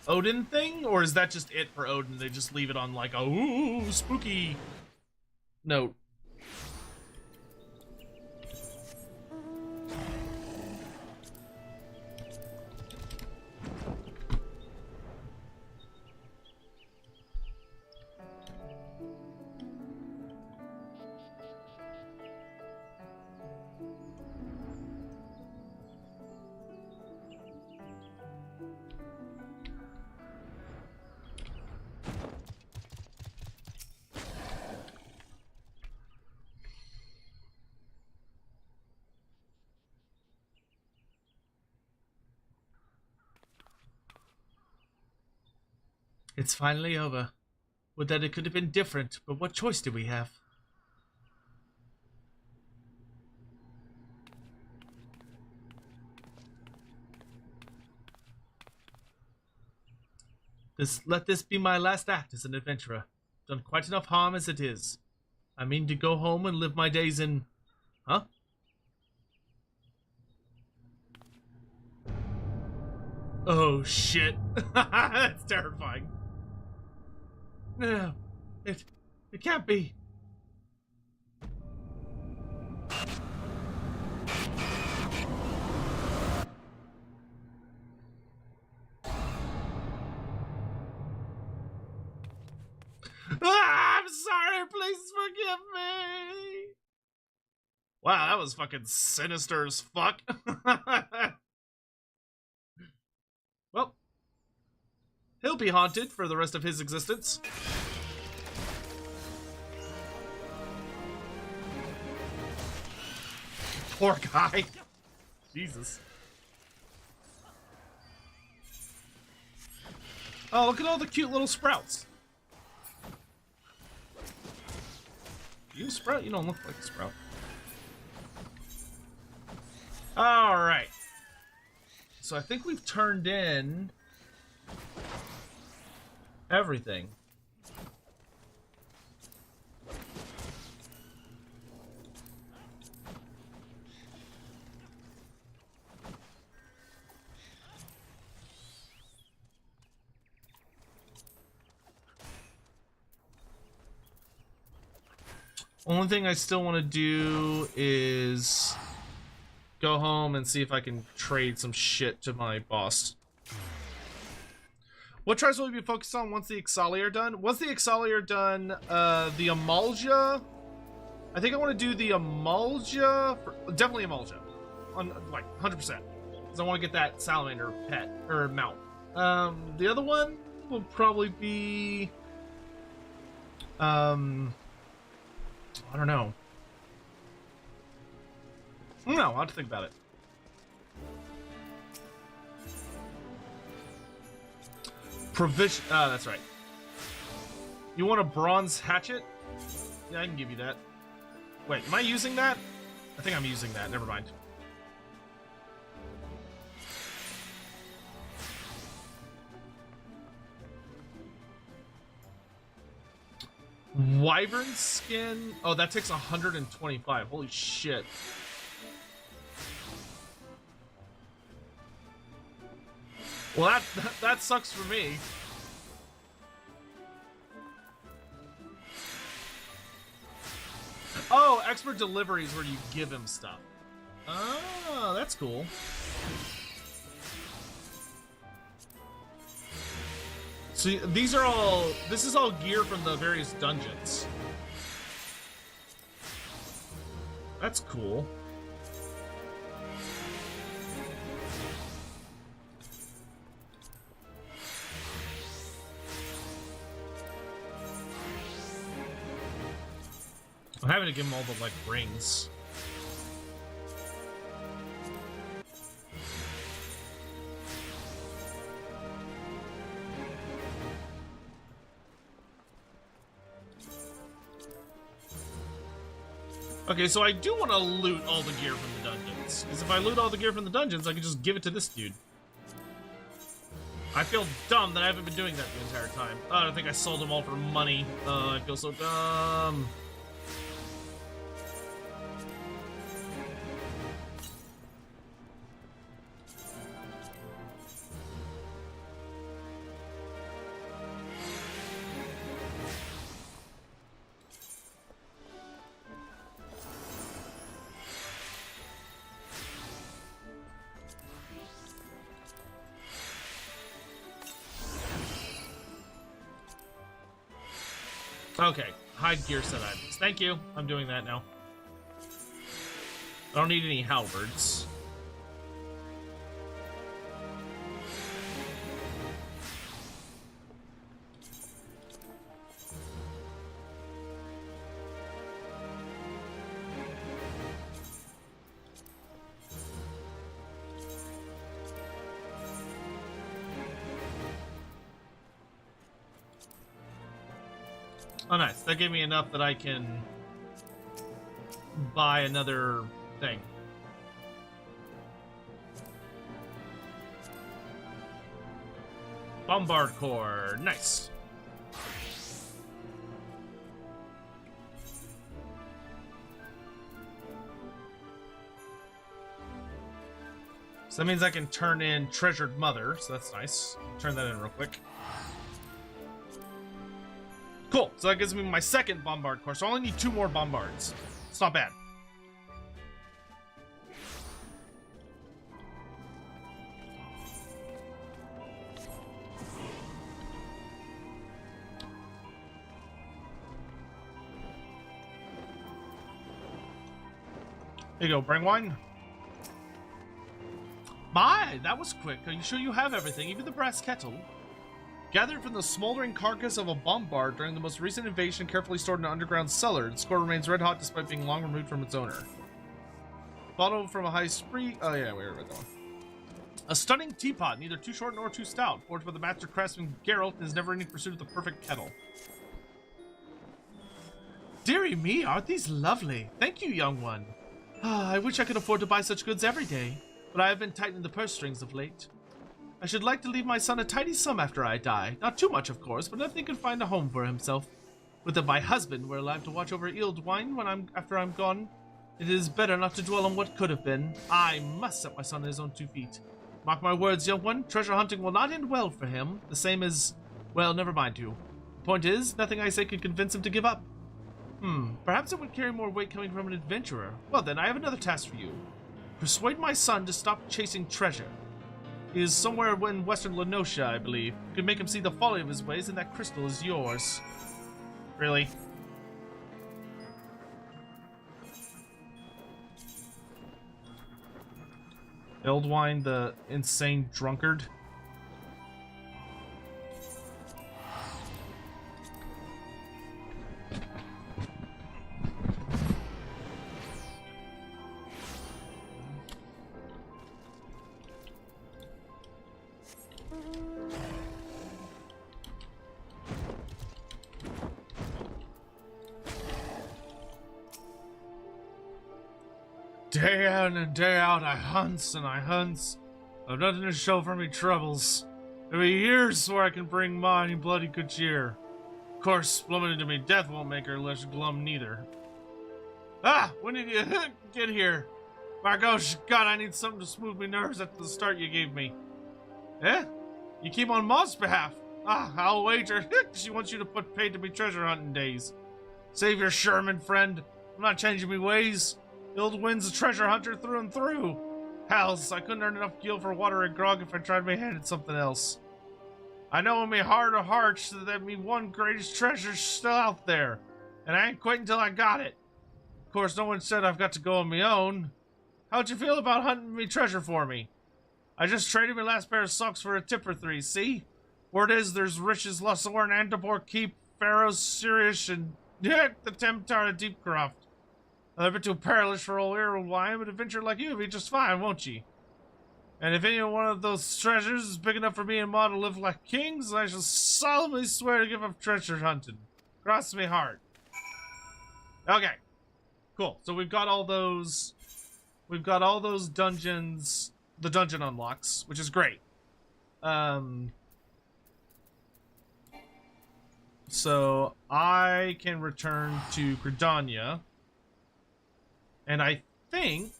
Odin thing? Or is that just it for Odin? They just leave it on, like, a ooh, spooky note. It's finally over. Would that it could have been different, but what choice did we have? Let this be my last act as an adventurer. Done quite enough harm as it is. I mean to go home and live my days in... Huh? Oh, shit. That's terrifying. No, it can't be. I'm sorry, please forgive me. Wow, that was fucking sinister as fuck. Well, he'll be haunted for the rest of his existence. Poor guy. Jesus. Oh, look at all the cute little sprouts. You a sprout? You don't look like a sprout. Alright. So I think we've turned in everything. Only thing I still want to do is go home and see if I can trade some shit to my boss. What tries will we be focused on once the Exali are done? Once the Exali are done, the Amalja. I think I want to do the Amalja. Definitely Amalja. On, like, 100%. Because I want to get that salamander pet, or mount. The other one will probably be... I don't know. I'll have to think about it. Provision. That's right. You want a bronze hatchet? Yeah, I can give you that. Wait, am I using that? I think I'm using that. Never mind. Wyvern skin. Oh, that takes 125. Holy shit. Well, that sucks for me. Oh, expert delivery is where you give him stuff. Oh, that's cool. So these are all, this is all gear from the various dungeons. That's cool. I'm having to give him all the, like, rings. Okay, so I do want to loot all the gear from the dungeons. sense, because if I loot all the gear from the dungeons, I can just give it to this dude. I feel dumb that I haven't been doing that the entire time. Oh, I don't think I sold them all for money. I feel so dumb. Okay, hide gear set items. Thank you. I'm doing that now. I don't need any halberds. Oh, nice. That gave me enough that I can buy another thing. Bombard core. Nice. So that means I can turn in Treasured Mother, so that's nice. Turn that in real quick. Cool, so that gives me my second bombard core, so I only need 2 more bombards. It's not bad. There you go, bring wine. My, that was quick. Are you sure you have everything, even the brass kettle? Gathered from the smoldering carcass of a bombard during the most recent invasion, carefully stored in an underground cellar. Its core remains red hot despite being long removed from its owner. Bottle from a high spree. Oh yeah, we were that one. A stunning teapot, neither too short nor too stout, forged by the master craftsman Geralt in his never-ending pursuit of the perfect kettle. Dearie me, aren't these lovely? Thank you, young one. I wish I could afford to buy such goods every day, but I have been tightening the purse strings of late. I should like to leave my son a tidy sum after I die. Not too much, of course, but enough he can find a home for himself. Whether my husband were alive to watch over Hildebrand after I'm gone, it is better not to dwell on what could have been. I must set my son on his own 2 feet. Mark my words, young one, treasure hunting will not end well for him. The same as... well, never mind you. The point is, nothing I say can convince him to give up. Perhaps it would carry more weight coming from an adventurer. Well then, I have another task for you. Persuade my son to stop chasing treasure. He is somewhere in western Lenosha, I believe. You can make him see the folly of his ways, and that crystal is yours. Really? Eldwine, the insane drunkard. Day in and day out, I hunts and I hunts. I've nothing to show for me troubles. There'll be years where I can bring mine bloody good cheer. Of course, plummeting to me death won't make her less glum neither. Ah, when did you get here? My gosh, God, I need something to smooth me nerves after the start you gave me. Eh? You keep on Maud's behalf. Ah, I'll wager she wants you to put paid to me treasure hunting days. Save your Sherman, friend. I'm not changing me ways. Hildwind's a treasure hunter through and through. Hells, I couldn't earn enough gil for water and grog if I tried my hand at something else. I know in me heart of hearts that me one greatest treasure's still out there, and I ain't quitting till I got it. Of course, no one said I've got to go on my own. How'd you feel about hunting me treasure for me? I just traded my last pair of socks for a tip or 3, see? Word is there's riches, Lusor, and Antipor Keep, Pharaoh's Sirius, and the Temptar of Deepcroft. A bit too perilous for old Irwine, but a venture like you'll be just fine, won't ye? And if any one of those treasures is big enough for me and Ma to live like kings, I shall solemnly swear to give up treasure hunting. Cross me heart. Okay. Cool. So we've got all those we've got all those dungeons, the dungeon unlocks, which is great. So I can return to Gridania, and I think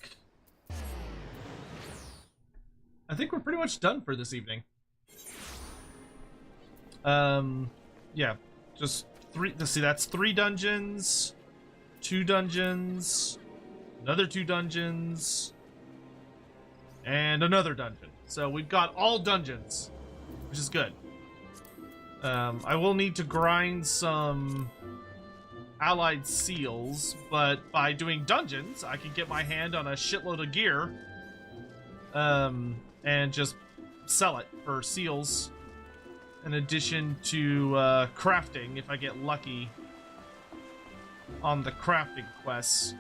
we're pretty much done for this evening. Yeah, just three. Let's see, that's 3 dungeons, 2 dungeons, another 2 dungeons, and another dungeon. So we've got all dungeons, which is good. I will need to grind some allied seals, but by doing dungeons, I can get my hand on a shitload of gear, and just sell it for seals, in addition to crafting if I get lucky on the crafting quests.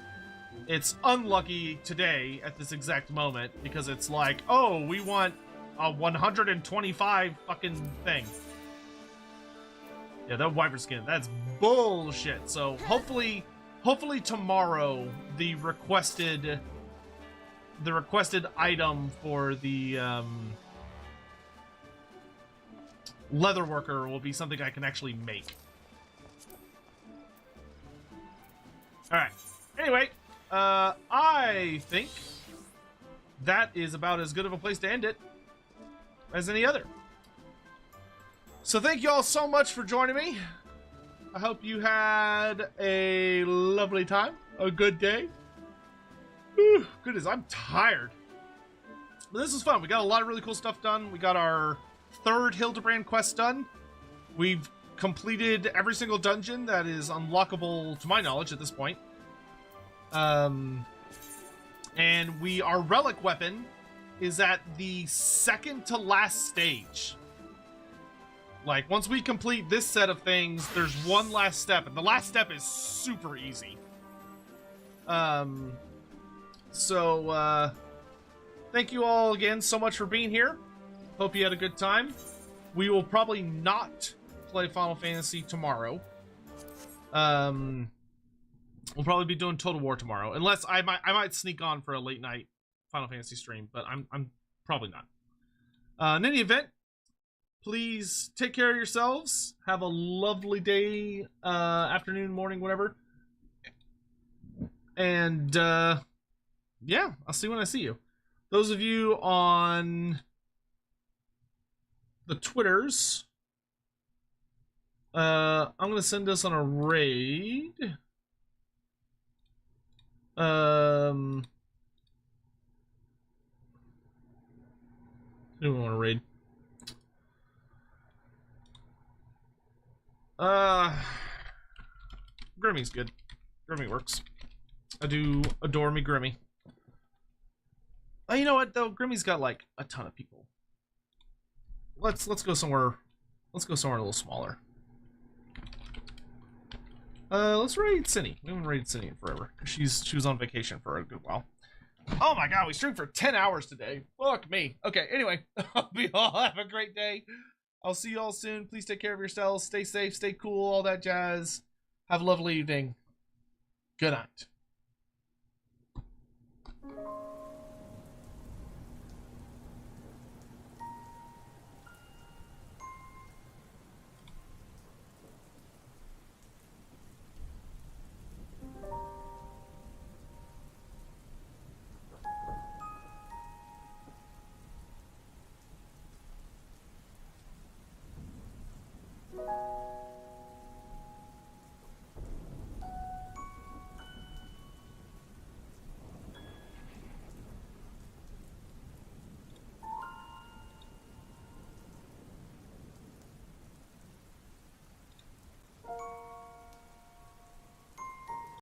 It's unlucky today at this exact moment because it's like, oh, we want a 125 fucking thing. Yeah, that wyvern skin, that's bullshit. So hopefully tomorrow the requested item for the leather worker will be something I can actually make. Alright. Anyway, I think that is about as good of a place to end it as any other. So thank you all so much for joining me. I hope you had a lovely time, a good day. Whew, goodness, I'm tired. But this was fun. We got a lot of really cool stuff done. We got our 3rd Hildebrand quest done. We've completed every single dungeon that is unlockable, to my knowledge, at this point. And our relic weapon is at the 2nd to last stage. Like, once we complete this set of things, there's one last step, and the last step is super easy. So, thank you all again so much for being here. Hope you had a good time. We will probably not play Final Fantasy tomorrow. We'll probably be doing Total War tomorrow, unless I might sneak on for a late night Final Fantasy stream, but I'm probably not. In any event, please take care of yourselves. Have a lovely day, afternoon, morning, whatever. And, yeah, I'll see you when I see you. Those of you on the Twitters, I'm going to send us on a raid. Who do we want to raid? Grimmy's good. Grimmy works. I do adore me Grimmy. Oh, you know what though? Grimmy's got like a ton of people. Let's go somewhere. Let's go somewhere a little smaller. Let's raid Cindy. We haven't raided Cindy in forever because she was on vacation for a good while. Oh my god, we streamed for 10 hours today. Fuck me. Okay, anyway, hope you all have a great day. I'll see you all soon. Please take care of yourselves. Stay safe, stay cool, all that jazz. Have a lovely evening. Good night.